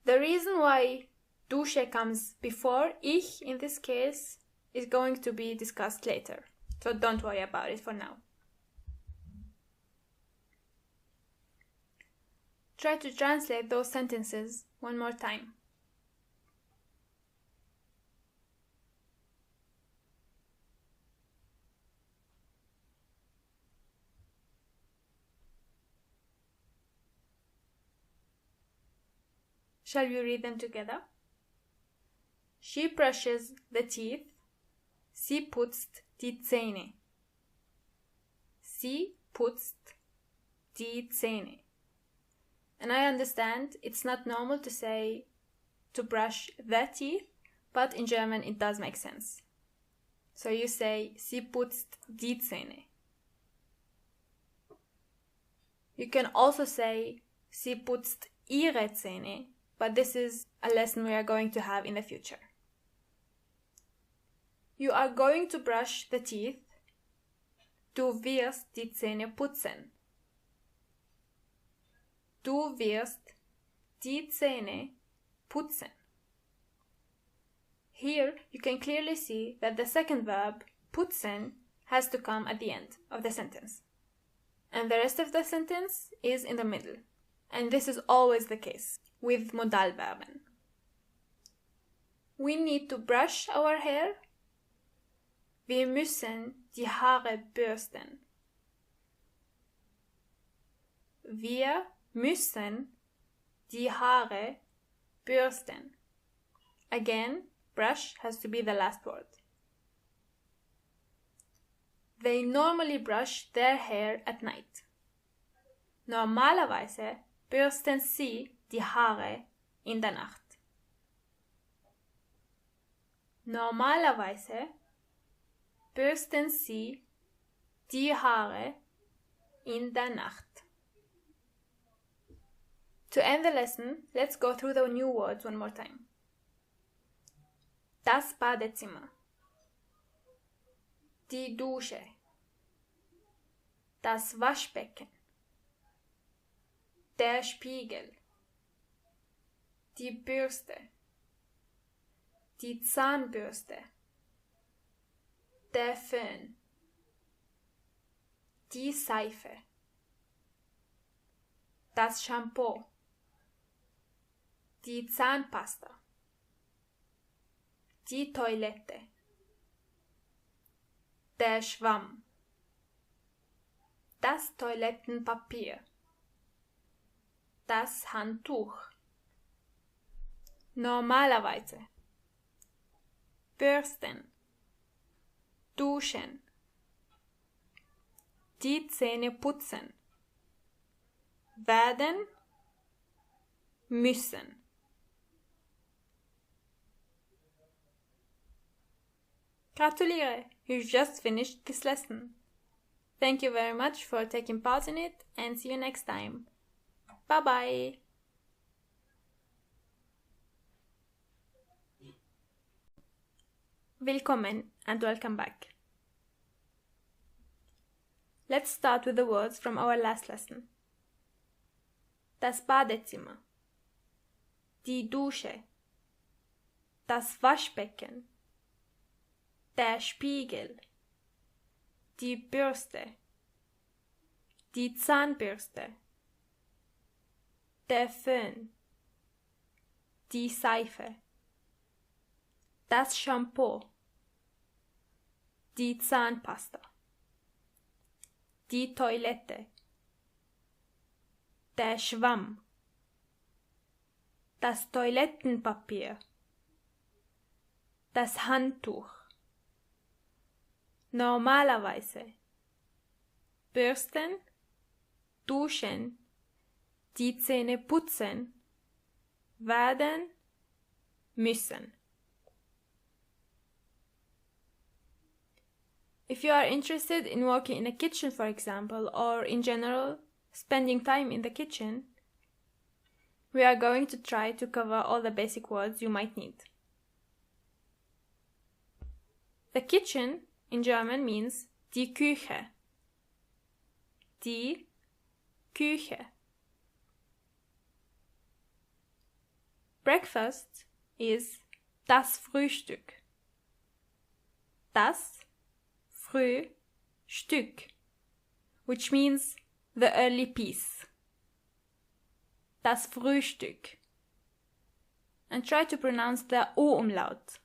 Speaker 1: The reason why dusche comes before ich in this case is going to be discussed later, so don't worry about it for now. Try to translate those sentences one more time. Shall we read them together? She brushes the teeth. Sie putzt die Zähne. Sie putzt die Zähne. And I understand it's not normal to say to brush the teeth, but in German it does make sense. So you say sie putzt die Zähne. You can also say sie putzt ihre Zähne, but this is a lesson we are going to have in the future. You are going to brush the teeth. Du wirst die Zähne putzen. Du wirst die Zähne putzen. Here you can clearly see that the second verb, putzen, has to come at the end of the sentence. And the rest of the sentence is in the middle. And this is always the case with Modalverben. We need to brush our hair. Wir müssen die Haare bürsten. Wir müssen die Haare bürsten. Again, brush has to be the last word. They normally brush their hair at night. Normalerweise bürsten sie die Haare in der Nacht. Normalerweise bürsten sie die Haare in der Nacht. To end the lesson, let's go through the new words one more time. Das Badezimmer. Die Dusche. Das Waschbecken. Der Spiegel. Die Bürste. Die Zahnbürste. Der Föhn. Die Seife. Das Shampoo. Die Zahnpasta. Die Toilette. Der Schwamm. Das Toilettenpapier. Das Handtuch. Normalerweise. Bürsten. Duschen. Die Zähne putzen. Werden. Müssen. Gratuliere! You just finished this lesson. Thank you very much for taking part in it and see you next time. Bye bye! Willkommen and welcome back. Let's start with the words from our last lesson. Das Badezimmer. Die Dusche. Das Waschbecken. Der Spiegel, die Bürste, die Zahnbürste, der Föhn, die Seife, das Shampoo, die Zahnpasta, die Toilette, der Schwamm, das Toilettenpapier, das Handtuch, normalerweise, bürsten, duschen, die Zähne putzen, werden, müssen. If you are interested in working in a kitchen, for example, or in general, spending time in the kitchen, we are going to try to cover all the basic words you might need. The kitchen in German means die Küche. Die Küche. Breakfast is das Frühstück. Das Frühstück, which means the early piece. Das Frühstück. And try to pronounce the O-Umlaut.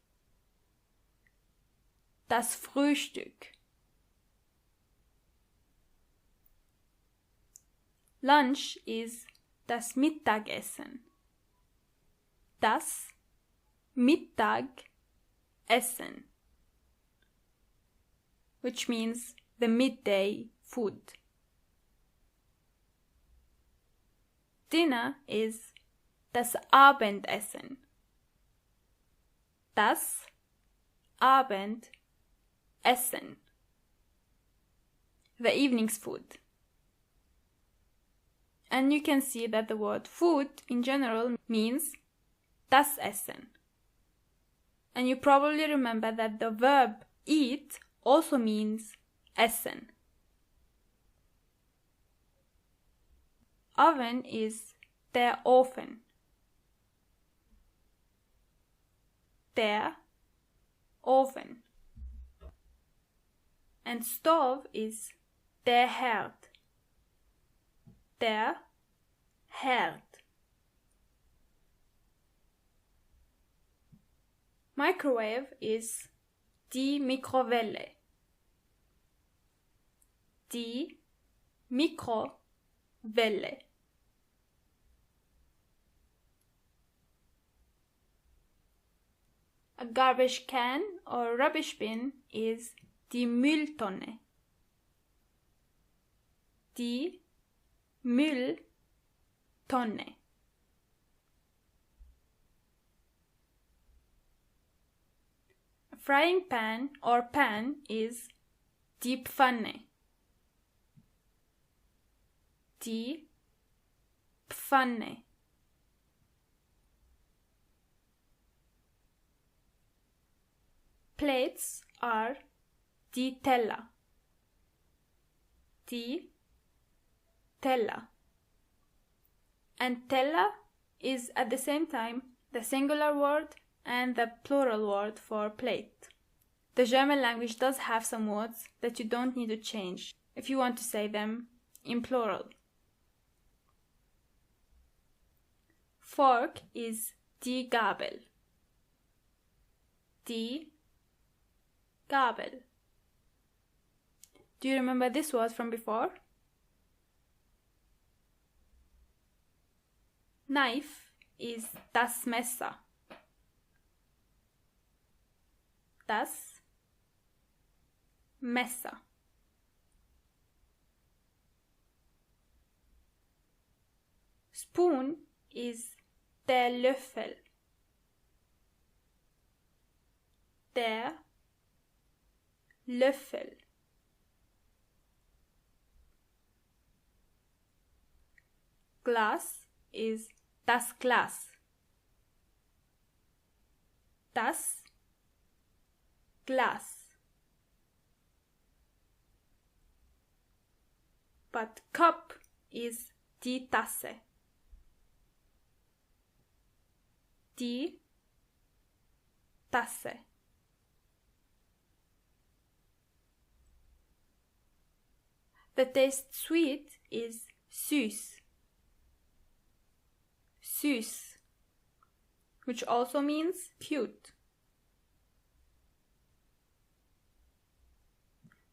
Speaker 1: Das Frühstück. Lunch is das Mittagessen. das Mittagessen, which means the midday food. Dinner is das Abendessen. Das Abendessen. The evening's food. And you can see that the word food in general means das Essen. And you probably remember that the verb eat also means essen. Oven is der Ofen. Der Ofen. And stove is der Herd. Der Herd. Microwave is die Mikrowelle. Die Mikrowelle. A garbage can or rubbish bin is die Mülltonne. Die Mülltonne. A frying pan or pan is die Pfanne. Die Pfanne. Plates are die Teller. Die Teller. And teller is at the same time the singular word and the plural word for plate. The German language does have some words that you don't need to change if you want to say them in plural. Fork is die Gabel. Die Gabel. Do you remember this word from before? Knife is das Messer. Das Messer. Spoon is der Löffel. Der Löffel. Glass is das Glas. Das Glas. But cup is die Tasse. Die Tasse. The taste sweet is süß. Süß, which also means cute.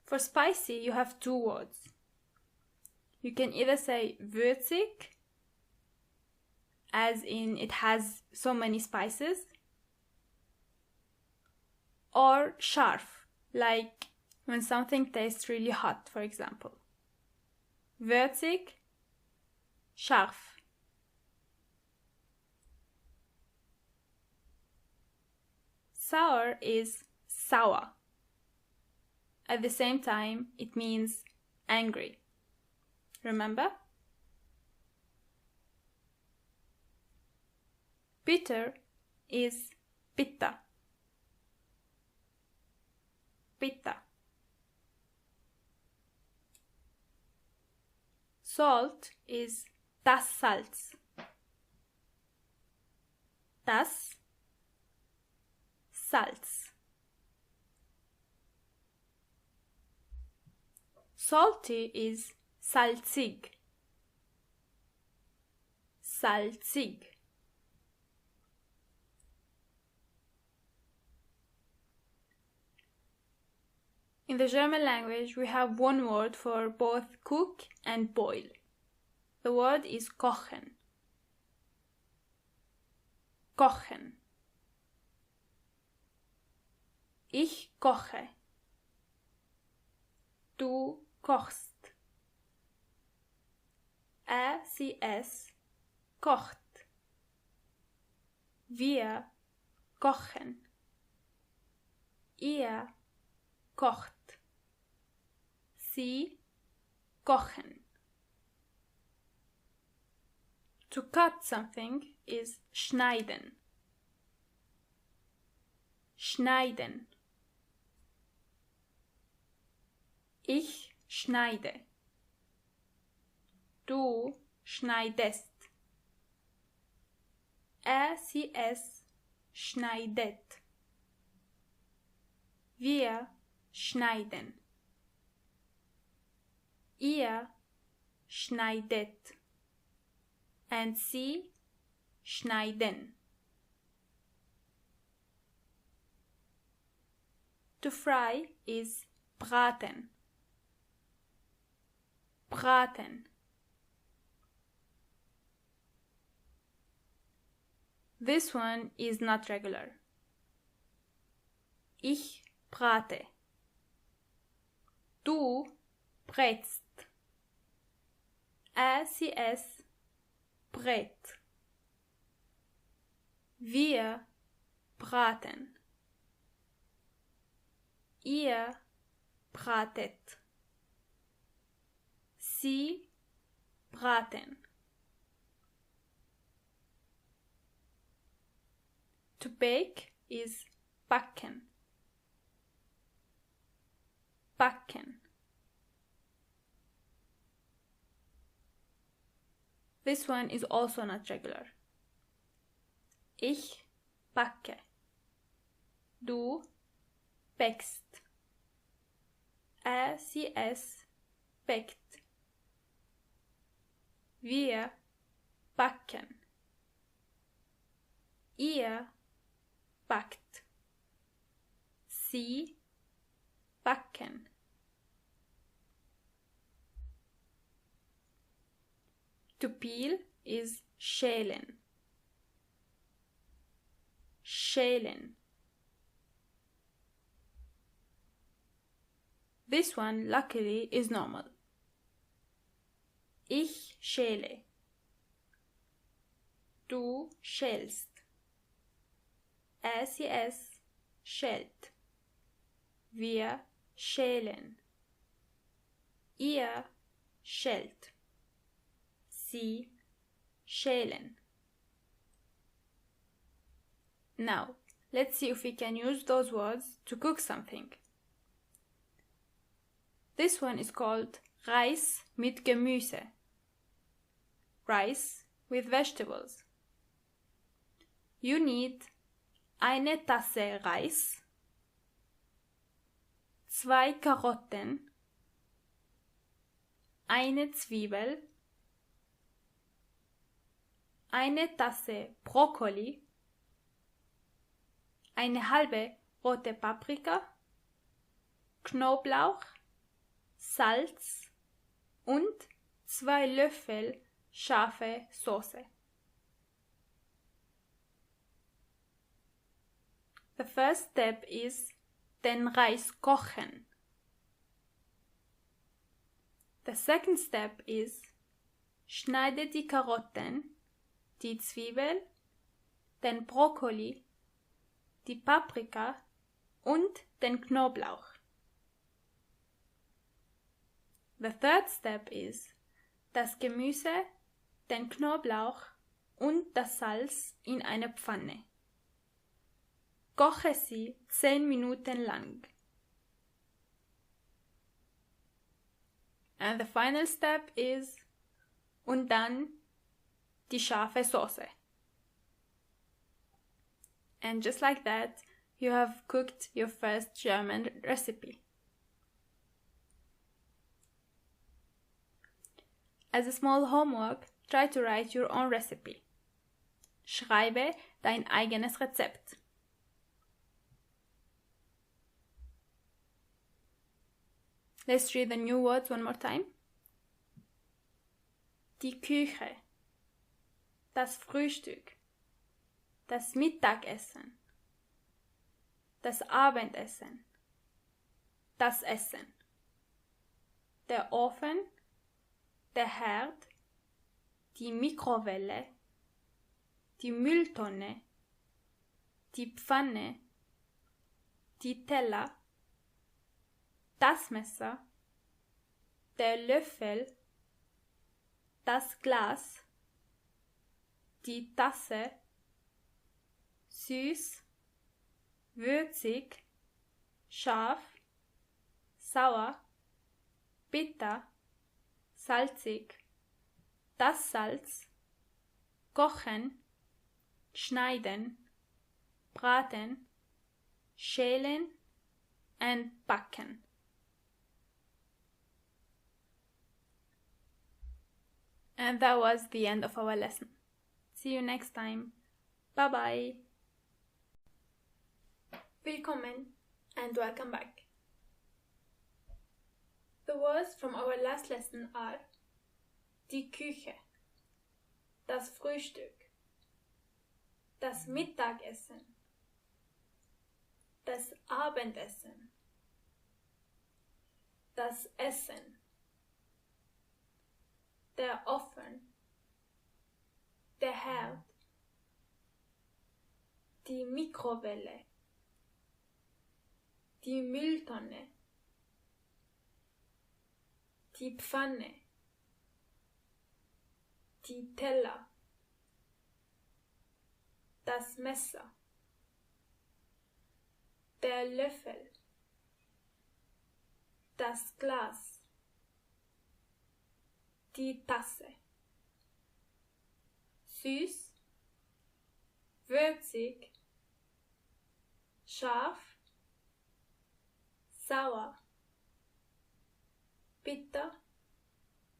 Speaker 1: For spicy, you have two words. You can either say würzig, as in it has so many spices, or scharf, like when something tastes really hot, for example. Würzig, scharf. Sour is sour. At the same time, it means angry. Remember? Bitter is bitter. Bitter. Salt is das Salz. Das Salz. Salty is salzig. Salzig. In the German language, we have one word for both cook and boil. The word is kochen. kochen. Ich koche. Du kochst. Er, sie, es kocht. Wir kochen. Ihr kocht. Sie kochen. To cut something is schneiden. Schneiden. Ich schneide. Du schneidest. Er, sie, es schneidet. Wir schneiden. Ihr schneidet. And sie schneiden. To fry is braten. Braten. This one is not regular. Ich brate. Du brätst. Er, sie, es brät. Wir braten. Ihr bratet. Sie braten. To bake is backen. Backen. This one is also not regular. Ich backe. Du bäckst. Er, sie, es bäckt. Wir backen. Ihr backt. Sie backen. To peel is schälen. Schälen. This one, luckily, is normal. Ich schäle. Du schälst. Er, sie, es schält. Wir schälen. Ihr schält. Sie schälen. Now, let's see if we can use those words to cook something. This one is called Reis mit Gemüse. Rice with vegetables. You need eine Tasse Reis, 2 Karotten, eine Zwiebel, eine Tasse Brokkoli, eine halbe rote Paprika, Knoblauch, Salz und 2 Löffel scharfe Soße. The first step is den Reis kochen. The second step is schneide die Karotten, die Zwiebel, den Brokkoli, die Paprika und den Knoblauch. The third step is das Gemüse, den Knoblauch und das Salz in eine Pfanne. Koche sie 10 Minuten lang. And the final step is und dann die scharfe Soße. And just like that, you have cooked your first German recipe. As a small homework, try to write your own recipe. Schreibe dein eigenes Rezept. Let's read the new words one more time. Die Küche, das Frühstück, das Mittagessen, das Abendessen, das Essen, der Ofen, der Herd, die Mikrowelle, die Mülltonne, die Pfanne, die Teller, das Messer, der Löffel, das Glas, die Tasse, süß, würzig, scharf, sauer, bitter, salzig, das Salz, kochen, schneiden, braten, schälen and backen. And that was the end of our lesson. See you next time. Bye bye. Willkommen and welcome back. The words from our last lesson are die Küche, das Frühstück, das Mittagessen, das Abendessen, das Essen, der Ofen, der Herd, die Mikrowelle, die Mülltonne, die Pfanne, die Teller, das Messer, der Löffel, das Glas, die Tasse, süß, würzig, scharf, sauer, bitter,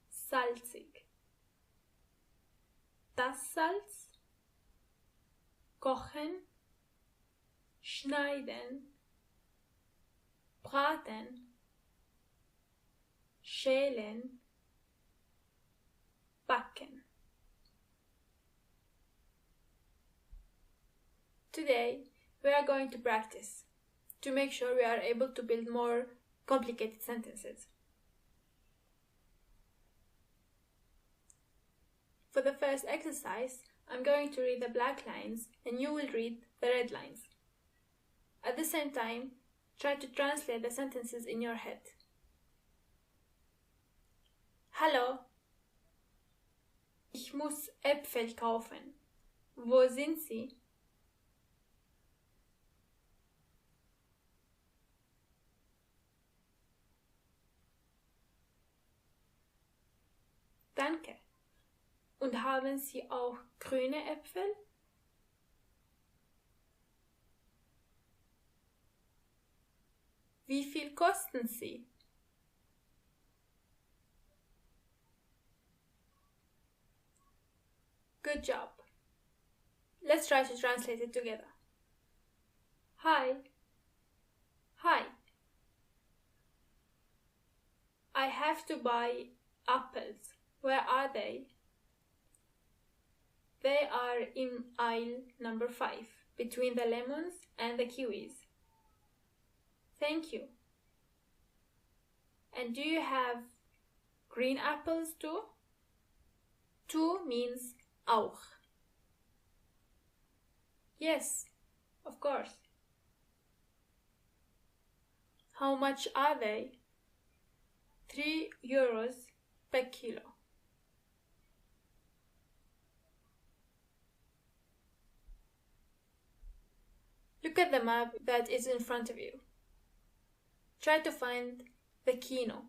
Speaker 1: salzig, das Salz, kochen, schneiden, braten, schälen, backen. Today we are going to practice to make sure we are able to build more complicated sentences. For the first exercise, I'm going to read the black lines and you will read the red lines. At the same time, try to translate the sentences in your head. Hallo, ich muss Äpfel kaufen. Wo sind sie? Danke. Und haben Sie auch grüne Äpfel? Wie viel kosten sie? Good job. Let's try to translate it together. Hi. Hi. I have to buy apples. Where are they? They are in aisle number 5, between the lemons and the kiwis. Thank you. And do you have green apples too? Too means auch. Yes, of course. How much are they? 3 euros per kilo. Look at the map that is in front of you. Try to find the kino.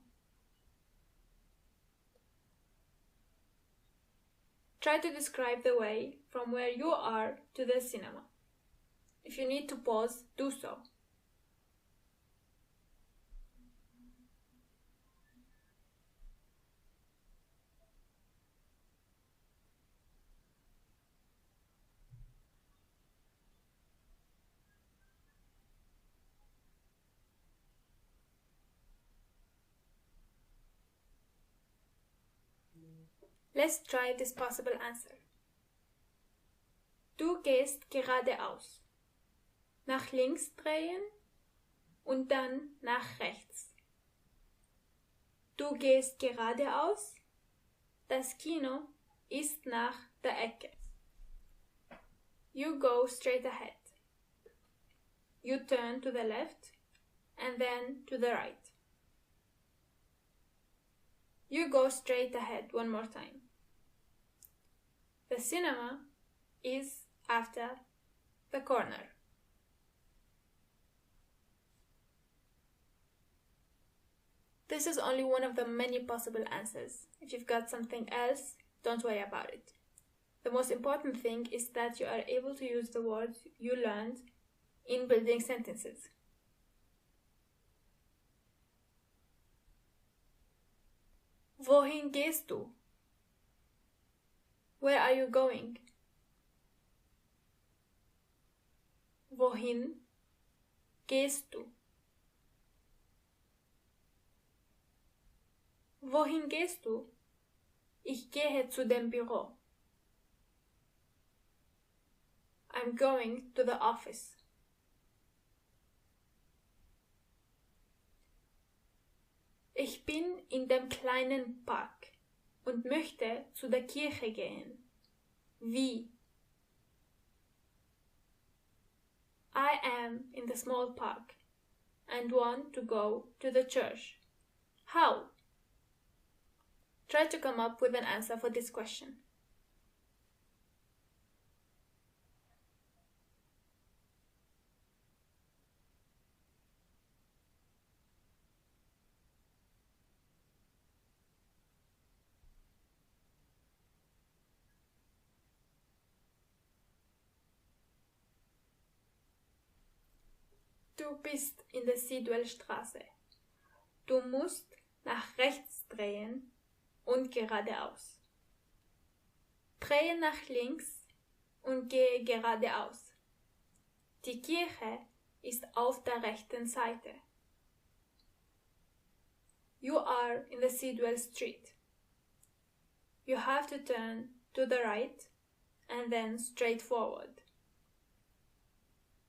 Speaker 1: Try to describe the way from where you are to the cinema. If you need to pause, do so. Let's try this possible answer. Du gehst geradeaus. Nach links drehen und dann nach rechts. Du gehst geradeaus. Das Kino ist nach der Ecke. You go straight ahead. You turn to the left and then to the right. You go straight ahead one more time. The cinema is after the corner. This is only one of the many possible answers. If you've got something else, don't worry about it. The most important thing is that you are able to use the words you learned in building sentences. Wohin gehst du? Where are you going? Wohin gehst du? Wohin gehst du? Ich gehe zu dem Büro. I'm going to the office. Ich bin in dem kleinen Park und möchte zu der Kirche gehen. Wie? I am in the small park and want to go to the church. How? Try to come up with an answer for this question. Du bist in der Sidwellstraße. Du musst nach rechts drehen und geradeaus. Drehe nach links und gehe geradeaus. Die Kirche ist auf der rechten Seite. You are in the Sidwell Street. You have to turn to the right and then straight forward.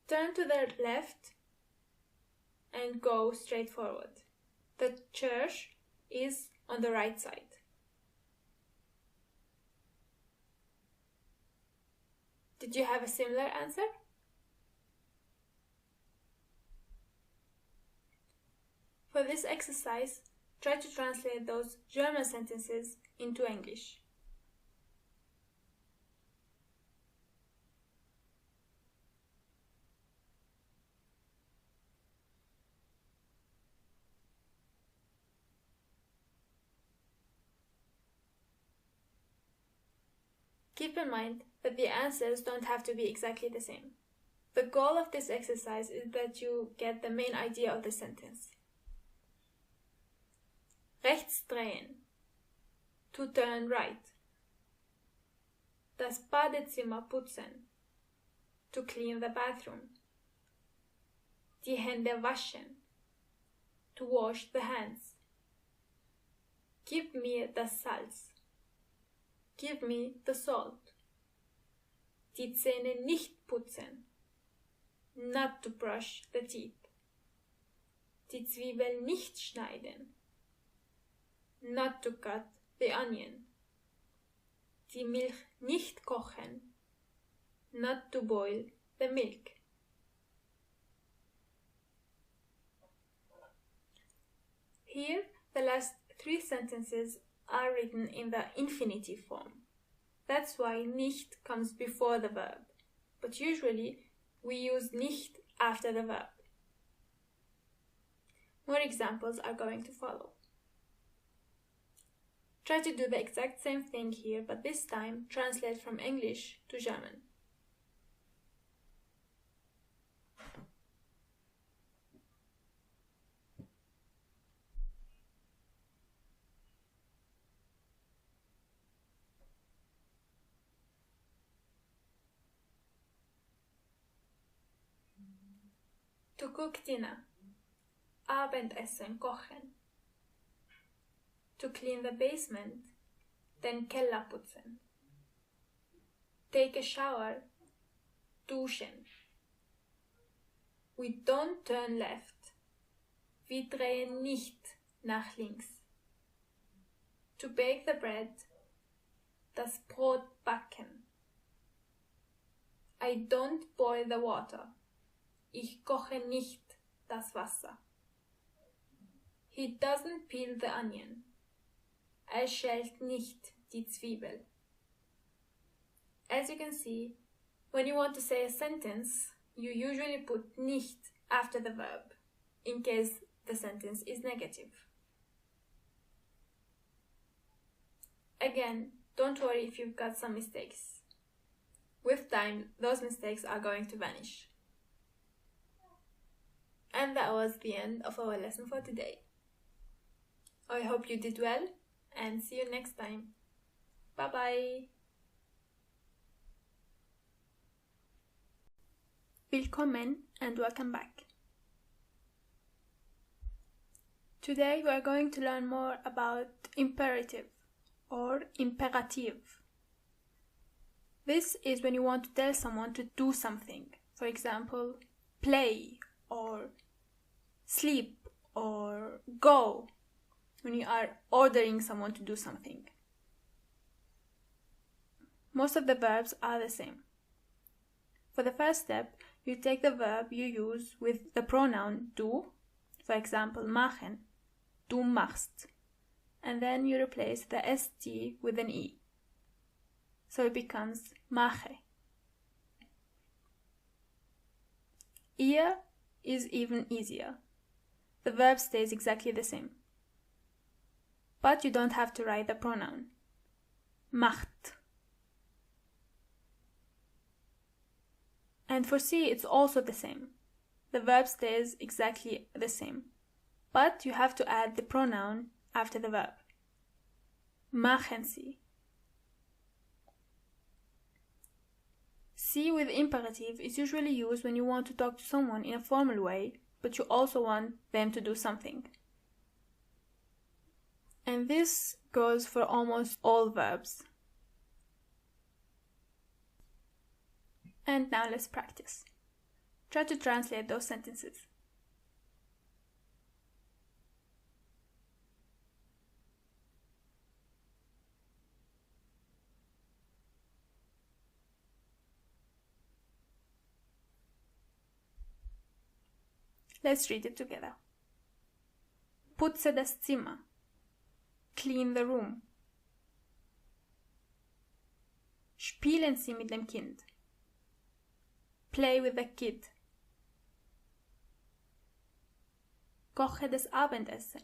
Speaker 1: Turn to the left and go straight forward. The church is on the right side. Did you have a similar answer? For this exercise, try to translate those German sentences into English. Keep in mind that the answers don't have to be exactly the same. The goal of this exercise is that you get the main idea of the sentence. Rechts drehen. To turn right. Das Badezimmer putzen. To clean the bathroom. Die Hände waschen. To wash the hands. Gib mir das Salz. Give me the salt. Die Zähne nicht putzen. Not to brush the teeth. Die Zwiebel nicht schneiden. Not to cut the onion. Die Milch nicht kochen. Not to boil the milk. Here, the last 3 sentences are written in the infinitive form. That's why nicht comes before the verb, but usually we use nicht after the verb. More examples are going to follow. Try to do the exact same thing here, but this time translate from English to German. To cook dinner. Abendessen kochen. To clean the basement. Den Keller putzen. Take a shower. duschen. We don't turn left. Wir drehen nicht nach links. To bake the bread. Das Brot backen. I don't boil the water. Ich koche nicht das Wasser. He doesn't peel the onion. Er schält nicht die Zwiebel. As you can see, when you want to say a sentence, you usually put nicht after the verb, in case the sentence is negative. Again, don't worry if you've got some mistakes. With time, those mistakes are going to vanish. And that was the end of our lesson for today. I hope you did well, and see you next time. Bye bye! Willkommen and welcome back. Today we are going to learn more about imperative or imperative. This is when you want to tell someone to do something. For example, play or sleep or go. When you are ordering someone to do something. Most of the verbs are the same. For the first step, you take the verb you use with the pronoun du, for example, machen, du machst, and then you replace the st with an e. So it becomes mache. Ihr is even easier. The verb stays exactly the same. But you don't have to write the pronoun. Macht. And for sie, it's also the same. The verb stays exactly the same. But you have to add the pronoun after the verb. Machen sie. Sie with imperative is usually used when you want to talk to someone in a formal way, but you also want them to do something. And this goes for almost all verbs. And now let's practice. Try to translate those sentences. Let's read it together. Putze das Zimmer. Clean the room. Spielen Sie mit dem Kind. Play with the kid. Koche das Abendessen.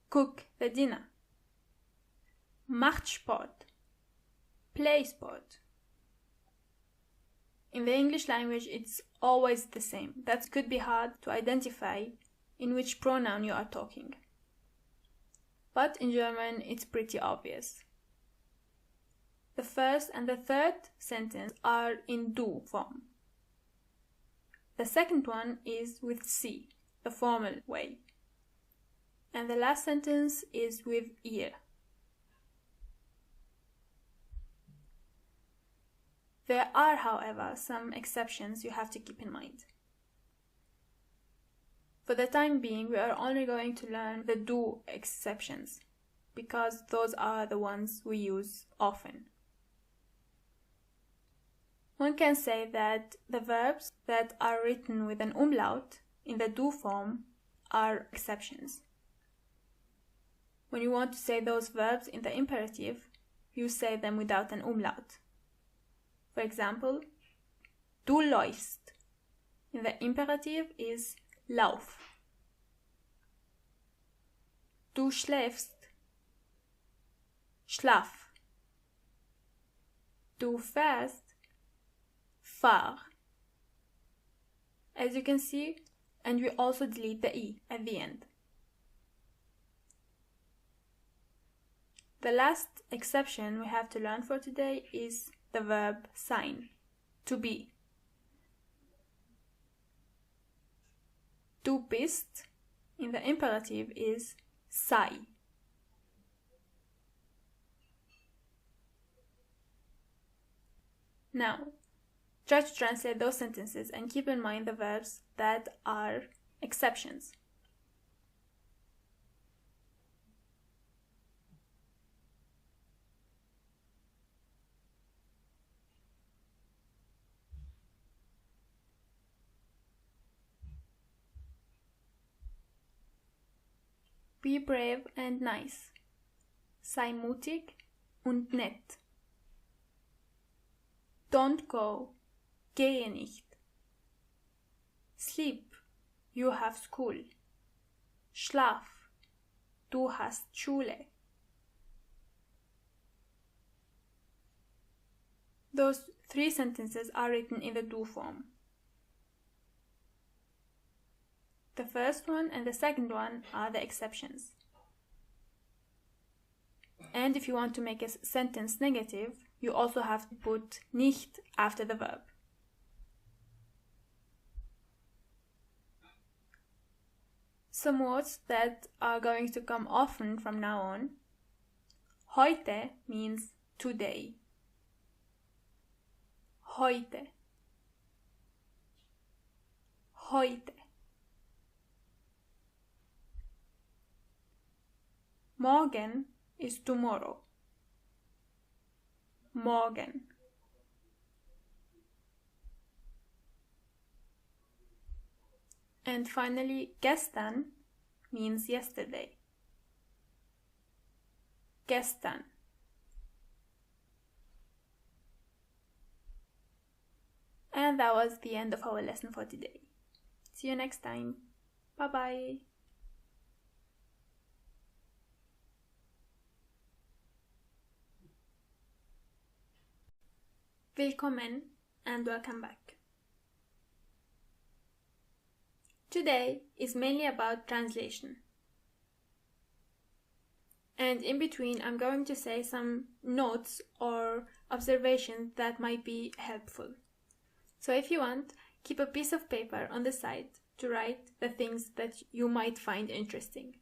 Speaker 1: Cook the dinner. Macht Sport. Play sport. In the English language, it's always the same. That could be hard to identify in which pronoun you are talking. But in German, it's pretty obvious. The first and the third sentence are in du form. The second one is with sie, the formal way. And the last sentence is with ihr. There are, however, some exceptions you have to keep in mind. For the time being, we are only going to learn the du exceptions, because those are the ones we use often. One can say that the verbs that are written with an umlaut in the du form are exceptions. When you want to say those verbs in the imperative, you say them without an umlaut. For example, du läufst in the imperative is lauf. Du schläfst, schlaf. Du fährst, fahr. As you can see, and we also delete the e at the end. The last exception we have to learn for today is the verb sein, to be. Du bist in the imperative is sei. Now, Try to translate those sentences and keep in mind the verbs that are exceptions. Be brave and nice. Sei mutig und nett. Don't go. Gehe nicht. Sleep. You have school. Schlaf. Du hast Schule. Those 3 sentences are written in the do form. The first one and the second one are the exceptions. And if you want to make a sentence negative, you also have to put nicht after the verb. Some words that are going to come often from now on. Heute means today. Heute. Heute. Morgen is tomorrow. Morgen. And finally, gestern means yesterday. Gestern. And that was the end of our lesson for today. See you next time. Bye bye. Willkommen and welcome back. Today is mainly about translation. And in between I'm going to say some notes or observations that might be helpful. So if you want, keep a piece of paper on the side to write the things that you might find interesting.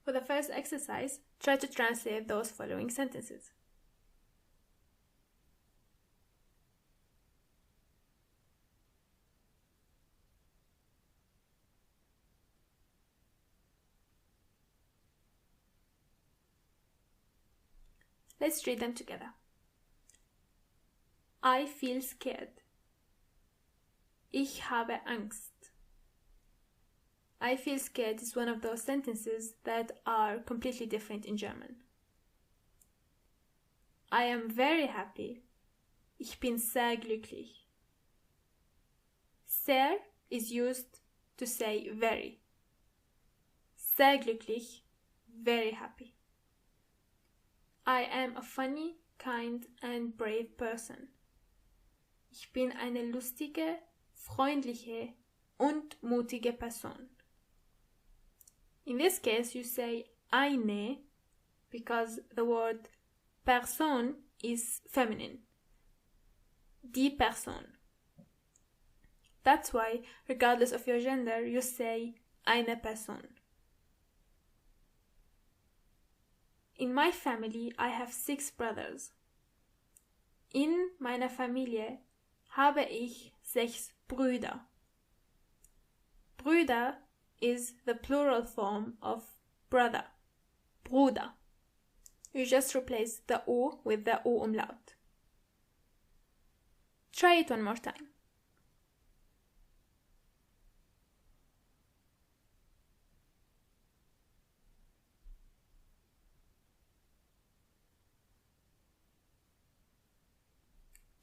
Speaker 1: For the first exercise, try to translate those following sentences. Let's read them together. I feel scared. Ich habe Angst. I feel scared is one of those sentences that are completely different in German. I am very happy. Ich bin sehr glücklich. Sehr is used to say very. Sehr glücklich, very happy. I am a funny, kind and brave person. Ich bin eine lustige, freundliche und mutige Person. In this case, you say eine because the word Person is feminine. Die Person. That's why, regardless of your gender, you say eine Person. In my family, I have 6 brothers. In meiner Familie habe ich 6 Brüder. Brüder is the plural form of brother. Bruder. You just replace the U with the U umlaut. Try it one more time.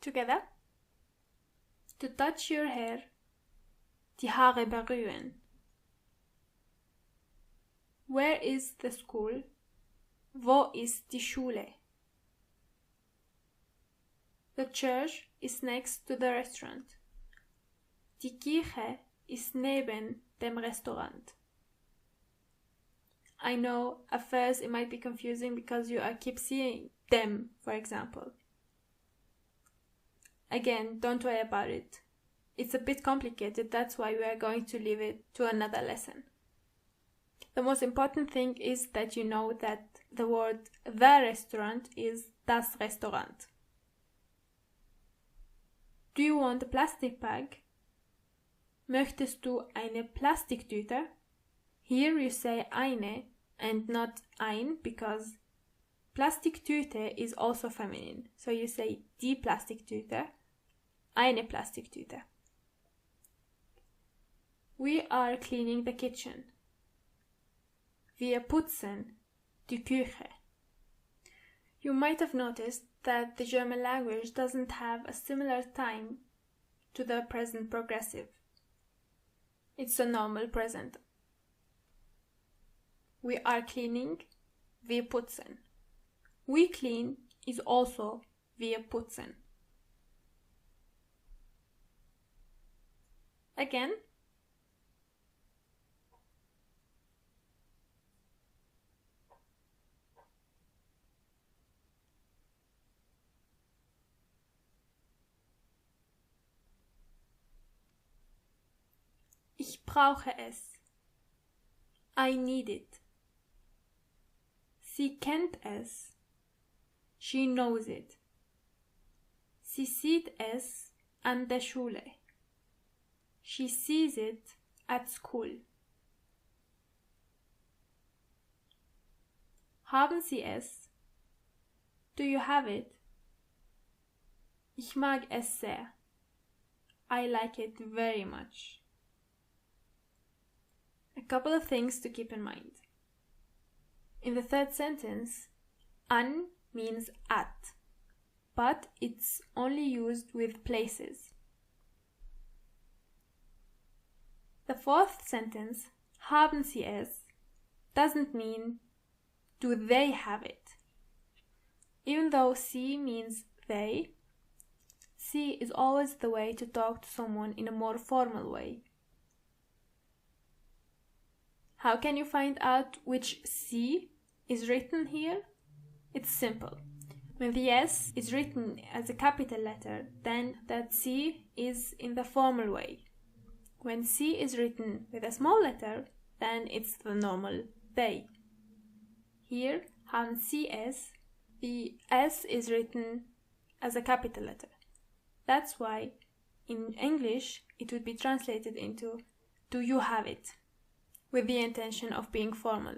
Speaker 1: Together. To touch your hair. Die Haare berühren. Where is the school? Wo ist die Schule? The church is next to the restaurant. Die Kirche ist neben dem Restaurant. I know at first it might be confusing because you keep seeing them, for example. Again, don't worry about it. It's a bit complicated, that's why we are going to leave it to another lesson. The most important thing is that you know that the word the restaurant is das Restaurant. Do you want a plastic bag? Möchtest du eine Plastiktüte? Here you say eine and not ein because Plastiktüte is also feminine. So you say die Plastiktüte, eine Plastiktüte. We are cleaning the kitchen. Wir putzen die Küche. You might have noticed that the German language doesn't have a similar time to the present progressive. It's a normal present. We are cleaning, wir putzen. We clean is also wir putzen. Again. Ich brauche es. I need it. Sie kennt es. She knows it. Sie sieht es an der Schule. She sees it at school. Haben Sie es? Do you have it? Ich mag es sehr. I like it very much. A couple of things to keep in mind. In the third sentence, an means at, but it's only used with places. The fourth sentence, haben Sie es, doesn't mean do they have it. Even though sie means they, sie is always the way to talk to someone in a more formal way. How can you find out which sie is written here? It's simple. When the S is written as a capital letter, then that sie is in the formal way. When sie is written with a small letter, then it's the normal they. Here, haben Sie es, the S is written as a capital letter. That's why in English it would be translated into do you have it, with the intention of being formal.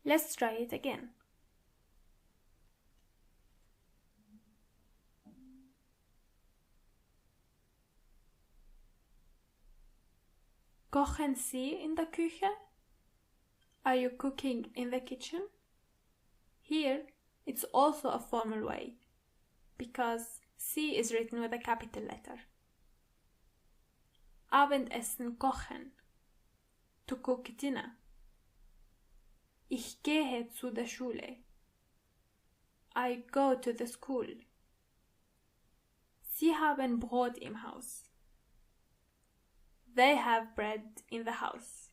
Speaker 1: Let's try it again. Kochen Sie in der Küche? Are you cooking in the kitchen? Here, it's also a formal way, because Sie is written with a capital letter. Abendessen kochen. To cook dinner. Ich gehe zu der Schule. I go to the school. Sie haben Brot im Haus. They have bread in the house.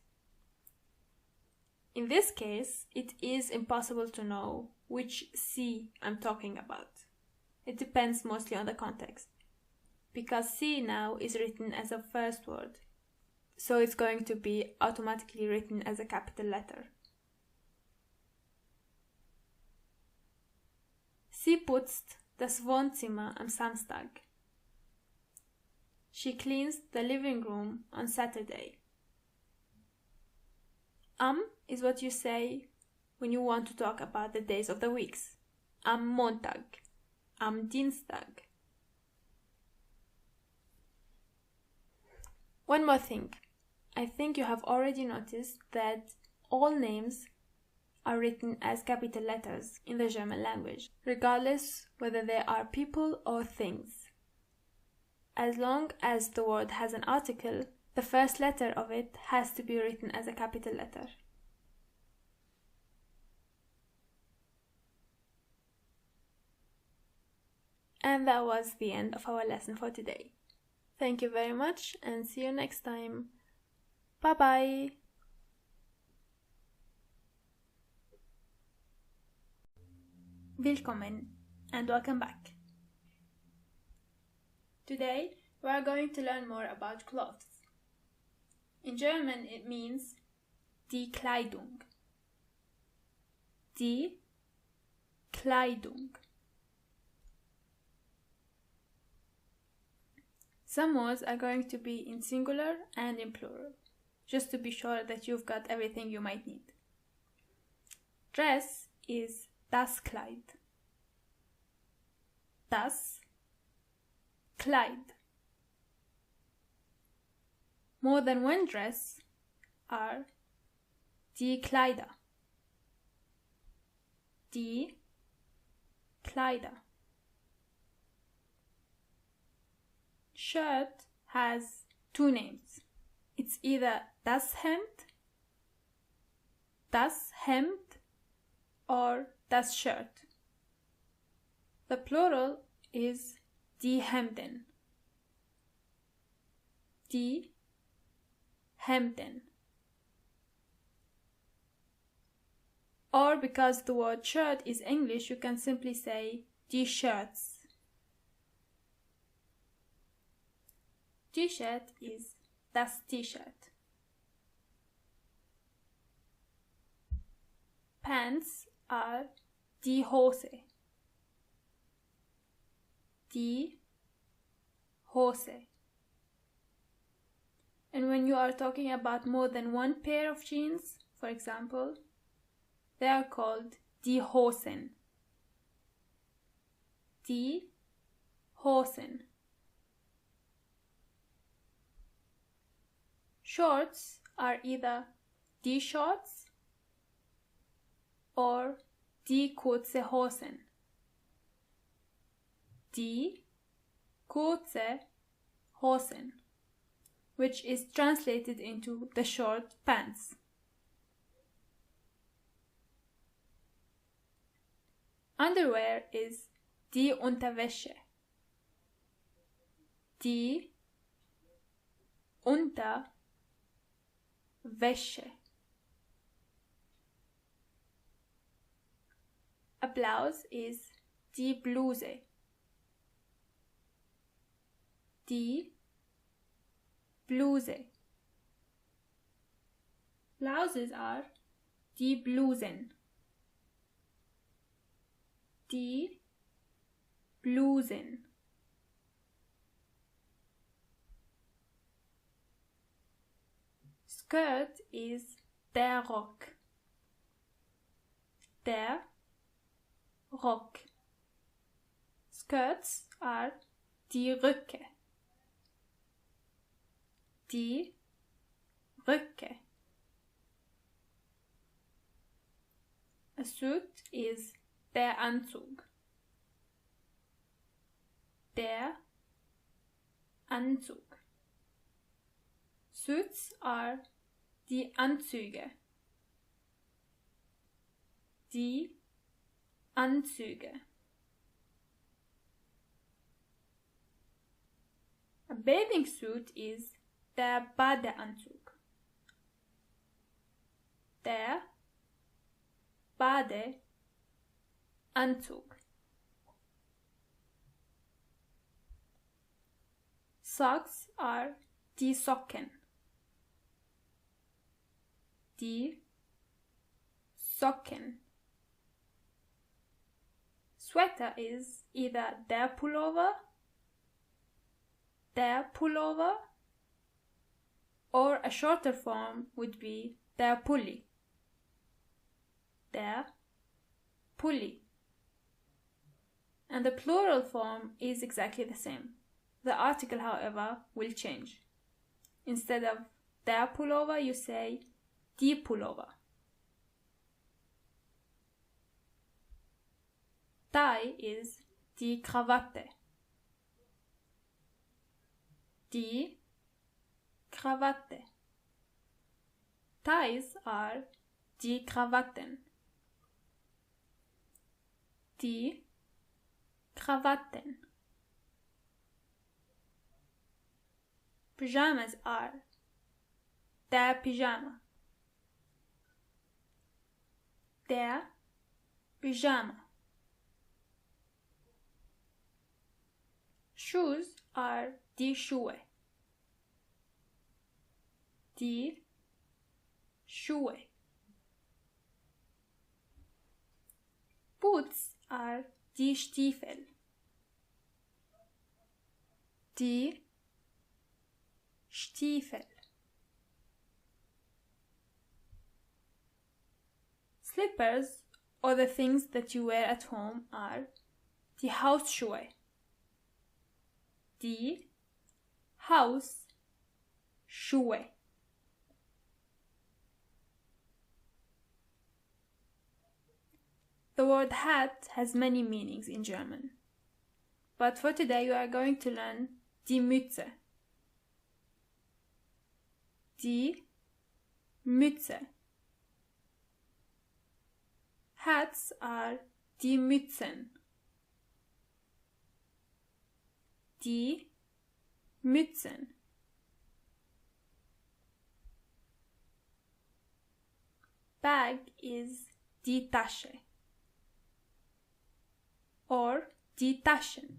Speaker 1: In this case, it is impossible to know which sie I'm talking about. It depends mostly on the context. Because sie now is written as a first word, so it's going to be automatically written as a capital letter. Sie putzt das Wohnzimmer am Samstag. She cleans the living room on Saturday. Is what you say when you want to talk about the days of the weeks. Am Montag. Am Dienstag. One more thing. I think you have already noticed that all names are written as capital letters in the German language, regardless whether they are people or things. As long as the word has an article, the first letter of it has to be written as a capital letter. And that was the end of our lesson for today. Thank you very much and see you next time. Bye bye! Willkommen and welcome back. Today we are going to learn more about clothes. In German it means die Kleidung. Die Kleidung. Some words are going to be in singular and in plural, just to be sure that you've got everything you might need. Dress is das Kleid. Das Kleid. More than one dress are die Kleider. Die Kleider. Shirt has two names. It's either das Hemd, or das Shirt. The plural is die Hemden. Die Hemden. Or because the word shirt is English, you can simply say die Shirts. T-shirt is das T-shirt. Pants are die Hose. Die Hose. And when you are talking about more than one pair of jeans, for example, they are called die Hosen. Die Hosen. Shorts are either die Shorts or die kurze Hosen. Die kurze Hosen, which is translated into the short pants. Underwear is die Unterwäsche. Die Unterwäsche. A blouse is die Bluse. Die Bluse. Blouses are die Blusen. Die Blusen. Skirt is der Rock. Der Rock. Skirts are die Röcke. Die Röcke. A suit is der Anzug. Der Anzug. Suits are die Anzüge. Die Anzüge. A bathing suit is der Badeanzug. Der Badeanzug. Socks are die Socken. Die Socken. Sweater is either der Pullover, or a shorter form would be der Pulli. Der Pulli. And the plural form is exactly the same. The article, however, will change. Instead of der Pullover, you say die Pullover. Tie is die Krawatte. Die Krawatte. Ties are die Krawatten. Die Krawatten. Pyjamas are der Pyjama. Der Pyjama. Shoes are die Schuhe. Die Schuhe. Boots are die Stiefel. Die Stiefel. Slippers, or the things that you wear at home, are die Hausschuhe. Die Hausschuhe. The word hat has many meanings in German, but for today you are going to learn die Mütze. Die Mütze. Hats are die Mützen. Die Mützen. Bag is die Tasche or die Taschen.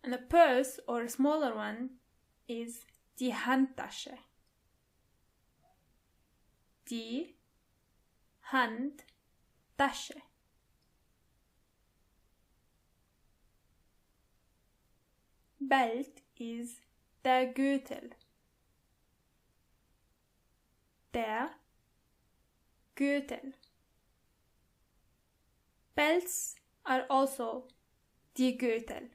Speaker 1: And a purse or a smaller one is die Handtasche. Die Handtasche. Belt is der Gürtel. Der Gürtel. Belts are also die Gürtel.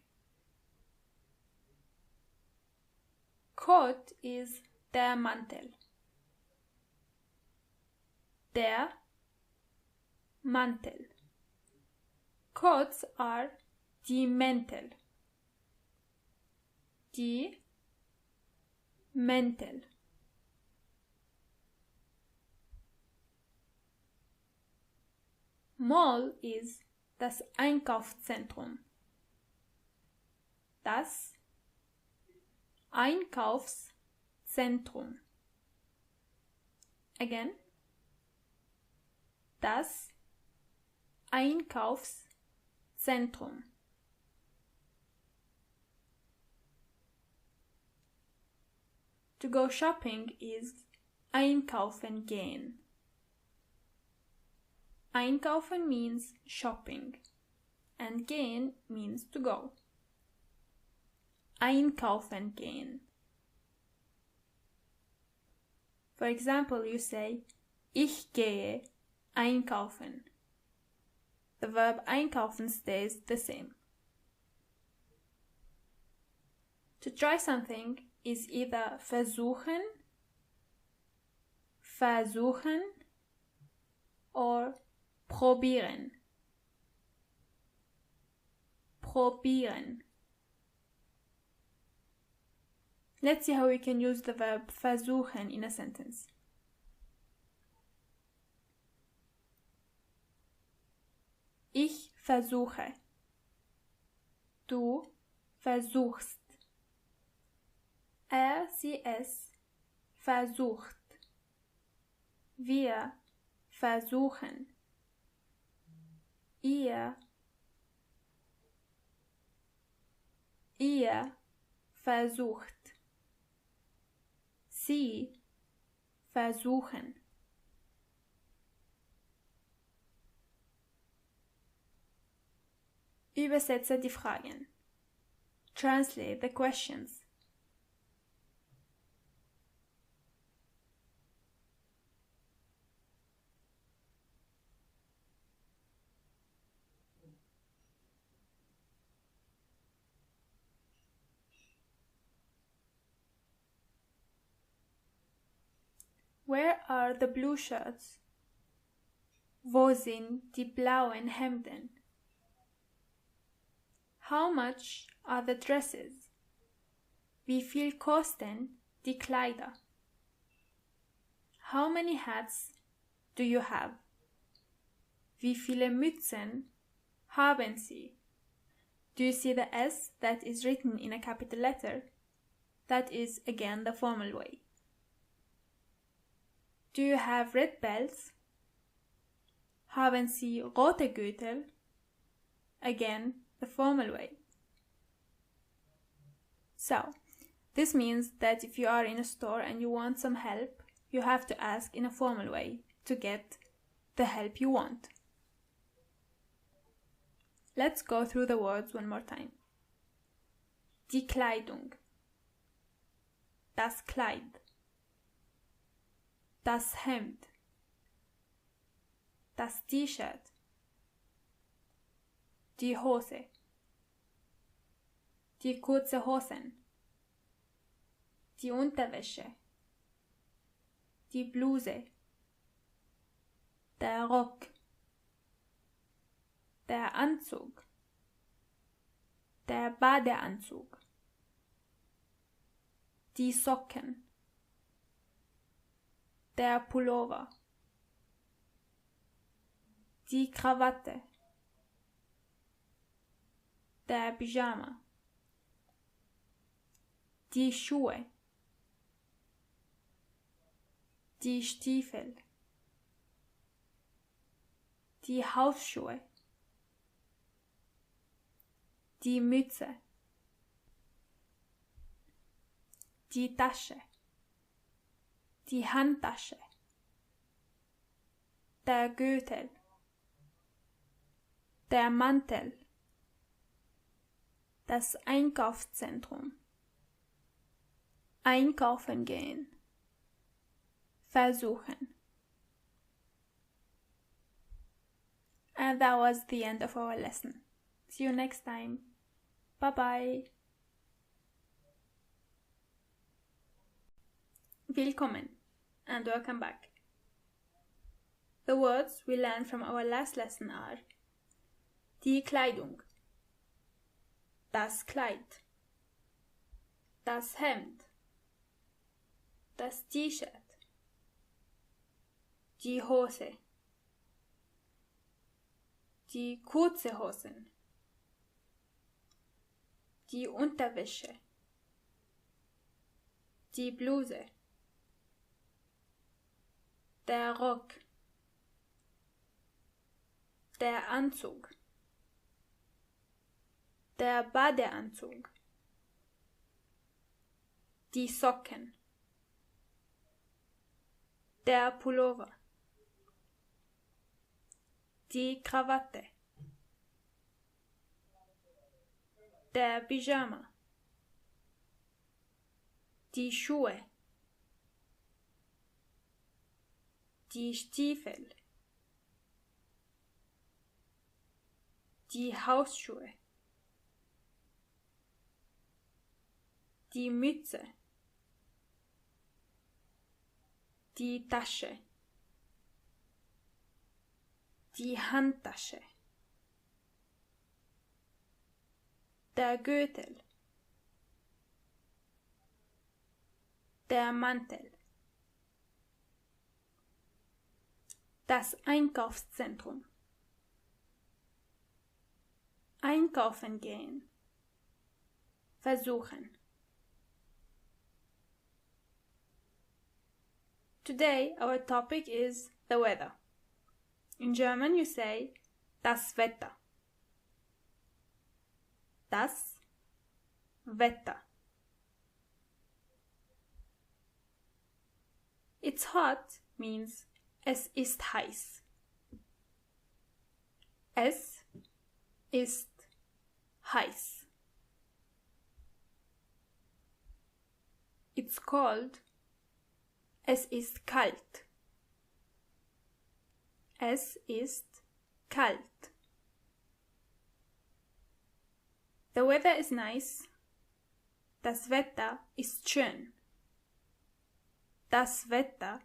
Speaker 1: Coat is der Mantel. Der Mantel. Coats are die Mäntel. Die Mäntel. Mall is das Einkaufszentrum. Das Einkaufszentrum. Again. Das Einkaufszentrum. To go shopping is einkaufen gehen. Einkaufen means shopping, and gehen means to go. Einkaufen gehen. For example, you say, ich gehe einkaufen. The verb einkaufen stays the same. To try something is either versuchen, versuchen, or probieren. Probieren. Let's see how we can use the verb versuchen in a sentence. Ich versuche. Du versuchst. Sie, es versucht. Wir versuchen. Ihr versucht. Sie versuchen. Übersetze die Fragen. Translate the questions. Where are the blue shirts? Wo sind die blauen Hemden? How much are the dresses? Wie viel kosten die Kleider? How many hats do you have? Wie viele Mützen haben Sie? Do you see the S that is written in a capital letter? That is again the formal way. Do you have red belts? Haben Sie rote Gürtel? Again, the formal way. So, this means that if you are in a store and you want some help, you have to ask in a formal way to get the help you want. Let's go through the words one more time. Die Kleidung, das Kleid, das Hemd, das T-Shirt, die Hose, die kurze Hosen, die Unterwäsche, die Bluse, der Rock, der Anzug, der Badeanzug, die Socken, der Pullover, die Krawatte, der Pyjama, die Schuhe, die Stiefel, die Hausschuhe, die Mütze, die Tasche, die Handtasche, der Gürtel, der Mantel, das Einkaufszentrum, einkaufen gehen, versuchen. And that was the end of our lesson. See you next time. Bye bye. Willkommen and welcome back. The words we learned from our last lesson are die Kleidung, das Kleid, das Hemd, das T-Shirt, die Hose, die kurze Hosen, die Unterwäsche, die Bluse, der Rock, der Anzug, der Badeanzug, die Socken, der Pullover, die Krawatte, der Pyjama, die Schuhe, die Stiefel, die Hausschuhe, die Mütze, die Tasche, die Handtasche, der Gürtel, der Mantel, das Einkaufszentrum, einkaufen gehen, versuchen. Today our topic is the weather. In German you say das Wetter. Das Wetter. It's hot means es ist heiß. Es ist heiß. It's cold. Es ist kalt. Es ist kalt. The weather is nice. Das Wetter ist schön. Das Wetter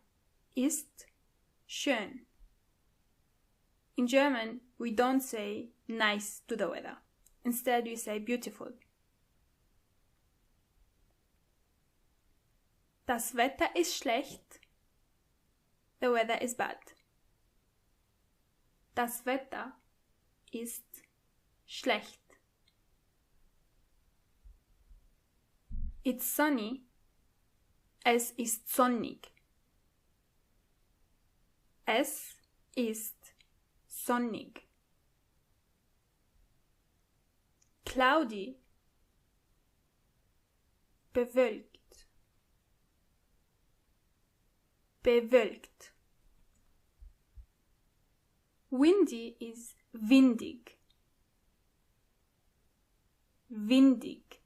Speaker 1: ist schön. In German, we don't say nice to the weather. Instead, we say beautiful. Das Wetter ist schlecht. The weather is bad. Das Wetter ist schlecht. It's sunny. Es ist sonnig. Es ist sonnig. Cloudy. Bewölkt. Bewölkt. Windy is windig. windig.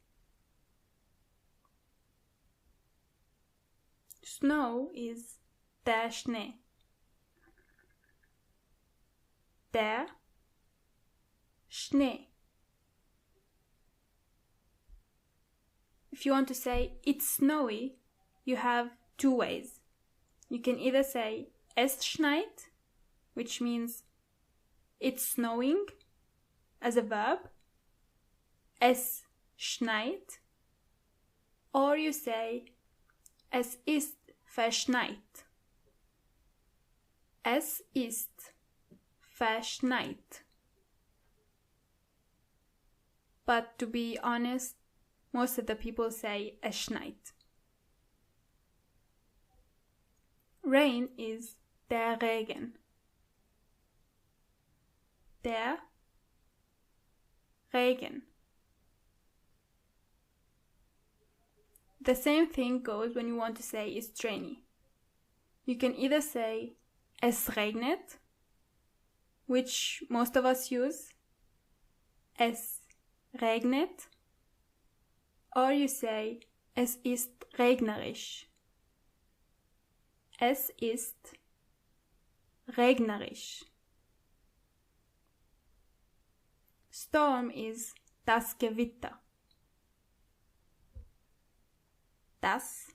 Speaker 1: Snow is der Schnee. Der Schnee. If you want to say it's snowy, you have two ways. You can either say es schneit, which means it's snowing, as a verb, es schneit, or you say es ist verschneit. Es ist verschneit. But to be honest, most of the people say es schneit. Rain is der Regen. Der Regen. The same thing goes when you want to say it's rainy. You can either say es regnet, which most of us use, es regnet, or you say es ist regnerisch. Es ist regnerisch. Storm is das Gewitter. Das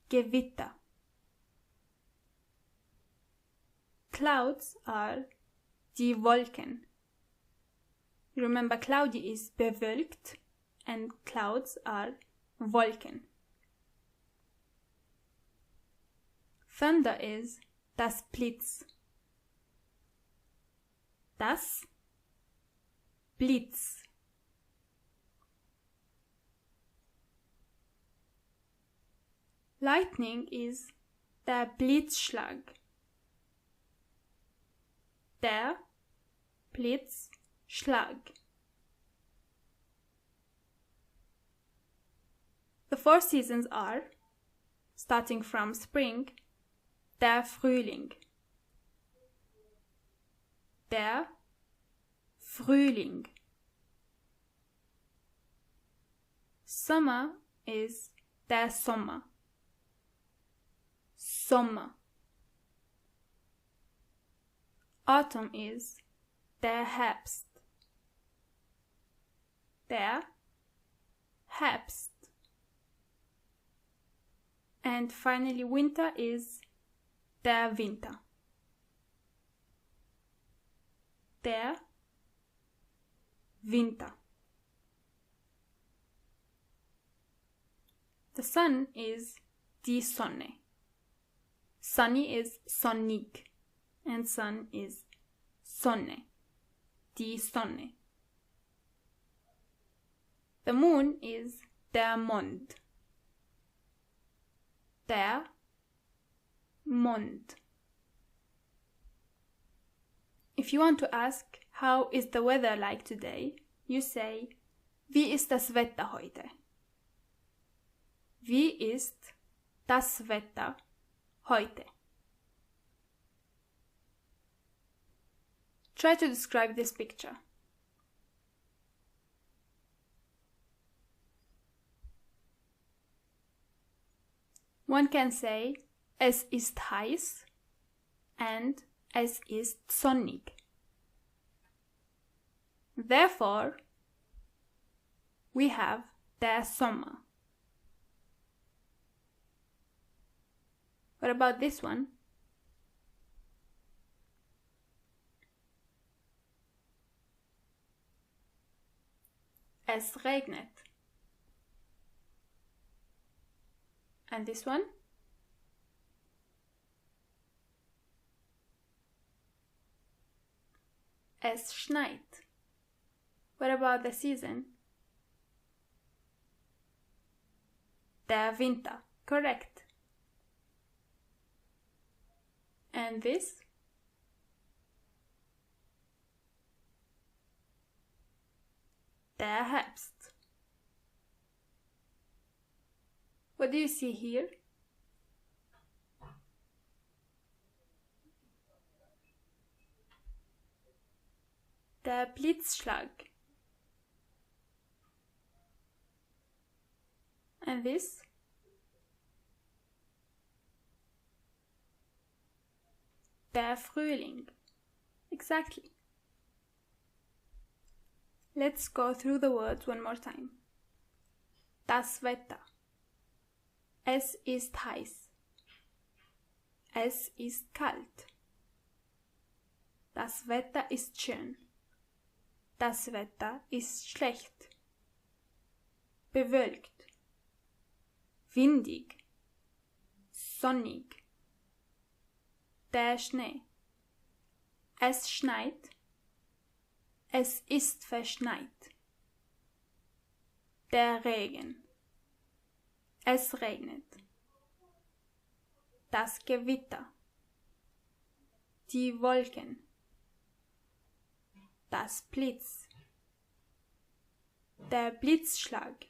Speaker 1: Gewitter. Clouds are die Wolken. Remember, cloudy is bewölkt and clouds are Wolken. Thunder is das Blitz. Das Blitz. Lightning is der Blitzschlag. Der Blitzschlag. The four seasons are, starting from spring, der Frühling. Der Frühling. Summer is der Sommer. Sommer. Autumn is der Herbst. Der Herbst. And finally, winter is der Winter. Der Winter. The sun is die Sonne. Sunny is sonnig, and sun is Sonne, die Sonne. The moon is der Mond. Der Mond. If you want to ask how is the weather like today, you say, wie ist das Wetter heute? Wie ist das Wetter heute? Try to describe this picture. One can say, es ist heiß and es ist sonnig. Therefore, we have der Sommer. What about this one? Es regnet. And this one? Es schneit. What about the season? Der Winter. Correct. And this? Der Herbst. What do you see here? Der Blitzschlag. And this? Der Frühling. Exactly. Let's go through the words one more time. Das Wetter. Es ist heiß. Es ist kalt. Das Wetter ist schön. Das Wetter ist schlecht. Bewölkt. Windig. Sonnig. Der Schnee. Es schneit. Es ist verschneit. Der Regen. Es regnet. Das Gewitter. Die Wolken. Das Blitz. Der Blitzschlag.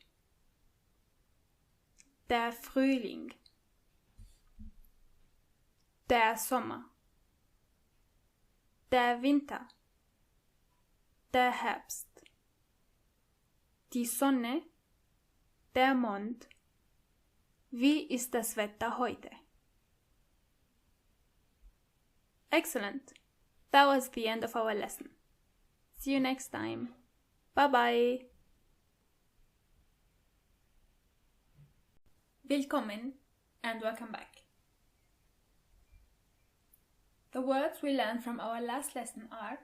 Speaker 1: Der Frühling. Der Sommer. Der Winter. Der Herbst. Die Sonne. Der Mond. Wie ist das Wetter heute? Excellent! That was the end of our lesson. See you next time. Bye bye! Willkommen and welcome back. The words we learned from our last lesson are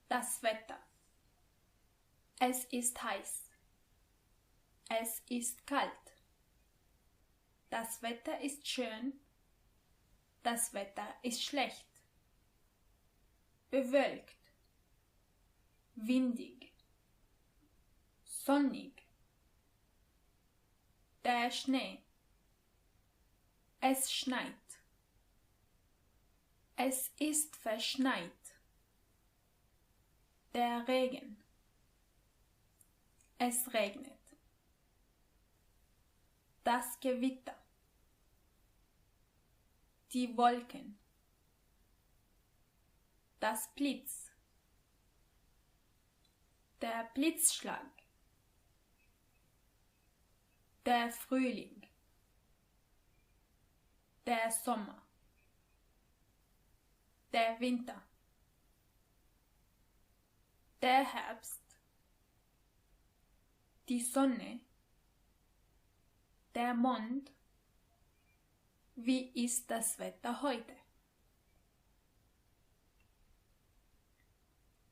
Speaker 1: das Wetter. Es ist heiß. Es ist kalt. Das Wetter ist schön. Das Wetter ist schlecht. Bewölkt. Windig. Sonnig. Der Schnee. Es schneit. Es ist verschneit. Der Regen. Es regnet. Das Gewitter. Die Wolken. Das Blitz. Der Blitzschlag. Der Frühling. Der Sommer. Der Winter. Der Herbst. Die Sonne. Der Mond. Wie ist das Wetter heute?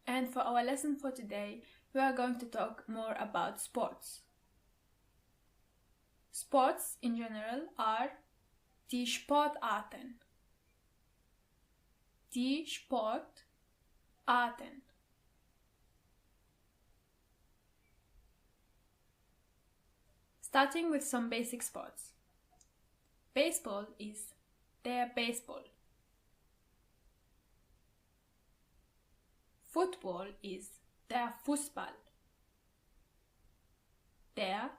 Speaker 1: And for our lesson for today, we are going to talk more about sports. Sports in general are die Sportarten. Die Sportarten. Starting with some basic sports. Baseball is der Baseball. Football is der Fußball. Der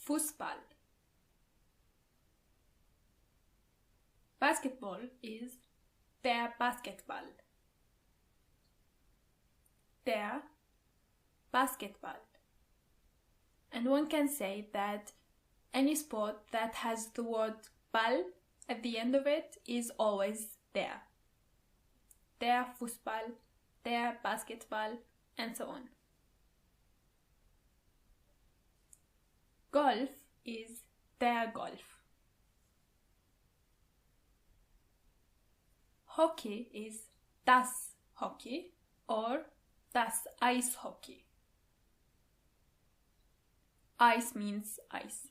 Speaker 1: Fußball. Basketball is der Basketball. Der Basketball. And one can say that any sport that has the word Ball at the end of it is always there. Der Fußball, der Basketball, and so on. Golf is der Golf. Hockey is das Hockey or das Eishockey. Ice means ice.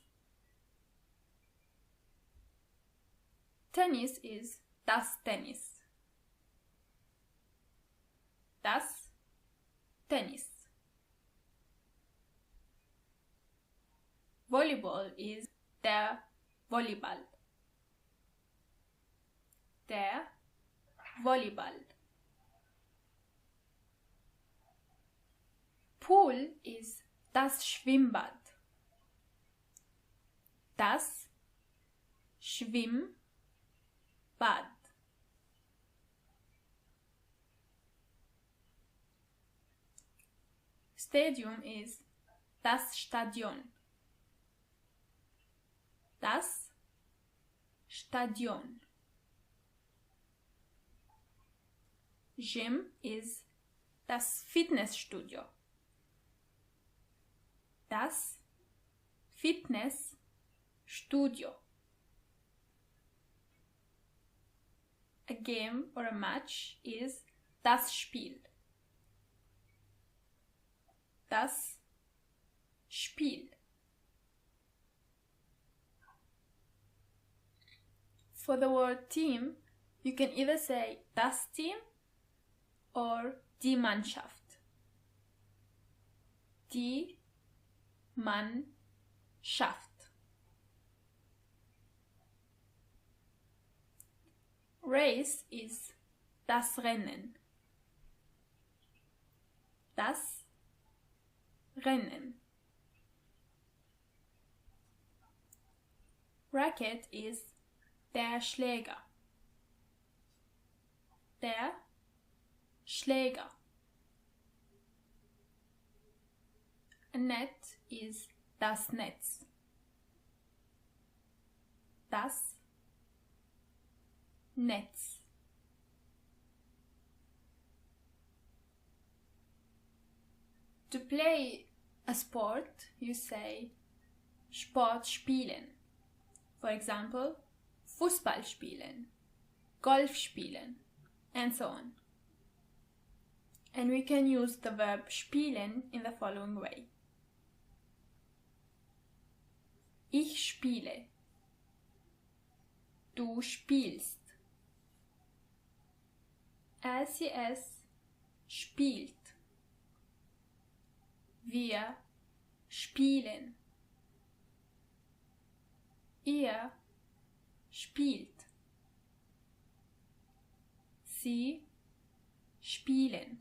Speaker 1: Tennis is das Tennis. Das Tennis. Volleyball is der Volleyball. Der Volleyball. Pool is das Schwimmbad. Das Schwimmbad. Stadium is das Stadion. Das Stadion. Gym is das Fitnessstudio. Das Fitnessstudio. A game or a match is das Spiel. Das Spiel. For the word team, you can either say das Team or die Mannschaft. Die Mannschaft. Race is das Rennen. Das Rennen. Racket is der Schläger. Der Schläger. A net is das Netz. Das Netz. To play a sport, you say Sport spielen. For example, Fußball spielen, Golf spielen, and so on. And we can use the verb spielen in the following way. Ich spiele. Du spielst. Sie es spielt. Wir spielen. Ihr spielt. Sie spielen.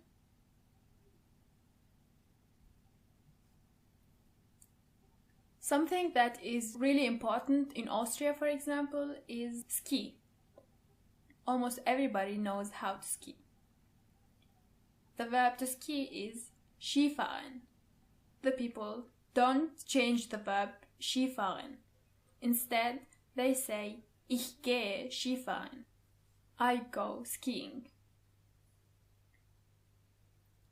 Speaker 1: Something that is really important in Austria, for example, is ski. Almost everybody knows how to ski. The verb to ski is Skifahren. The people don't change the verb Skifahren. Instead, they say Ich gehe Skifahren. I go skiing.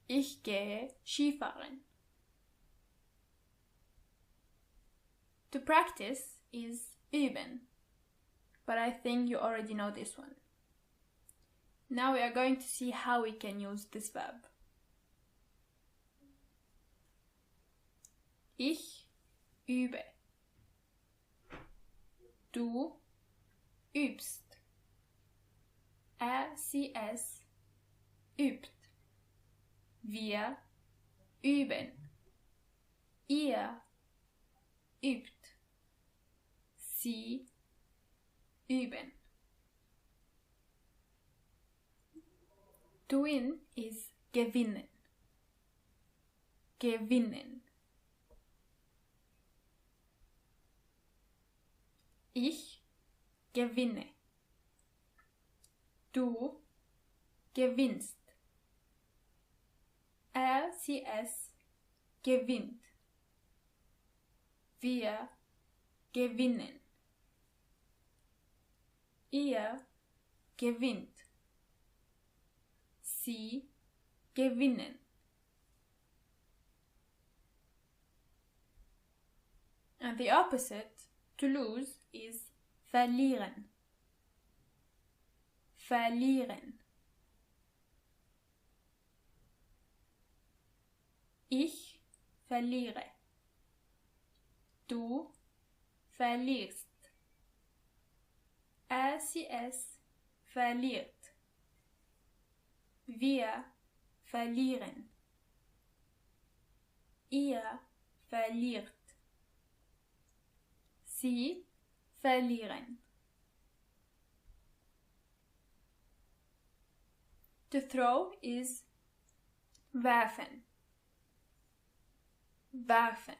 Speaker 1: Ich gehe Skifahren. To practice is üben, but I think you already know this one. Now we are going to see how we can use this verb. Ich übe. Du übst. Sie es übt. Wir üben. Ihr übt. Sie üben. To win is gewinnen. Gewinnen. Ich gewinne. Du gewinnst. Sie es gewinnt. Wir gewinnen. Ihr gewinnt. Sie gewinnen. And the opposite, to lose, is verlieren. Verlieren. Ich verliere. Du verlierst. Sie es verliert. Wir verlieren. Ihr verliert. Sie verlieren. To throw is werfen. Werfen.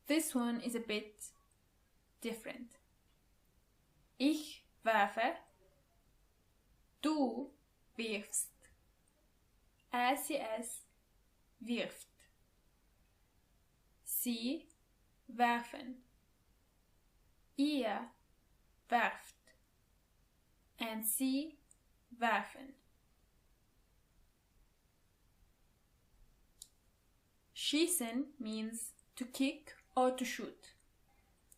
Speaker 1: This one is a bit different. Ich werfe. Du wirfst. Sie es wirft. Sie werfen. Ihr werft. And sie werfen. Schießen means to kick or to shoot.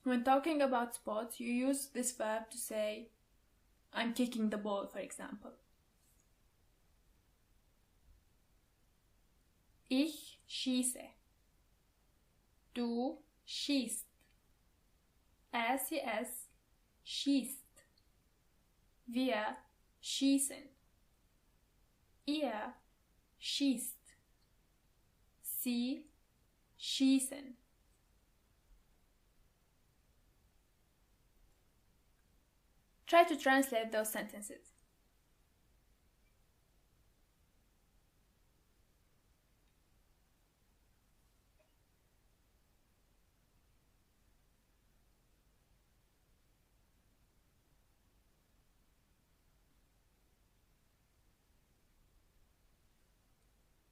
Speaker 1: When talking about sports, you use this verb to say, I'm kicking the ball, for example. Ich schieße. Du schießt. Sie schießt. Wir schießen. Ihr schießt. Sie schießen. Try to translate those sentences.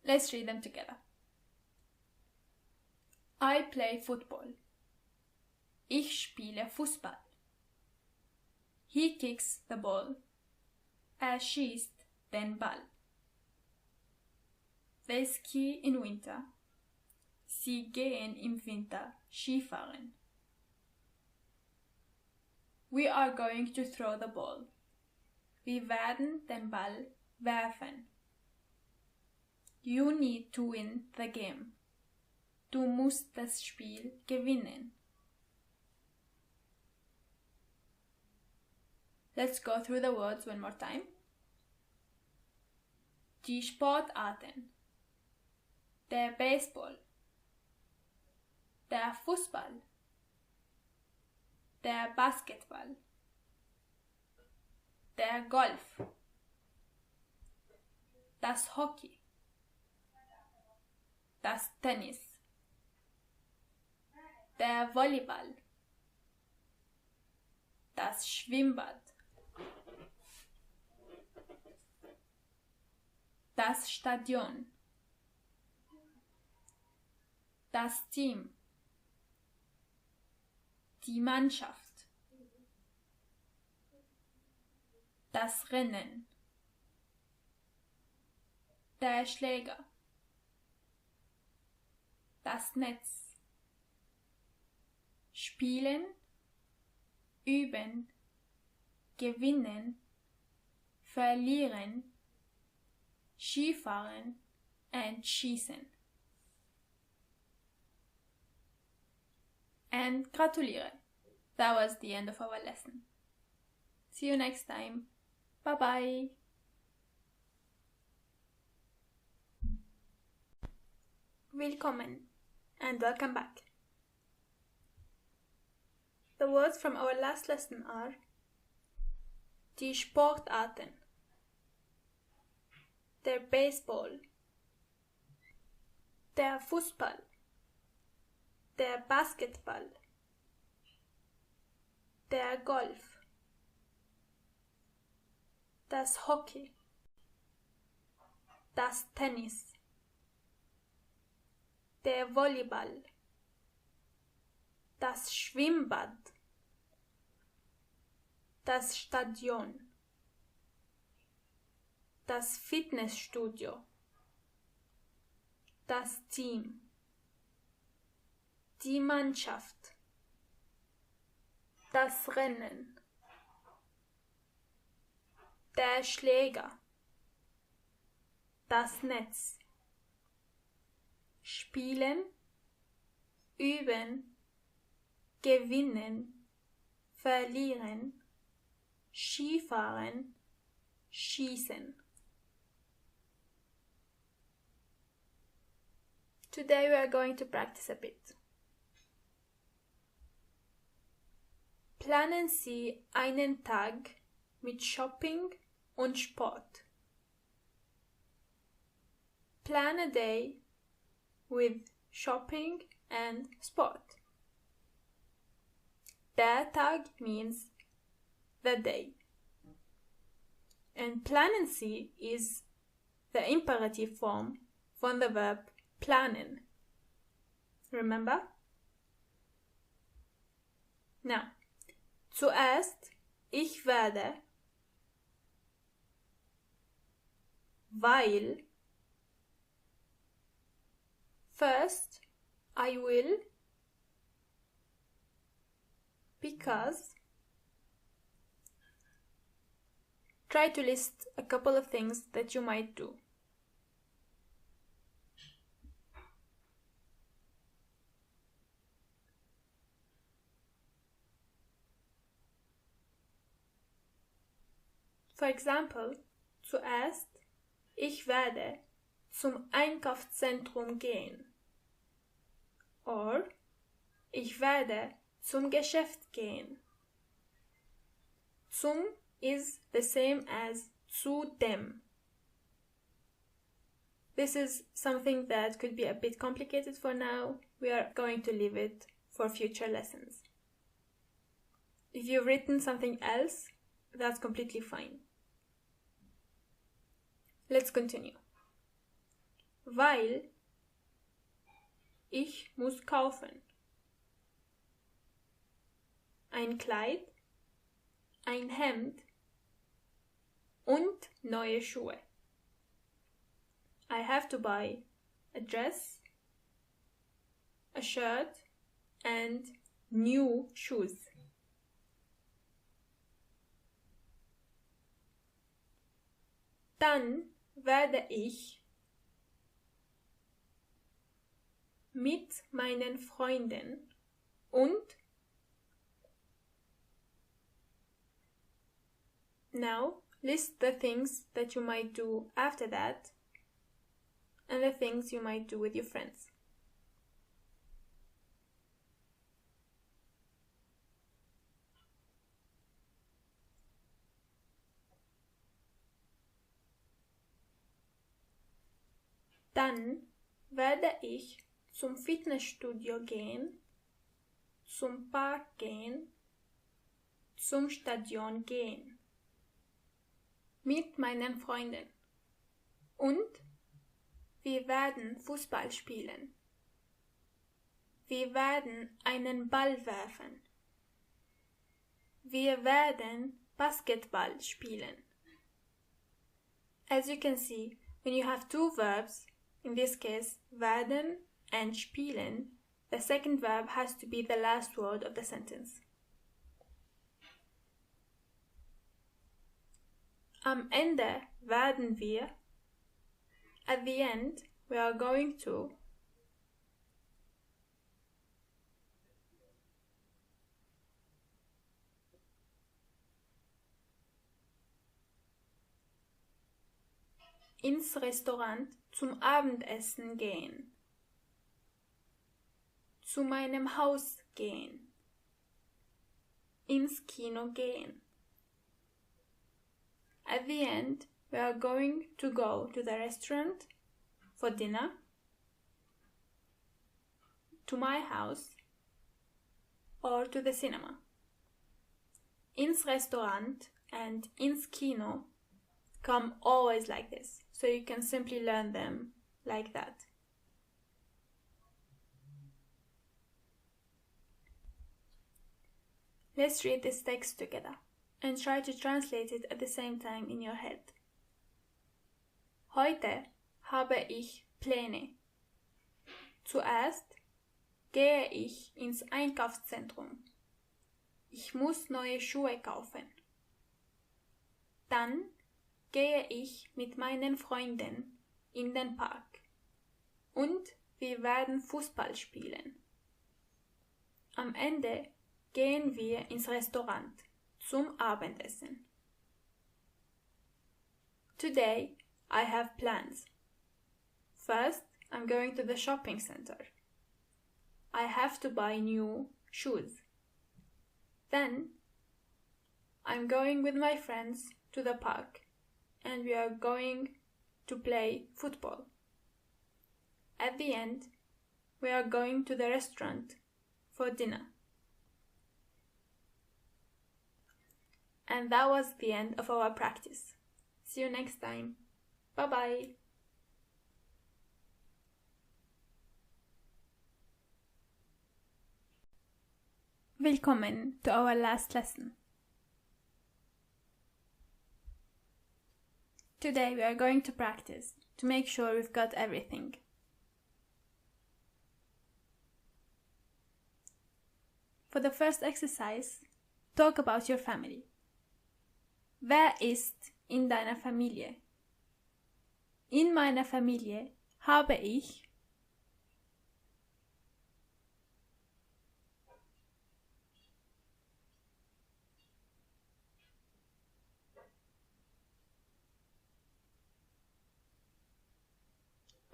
Speaker 1: Let's read them together. I play football. Ich spiele Fußball. He kicks the ball. Schießt den Ball. They ski in winter. Sie gehen im Winter Skifahren. We are going to throw the ball. Wir werden den Ball werfen. You need to win the game. Du musst das Spiel gewinnen. Let's go through the words one more time. Die Sportarten. Der Baseball. Der Fußball. Der Basketball. Der Golf. Das Hockey. Das Tennis. Der Volleyball. Das Schwimmbad. Das Stadion. Das Team. Die Mannschaft. Das Rennen. Der Schläger. Das Netz. Spielen, üben, gewinnen, verlieren, Skifahren and schießen. And gratuliere. That was the end of our lesson. See you next time. Bye bye. Willkommen and welcome back. The words from our last lesson are die Sportarten, der Baseball, der Fußball, der Basketball, der Golf, das Hockey, das Tennis, der Volleyball, das Schwimmbad, das Stadion, das Fitnessstudio, das Team, die Mannschaft, das Rennen, der Schläger, das Netz, spielen, üben, gewinnen, verlieren, Skifahren, schießen. Today we are going to practice a bit. Planen Sie einen Tag mit Shopping und Sport. Plan a day with shopping and sport. Der Tag means the day. And planen Sie is the imperative form from the verb planen. Remember? Now, zuerst, ich werde, weil, first, I will, because. Try to list a couple of things that you might do. For example, zuerst, ich werde zum Einkaufszentrum gehen. Or, ich werde zum Geschäft gehen. Zum is the same as zu dem. This is something that could be a bit complicated for now. We are going to leave it for future lessons. If you've written something else, that's completely fine. Let's continue. Weil ich muss kaufen. Ein Kleid, ein Hemd und neue Schuhe. I have to buy a dress, a shirt and new shoes. Dann werde ich mit meinen Freunden und now list the things that you might do after that and the things you might do with your friends. Dann werde ich zum Fitnessstudio gehen, zum Park gehen, zum Stadion gehen. Mit meinen Freunden. Und wir werden Fußball spielen. Wir werden einen Ball werfen. Wir werden Basketball spielen. As you can see, when you have two verbs, in this case, werden and spielen, the second verb has to be the last word of the sentence. Am Ende werden wir, at the end, we are going to, ins Restaurant zum Abendessen gehen, zu meinem Haus gehen, ins Kino gehen. At the end, we are going to go to the restaurant for dinner, to my house, or to the cinema. Ins Restaurant and ins Kino come always like this, so you can simply learn them like that. Let's read this text together and try to translate it at the same time in your head. Heute habe ich Pläne. Zuerst gehe ich ins Einkaufszentrum. Ich muss neue Schuhe kaufen. Dann gehe ich mit meinen Freunden in den Park. Und wir werden Fußball spielen. Am Ende gehen wir ins Restaurant zum Abendessen. Today I have plans. First, I'm going to the shopping center. I have to buy new shoes. Then, I'm going with my friends to the park and we are going to play football. At the end, we are going to the restaurant for dinner. And that was the end of our practice. See you next time. Bye bye. Willkommen to our last lesson. Today we are going to practice to make sure we've got everything. For the first exercise, talk about your family. Wer ist in deiner Familie? In meiner Familie habe ich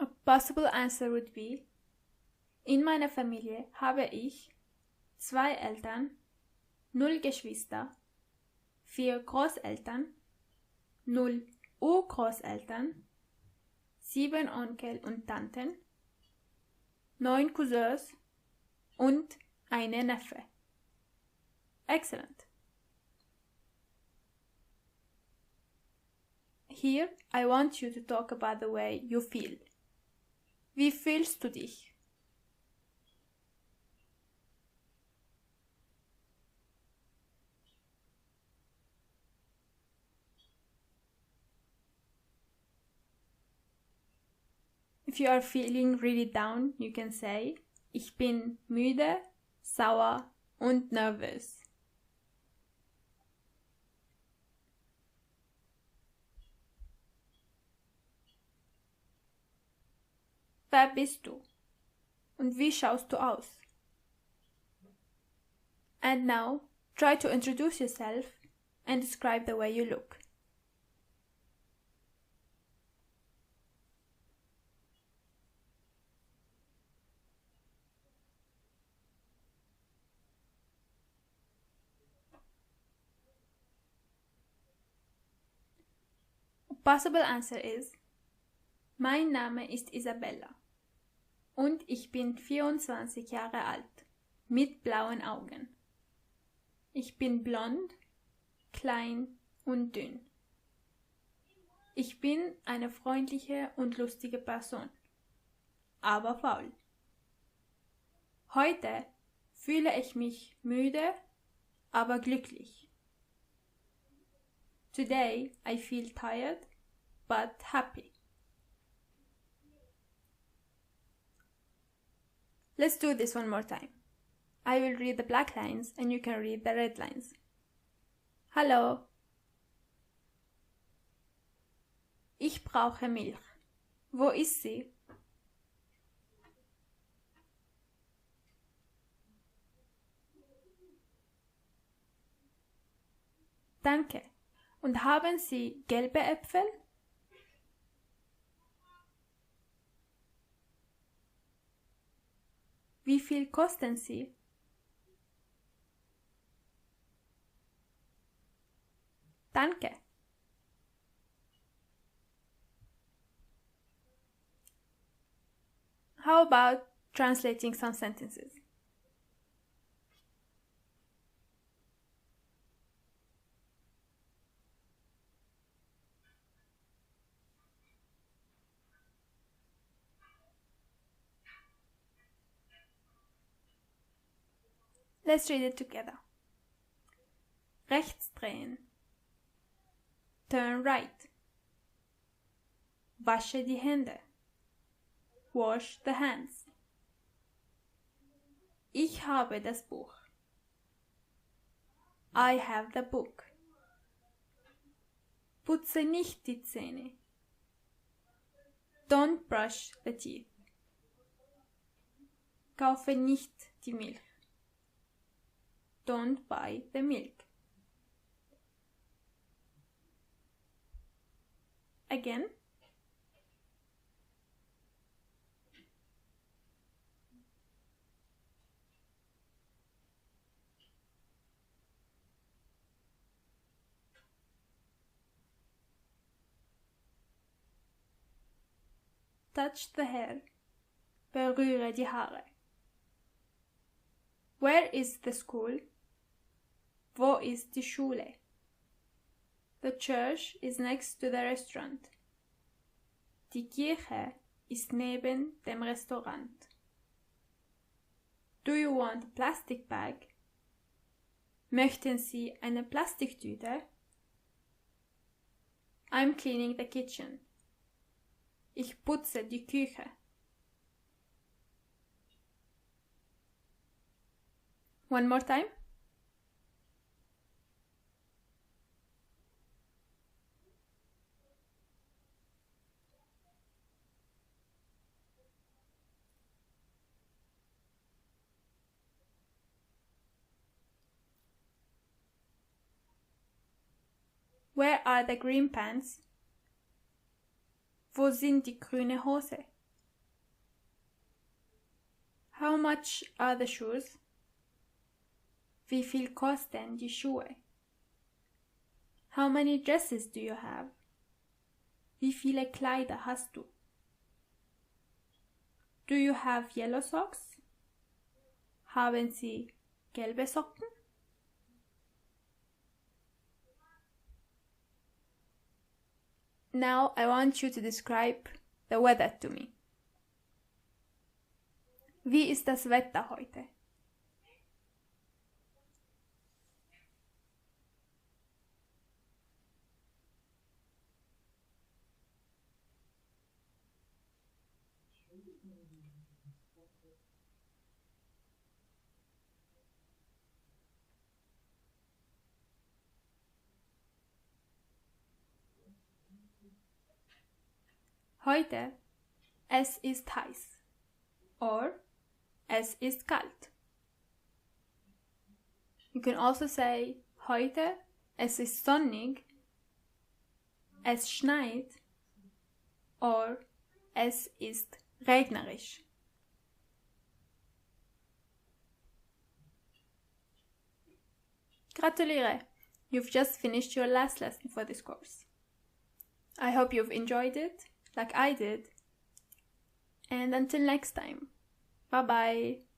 Speaker 1: A possible answer would be in meiner Familie habe ich 2 Eltern, 0 Geschwister, 4 Großeltern, 0 Urgroßeltern, 7 Onkel und Tanten, 9 Cousins und eine Neffe. Excellent. Here I want you to talk about the way you feel. Wie fühlst du dich? If you are feeling really down, you can say, ich bin müde, sauer und nervös. Wer bist du? Und wie schaust du aus? And now, try to introduce yourself and describe the way you look. A possible answer is, mein Name ist Isabella und ich bin 24 Jahre alt, mit blauen Augen. Ich bin blond, klein und dünn. Ich bin eine freundliche und lustige Person, aber faul. Heute fühle ich mich müde, aber glücklich. Today I feel tired, but happy. Let's do this one more time. I will read the black lines and you can read the red lines. Hallo. Ich brauche Milch. Wo ist sie? Danke. Und haben Sie gelbe Äpfel? Wie viel kosten sie? Danke. How about translating some sentences? Let's read it together. Rechts drehen. Turn right. Wasche die Hände. Wash the hands. Ich habe das Buch. I have the book. Putze nicht die Zähne. Don't brush the teeth. Kaufe nicht die Milch. Don't buy the milk. Again. Touch the hair. Berühre die Haare. Where is the school? Wo ist die Schule? The church is next to the restaurant. Die Kirche ist neben dem Restaurant. Do you want a plastic bag? Möchten Sie eine Plastiktüte? I'm cleaning the kitchen. Ich putze die Küche. One more time. Where are the green pants? Wo sind die grüne Hose? How much are the shoes? Wie viel kosten die Schuhe? How many dresses do you have? Wie viele Kleider hast du? Do you have yellow socks? Haben Sie gelbe Socken? Now I want you to describe the weather to me. Wie ist das Wetter heute? Heute, es ist heiß. Or, es ist kalt. You can also say, heute, es ist sonnig, es schneit, or, es ist regnerisch. Gratuliere! You've just finished your last lesson for this course. I hope you've enjoyed it, like I did. And until next time, bye bye!